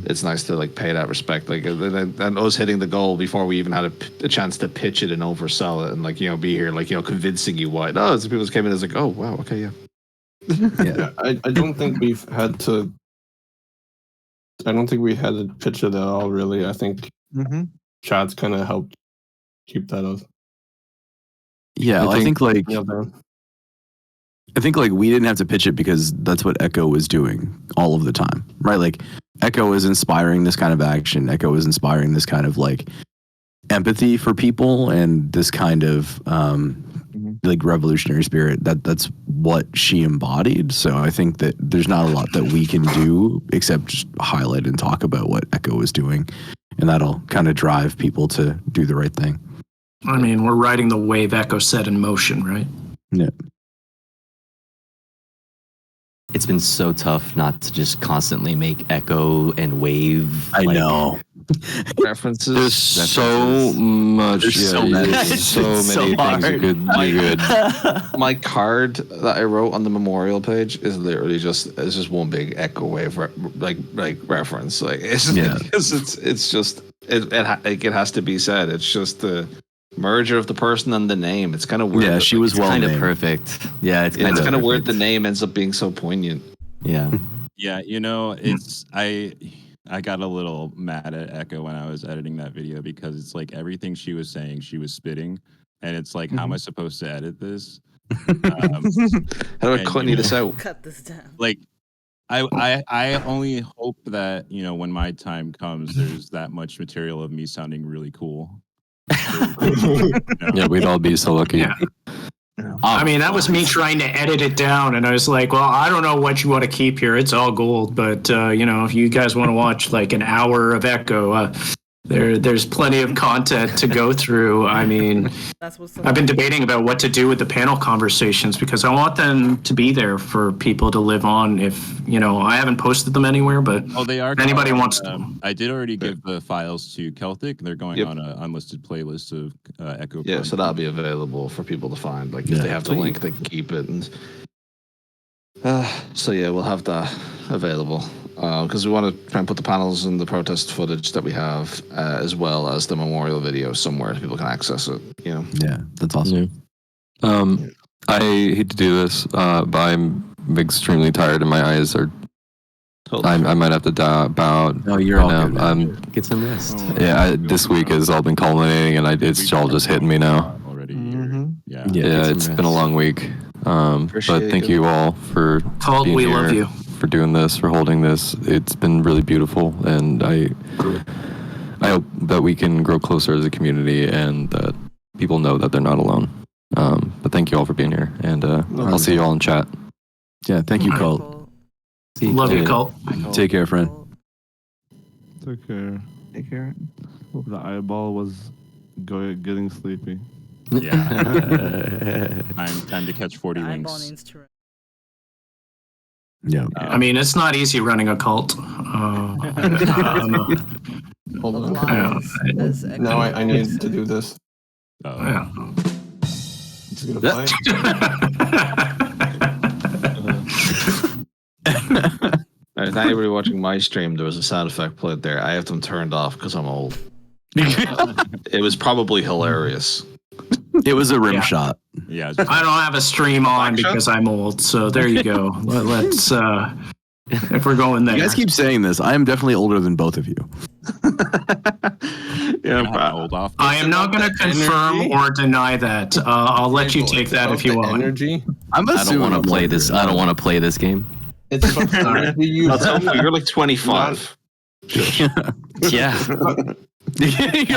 it's nice to like pay that respect, like, and us hitting the goal before we even had a chance to pitch it and oversell it, and like, you know, be here, like, you know, convincing you why. No, some people just came in as like, oh wow, okay, yeah. Yeah, I don't think we've had to. I don't think we had to pitch it at all, really. I think chat's kind of helped keep that up. Yeah, I think like we didn't have to pitch it because that's what Echo was doing all of the time, right? Like Echo is inspiring this kind of action. Echo is inspiring this kind of like empathy for people and this kind of like revolutionary spirit. That's what she embodied. So I think that there's not a lot that we can do except just highlight and talk about what Echo is doing, and that'll kind of drive people to do the right thing. I mean, we're riding the wave Echo set in motion, right? Yeah. It's been so tough not to just constantly make Echo and Wave. I know. References. There's so much. There's so yeah, many. there's so many things you could do good. My card that I wrote on the memorial page is literally just one big Echo Wave like reference. Like it's just it has to be said. It's just the merger of the person and the name. It's kind of weird. Yeah, she was kind of perfect. Yeah, it's kind of of weird. The name ends up being so poignant. Yeah. Yeah, you know, it's I got a little mad at Echo when I was editing that video because it's like everything she was saying, she was spitting, and it's like, how am I supposed to edit this? How do I cut this out? Cut this down. Like, I only hope that, you know, when my time comes, there's that much material of me sounding really cool. Yeah, we'd all be so lucky. Yeah. I mean, that was me trying to edit it down, and I was like, well, I don't know what you want to keep here. It's all gold, but, you know, if you guys want to watch like an hour of Echo, there's plenty of content to go through. I mean, I've been debating about what to do with the panel conversations because I want them to be there for people to live on. If, you know, I haven't posted them anywhere, but they are. if anybody wants to. I did already give the files to Celtic. They're going on an unlisted playlist of Echo. Yeah, so that'll be available for people to find. Like, if they have the link, they can keep it. And so yeah, we'll have that available because we want to try and put the panels and the protest footage that we have, as well as the memorial video somewhere so people can access it. You know. Yeah, that's awesome. I hate to do this, but I'm extremely tired and my eyes are. I might have to bow out. No, you're all good. Get some rest. Yeah, this week has all been culminating, and it's all just hitting me now. Already. Yeah, it's been a long week. But thank you all for being we here, love you. for doing this, for holding this. It's been really beautiful, and I hope that we can grow closer as a community and that people know that they're not alone. But thank you all for being here, and I'll see you all in chat. Yeah, thank you, Colt. Love you, Colt. Take care, friend. Take care. Take care. The eyeball was getting sleepy. Yeah. time to catch 40 wings. Yeah. I mean, it's not easy running a cult. Hold on. Now I need to do this. Yeah. It's gonna If anybody watching my stream, there was a sound effect played there. I have them turned off because I'm old. It was probably hilarious. It was a rim shot. Yeah. I don't have a stream on because I'm old, so there you go. Let's if we're going there. You guys keep saying this. I am definitely older than both of you. I am not going to confirm or deny that. I'll let you take that if you want. Energy. I don't want to play this. I don't want to play this game. It's about the energy you You're like 25. Yeah. You're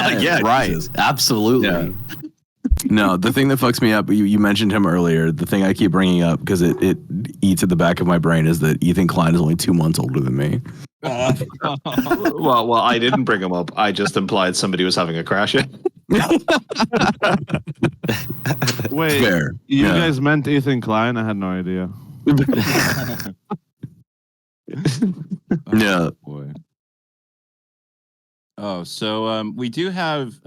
like, yeah, right. Jesus. Absolutely. Yeah. No, the thing that fucks me up, you mentioned him earlier. The thing I keep bringing up because it eats at the back of my brain is that Ethan Klein is only 2 months older than me. Well, I didn't bring him up. I just implied somebody was having a crash. Wait, Fair. You guys meant Ethan Klein? I had no idea. Yeah. Boy. Oh, so we do have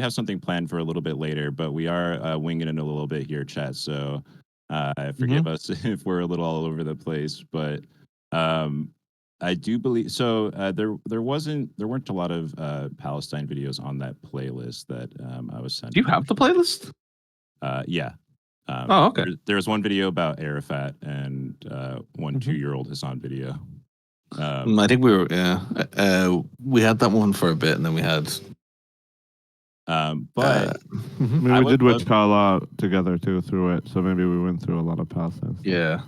something planned for a little bit later, but we are winging it a little bit here, chat. So forgive us if we're a little all over the place, but I do believe so. There weren't a lot of Palestine videos on that playlist that I was sent. Do you have the playlist? Yeah. Oh, okay. There's one video about Arafat and one 2-year-old Hassan video. I think we had that one for a bit, and then we had. But we did Witch Call together too through it, so maybe we went through a lot of Palestine. Yeah.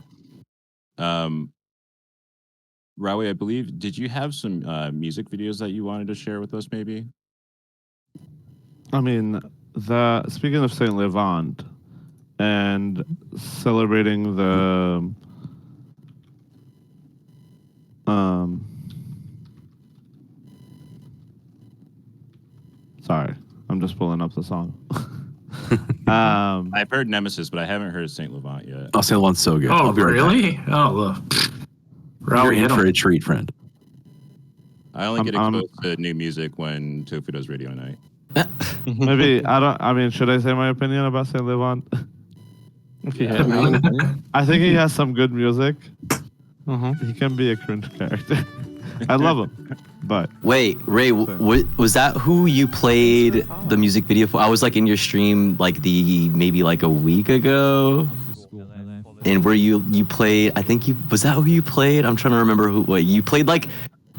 Rawi, I believe, did you have some music videos that you wanted to share with us, maybe? I mean, speaking of Saint Levant and celebrating the sorry, I'm just pulling up the song. I've heard Nemesis, but I haven't heard Saint Levant yet. Oh, Saint Levant's so good. Oh, I'll be right really? back. Oh, look. You're in for a treat, friend. I only get exposed to new music when Tofu does radio night. Maybe I mean, should I say my opinion about Saint Levant? I think he has some good music. He can be a cringe character. I love him, but wait, Ray, was that who you played the music video for? I was like in your stream like maybe like a week ago, and where you played? I think was that who you played? I'm trying to remember what you played. Like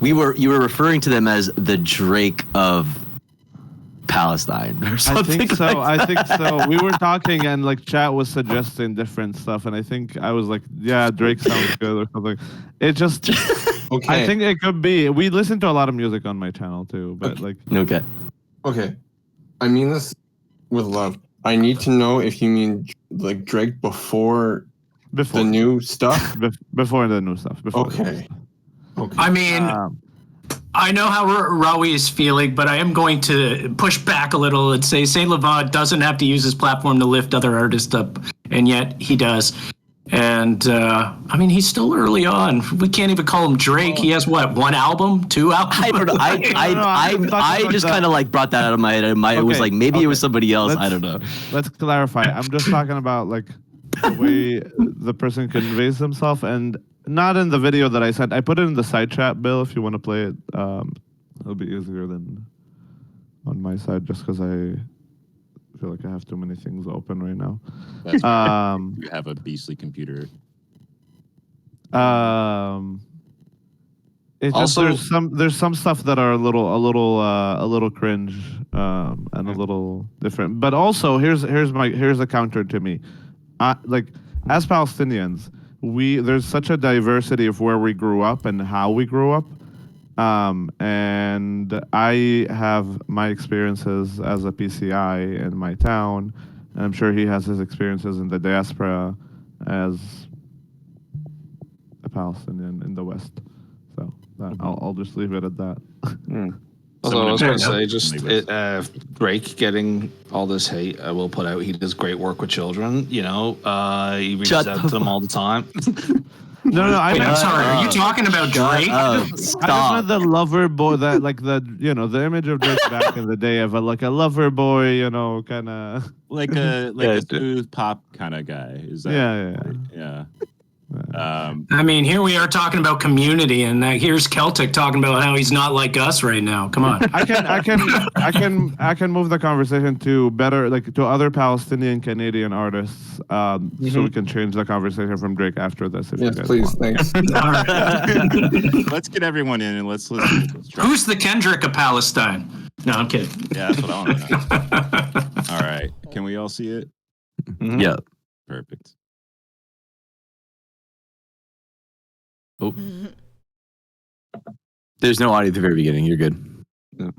you were referring to them as the Drake of Palestine or something. I think so. like I think so. We were talking and like chat was suggesting different stuff, and I think I was like, yeah, Drake sounds good or something. It just. Okay. I think it could be. We listen to a lot of music on my channel too, but like. Okay. Okay. I mean this with love. I need to know if you mean like Drake before the new stuff. Before the new stuff. Okay. I mean, I know how Rawi is feeling, but I am going to push back a little and say Saint Levant doesn't have to use his platform to lift other artists up, and yet he does. And I mean, he's still early on. We can't even call him Drake. He has what, 1 album, 2 albums? I don't know. I just kind of like brought that out of my head. It was like maybe it was somebody else. I don't know. Let's clarify. I'm just talking about like the way the person conveys himself, and not in the video that I sent. I put it in the side chat, Bill. If you want to play it, it'll be easier than on my side, just because I feel like I have too many things open right now. That's right. You have a beastly computer. It's Also- just there's some stuff that are a little cringe and a little different. But also here's a counter to me. Like as Palestinians, there's such a diversity of where we grew up and how we grew up. And I have my experiences as a PCI in my town, and I'm sure he has his experiences in the diaspora as a Palestinian in the West. So I'll just leave it at that. Although I was going to say, Drake getting all this hate, I will put out, he does great work with children. You know, he reaches out to them all the time. No, I'm sorry. Are you talking about Drake? I just meant the lover boy, that like the image of Drake back in the day of a lover boy, kind of like a smooth pop kind of guy. Is that? Yeah. I mean, here we are talking about community, and here's Celtic talking about how he's not like us right now. Come on. I can move the conversation to to other Palestinian Canadian artists, so we can change the conversation from Drake after this. If you guys please, want. thanks. All right. Let's get everyone in and let's Who's the Kendrick of Palestine? No, I'm kidding. Yeah, that's what I want to know. All right. Can we all see it? Yeah. Perfect. Oh. There's no audio at the very beginning. You're good. Yeah.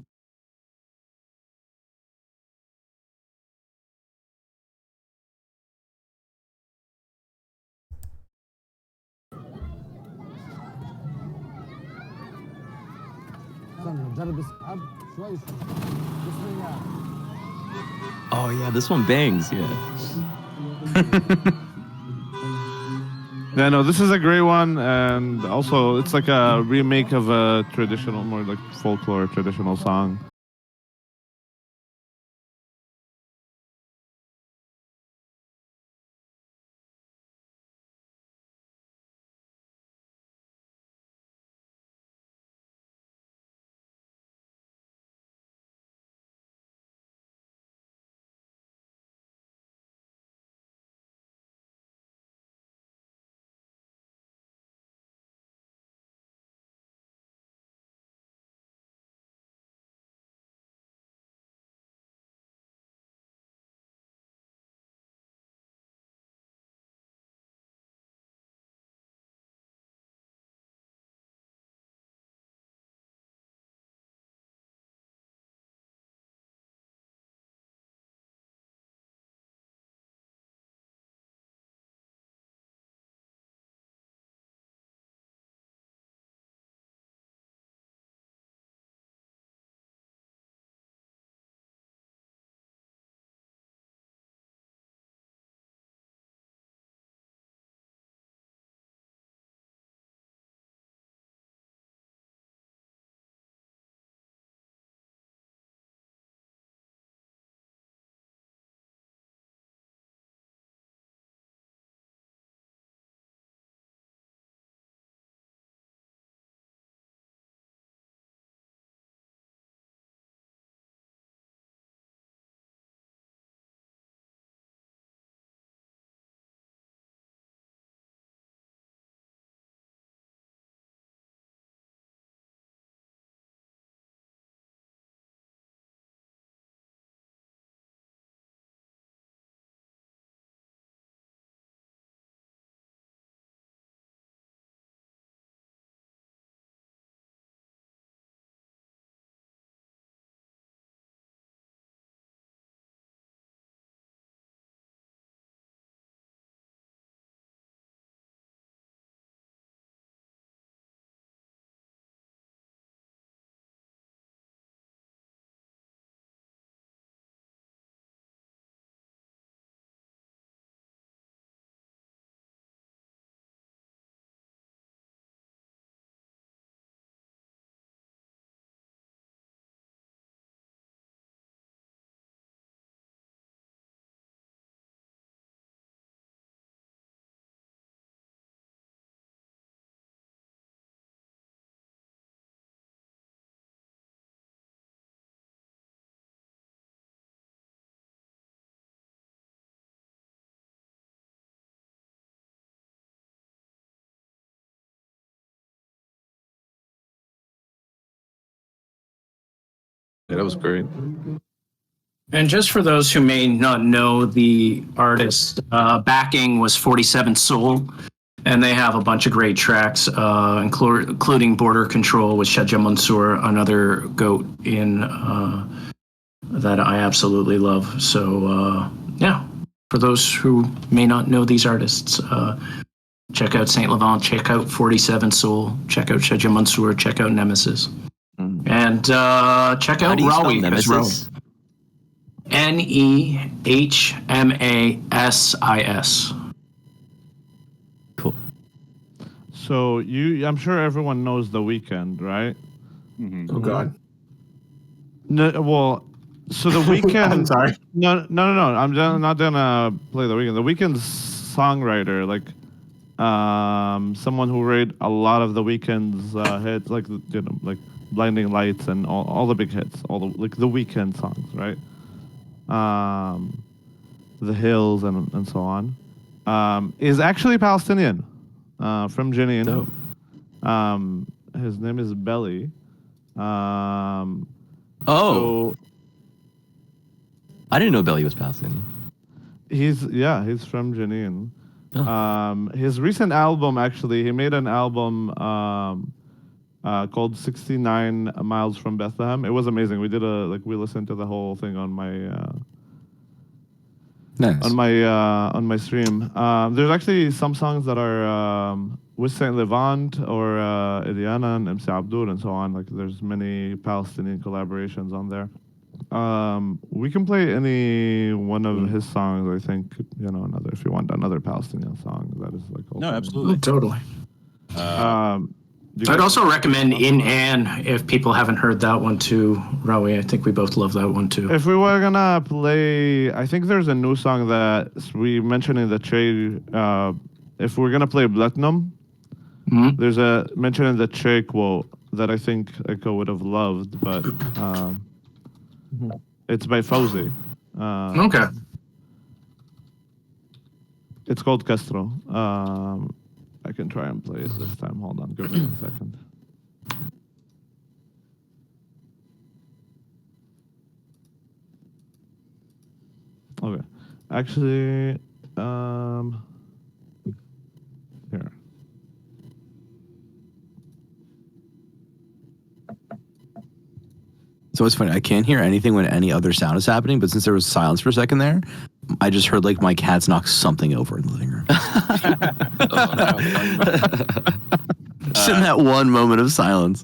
Oh yeah, this one bangs. Yeah. Yeah, no, this is a great one, and also it's like a remake of a traditional, more like folklore traditional song. Yeah, that was great. And just for those who may not know the artist, backing was 47 Soul, and they have a bunch of great tracks, including Border Control with Shaja Mansour, another goat in that I absolutely love. So yeah, for those who may not know these artists, check out Saint Laurent, check out 47 Soul, check out Shaja Mansour, check out Nemesis, and check out Rawi as well. Nehmasis. Cool. So I'm sure everyone knows The Weeknd, right? Oh God. No, well, so The Weeknd. I'm sorry. No. I'm not gonna play The Weeknd. The Weeknd's songwriter, like, someone who wrote a lot of The Weeknd's hits, like like Blinding Lights and all the big hits, all the like The Weeknd songs, right? The Hills and so on, is actually Palestinian, from Jenin. His name is Belly. So I didn't know Belly was Palestinian. He's from Jenin. His recent album, actually, he made an album called 69 Miles from Bethlehem. It was amazing. We listened to the whole thing on my on my stream. There's actually some songs that are with Saint Levant or Idiana and MC Abdul and so on. Like there's many Palestinian collaborations on there. We can play any one of his songs. I think another. If you want another Palestinian song, that is like. No, absolutely, totally. I'd also recommend In Anne if people haven't heard that one too, Rawi. I think we both love that one too. If we were gonna play, I think there's a new song that we mentioned in the trade. If we're gonna play Platinum, there's a mention in the trade quote that I think Echo would have loved, but it's by Fauzi. Okay. It's called Castro. I can try and play it this time. Hold on, give me 1 second. Okay, actually, here. So it's funny. I can't hear anything when any other sound is happening, but since there was silence for a second there, I just heard like my cats knock something over in the living room. Just in that one moment of silence.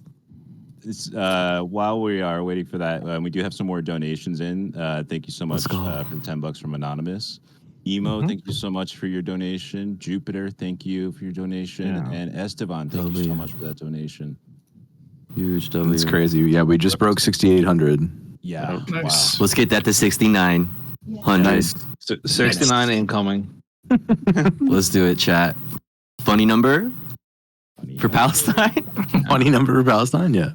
While we are waiting for that, we do have some more donations in. Thank you so much for the $10 from Anonymous. Emo, thank you so much for your donation. Jupiter, thank you for your donation. Yeah. And Esteban, thank you so much for that donation. Huge W. It's crazy. Yeah, we just broke 6,800. Yeah. Nice. Let's get that to 6,900. Nice. 69 incoming. Let's do it, chat. Funny number for Palestine? Funny number for Palestine, yeah.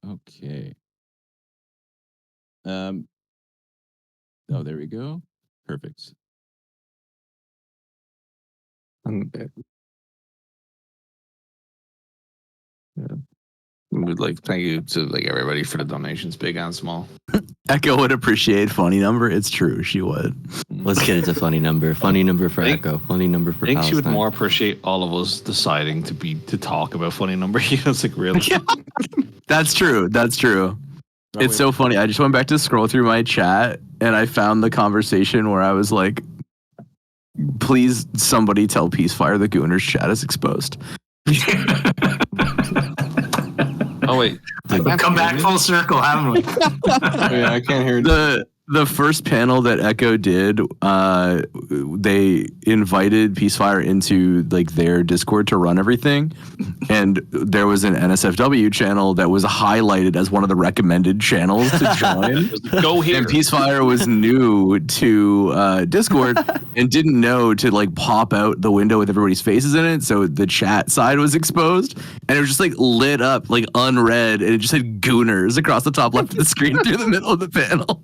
Okay. Oh, there we go. Perfect. We'd like thank you to like everybody for the donations, big and small. Echo would appreciate funny number. It's true, she would. Let's get into funny number. Funny number for Echo. Funny number for I think Palestine. she would more appreciate all of us deciding to talk about funny number. It's like really. That's true. That's true. It's so funny. I just went back to scroll through my chat and I found the conversation where I was like, please somebody tell Peacefire the Gooners chat is exposed. Oh wait, We've come back full circle, haven't we? Yeah, I can't hear the first panel that Echo did. They invited Peacefire into like their Discord to run everything, and there was an NSFW channel that was highlighted as one of the recommended channels to join. Go here. And Peacefire was new to Discord and didn't know to like pop out the window with everybody's faces in it, so the chat side was exposed, and it was just like lit up like unread, and it just had Gooners across the top left of the screen through the middle of the panel.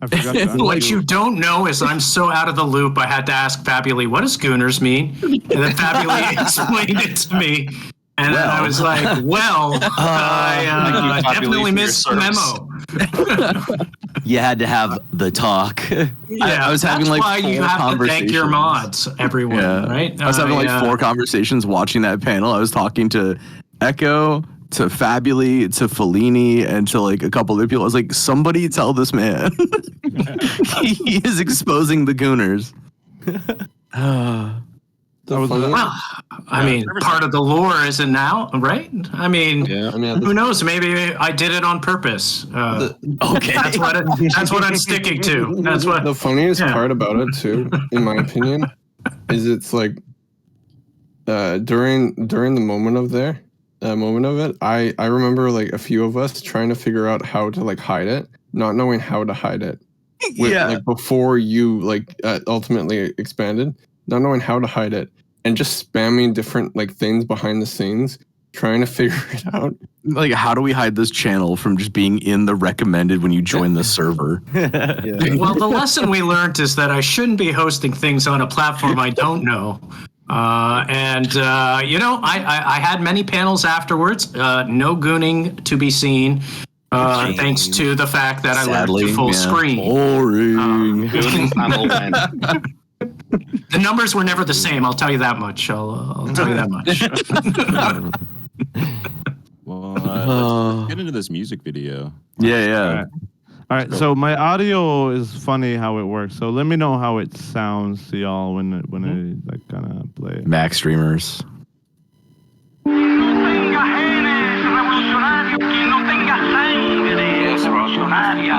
I forgot What you don't know is I'm so out of the loop. I had to ask Fabuli, what does Gooners mean? And then Fabuli explained it to me. And then I was like, I definitely missed the memo. You had to have the talk. Yeah, I was having that's like why you 4 have to thank your conversations. mods, everyone, right? I was having like 4 conversations watching that panel. I was talking to Echo, to Fabuli, to Fellini, and to like a couple other people. I was like, somebody tell this man. He is exposing the Gooners. Well, I mean, part of the lore is it now, right? I mean, who knows? Maybe I did it on purpose. Okay, that's what I'm sticking to. That's what the funniest part about it too, in my opinion, is it's like during the moment of it, I remember like a few of us trying to figure out how to like hide it, not knowing how to hide it. Like before you like ultimately expanded, not knowing how to hide it, and just spamming different like things behind the scenes, trying to figure it out. Like, how do we hide this channel from just being in the recommended when you join the server? Well, the lesson we learned is that I shouldn't be hosting things on a platform I don't know. I had many panels afterwards. No gooning to be seen. Thanks to the fact that I learned to full screen. Boring. The numbers were never the same. I'll tell you that much. I'll tell you that much. Well, let's get into this music video. Yeah. All right, so my audio is funny how it works. So let me know how it sounds to y'all when I like kind of play it. Mac streamers. Quien no tenga sangre revolucionaria,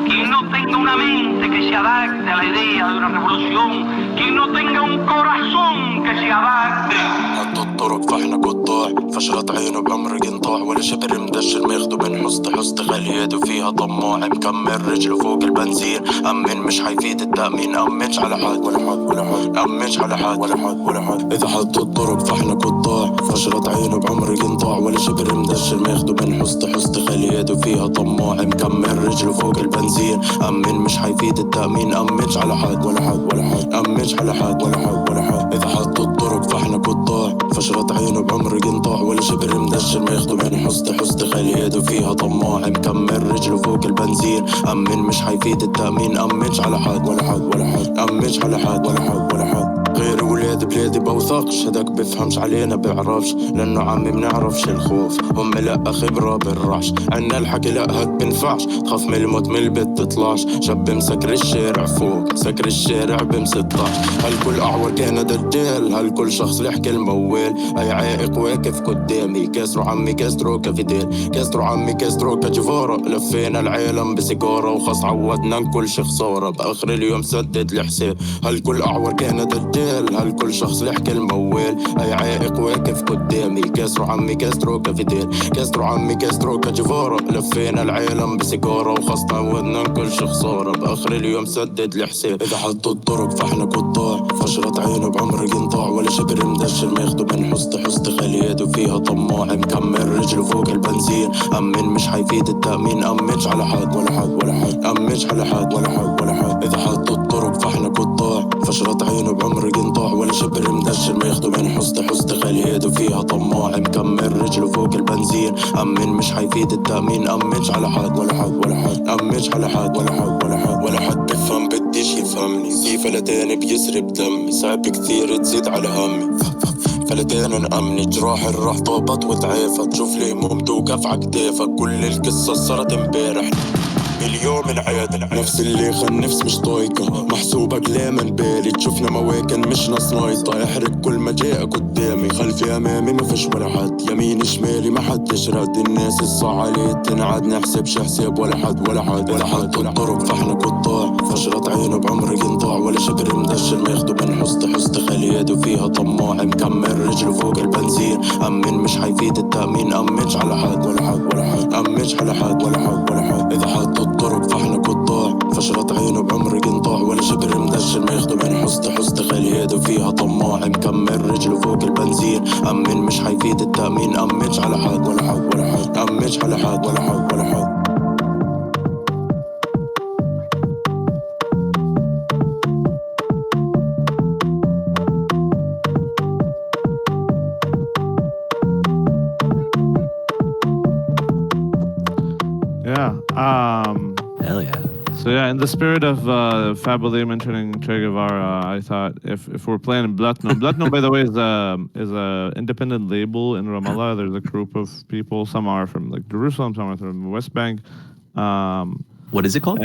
quien no tenga una mente que se adapte a la idea de una revolución, quien no tenga un corazón que se adapte. حطوا الطرق فاحنا قطاع فشلت عينه بعمر قنطاع ولا شبر مدشر ماخده من حسط خلي يده فيها طماع مكمل رجله فوق البنزين أمن مش حيفيد التأمين أمنش على حد ولا حد ولا حد أمنش على حد ولا حد ولا حد إذا حطوا الطرق فاحنا قطاع فشلت عينه بعمر قنطاع ولا شبر مدشر ماخده من حسط خلي يده فيها طماع مكمل رجله فوق البنزين أمن مش حيفيد التأمين أمنش على حد ولا حد ولا حد أمنش على حد ولا حد ولا حد إذا حطوا الطرق فاحنا قطاع فشلت عينه بعمر قنطاع ولا شبر مدشر ماخده من حسط خلي يده فيها طماع مكمل رجله فوق البنزين أمن مش حيفيد التأمين أمنش على حد ولا حد ولا حد أمنش على حد ولا حد ولا حد غير ولاد بلادي بوثقش هداك بفهمش علينا بيعرفش لأنه عمي بنعرفش الخوف هم لا خبرة بالرعش عنا الحكي لا هك بنفعش تخاف من الموت من البيت تطلعش شاب مسكر الشارع فوق سكر الشارع ب16 هل كل أعور كان دجال هل كل شخص لحكي الموال أي عائق واقف قدامي كسروا عمي كسروا كفيديل كسروا عمي كسروا كجفارة لفينا العالم بسيجارة وخاص عودنا نكل شي خسارة بآخر اليوم سدد الحساب هل كل أعور كان دجال هل كل شخص لحكي الموال أي عائق واقف قدامي كسروا عمي كسروا كفيديل كسروا عمي كسروا كجفارة لفينا العالم بسيجارة وخاص عودنا نكل شي خسارة بآخر اليوم سدد الحساب إذا حطوا الطرق فاحنا قطاع فشلت عينه بعمر قنطاع ولا شبر مدشر ماخده من حسط خلي يده فيها طماع مكمل رجله فوق البنزين أمن مش حيفيد التأمين أمنش على حد ولا حد ولا حد أمنش على حد ولا حد ولا حد إذا حطوا الطرق فاحنا قطاع فشلت عينه بعمر قنطاع ولا شبر مدشر ماخده من حسط خلي يده فيها طماع مكمل رجله فوق البنزين أمن مش حيفيد التأمين أمنش على حد ولا حد ولا حد أمنش على حد ولا حد ولا حد ولا حد بفهم بديش يفهمني في فلتان بيسرب دمي صعب كثير تزيد على همي فلتين نأمني جراح الراح طابت وتعافى تشوف لي هموم توقف عكتافك كل القصة صارت امبارح اليوم العياد نفس اللي خل نفس مش طايقة محسوبك لا من بالي تشوفنا مواكن مش ناس نايطة يحرق كل ما جاء قدامي خلفي أمامي ما فيش ولا حد يميني شمالي ما حد يشرد الناس الصع عليه تنعد نحسبش حساب ولا حد ولا حد ولا حد الطرق فاحنا قطاع فشلت عينه بعمر قنطاع ولا شبر مدشر ماخده من حسط خلي يده فيها طماع مكمل رجله فوق البنزين أمن مش حيفيد التأمين أمنش على حد ولا حد ولا حد أمنش على حد ولا حد ولا حد إذا حطوا الطرق فاحنا قطاع فشلت عينه بعمر قنطاع ولا شبر مدشر ماخده من حسط خلي يده فيها طماع مكمل رجله فوق البنزين أمن مش حيفيد التأمين أمنش على حد ولا حد ولا حد أمنش على حد ولا حد ولا حد Yeah. Hell yeah. So yeah, in the spirit of Fabulé mentioning Che Guevara, I thought if we're playing Blatno, Blatno by the way is a independent label in Ramallah. There's a group of people. Some are from like Jerusalem, some are from the West Bank. What is it called?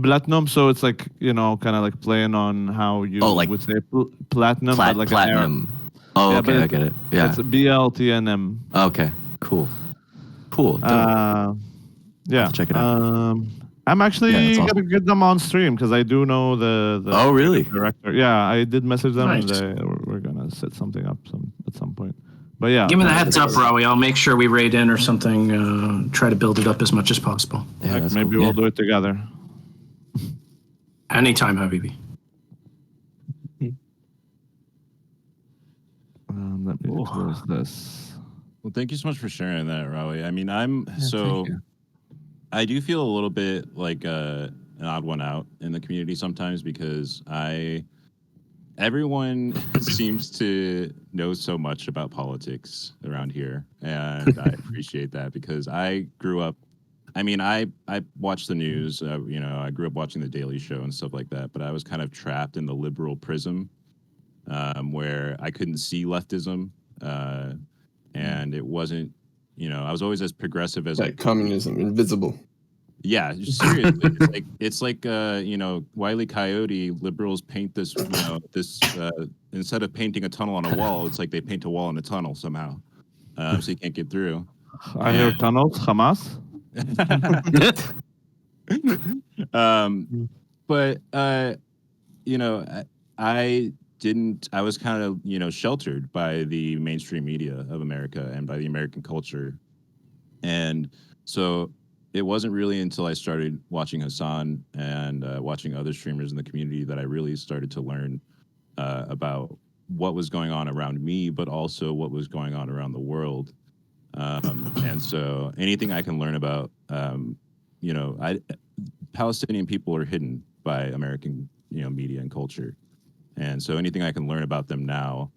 Platinum. So it's like kind of like playing on how you would say platinum, but like platinum. Oh, yeah, okay, I get it. Yeah, it's BLTNM. Okay, cool. Yeah, check it out. I'm actually awesome. gonna get them on stream because I do know the Oh, really? director. Yeah, I did message them Nice. and we're gonna set something up at some point. But yeah, Give me the heads up, Rawi. I'll make sure we raid in or something. Try to build it up as much as possible. Yeah, that's maybe cool. we'll do it together. Anytime, Habibi. Let me close this. Well, thank you so much for sharing that, Rawi. I mean, thank you. I do feel a little bit like an odd one out in the community sometimes because everyone seems to know so much about politics around here, and I appreciate that because I grew up. I mean, I watched the news. I grew up watching the Daily Show and stuff like that, but I was kind of trapped in the liberal prism where I couldn't see leftism, and it wasn't. I was always as progressive as That communism, invisible. Yeah, seriously, it's like Wile E. Coyote. Liberals paint this, instead of painting a tunnel on a wall, it's like they paint a wall in a tunnel somehow, so you can't get through. I hear tunnels, Hamas. But I was kind of sheltered by the mainstream media of America and by the American culture, and so it wasn't really until I started watching Hassan and watching other streamers in the community that I really started to learn about what was going on around me, but also what was going on around the world. And so anything I can learn about, Palestinian people are hidden by American, media and culture. And so anything I can learn about them now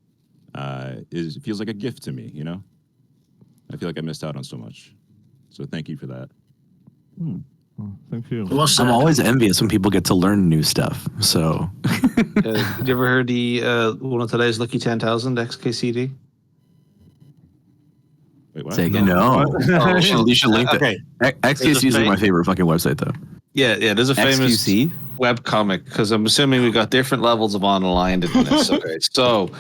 feels like a gift to me, I feel like I missed out on so much. So thank you for that. Thank you. I'm always envious when people get to learn new stuff. So, Did you ever heard the one of today's Lucky 10,000 XKCD? Wait, what? Say again. No. You should link that. Okay. XQC is my favorite fucking website, though. Yeah. There's a famous XQC? web comic because I'm assuming we got different levels of online in this. Okay, so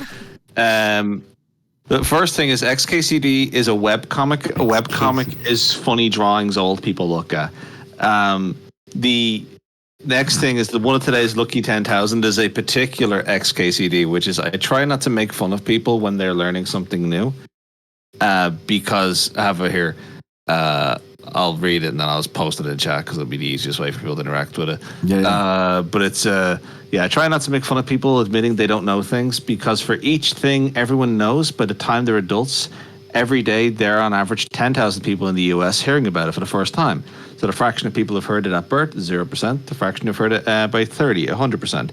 the first thing is XKCD is a web comic. A web comic is funny drawings old people look at. The next thing is the one of today's Lucky 10,000 is a particular XKCD, which is I try not to make fun of people when they're learning something new, because I have it here. I'll read it and then I'll just post it in chat because it'll be the easiest way for people to interact with it. But it's I try not to make fun of people admitting they don't know things, because for each thing everyone knows by the time they're adults, every day there are on average 10,000 people in the US hearing about it for the first time. So the fraction of people who've heard it at birth is 0%. The fraction who've heard it by 30, 100%.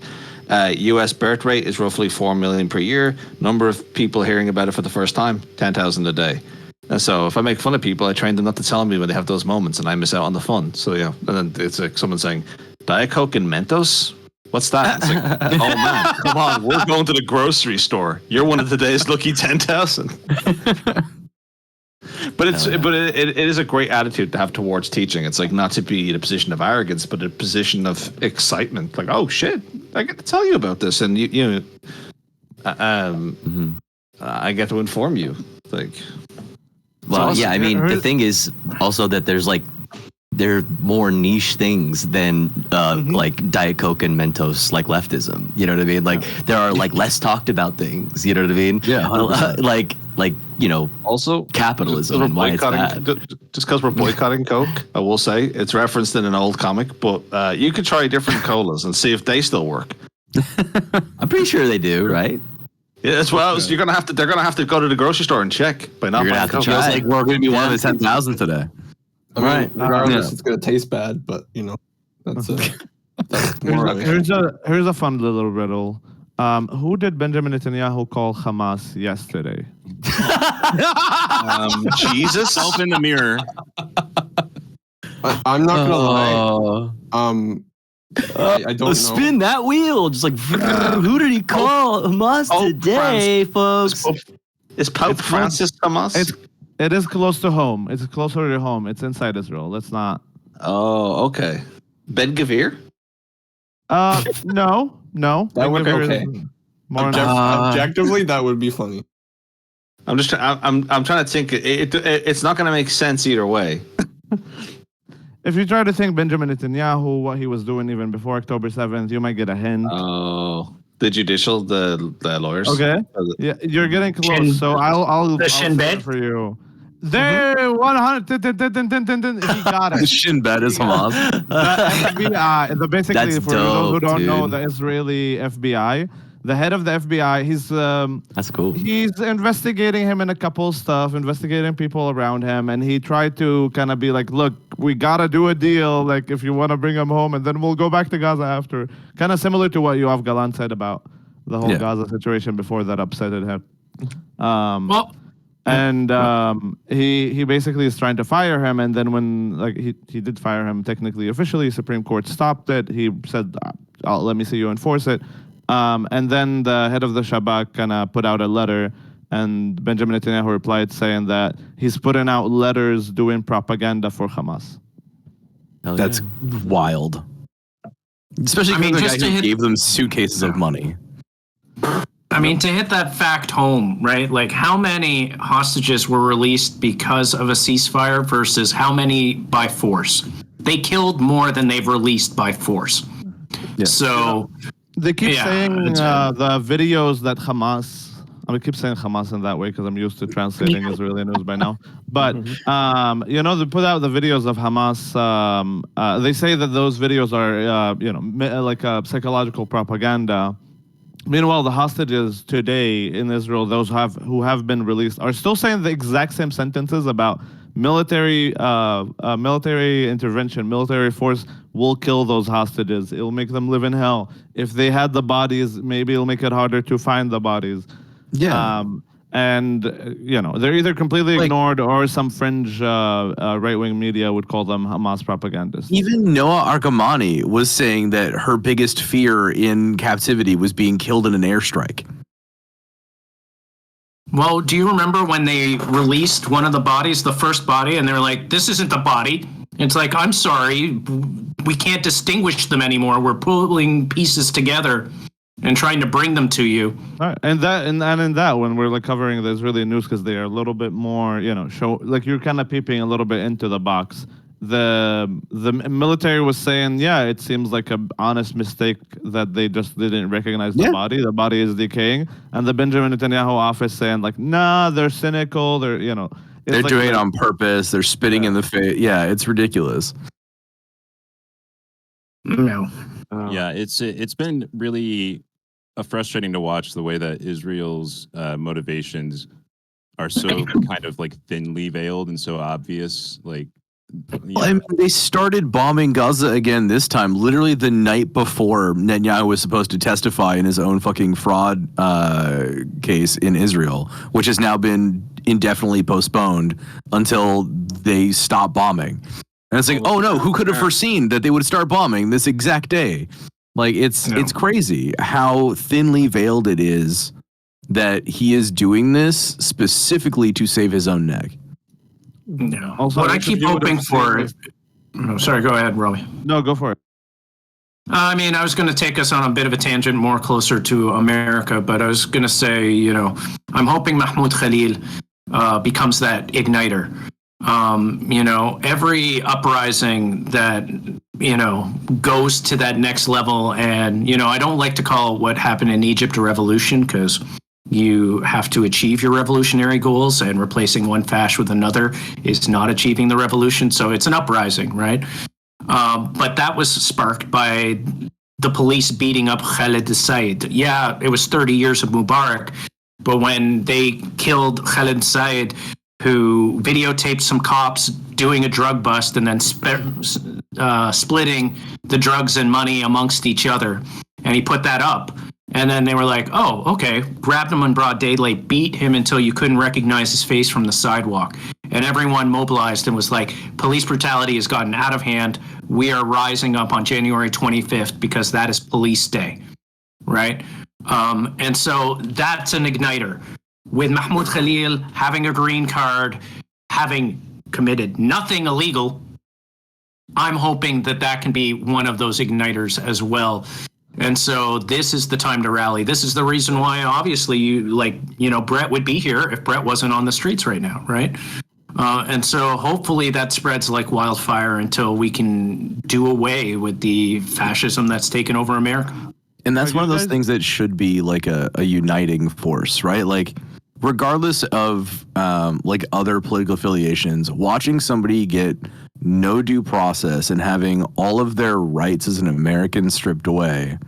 US birth rate is roughly 4 million per year. Number of people hearing about it for the first time, 10,000 a day. And so if I make fun of people, I train them not to tell me when they have those moments, and I miss out on the fun. So yeah, and then it's like someone saying, Diet Coke and Mentos? What's that? It's like, oh man, come on, we're going to the grocery store. You're one of today's Lucky 10,000. But it is a great attitude to have towards teaching. It's like not to be in a position of arrogance, but a position of excitement. Like, oh shit, I get to tell you about this, and I get to inform you. Like, well, awesome. yeah, I mean, the thing is also that there are more niche things than like Diet Coke and Mentos, like leftism. You know what I mean? Like there are like less talked about things. You know what I mean? Yeah. Like also capitalism and why it's bad. Just because we're boycotting Coke, I will say it's referenced in an old comic, but you could try different colas and see if they still work. I'm pretty sure they do, right? Yeah, as well. Okay. They're gonna have to go to the grocery store and check. By not You're gonna have to try. Like we're gonna be one of the 10,000 today. I mean, regardless, it's gonna taste bad, but that's here's a fun little riddle. Who did Benjamin Netanyahu call Hamas yesterday? Jesus. Self in the mirror. I'm not gonna lie. I don't know. Spin that wheel, just like who did he call Hamas today, folks? Is Pope Francis Hamas? It is close to home. It's closer to home. It's inside Israel. Let's not. Oh, okay. Ben Gvir? That No. would be okay. Objectively, that would be funny. I'm trying to think. It's not going to make sense either way. If you try to think Benjamin Netanyahu, what he was doing even before October 7th, you might get a hint. Oh, the judicial, the lawyers. Okay. Yeah, you're getting close. So I'll shin bed for you. There, 100. He got it. The shin bed is Hamas. The FBI. Basically, That's for those who don't know, dude. the Israeli FBI. The head of the FBI, he's that's cool. He's investigating him in a couple stuff, investigating people around him, and he tried to kind of be like, "Look, we gotta do a deal. Like, if you want to bring him home, and then we'll go back to Gaza after." Kind of similar to what Yoav Galan said about the whole Gaza situation before that upsetted him. He basically is trying to fire him, and then when he did fire him technically officially, Supreme Court stopped it. He said, "Let me see you enforce it." And then the head of the Shabak kind of put out a letter, and Benjamin Netanyahu replied saying that he's putting out letters doing propaganda for Hamas. That's wild. Especially the guy who gave them suitcases of money. I mean, to hit that fact home, right? Like, how many hostages were released because of a ceasefire versus how many by force? They killed more than they've released by force. Yeah. So they keep saying the videos that Hamas. I keep saying Hamas in that way because I'm used to translating Israeli news by now. But they put out the videos of Hamas. They say that those videos are like psychological propaganda. Meanwhile, the hostages today in Israel, those who have been released, are still saying the exact same sentences about military intervention, military force will kill those hostages. It'll make them live in hell. If they had the bodies, maybe it'll make it harder to find the bodies. Yeah. They're either completely ignored or some fringe right-wing media would call them Hamas propagandists. Even Noah Argamani was saying that her biggest fear in captivity was being killed in an airstrike. Well, do you remember when they released one of the bodies, the first body, and they're like, this isn't the body? It's like, I'm sorry, we can't distinguish them anymore. We're pulling pieces together and trying to bring them to you. All right. And in that, when we're covering the Israeli news, because they are a little bit more, you're kind of peeping a little bit into the box. The military was saying, it seems like an honest mistake that they just didn't recognize the body. The body is decaying. And the Benjamin Netanyahu office saying nah, they're cynical. They're doing it on purpose. They're spitting in the face. Yeah, it's ridiculous. No. Yeah, it's been really frustrating to watch the way that Israel's motivations are so kind of thinly veiled and so obvious. They started bombing Gaza again this time, literally the night before Netanyahu was supposed to testify in his own fucking fraud case in Israel, which has now been indefinitely postponed until they stop bombing. And it's like, oh no, who could have foreseen that they would start bombing this exact day? It's crazy how thinly veiled it is that he is doing this specifically to save his own neck. No. Also, what I keep hoping for... sorry, go ahead, Romy. No, go for it. I mean, I was going to take us on a bit of a tangent more closer to America, but I was going to say, I'm hoping Mahmoud Khalil becomes that igniter. Every uprising that, goes to that next level. And, I don't like to call what happened in Egypt a revolution because you have to achieve your revolutionary goals, and replacing one fash with another is not achieving the revolution. So it's an uprising, right? But that was sparked by the police beating up Khaled Said. Yeah, it was 30 years of Mubarak, but when they killed Khaled Said, who videotaped some cops doing a drug bust and then splitting the drugs and money amongst each other, and he put that up. And then they were like, oh, okay, grabbed him in broad daylight, beat him until you couldn't recognize his face from the sidewalk. And everyone mobilized and was like, police brutality has gotten out of hand. We are rising up on January 25th because that is police day, right? And so that's an igniter. With Mahmoud Khalil having a green card, having committed nothing illegal, I'm hoping that can be one of those igniters as well. And so this is the time to rally. This is the reason why, obviously, Brett would be here if Brett wasn't on the streets right now, right? And so hopefully that spreads like wildfire until we can do away with the fascism that's taken over America. And that's one of those things that should be like a uniting force, right? Regardless of other political affiliations, watching somebody get no due process and having all of their rights as an American stripped away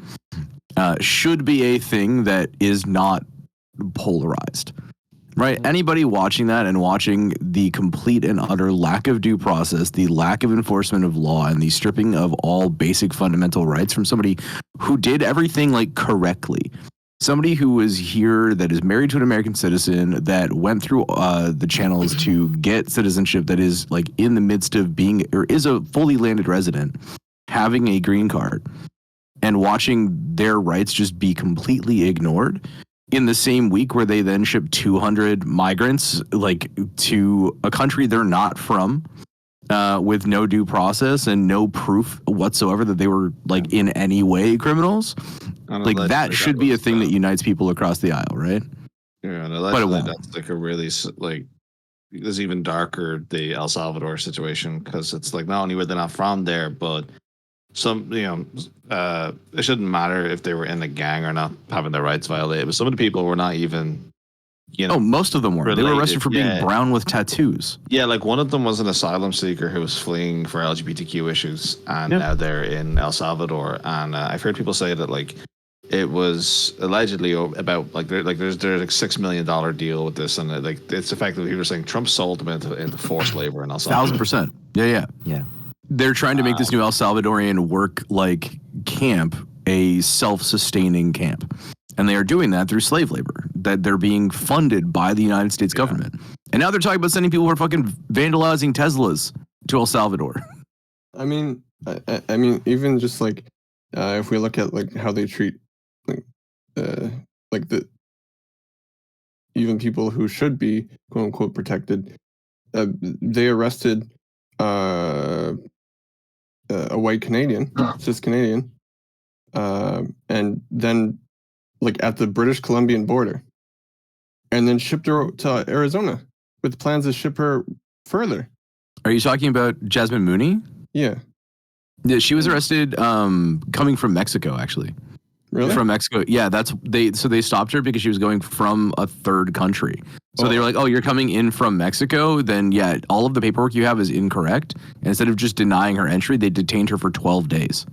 should be a thing that is not polarized, right? Anybody watching that and watching the complete and utter lack of due process, the lack of enforcement of law, and the stripping of all basic fundamental rights from somebody who did everything correctly. Somebody who was here, that is married to an American citizen, that went through the channels to get citizenship, that is in the midst of being, or is a fully landed resident, having a green card, and watching their rights just be completely ignored in the same week where they then ship 200 migrants to a country they're not from, with no due process and no proof whatsoever that they were like in any way criminals. Like that should be a thing that unites people across the aisle, right? Yeah, and But it allegedly won't. that's like a really like there's even darker the El Salvador situation because it's like not only were they not from there, but some it shouldn't matter if they were in a gang or not having their rights violated. But some of the people were not even. Most of them were. They were arrested for being brown with tattoos. Yeah, like one of them was an asylum seeker who was fleeing for LGBTQ issues, and now they're in El Salvador. And I've heard people say that like it was allegedly about like there's like $6 million deal with this, and like it's effectively people are saying Trump sold them into forced labor in El Salvador. 1,000%. Yeah. They're trying to make this new El Salvadorian work like camp a self-sustaining camp. And they are doing that through slave labor, that they're being funded by the United States government. And now they're talking about sending people who are fucking vandalizing Teslas to El Salvador. I mean, even just like if we look at like how they treat like the even people who should be quote unquote protected, they arrested a white Canadian, cis Canadian, and then like at the British Columbian border, and then shipped her to Arizona with plans to ship her further. Are you talking about Jasmine Mooney? Yeah. Yeah, she was arrested coming from Mexico, actually. Really? From Mexico. Yeah, so they stopped her because she was going from a third country. So they were like, "Oh, you're coming in from Mexico? Then yeah, all of the paperwork you have is incorrect." And instead of just denying her entry, they detained her for 12 days.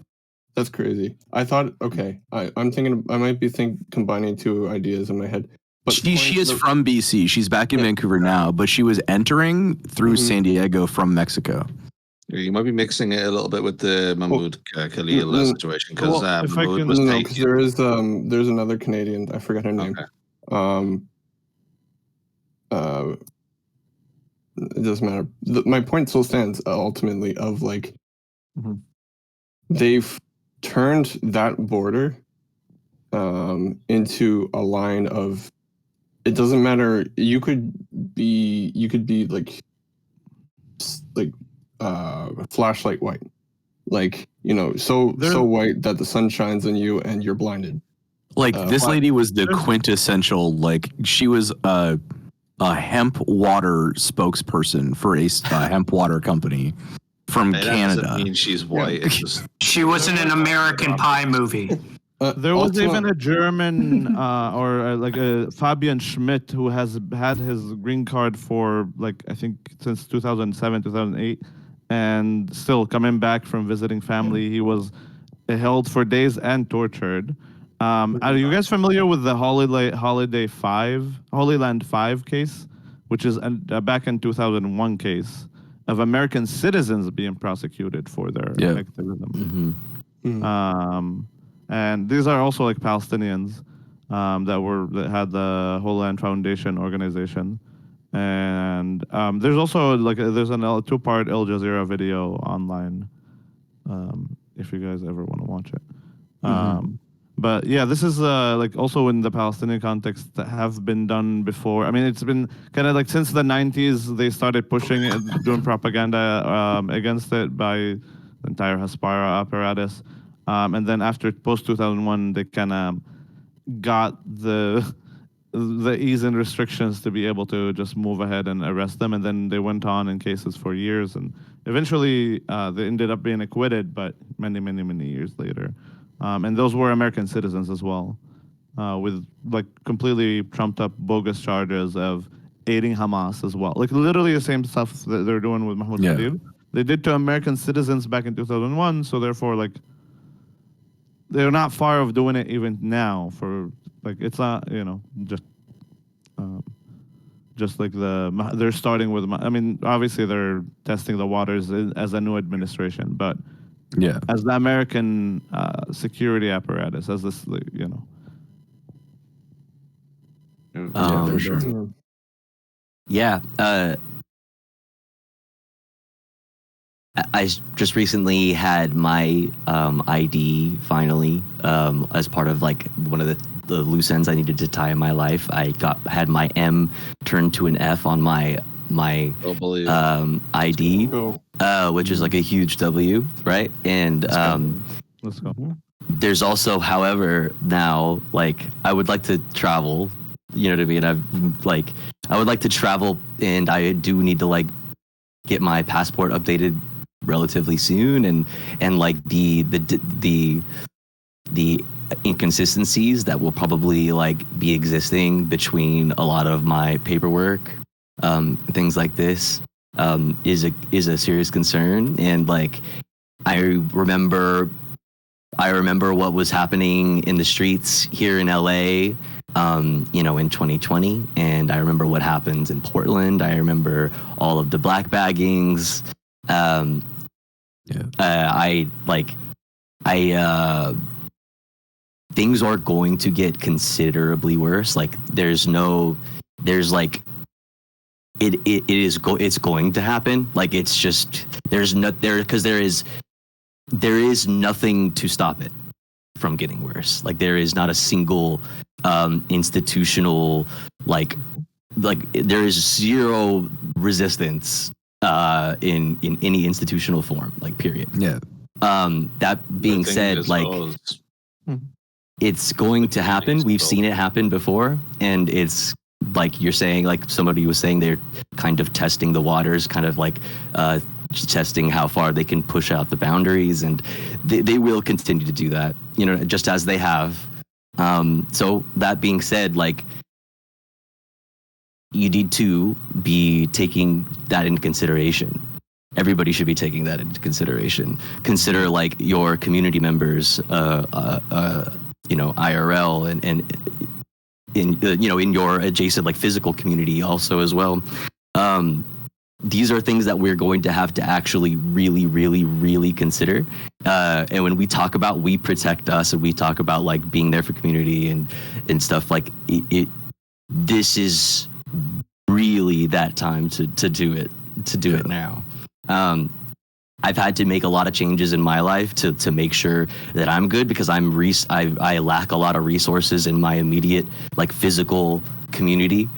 That's crazy. I thought, okay, I'm thinking I might be combining two ideas in my head. But she is from BC. She's back in Vancouver now, but she was entering through San Diego from Mexico. You might be mixing it a little bit with the Mahmoud Khalil situation because Mahmoud was because there's another Canadian. I forgot her name. It doesn't matter. My point still stands ultimately of like they've turned that border into a line of it doesn't matter. You could be like flashlight white, like so white that the sun shines on you and you're blinded. Like this lady was the quintessential, like she was a hemp water spokesperson for a hemp water company from Canada. Doesn't mean she's white. It's just she was in an American Pie movie. There was even a German like a Fabian Schmidt who has had his green card for like I think since 2007, 2008, and still coming back from visiting family. He was held for days and tortured. Are you guys familiar with the Holyland 5 case, which is a back in 2001 case of American citizens being prosecuted for their activism? And these are also like Palestinians that had the Whole Land Foundation organization. And there's also like there's a 2-part Al Jazeera video online if you guys ever want to watch it. But yeah, this is like also in the Palestinian context that have been done before. I mean, it's been kind of like since the 90s they started pushing it, doing propaganda against it by the entire Hasbara apparatus. And then after post 2001, they kind of got the ease and restrictions to be able to just move ahead and arrest them. And then they went on in cases for years, and eventually they ended up being acquitted, but many years later. And those were American citizens as well, with like completely trumped up bogus charges of aiding Hamas as well. Like literally the same stuff that they're doing with Mahmoud Khalil. They did to American citizens back in 2001. So therefore, like, they're not far of doing it even now. For like, it's not just like they're starting with. I mean, obviously they're testing the waters as a new administration, but. Yeah, as the American security apparatus, as this, for sure. Yeah, I just recently had my ID finally as part of like one of the loose ends I needed to tie in my life. I had my M turned to an F on my ID. which is like a huge W, right? And Let's go. there's also, however, now like I would like to travel. You know what I mean? I would like to travel, and I do need to like get my passport updated relatively soon, and like the inconsistencies that will probably like be existing between a lot of my paperwork, things like this, is a serious concern. And like I remember what was happening in the streets here in LA, you know, in 2020, and I remember what happens in Portland. I remember all of the black baggings. Things are going to get considerably worse. Like it's going to happen. Like it's just there is nothing to stop it from getting worse. Like there is not a single institutional like there is zero resistance in any institutional form, like period. Yeah. That being said, like it's going to happen. We've seen it happen before, and it's like you're saying, like somebody was saying, they're kind of testing the waters, kind of like testing how far they can push out the boundaries, and they will continue to do that, you know, just as they have. So that being said, like you need to be taking that into consideration. Everybody should be taking that into consideration. Consider like your community members, you know, IRL, and in you know, in your adjacent like physical community also as well. These are things that we're going to have to actually really consider. And when we talk about we protect us, and we talk about like being there for community and stuff, like this is really that time to do it now. I've had to make a lot of changes in my life to make sure that I'm good, because I lack a lot of resources in my immediate like physical community.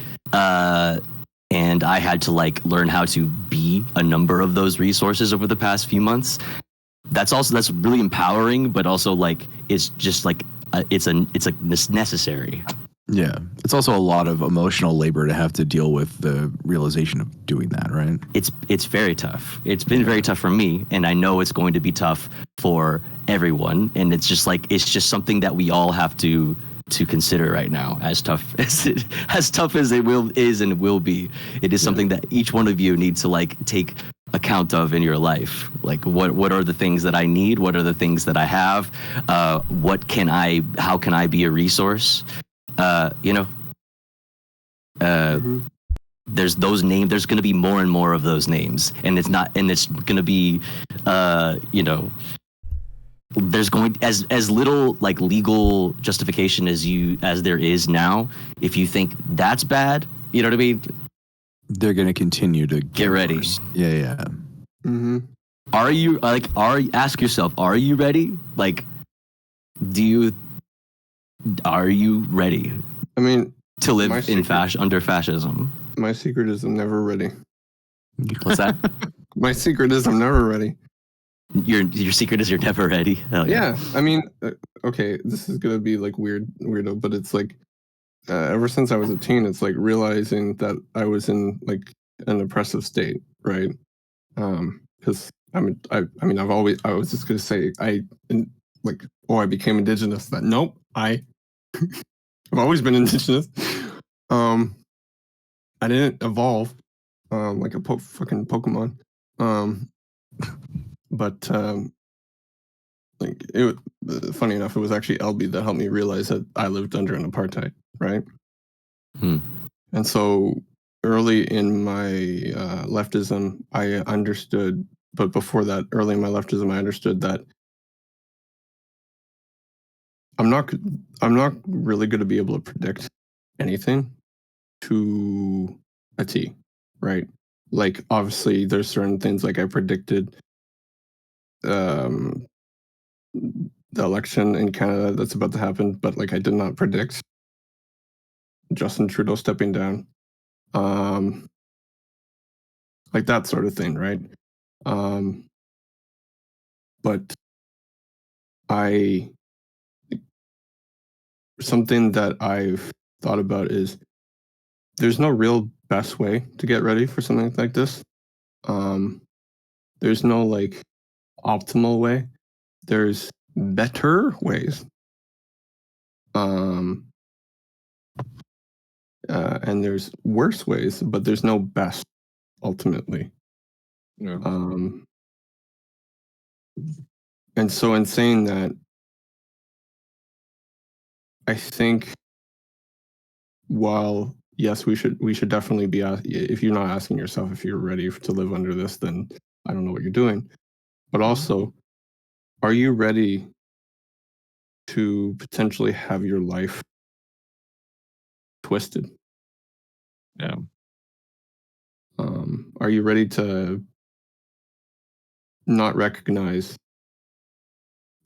And I had to like learn how to be a number of those resources over the past few months. That's really empowering, but also like it's just like it's like necessary. Yeah, it's also a lot of emotional labor to have to deal with the realization of doing that, right? It's very tough. It's been very tough for me, and I know it's going to be tough for everyone. And it's just something that we all have to consider right now. As tough as it is and will be, it is something that each one of you needs to like take account of in your life. Like what are the things that I need? What are the things that I have? How can I be a resource? You know, there's those names. There's going to be more and more of those names, and it's going to be, you know, there's going as little like legal justification as there is now. If you think that's bad, you know what I mean? They're going to continue to get ready. Worse. Yeah. Mm-hmm. Ask yourself, are you ready? Like, are you ready? I mean, to live under fascism. My secret is I'm never ready. What's that? My secret is I'm never ready. Your secret is you're never ready. Yeah. I mean, okay, this is gonna be like weirdo, but it's like ever since I was a teen, it's like realizing that I was in like an oppressive state, right? Because I was just gonna say I became indigenous. That nope, I've always been indigenous. I didn't evolve like a fucking Pokemon. But like it. Funny enough, it was actually LB that helped me realize that I lived under an apartheid, right? And so early in my leftism, I understood. But before that, early in my leftism, I understood that I'm not really going to be able to predict anything to a T, right? Like obviously there's certain things like I predicted the election in Canada that's about to happen, but like I did not predict Justin Trudeau stepping down. Like that sort of thing, right? But something that I've thought about is there's no real best way to get ready for something like this. There's no like optimal way. There's better ways. And there's worse ways, but there's no best ultimately. Yeah. And so in saying that, I think while yes, we should definitely be if you're not asking yourself if you're ready to live under this, then I don't know what you're doing. But also, are you ready to potentially have your life twisted? Yeah. Are you ready to not recognize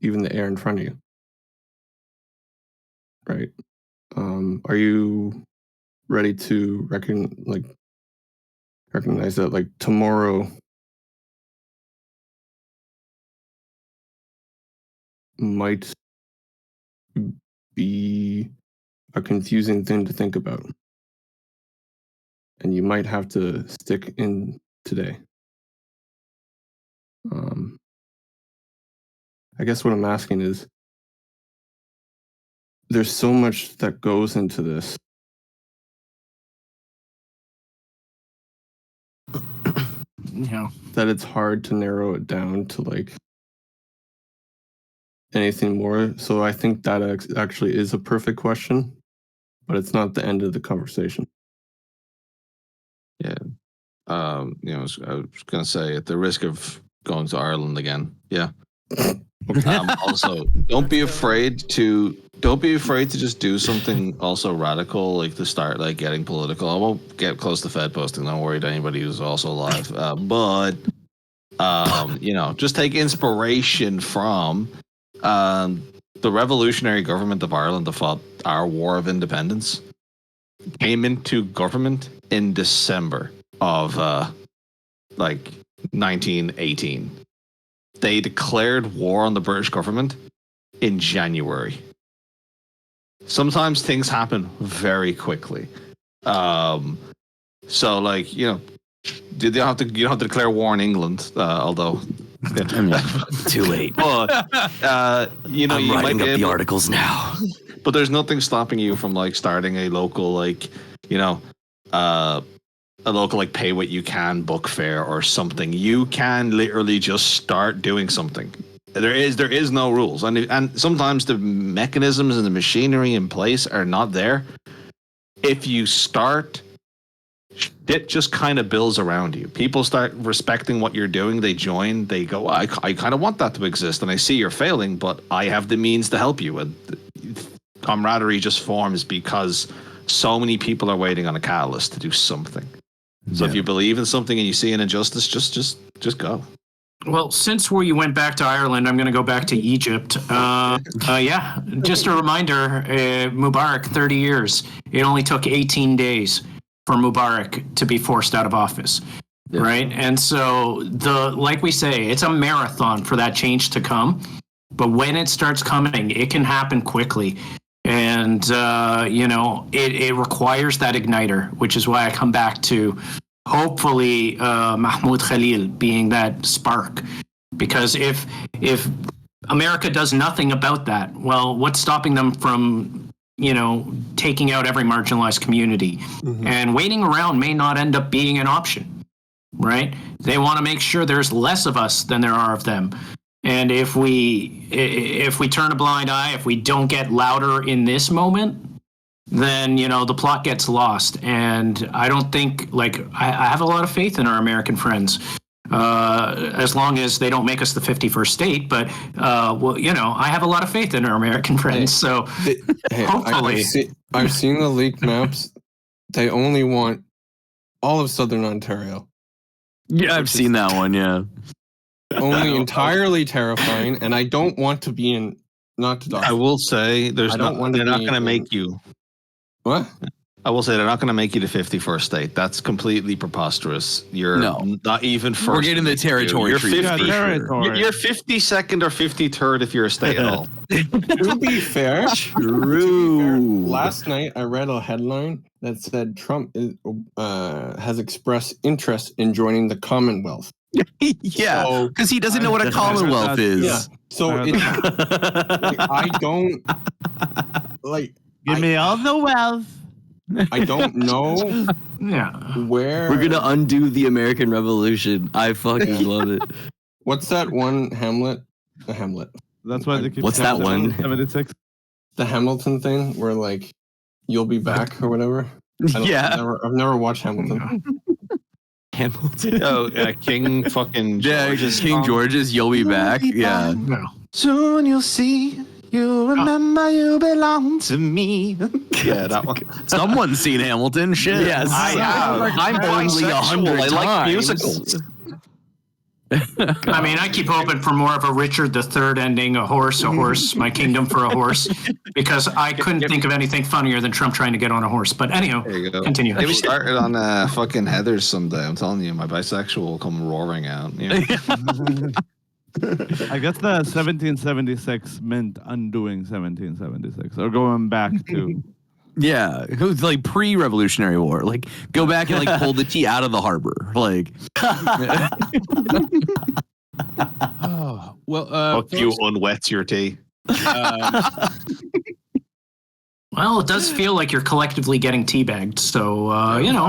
even the air in front of you? Right. Are you ready to recognize that like tomorrow might be a confusing thing to think about, and you might have to stick in today? I guess what I'm asking is, there's so much that goes into this. Yeah. That it's hard to narrow it down to like anything more. So I think that actually is a perfect question, but it's not the end of the conversation. Yeah. I was gonna say, at the risk of going to Ireland again. Yeah. Also, don't be afraid to just do something also radical, like to start like getting political. I won't get close to Fed posting. Don't worry to anybody who's also alive. But just take inspiration from the revolutionary government of Ireland that fought our War of Independence. Came into government in December of 1918. They declared war on the British government in January. Sometimes things happen very quickly. So like, you don't have to declare war on England, although too late. But I'm you writing might be up the able, articles now. But there's nothing stopping you from like starting a local a local like pay what you can book fair or something. You can literally just start doing something. There is no rules, and sometimes the mechanisms and the machinery in place are not there. If you start, it just kind of builds around you. People start respecting what you're doing. They join. They go, I kind of want that to exist, and I see you're failing, but I have the means to help you. And camaraderie just forms because so many people are waiting on a catalyst to do something. So if you believe in something and you see an injustice, just go. Well, since we went back to Ireland, I'm going to go back to Egypt. Yeah, just a reminder, Mubarak, 30 years. It only took 18 days for Mubarak to be forced out of office, right? And so, like we say, it's a marathon for that change to come. But when it starts coming, it can happen quickly. And, it requires that igniter, which is why I come back to hopefully Mahmoud Khalil being that spark. Because if America does nothing about that, well, what's stopping them from, taking out every marginalized community? Mm-hmm. And waiting around may not end up being an option, right? They want to make sure there's less of us than there are of them. And if we turn a blind eye, if we don't get louder in this moment, then the plot gets lost. And I don't think I have a lot of faith in our American friends, as long as they don't make us the 51st state. But I have a lot of faith in our American friends. So hopefully, I've seen the leaked maps. They only want all of Southern Ontario. Yeah, I've seen that one. Yeah. Only entirely terrifying, and I don't want to be in. Not to. I will say, they're not going to make you. What? I will say they're not going to make you the 51st state. That's completely preposterous. You're not even first. We're getting the territory You're treatment. 50. territory. You're 52nd or 53rd if you're a state at all. To be fair, last night I read a headline that said Trump has expressed interest in joining the Commonwealth. Yeah, because he doesn't know what a Commonwealth is. Yeah. So I don't like. Give me all the wealth. I don't know. Where We're gonna undo the American Revolution. I fucking love it. What's that one Hamlet? The Hamlet. That's why they keep. What's that one? 76. The Hamilton thing, where like you'll be back or whatever. I've never watched Hamilton. Hamilton. Oh, King fucking George's King George's "You'll Be Back." Yeah. Soon you'll see. You remember you belong to me. Yeah, that one. Someone's seen Hamilton. Shit. Yes, I have. I'm only 100 I like times. musicals. I mean, I keep hoping for more of a Richard III ending, a horse, my kingdom for a horse, because I couldn't think of anything funnier than Trump trying to get on a horse. But anyhow, continue. Maybe start it on fucking Heathers someday. I'm telling you, my bisexual will come roaring out. Yeah. I guess the 1776 meant undoing 1776 or going back to. Yeah, it was like pre-Revolutionary War. Like, go back and like pull the tea out of the harbor. Like, Fuck you, unwet your tea. Well, it does feel like you're collectively getting teabagged. So, you know.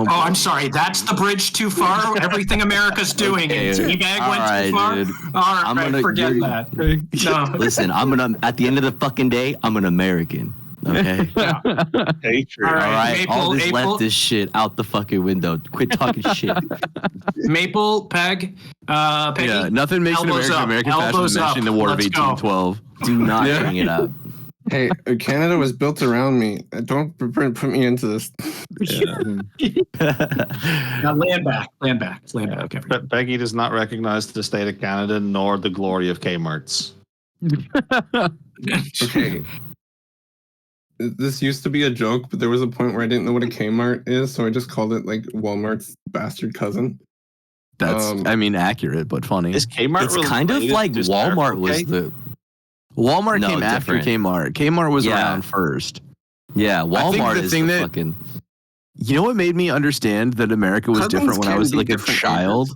I'm sorry. That's the bridge too far. Everything America's doing, and teabag went too far. Dude. All right, forget that. No. Listen, at the end of the fucking day, I'm an American. Okay. Patriot. All right. Maple, All this April. leftist shit out the fucking window. Quit talking shit. Maple, Peggy. yeah, nothing makes an elbows American up, fashion elbows than mentioning the up. War Let's of go. 1812. Do not bring it up. Hey, Canada was built around me. Don't put me into this. Now land back. Everybody. Becky does not recognize the state of Canada nor the glory of Kmart's. Okay. This used to be a joke, but there was a point where I didn't know what a Kmart is, so I just called it like Walmart's bastard cousin. That's, I mean, accurate, but funny. Is Kmart It's kind of like Walmart was the. Walmart No, came after different. Kmart. Kmart was Yeah. around first. Yeah, I think Walmart the is thing the that- fucking. You know what made me understand that America was Cousins different when I can was be like a different child?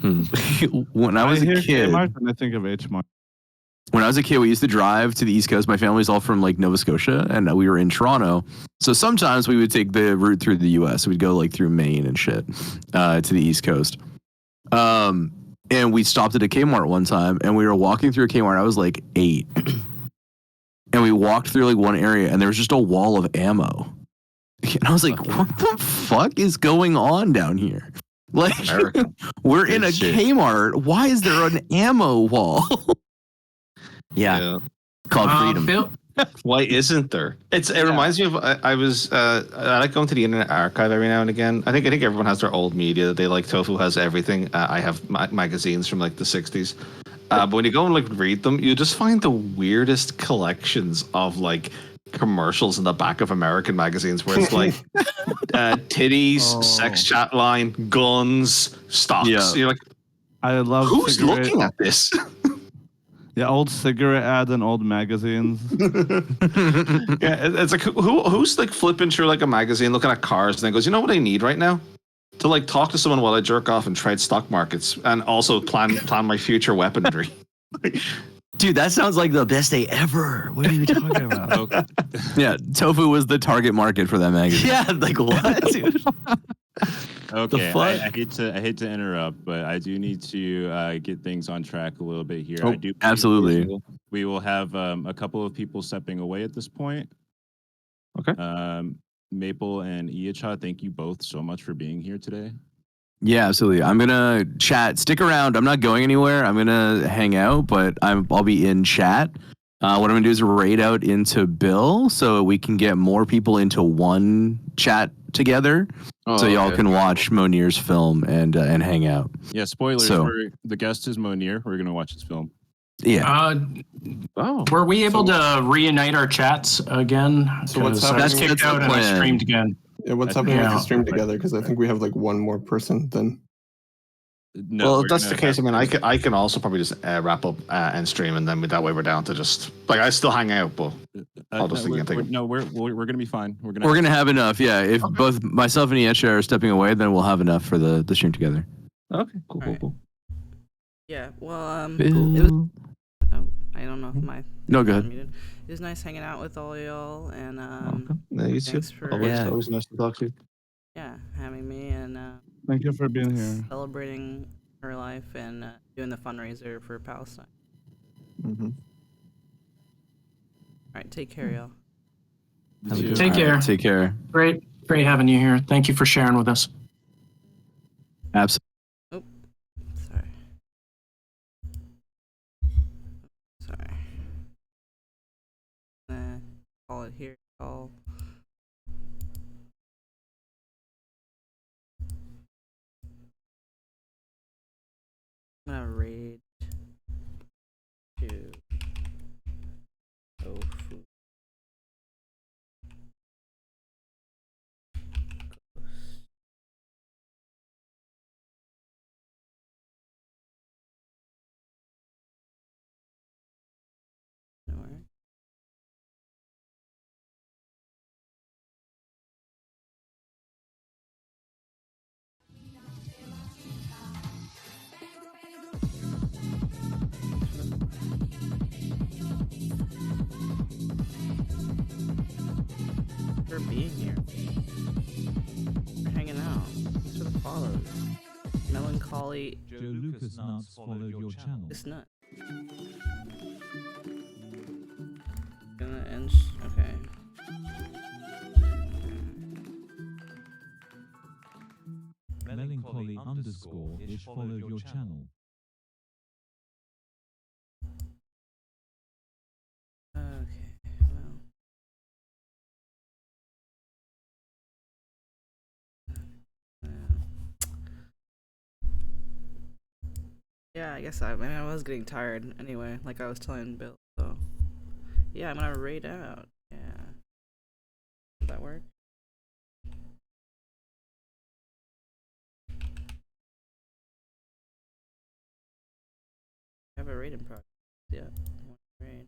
When I was hear a kid. Kmart and I think of H Mart. When I was a kid, we used to drive to the East Coast. My family's all from like Nova Scotia, and we were in Toronto. So sometimes we would take the route through the U.S. We'd go like through Maine and shit to the East Coast. And we stopped at a Kmart one time, and we were walking through a Kmart. I was like 8, and we walked through like one area, and there was just a wall of ammo. And I was like, "What the fuck is going on down here?" Like, we're in a Kmart. Why is there an ammo wall? Yeah. Called freedom. Bill, Why isn't there? It reminds me of I like going to the Internet Archive every now and again. I think everyone has their old media. They like Tofu has everything. I have magazines from like the 60s. But when you go and like read them, you just find the weirdest collections of like commercials in the back of American magazines where it's like titties, sex chat line, guns, stocks. Yeah. You're like, I love. who's looking at this? Yeah, old cigarette ads and old magazines. Yeah, it's like who's like flipping through like a magazine, looking at cars, and then goes, you know what I need right now? To like talk to someone while I jerk off and trade stock markets, and also plan my future weaponry. Dude, that sounds like the best day ever. What are you talking about? Yeah, Tofu was the target market for that magazine. Yeah, like what, dude? Okay, fuck? I hate to interrupt, but I do need to get things on track a little bit here. Oh, I do absolutely. We will have a couple of people stepping away at this point. Okay. Maple and ech0waves, thank you both so much for being here today. Yeah, absolutely. I'm gonna chat. Stick around. I'm not going anywhere. I'm gonna hang out, but I'll be in chat. What I'm gonna do is raid out into Bill so we can get more people into one chat together, so y'all can watch Monir's film and hang out. Yeah, spoilers. So- The guest is Monir. We're gonna watch his film. Yeah. Were we able to reunite our chats again? So what's 'Cause I was happening? kicked out and I streamed again. Yeah, what's happening with the stream together? Because I think we have like one more person then. No, well, we're if that's the gonna case, I have mean, to- I can also probably just wrap up and stream, and then that way we're down to just like I still hang out, but I'll just we're, take we're, no, we're gonna be fine. We're gonna have enough. Yeah. If both myself and Ech are stepping away, then we'll have enough for the stream together. Okay. Cool. Yeah. Well, Bill. it was. Oh, I don't know if my. No, go ahead. Unmuted. It was nice hanging out with all y'all, and Yeah, you too. thanks for Always nice to talk to you. having me and Thank you for being here. celebrating her life and doing the fundraiser for Palestine. Mm-hmm. All right, take care, y'all. Take care. Take care. Great having you here. Thank you for sharing with us. Absolutely. Oh, sorry. Call it here. Call. I'm gonna raid to tofu. For being here. For hanging out. Thanks for the follows. Melancholy. Joe Lucas Nuts followed your channel. It's nut. Gonna end. Okay. Melancholy underscore ish followed your channel. Okay, well. Yeah, I guess I was getting tired anyway, like I was telling Bill, so. Yeah, I'm gonna raid out. Yeah. Does that work? I have a raid in progress. Yeah. Raid.